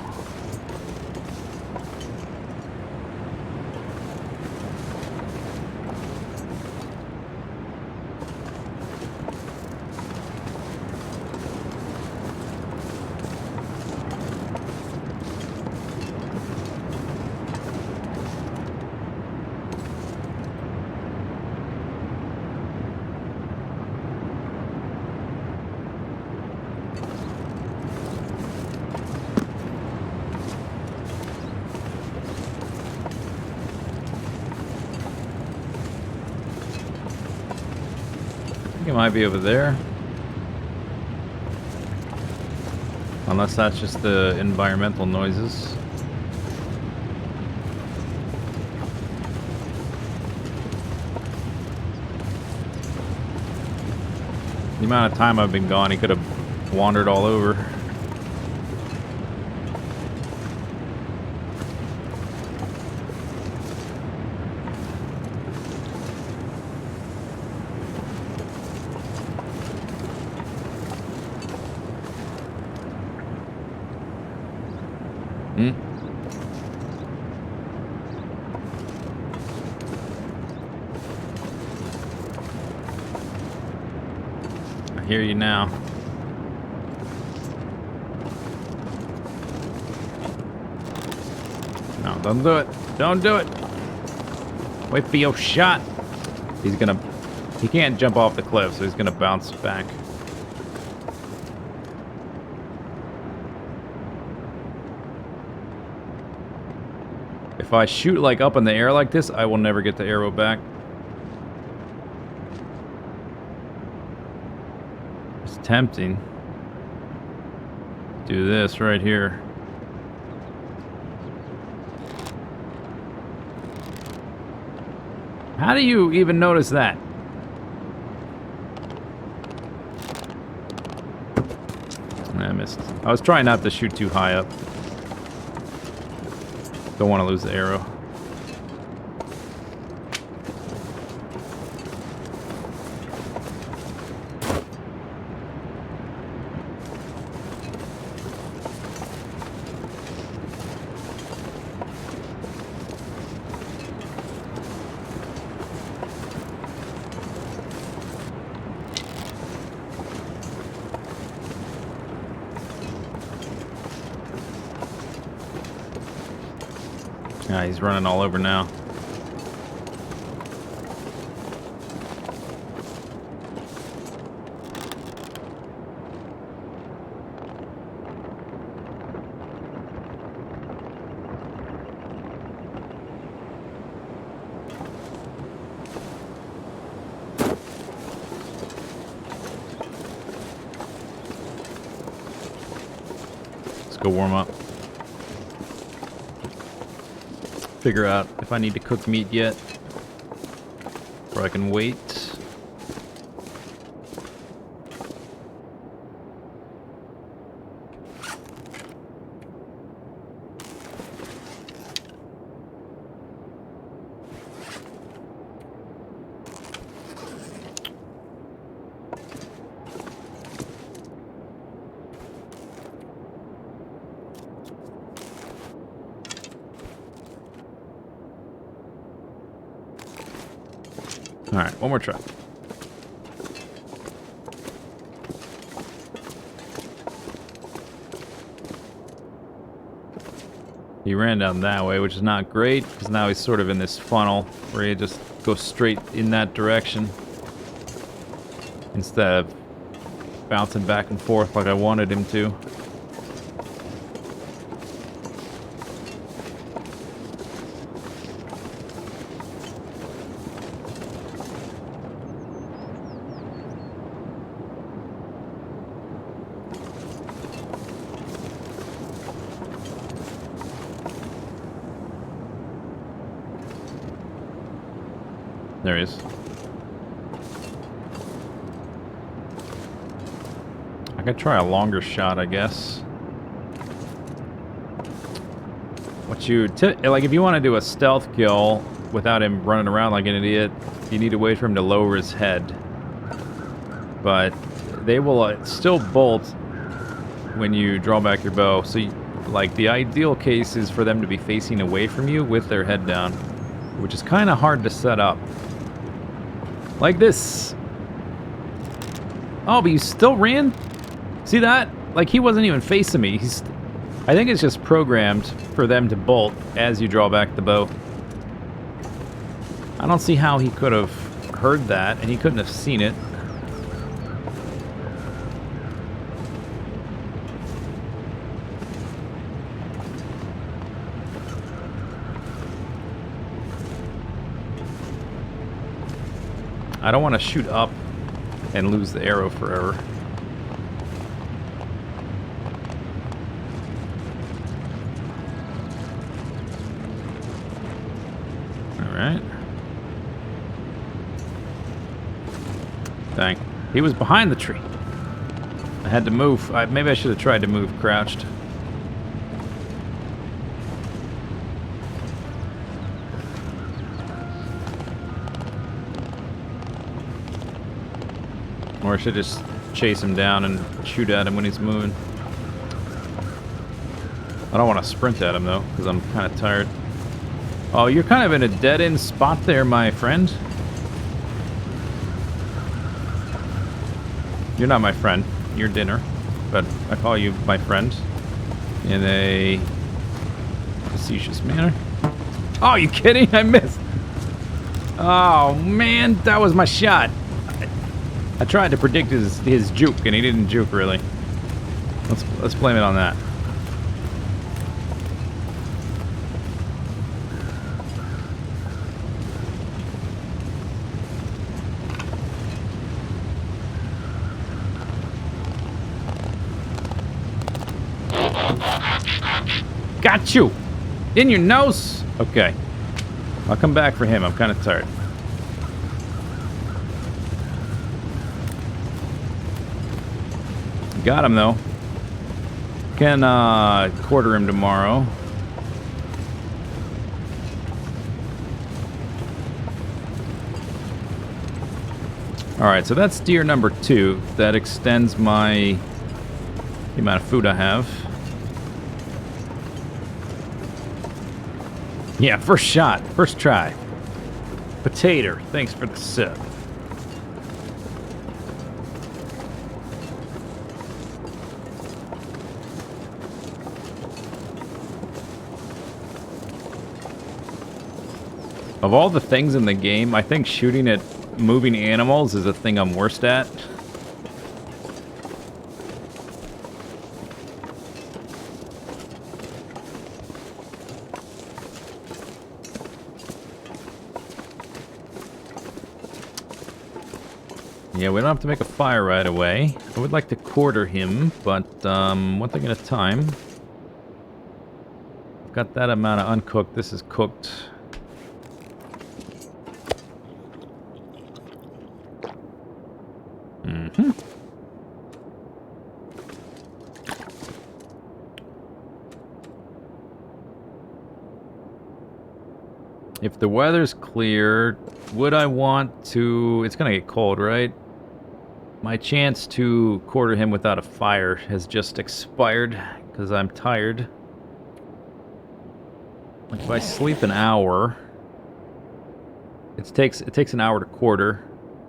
It might be over there. Unless that's just the environmental noises. The amount of time I've been gone, he could have wandered all over. I hear you now. No, don't do it. Don't do it. Wait for your shot. He can't jump off the cliff, so he's gonna bounce back. If I shoot like up in the air like this, I will never get the arrow back. It's tempting. Do this right here. How do you even notice that? I missed. I was trying not to shoot too high up. Don't want to lose the arrow. Ah, he's running all over now. Let's go warm up. Figure out if I need to cook meat yet, or I can wait. Alright, one more try. He ran down that way, which is not great, because now he's sort of in this funnel where he just goes straight in that direction instead of bouncing back and forth like I wanted him to. There he is. I could try a longer shot, I guess. What you like, if you want to do a stealth kill without him running around like an idiot, you need to wait for him to lower his head. But they will still bolt when you draw back your bow. So, like, the ideal case is for them to be facing away from you with their head down, which is kind of hard to set up. Like this. Oh, but you still ran? See that? Like, he wasn't even facing me. I think it's just programmed for them to bolt as you draw back the bow. I don't see how he could have heard that, and he couldn't have seen it. I don't want to shoot up and lose the arrow forever. Alright. Dang. He was behind the tree. I had to move. Maybe I should have tried to move crouched. Or I should just chase him down and shoot at him when he's moving. I don't want to sprint at him, though, because I'm kind of tired. Oh, you're kind of in a dead-end spot there, my friend. You're not my friend. You're dinner. But I call you my friend in a facetious manner. Oh, you kidding? I missed. Oh, man, that was my shot. I tried to predict his juke, and he didn't juke really. Let's blame it on that. Got you! In your nose! Okay. I'll come back for him. I'm kind of tired. Got him, though. Can quarter him tomorrow. Alright, so that's deer number 2. That extends the amount of food I have. Yeah, first shot. First try. Potato, thanks for the sip. Of all the things in the game, I think shooting at moving animals is the thing I'm worst at. Yeah, we don't have to make a fire right away. I would like to quarter him, but one thing at a time. I've got that amount of uncooked. This is cooked. Mm-hmm. If the weather's clear, would I want to... It's gonna get cold, right? My chance to quarter him without a fire has just expired because I'm tired. Like if I sleep an hour, it takes an hour to quarter,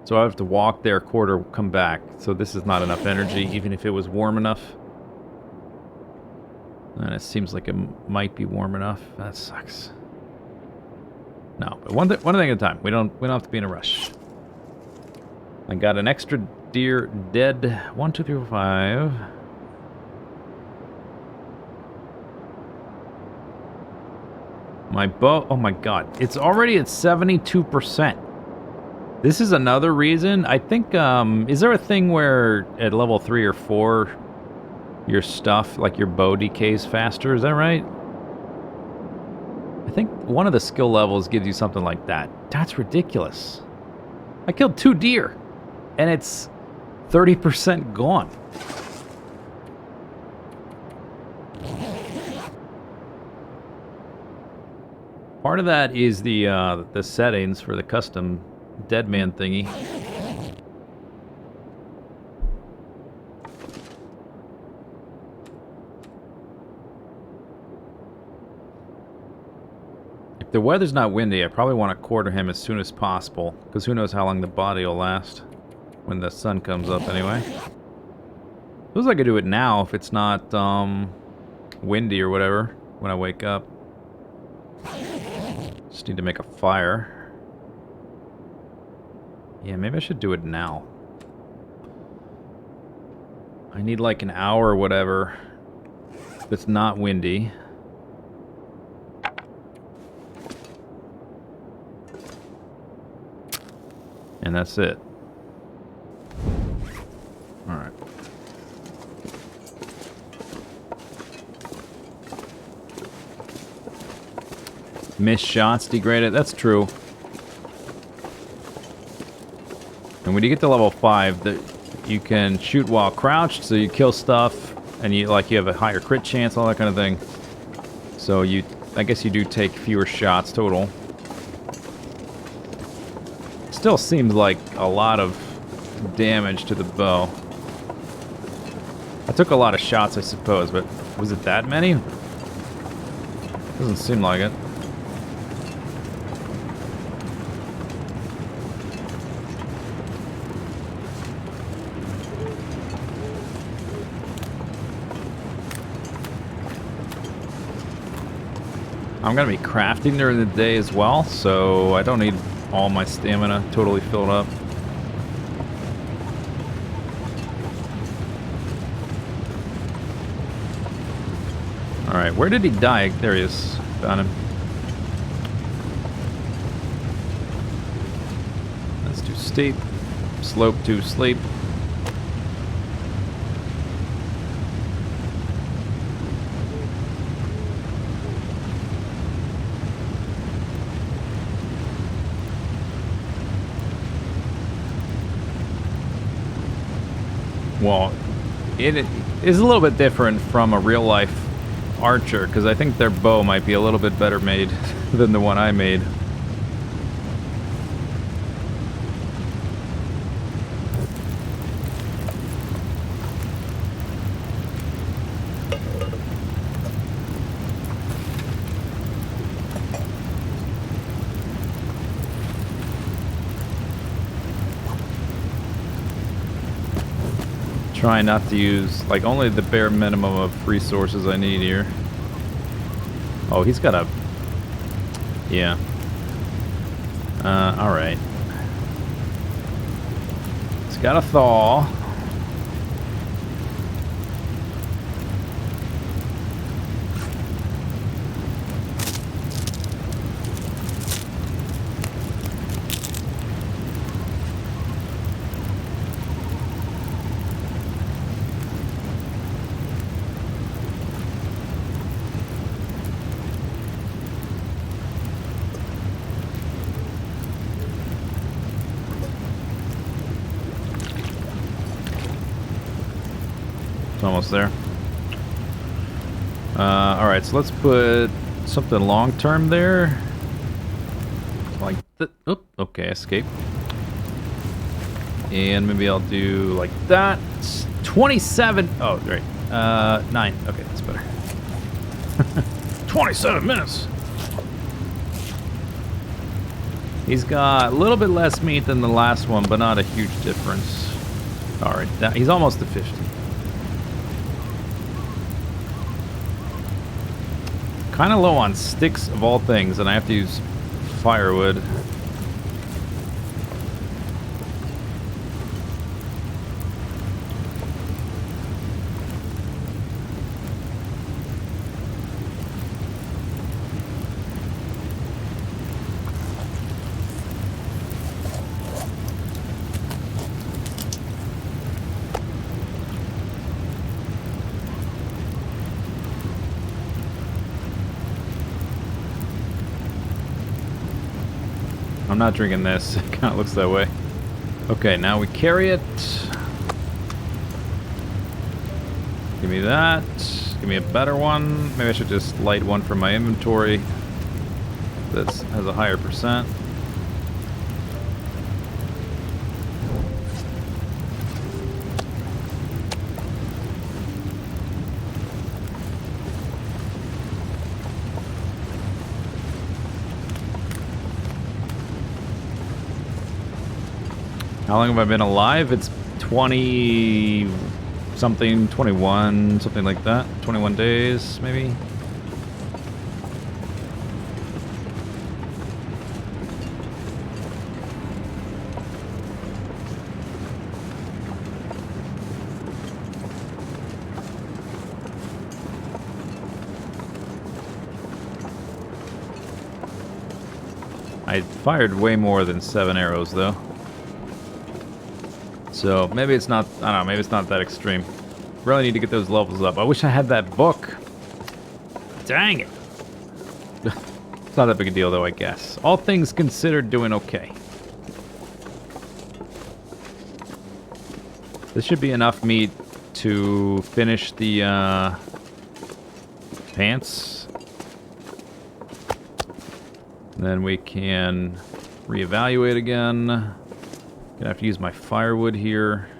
so I have to walk there, quarter, come back. So this is not enough energy, even if it was warm enough. And it seems like it might be warm enough. That sucks. No, but one thing at a time. We don't have to be in a rush. I got an extra deer dead. 1, 2, 3, 4, 5. My bow. Oh my god, it's already at 72%. This is another reason. I think. Is there a thing where at level 3 or 4, your stuff, like your bow, decays faster? Is that right? I think one of the skill levels gives you something like that. That's ridiculous. I killed 2 deer, and it's 30% gone. Part of that is the settings for the custom Deadman thingy. If the weather's not windy, I probably want to quarter him as soon as possible, because who knows how long the body will last when the sun comes up anyway. Feels like I do it now if it's not windy or whatever when I wake up. Just need to make a fire. Yeah, maybe I should do it now. I need like an hour or whatever if it's not windy. And that's it. Alright. Missed shots degraded. That's true. And when you get to level 5, you can shoot while crouched, so you kill stuff, and you have a higher crit chance, all that kind of thing. So I guess you do take fewer shots total. Still seems like a lot of damage to the bow. I took a lot of shots, I suppose, but was it that many? Doesn't seem like it. I'm gonna be crafting during the day as well, so I don't need all my stamina totally filled up. Alright, where did he die? There he is. Found him. That's too steep. Slope to sleep. Well, it is a little bit different from a real-life archer, because I think their bow might be a little bit better made than the one I made. Trying not to use, like, only the bare minimum of resources I need here. Oh, he's got a... Yeah. Alright. It's gotta thaw. Almost there. Alright, so let's put something long-term there. Like that. Oop, okay, escape. And maybe I'll do like that. 27. Oh, right. 9. Okay, that's better. 27 minutes. He's got a little bit less meat than the last one, but not a huge difference. Alright, he's almost efficient. Kind of low on sticks of all things, and I have to use firewood. I'm not drinking this. It kind of looks that way. Okay, now we carry it. Give me that. Give me a better one. Maybe I should just light one from my inventory. This has a higher percent. How long have I been alive? It's 20 something, 21, something like that. 21 days, maybe? I fired way more than 7 arrows, though. So maybe it's not, I don't know, maybe it's not that extreme. Really need to get those levels up. I wish I had that book. Dang it. It's not that big a deal though, I guess. All things considered, doing okay. This should be enough meat to finish the pants. Then we can reevaluate again. Gonna have to use my firewood here.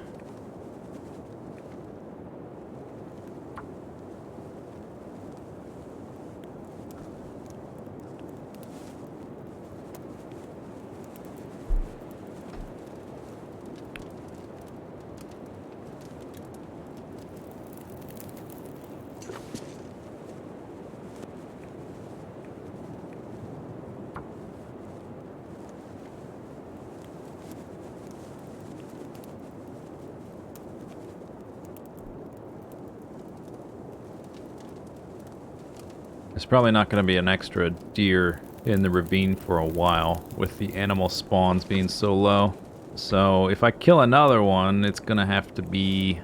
There's probably not going to be an extra deer in the ravine for a while with the animal spawns being so low. So if I kill another one, it's going to have to be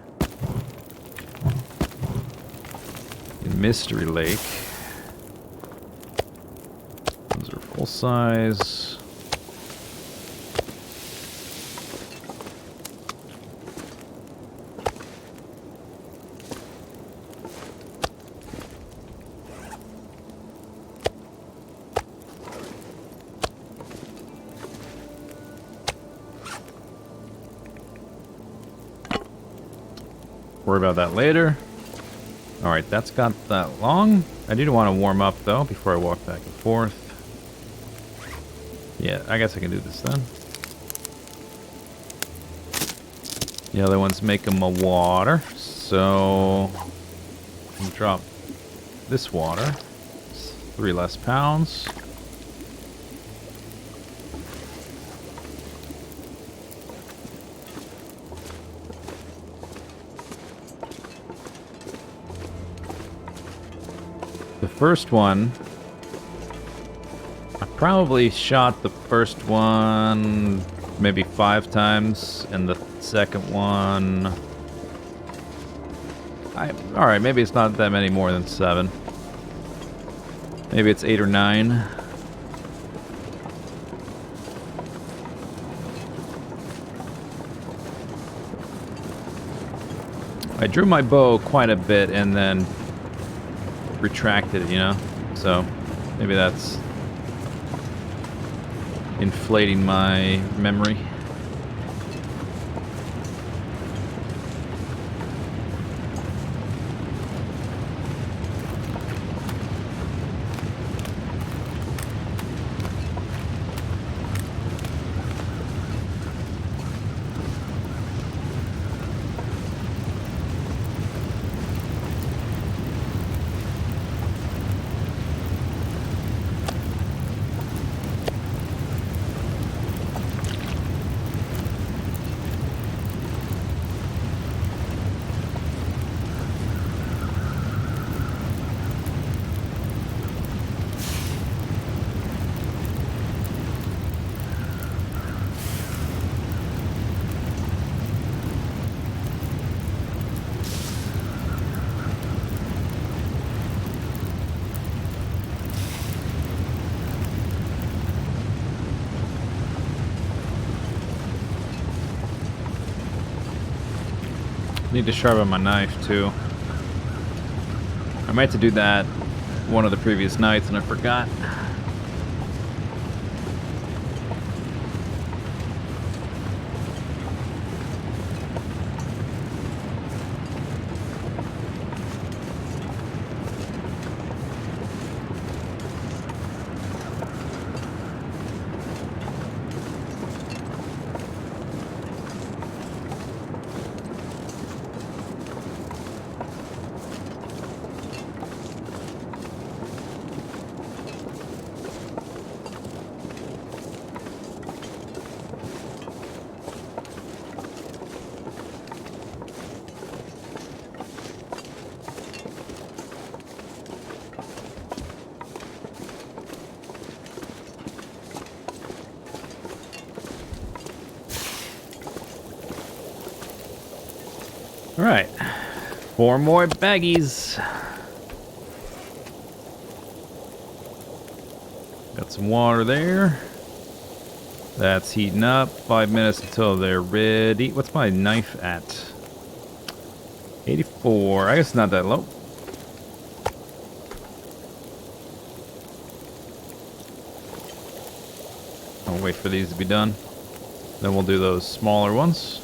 in Mystery Lake. Those are full size. Worry about that later. Alright, that's got that long. I do want to warm up though before I walk back and forth. Yeah, I guess I can do this then. The other ones make them a water, so I'll drop this water. It's 3 less pounds. first one, I probably shot the first one maybe 5 times, and the second one... Alright, maybe it's not that many more than 7. Maybe it's 8 or 9. I drew my bow quite a bit and then retracted it, you know? So, maybe that's inflating my memory. Need to sharpen my knife too. I meant to do that one of the previous nights and I forgot. Alright, 4 more baggies. Got some water there. That's heating up. 5 minutes until they're ready. What's my knife at? 84. I guess it's not that low. I'll wait for these to be done. Then we'll do those smaller ones.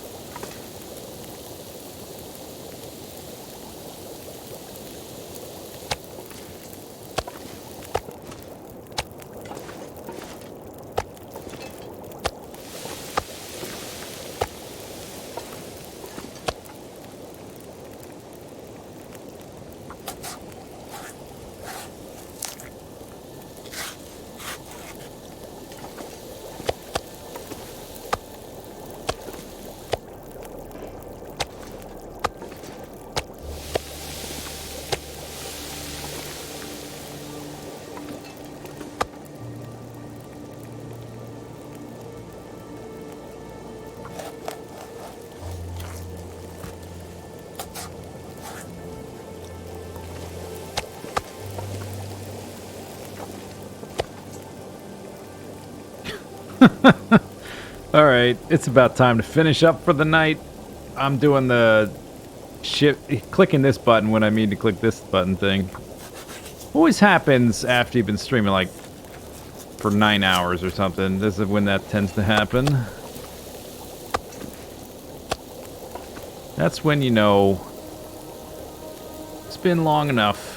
Alright, it's about time to finish up for the night. I'm doing the clicking this button when I mean to click this button thing. Always happens after you've been streaming like for 9 hours or something. This is when that tends to happen. That's when you know it's been long enough.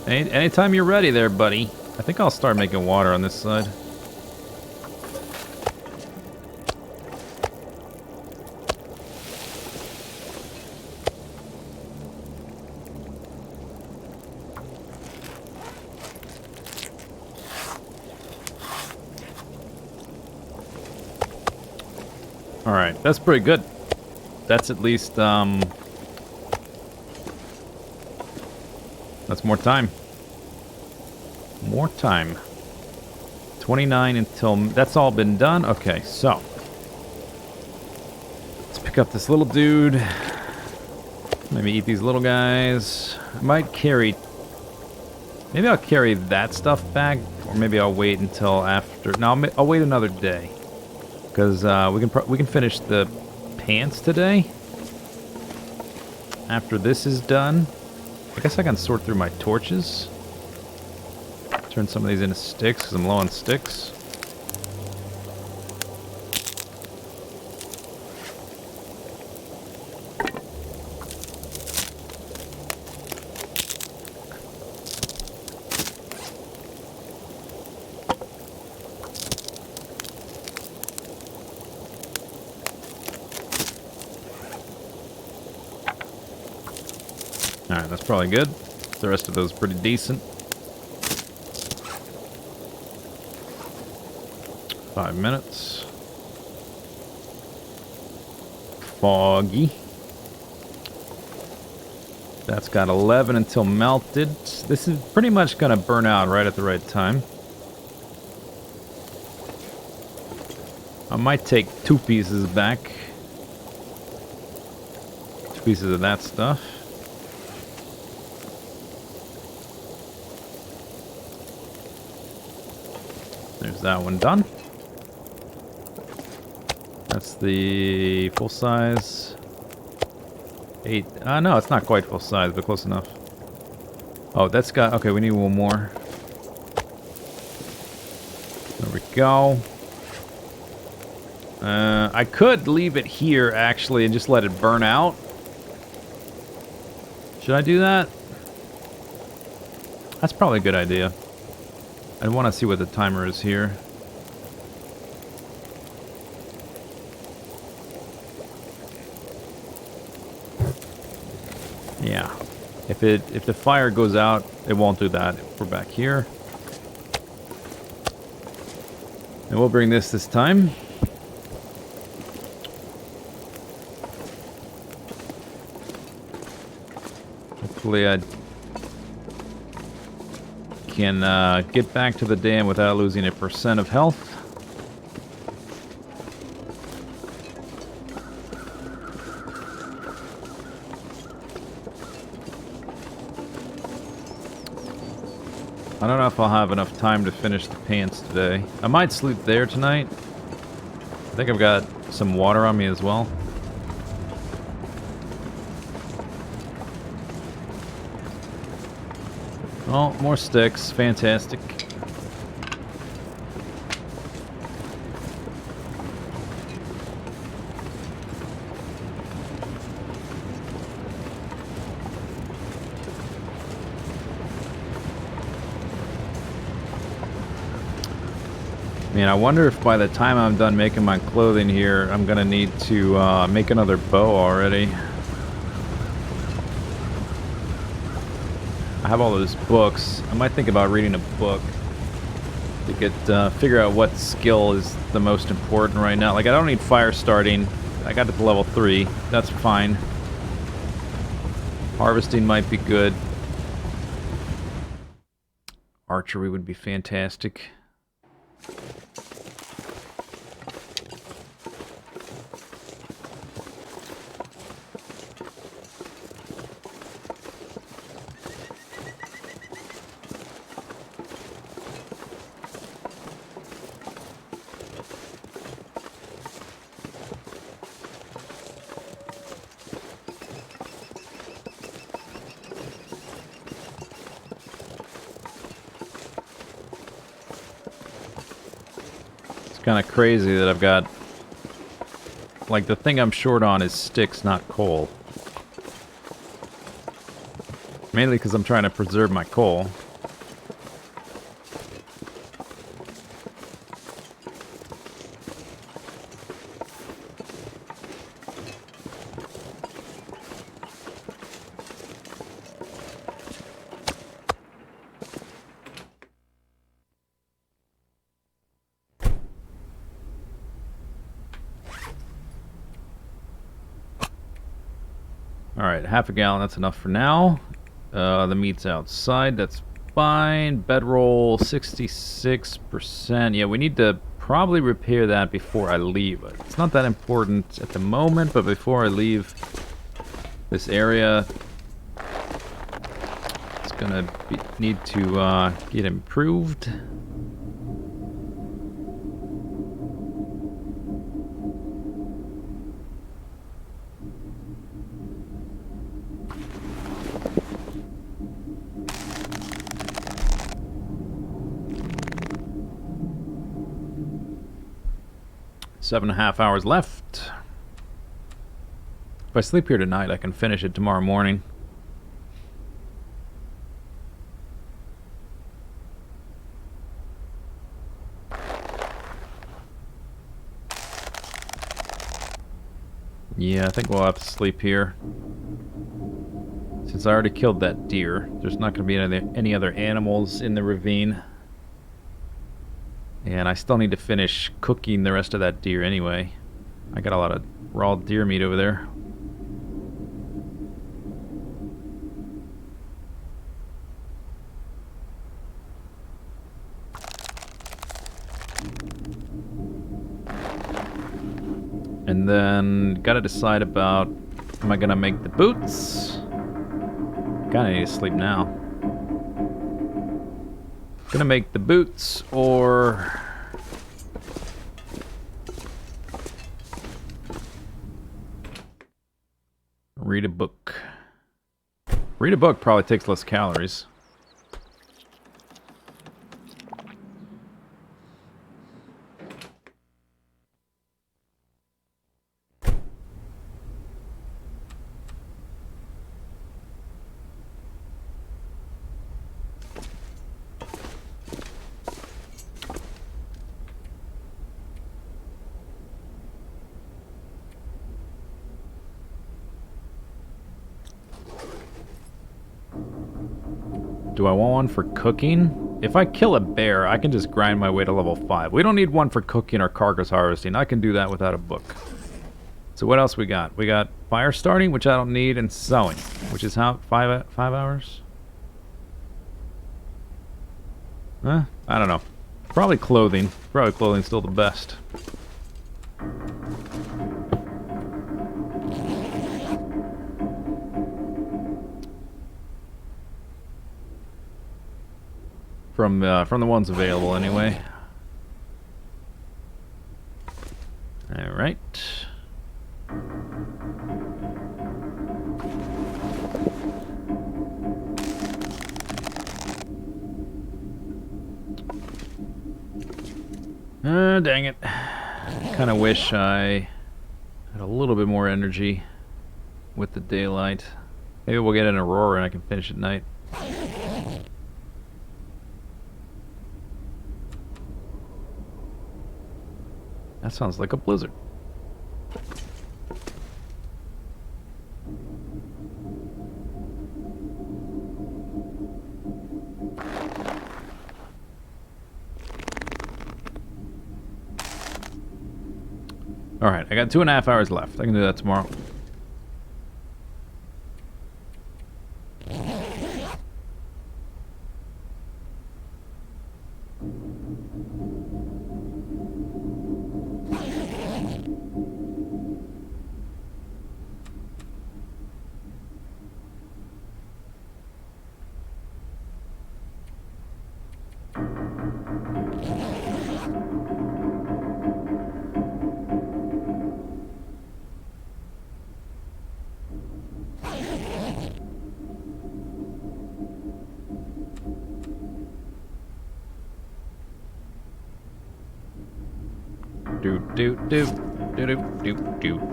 Anytime you're ready there, buddy. I think I'll start making water on this side. Alright, that's pretty good. That's at least, That's more time. More time. 29 until... That's all been done? Okay, so... Let's pick up this little dude. Maybe eat these little guys. I might carry... Maybe I'll carry that stuff back, or maybe I'll wait until after... No, I'll wait another day. Because we can finish the pants today. After this is done. I guess I can sort through my torches. Turn some of these into sticks, because I'm low on sticks. Alright, that's probably good. The rest of those pretty decent. 5 minutes. Foggy. That's got 11 until melted. This is pretty much going to burn out right at the right time. I might take 2 pieces back. 2 pieces of that stuff. There's that one done. That's the full size. 8. No, it's not quite full size, but close enough. Oh, that's got... Okay, we need one more. There we go. I could leave it here, actually, and just let it burn out. Should I do that? That's probably a good idea. I want to see what the timer is here. Yeah. If the fire goes out, it won't do that. We're back here. And we'll bring this time. Hopefully I can get back to the dam without losing a % of health. I don't know if I'll have enough time to finish the pants today. I might sleep there tonight. I think I've got some water on me as well. Oh, more sticks. Fantastic. Man, I wonder if by the time I'm done making my clothing here, I'm gonna need to make another bow already. I have all those books. I might think about reading a book to get figure out what skill is the most important right now. Like, I don't need fire starting. I got it to level 3. That's fine. Harvesting might be good. Archery would be fantastic. Kind of crazy that I've got, like, the thing I'm short on is sticks, not coal. Mainly because I'm trying to preserve my coal. Alright, half a gallon, that's enough for now. The meat's outside. That's fine. Bedroll 66%. Yeah, we need to probably repair that before I leave. It's not that important at the moment, but before I leave this area, it's gonna need to get improved. Seven and a half hours left. If I sleep here tonight, I can finish it tomorrow morning. Yeah, I think we'll have to sleep here. Since I already killed that deer, there's not going to be any other animals in the ravine. And I still need to finish cooking the rest of that deer anyway. I got a lot of raw deer meat over there. And then gotta decide about, am I gonna make the boots? Kinda need to sleep now. Gonna make the boots or read a book. Read a book probably takes less calories. Do I want one for cooking? If I kill a bear, I can just grind my way to level 5. We don't need one for cooking or carcass harvesting. I can do that without a book. So what else we got? We got fire starting, which I don't need, and sewing, which is how 5 hours? Huh? I don't know. Probably clothing. Probably clothing's still the best. From the ones available, anyway. All right. Dang it. Kind of wish I had a little bit more energy with the daylight. Maybe we'll get an aurora and I can finish at night. That sounds like a blizzard. Alright, I got 2.5 hours left. I can do that tomorrow.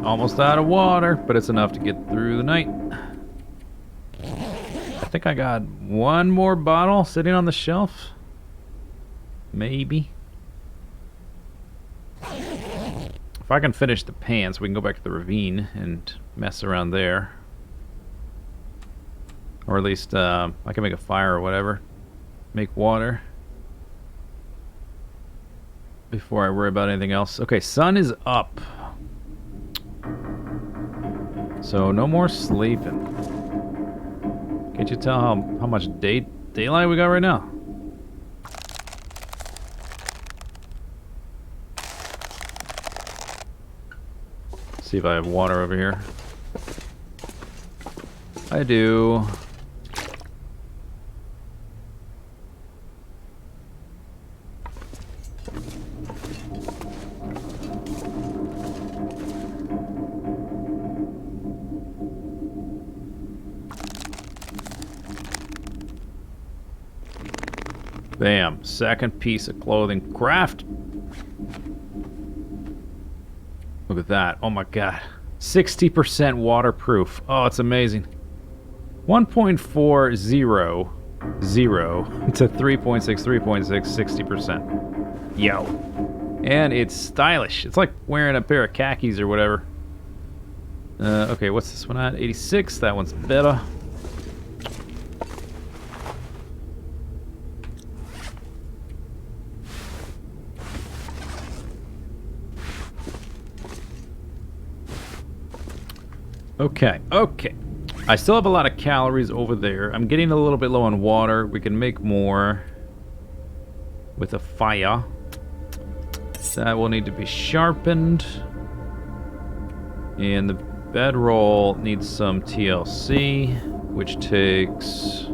Almost out of water, but it's enough to get through the night. I think I got one more bottle sitting on the shelf. Maybe. If I can finish the pants, we can go back to the ravine and mess around there. Or at least I can make a fire or whatever. Make water. Before I worry about anything else. Okay, sun is up. So no more sleeping. Can't you tell how much daylight we got right now? See if I have water over here. I do. Bam. Second piece of clothing. Craft. Look at that. Oh my god. 60% waterproof. Oh, it's amazing. 1.40 to 3.6, 60%. Yo. And it's stylish. It's like wearing a pair of khakis or whatever. Okay, what's this one at? 86. That one's better. Okay. I still have a lot of calories over there. I'm getting a little bit low on water. We can make more with a fire. That will need to be sharpened. And the bedroll needs some TLC, which takes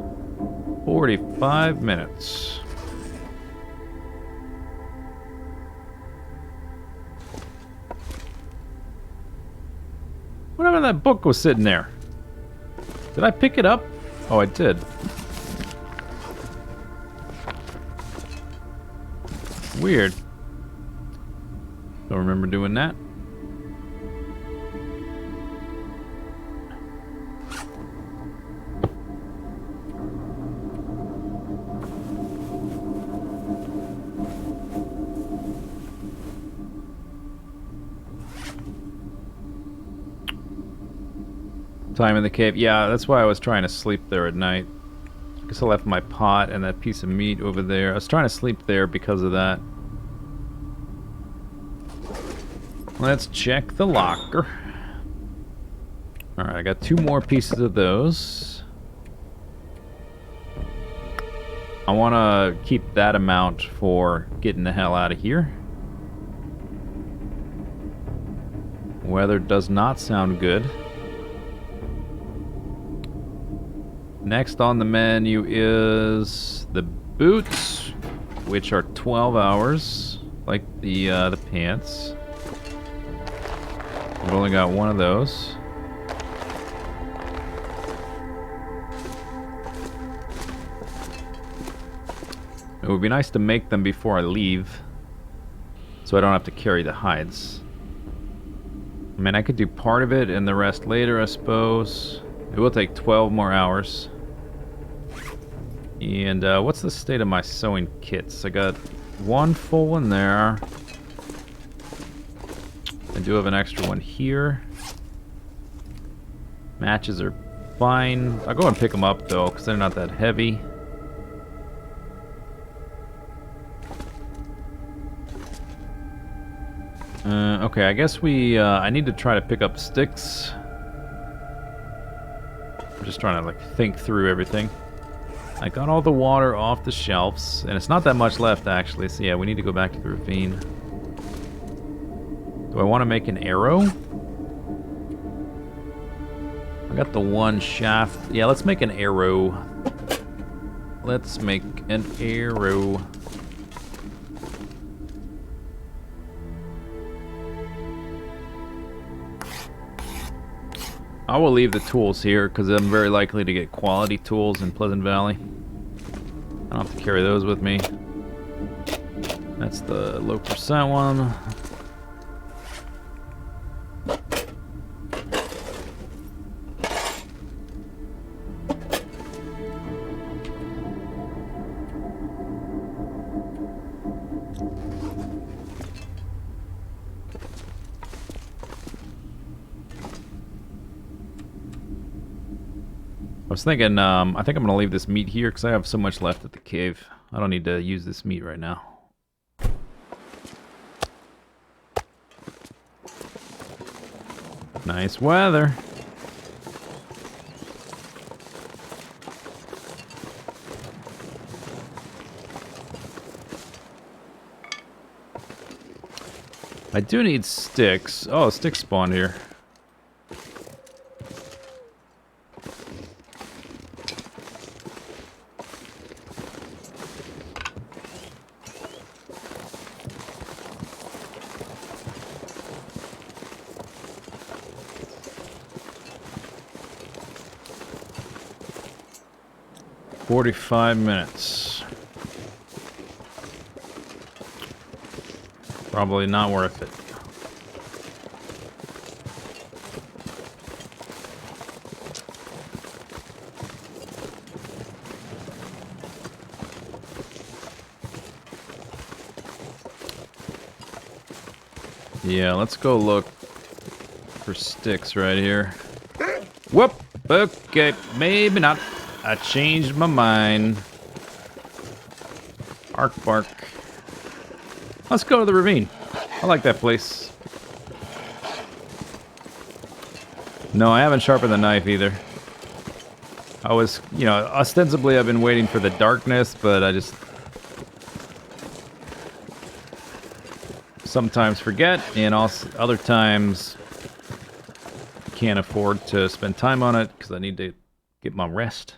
45 minutes. Whatever that book was sitting there. Did I pick it up? Oh, I did. Weird. Don't remember doing that. Time in the cave. Yeah, that's why I was trying to sleep there at night. I guess I left my pot and that piece of meat over there. I was trying to sleep there because of that. Let's check the locker. Alright, I got 2 more pieces of those. I want to keep that amount for getting the hell out of here. Weather does not sound good. Next on the menu is the boots, which are 12 hours, like the pants. I've only got one of those. It would be nice to make them before I leave, so I don't have to carry the hides. I mean, I could do part of it and the rest later, I suppose. It will take 12 more hours. And what's the state of my sewing kits? I got 1 full one there. I do have an extra one here. Matches are fine. I'll go and pick them up though, because they're not that heavy. Okay, I guess I need to try to pick up sticks. I'm just trying to like think through everything. I got all the water off the shelves, and it's not that much left actually, so yeah, we need to go back to the ravine. Do I want to make an arrow? I got the 1 shaft. Yeah, let's make an arrow. Let's make an arrow. I will leave the tools here because I'm very likely to get quality tools in Pleasant Valley. I don't have to carry those with me. That's the low percent one. I was thinking, I think I'm going to leave this meat here because I have so much left at the cave. I don't need to use this meat right now. Nice weather. I do need sticks. Oh, sticks spawned here. "45 minutes. Probably not worth it. Yeah, let's go look for sticks right here. Whoop! Okay, maybe not. I changed my mind. Bark, bark. Let's go to the ravine. I like that place. No, I haven't sharpened the knife either. I was, you know, ostensibly I've been waiting for the darkness, but I just sometimes forget, and also other times can't afford to spend time on it because I need to get my rest.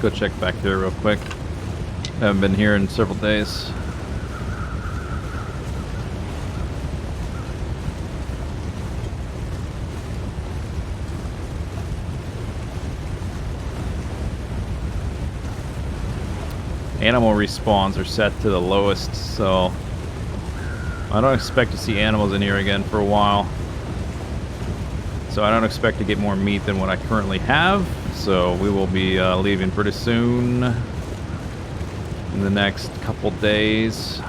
Go check back there real quick. Haven't been here in several days. Animal respawns are set to the lowest, so I don't expect to see animals in here again for a while. So I don't expect to get more meat than what I currently have. So we will be leaving pretty soon in the next couple days.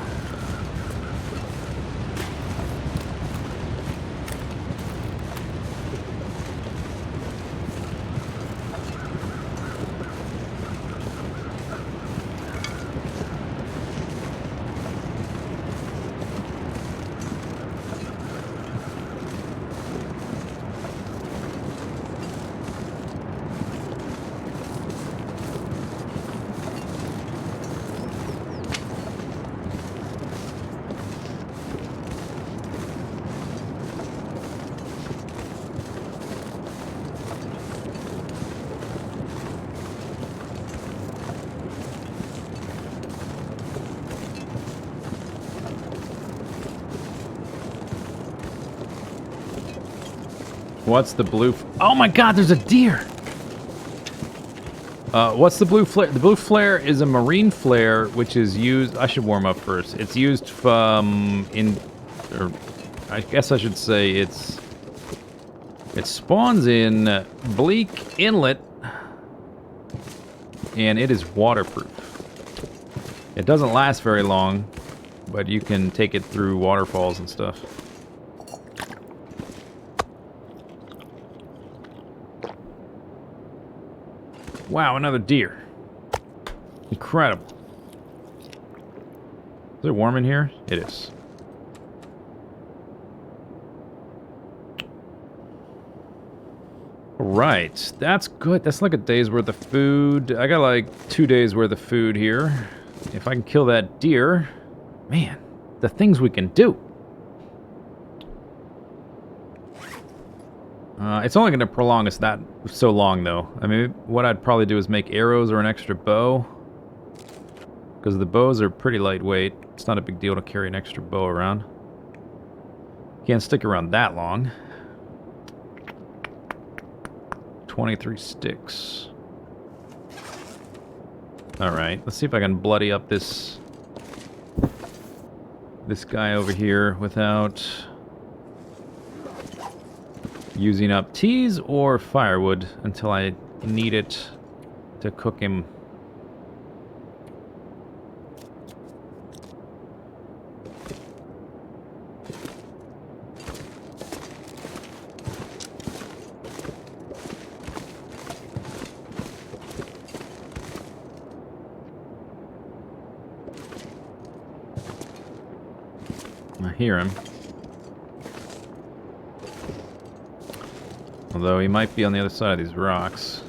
What's the blue... Oh my god, there's a deer! What's the blue flare? The blue flare is a marine flare, which is used... I should warm up first. It's used or I guess I should say it's... It spawns in Bleak Inlet, and it is waterproof. It doesn't last very long, but you can take it through waterfalls and stuff. Wow, another deer. Incredible. Is it warm in here? It is. Right, that's good. That's like a day's worth of food. I got like 2 days worth of food here. If I can kill that deer, man, the things we can do. It's only going to prolong us that so long, though. I mean, what I'd probably do is make arrows or an extra bow. Because the bows are pretty lightweight. It's not a big deal to carry an extra bow around. Can't stick around that long. 23 sticks. Alright, let's see if I can bloody up this guy over here without using up teas or firewood until I need it to cook him. I hear him. Although he might be on the other side of these rocks.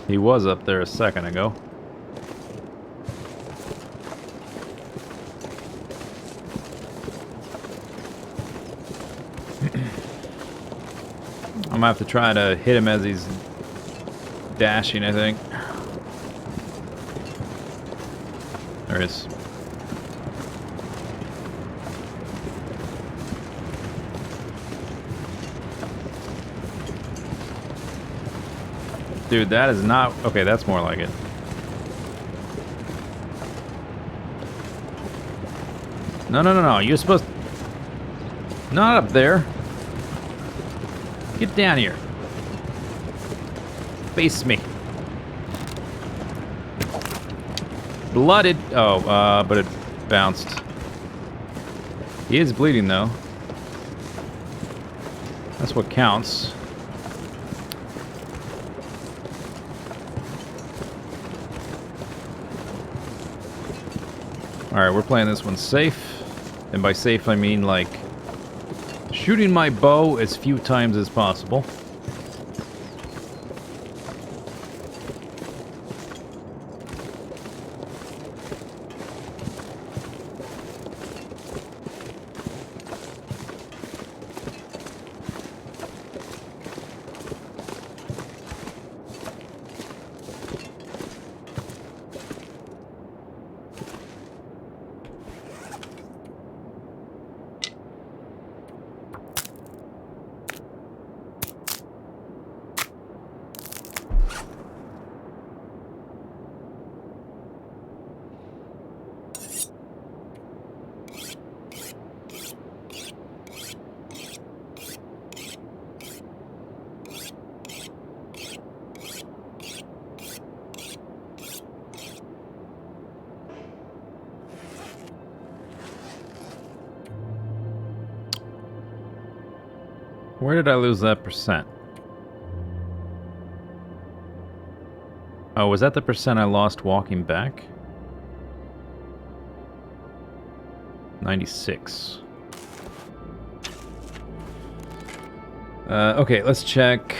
He was up there a second ago. I'm gonna have to try to hit him as he's dashing, I think. There it is. Dude, that is not... Okay, that's more like it. No, no, no, no. You're supposed to... Not up there. Get down here. Face me. Blooded. Oh, but it bounced. He is bleeding, though. That's what counts. Alright, we're playing this one safe. And by safe, I mean, like, shooting my bow as few times as possible. Where did I lose that percent? Oh, was that the percent I lost walking back? 96. Okay, let's check.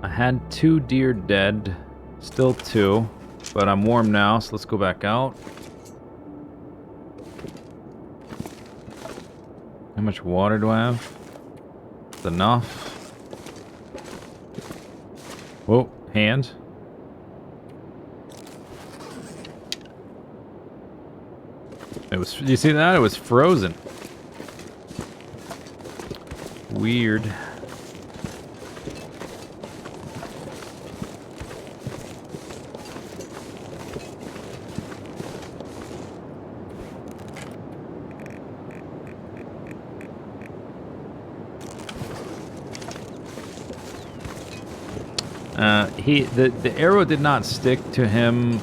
I had 2 deer dead. Still 2. But I'm warm now, so let's go back out. How much water do I have? That's enough. Whoa, hand. It was, you see that? It was frozen. Weird. The arrow did not stick to him,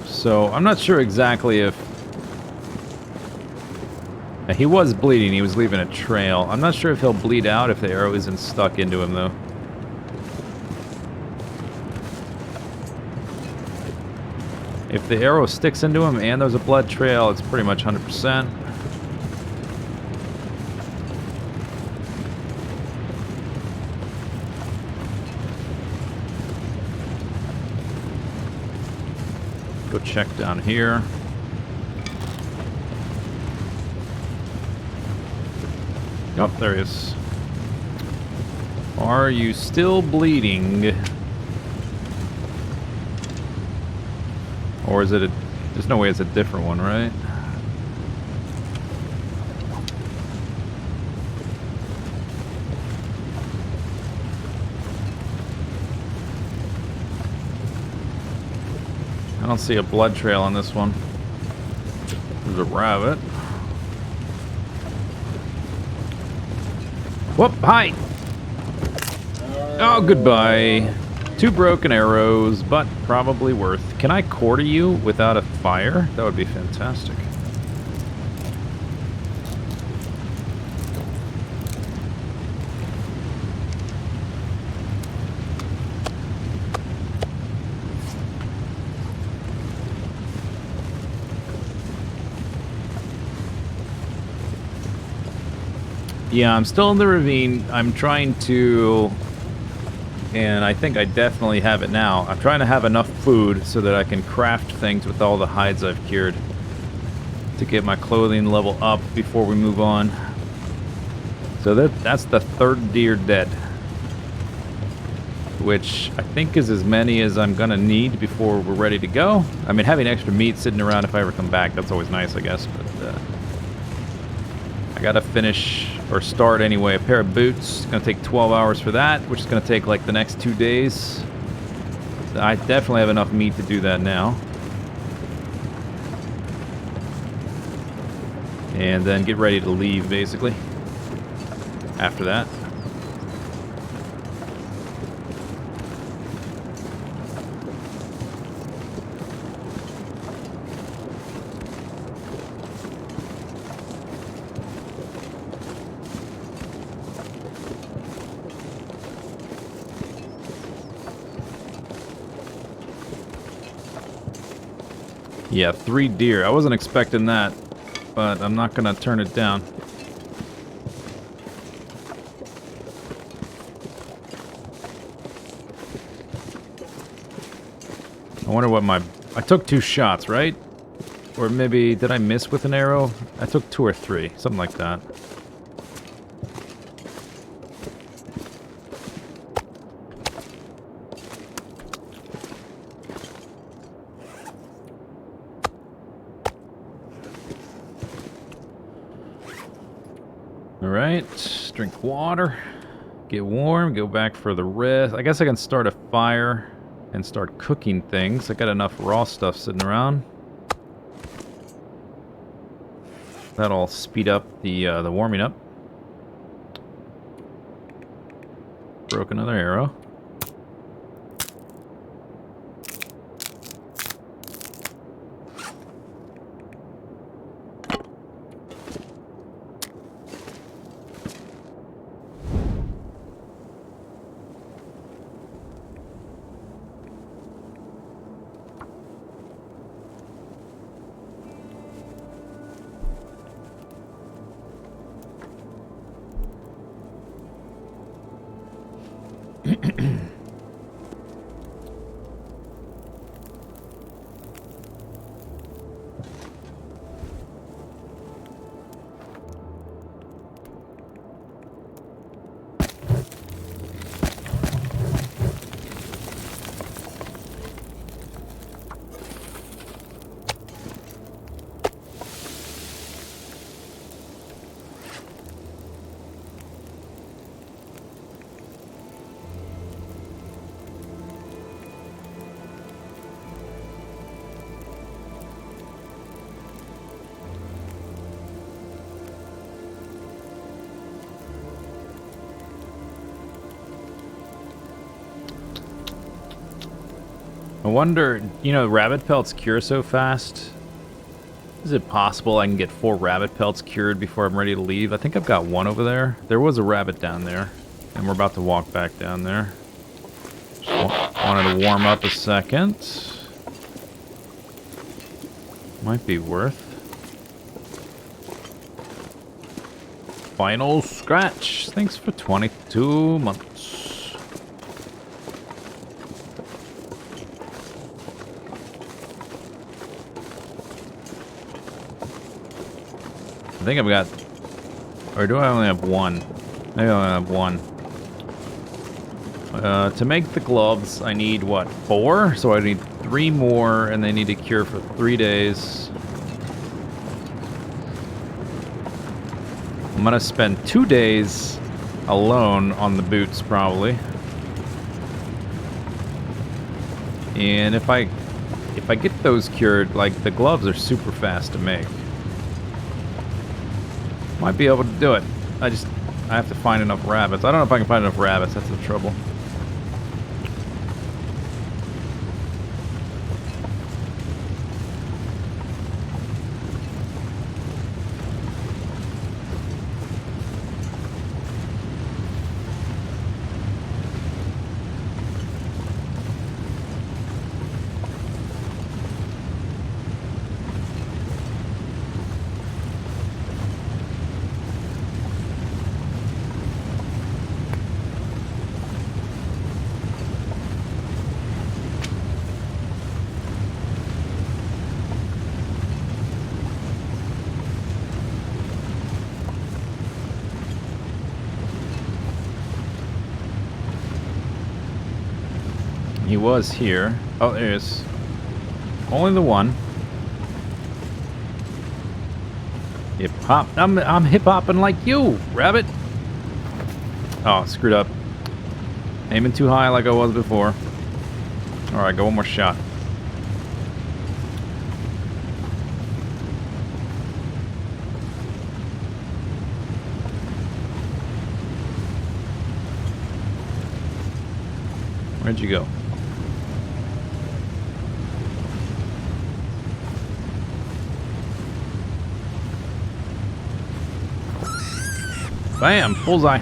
so I'm not sure exactly if... He was bleeding, he was leaving a trail. I'm not sure if he'll bleed out if the arrow isn't stuck into him, though. If the arrow sticks into him and there's a blood trail, it's pretty much 100%. Go check down here. Oh, there he is. Are you still bleeding? Or is it a... There's no way it's a different one, right? I don't see a blood trail on this one. There's a rabbit. Whoop, hi! Oh, goodbye. 2 broken arrows, but probably worth. Can I quarter you without a fire? That would be fantastic. Yeah, I'm still in the ravine. I'm trying to... And I think I definitely have it now. I'm trying to have enough food so that I can craft things with all the hides I've cured to get my clothing level up before we move on. So that's the 3rd deer dead, which I think is as many as I'm gonna need before we're ready to go. I mean, having extra meat sitting around if I ever come back, that's always nice, I guess, but I gotta finish, or start anyway, a pair of boots. It's gonna take 12 hours for that, which is gonna take like the next 2 days. So I definitely have enough meat to do that now. And then get ready to leave, basically, after that. Yeah, 3 deer. I wasn't expecting that, but I'm not gonna turn it down. I wonder what my... I took 2 shots, right? Or maybe, did I miss with an arrow? I took 2 or 3, something like that. Alright, drink water, get warm, go back for the rest. I guess I can start a fire and start cooking things. I got enough raw stuff sitting around. That'll speed up the warming up. Broke another arrow. I wonder, you know, rabbit pelts cure so fast. Is it possible I can get 4 rabbit pelts cured before I'm ready to leave? I think I've got 1 over there. There was a rabbit down there, and we're about to walk back down there. Just wanted to warm up a second. Might be worth. Final scratch. Thanks for 22 months. I think I've got, or do I only have 1? Maybe I only have 1. To make the gloves, I need, what, 4? So I need 3 more, and they need to cure for 3 days. I'm gonna spend 2 days alone on the boots, probably. And if I if I get those cured, like, the gloves are super fast to make. Might be able to do it. I have to find enough rabbits. I don't know if I can find enough rabbits. That's the trouble. He was here. Oh, there he is. Only the one. Hip hop. I'm hip hopping like you, rabbit. Oh, screwed up. Aiming too high like I was before. All right, go one more shot. Where'd you go? Bam! Bullseye.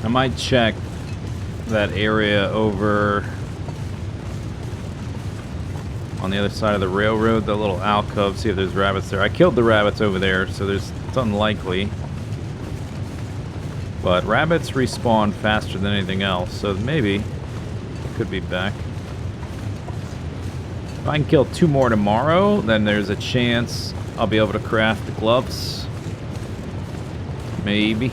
I might check that area over on the other side of the railroad, the little alcove, see if there's rabbits there. I killed the rabbits over there, so it's unlikely. But rabbits respawn faster than anything else, so maybe it could be back. If I can kill 2 more tomorrow, then there's a chance I'll be able to craft the gloves. Maybe.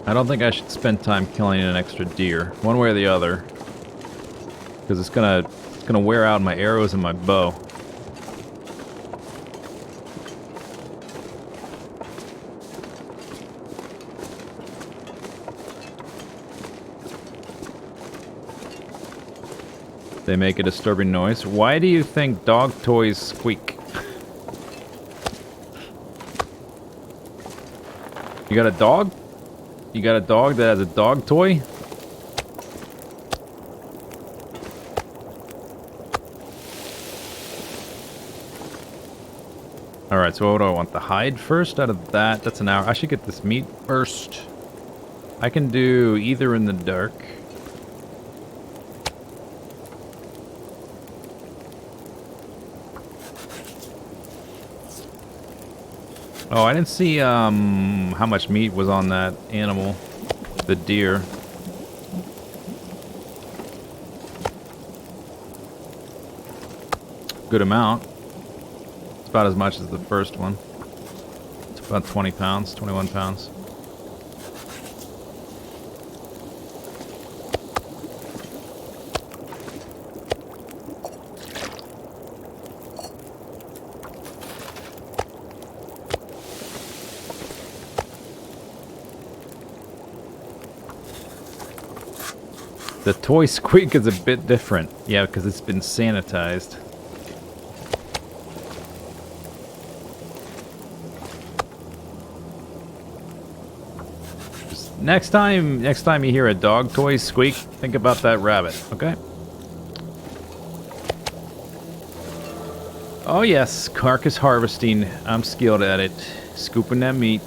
I don't think I should spend time killing an extra deer, one way or the other, because it's gonna wear out my arrows and my bow. They make a disturbing noise. Why do you think dog toys squeak? You got a dog? You got a dog that has a dog toy? Alright, so what do I want? The hide first out of that? That's an hour. I should get this meat first. I can do either in the dark. Oh, I didn't see how much meat was on that animal, the deer. Good amount. It's about as much as the first one. It's about 20 pounds, 21 pounds. The toy squeak is a bit different. Yeah, because it's been sanitized. Just next time you hear a dog toy squeak, think about that rabbit, okay? Oh yes, carcass harvesting. I'm skilled at it. Scooping that meat.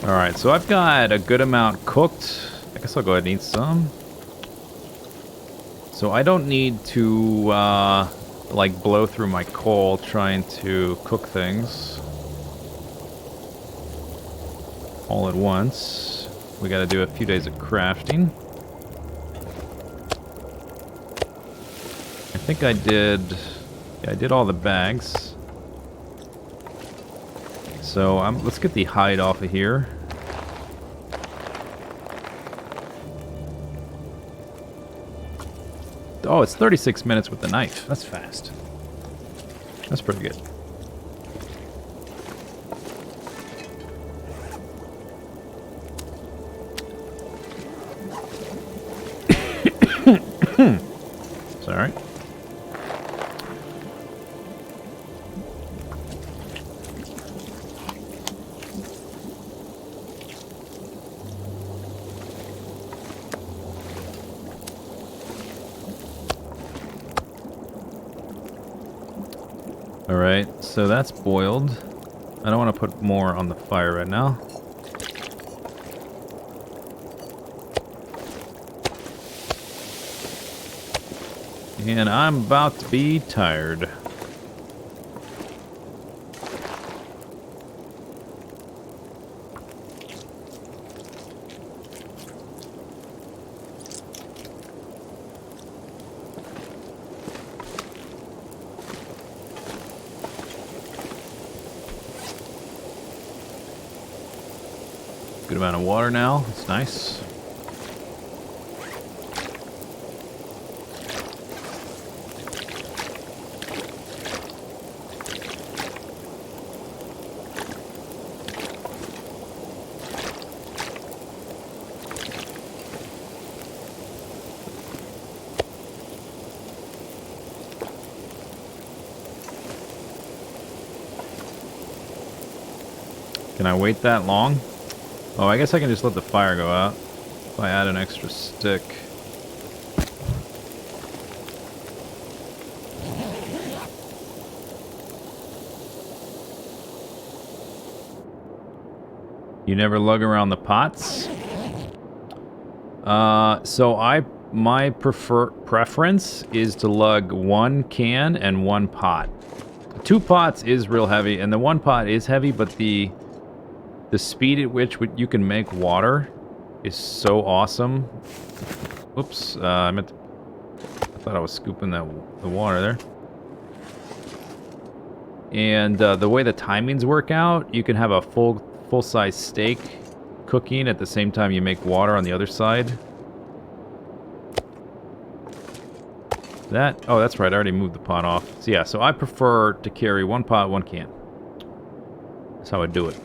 Alright, so I've got a good amount cooked. I guess I'll go ahead and eat some. So I don't need to, like, blow through my coal trying to cook things all at once. We gotta do a few days of crafting. I think I did... Yeah, I did all the bags. So let's get the hide off of here. Oh, it's 36 minutes with the knife. That's fast. That's pretty good. Sorry. Alright, so that's boiled. I don't want to put more on the fire right now. And I'm about to be tired. Good amount of water now. It's nice. Can I wait that long? Oh, I guess I can just let the fire go out if I add an extra stick. You never lug around the pots? So my preference is to lug one can and one pot. 2 pots is real heavy, and the 1 pot is heavy, but the speed at which you can make water is so awesome. Whoops, I thought I was scooping the water there. And the way the timings work out, you can have a full-size steak cooking at the same time you make water on the other side. Oh, that's right, I already moved the pot off. So yeah, so I prefer to carry 1 pot, 1 can. That's how I do it.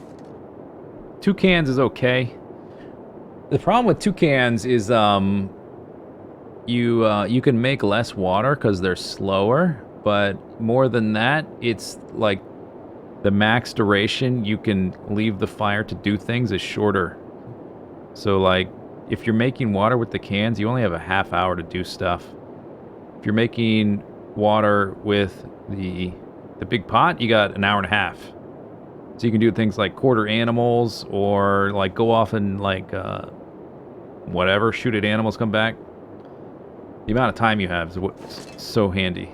2 cans is okay. The problem with 2 cans is you can make less water because they're slower, but more than that, it's like the max duration you can leave the fire to do things is shorter. So like if you're making water with the cans, you only have a half hour to do stuff. If you're making water with the big pot, you got an hour and a half. So you can do things like quarter animals, or like go off and like whatever, shoot at animals, come back. The amount of time you have is what's so handy.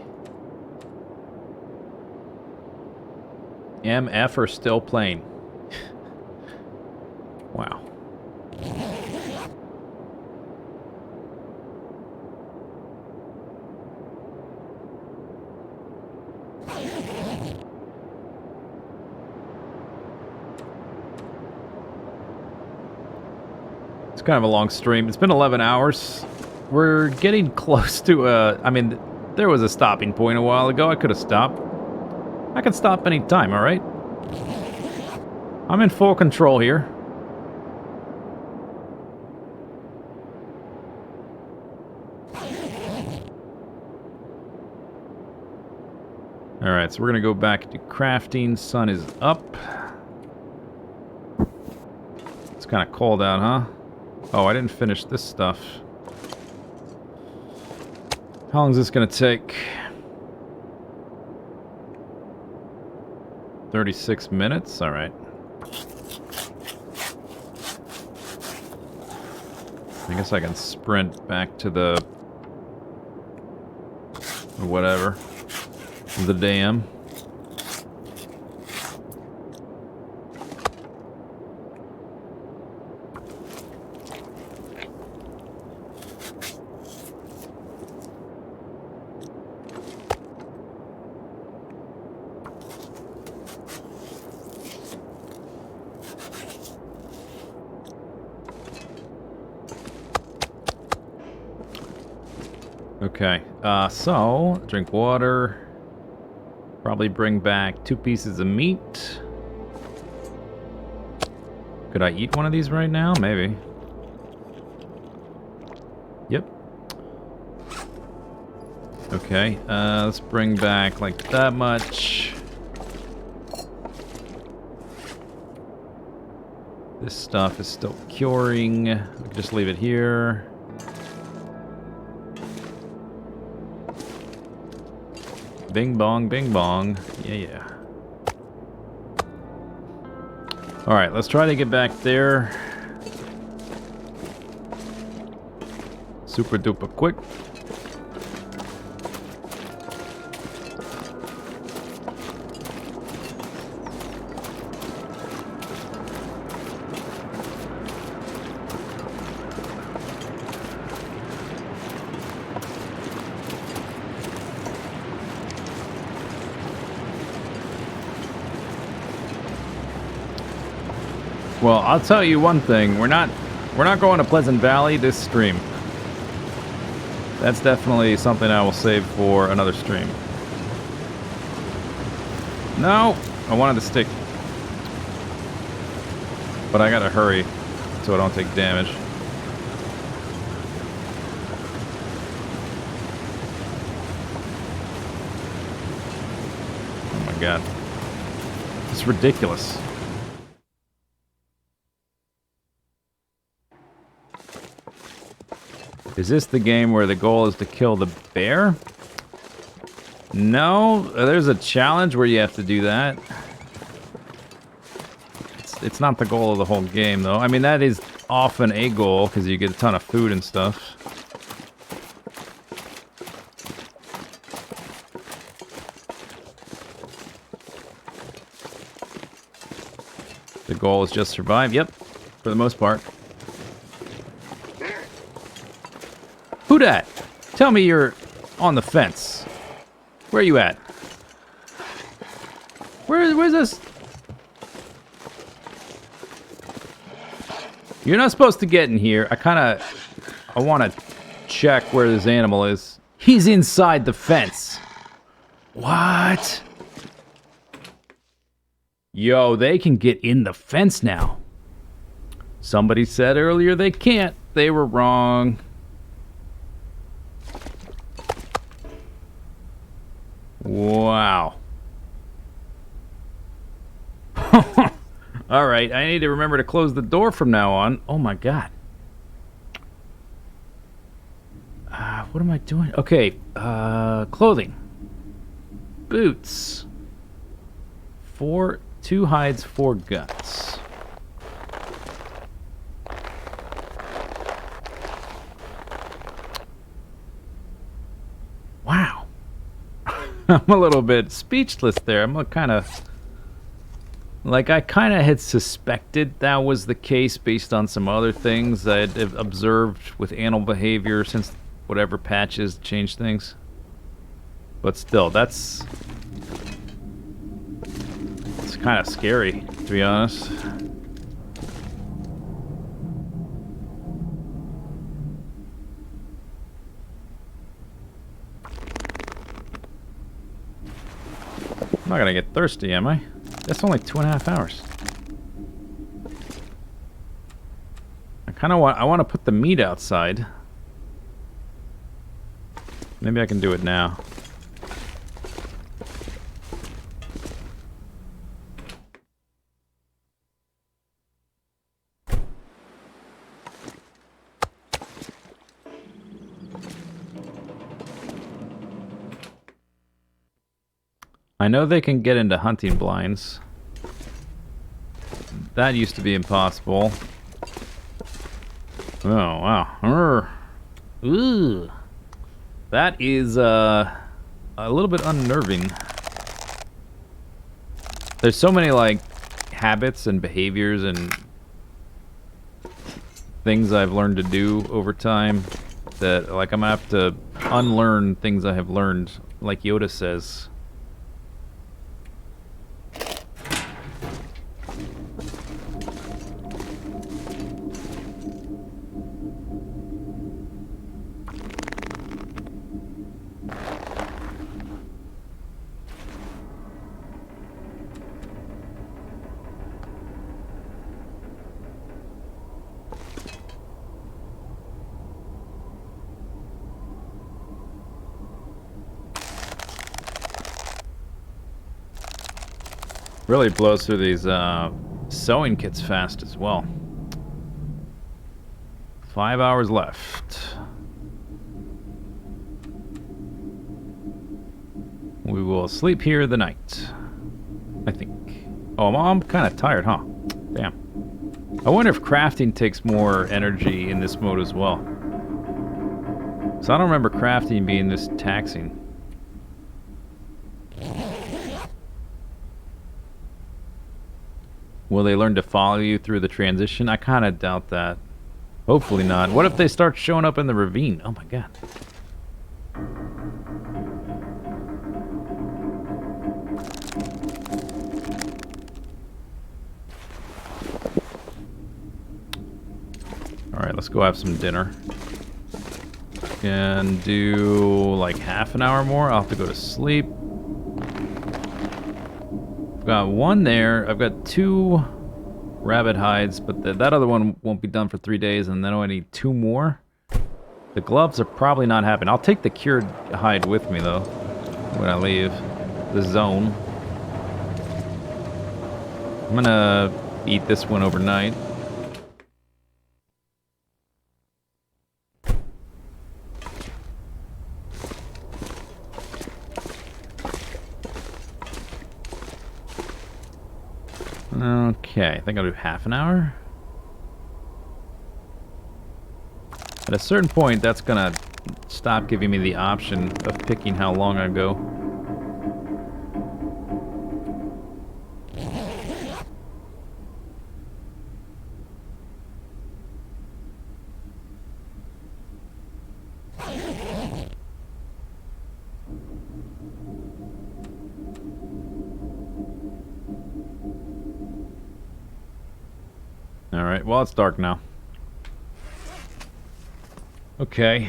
MF are still playing. Wow. Kind of a long stream. It's been 11 hours. We're getting close to I mean, there was a stopping point a while ago. I could have stopped. I can stop any time, all right? I'm in full control here. Alright, so we're gonna go back to crafting. Sun is up. It's kind of cold out, huh? Oh, I didn't finish this stuff. How long is this gonna take? 36 minutes? Alright. I guess I can sprint back to the... whatever. The dam. Okay, so, drink water. Probably bring back 2 pieces of meat. Could I eat one of these right now? Maybe. Yep. Okay, let's bring back like that much. This stuff is still curing. We can just leave it here. Bing bong, bing bong. Yeah, yeah. Alright, let's try to get back there. Super duper quick. Well, I'll tell you one thing. We're not going to Pleasant Valley this stream. That's definitely something I will save for another stream. No, I wanted to stick. But I gotta hurry so I don't take damage. Oh my god. It's ridiculous. Is this the game where the goal is to kill the bear? No, there's a challenge where you have to do that. It's not the goal of the whole game, though. I mean, that is often a goal, because you get a ton of food and stuff. The goal is just survive. Yep, for the most part. Who dat? Tell me you're on the fence. Where are you at? Where's this? You're not supposed to get in here. I want to check where this animal is. He's inside the fence. What? Yo, they can get in the fence now. Somebody said earlier they can't. They were wrong. Wow. Alright, I need to remember to close the door from now on. Oh my god. What am I doing? Okay, clothing. Boots. 2 hides, 4 guts. Wow. I'm a little bit speechless there. I'm kind of... Like, I kind of had suspected that was the case based on some other things I had observed with animal behavior since whatever patches changed things. But still, it's kind of scary, to be honest. I'm not gonna get thirsty, am I? That's only 2.5 hours. I want to put the meat outside. Maybe I can do it now. I know they can get into hunting blinds. That used to be impossible. Oh, wow. Ooh. That is a little bit unnerving. There's so many, like, habits and behaviors and things I've learned to do over time that, like, I'm gonna have to unlearn things I have learned, like Yoda says. Really blows through these sewing kits fast as well. 5 hours left. We will sleep here the night, I think. Oh, I'm kind of tired, huh? Damn. I wonder if crafting takes more energy in this mode as well. So I don't remember crafting being this taxing. Will they learn to follow you through the transition? I kind of doubt that. Hopefully not. What if they start showing up in the ravine? Oh my god. Alright, let's go have some dinner. And do like half an hour more. I'll have to go to sleep. Got one there. I've got 2 rabbit hides, but that other one won't be done for 3 days, and then I need 2 more. The gloves are probably not happening. I'll take the cured hide with me, though, when I leave the zone. I'm gonna eat this one overnight. Okay, I think I'll do half an hour. At a certain point, that's gonna stop giving me the option of picking how long I go. Alright, well, it's dark now. Okay,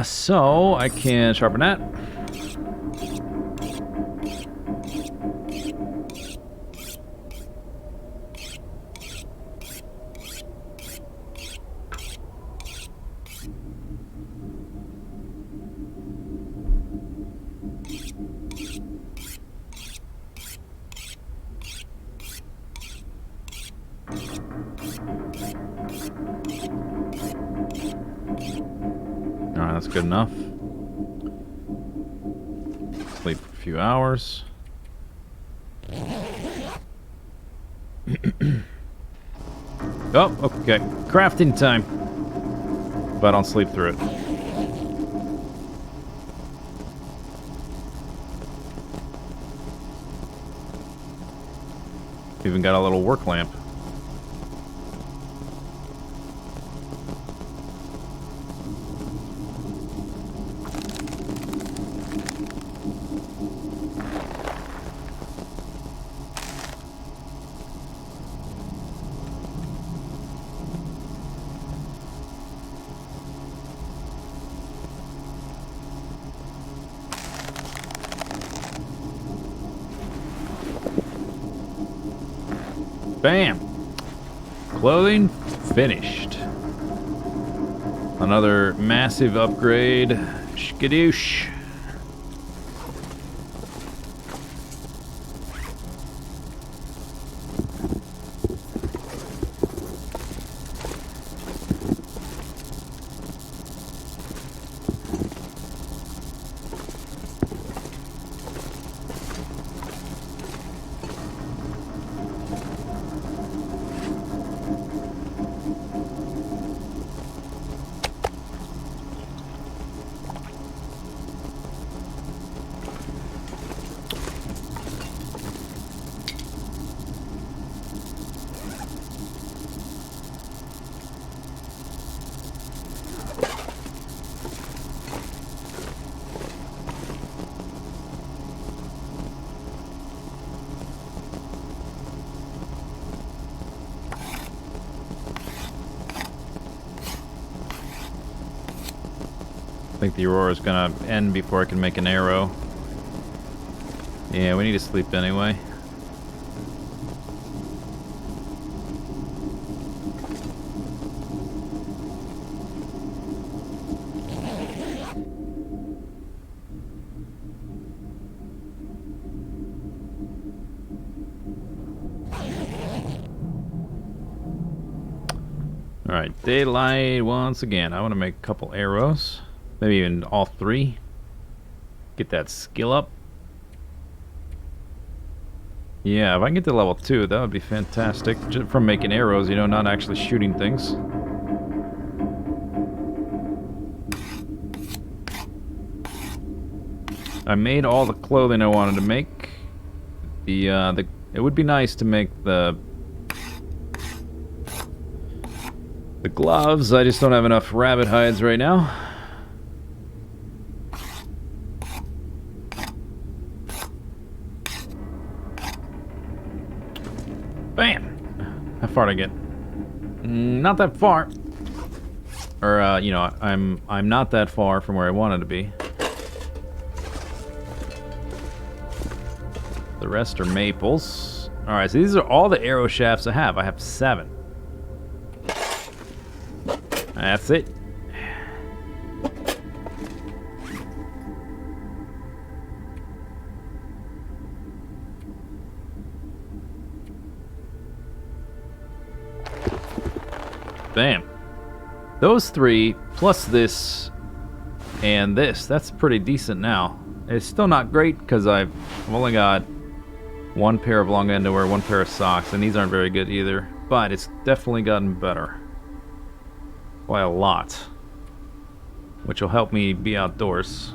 so I can sharpen that. Alright, that's good enough. Sleep for a few hours. Oh, okay. Crafting time. But I don't sleep through it. Even got a little work lamp. Bam! Clothing finished. Another massive upgrade. Skadoosh. I think the Aurora's gonna end before I can make an arrow. Yeah, we need to sleep anyway. Alright, daylight once again. I want to make a couple arrows. Maybe even all three. Get that skill up. Yeah, if I can get to level 2, that would be fantastic. Just from making arrows, you know, not actually shooting things. I made all the clothing I wanted to make. It would be nice to make the gloves. I just don't have enough rabbit hides right now. Bam! How far did I get? Not that far. Or, you know, I'm not that far from where I wanted to be. The rest are maples. Alright, so these are all the arrow shafts I have. I have 7. That's it. Bam. Those 3, plus this, and this, that's pretty decent now. It's still not great, because I've only got 1 pair of long underwear, 1 pair of socks, and these aren't very good either. But it's definitely gotten better. By a lot. Which will help me be outdoors.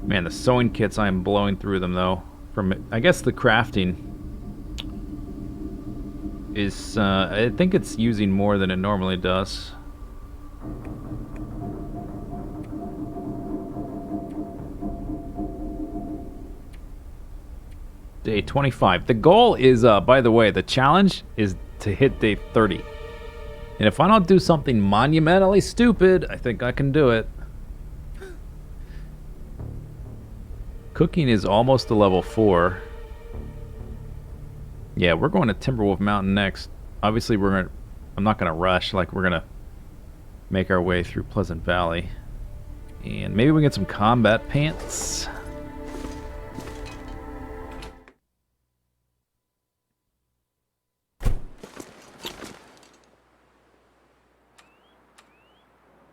Man, the sewing kits, I am blowing through them, though. I guess the crafting is, I think it's using more than it normally does. Day 25. The goal is, by the way, the challenge is to hit day 30. And if I don't do something monumentally stupid, I think I can do it. Cooking is almost to level 4. Yeah, we're going to Timberwolf Mountain next. Obviously, I'm not gonna rush. Like, we're gonna make our way through Pleasant Valley, and maybe we get some combat pants.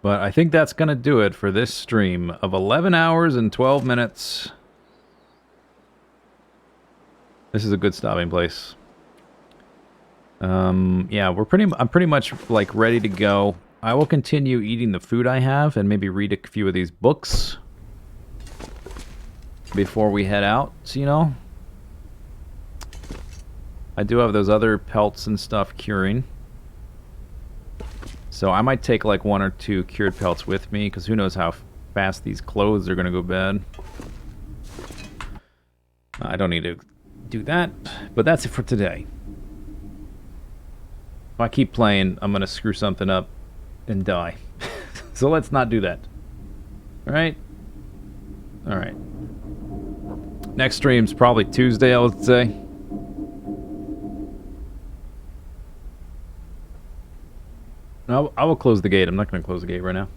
But I think that's gonna do it for this stream of 11 hours and 12 minutes. This is a good stopping place. Yeah, I'm pretty much like ready to go. I will continue eating the food I have and maybe read a few of these books before we head out, you know. I do have those other pelts and stuff curing. So I might take like 1 or 2 cured pelts with me, because who knows how fast these clothes are going to go bad. I don't need to do that, but that's it for today. If I keep playing, I'm going to screw something up and die. So let's not do that. Alright? Alright. Next stream's probably Tuesday, I would say. No, I will close the gate. I'm not going to close the gate right now.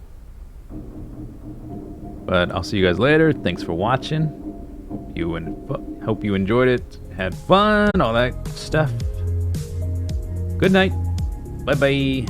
But I'll see you guys later. Thanks for watching. Hope you enjoyed it. Had fun, all that stuff. Good night. Bye-bye.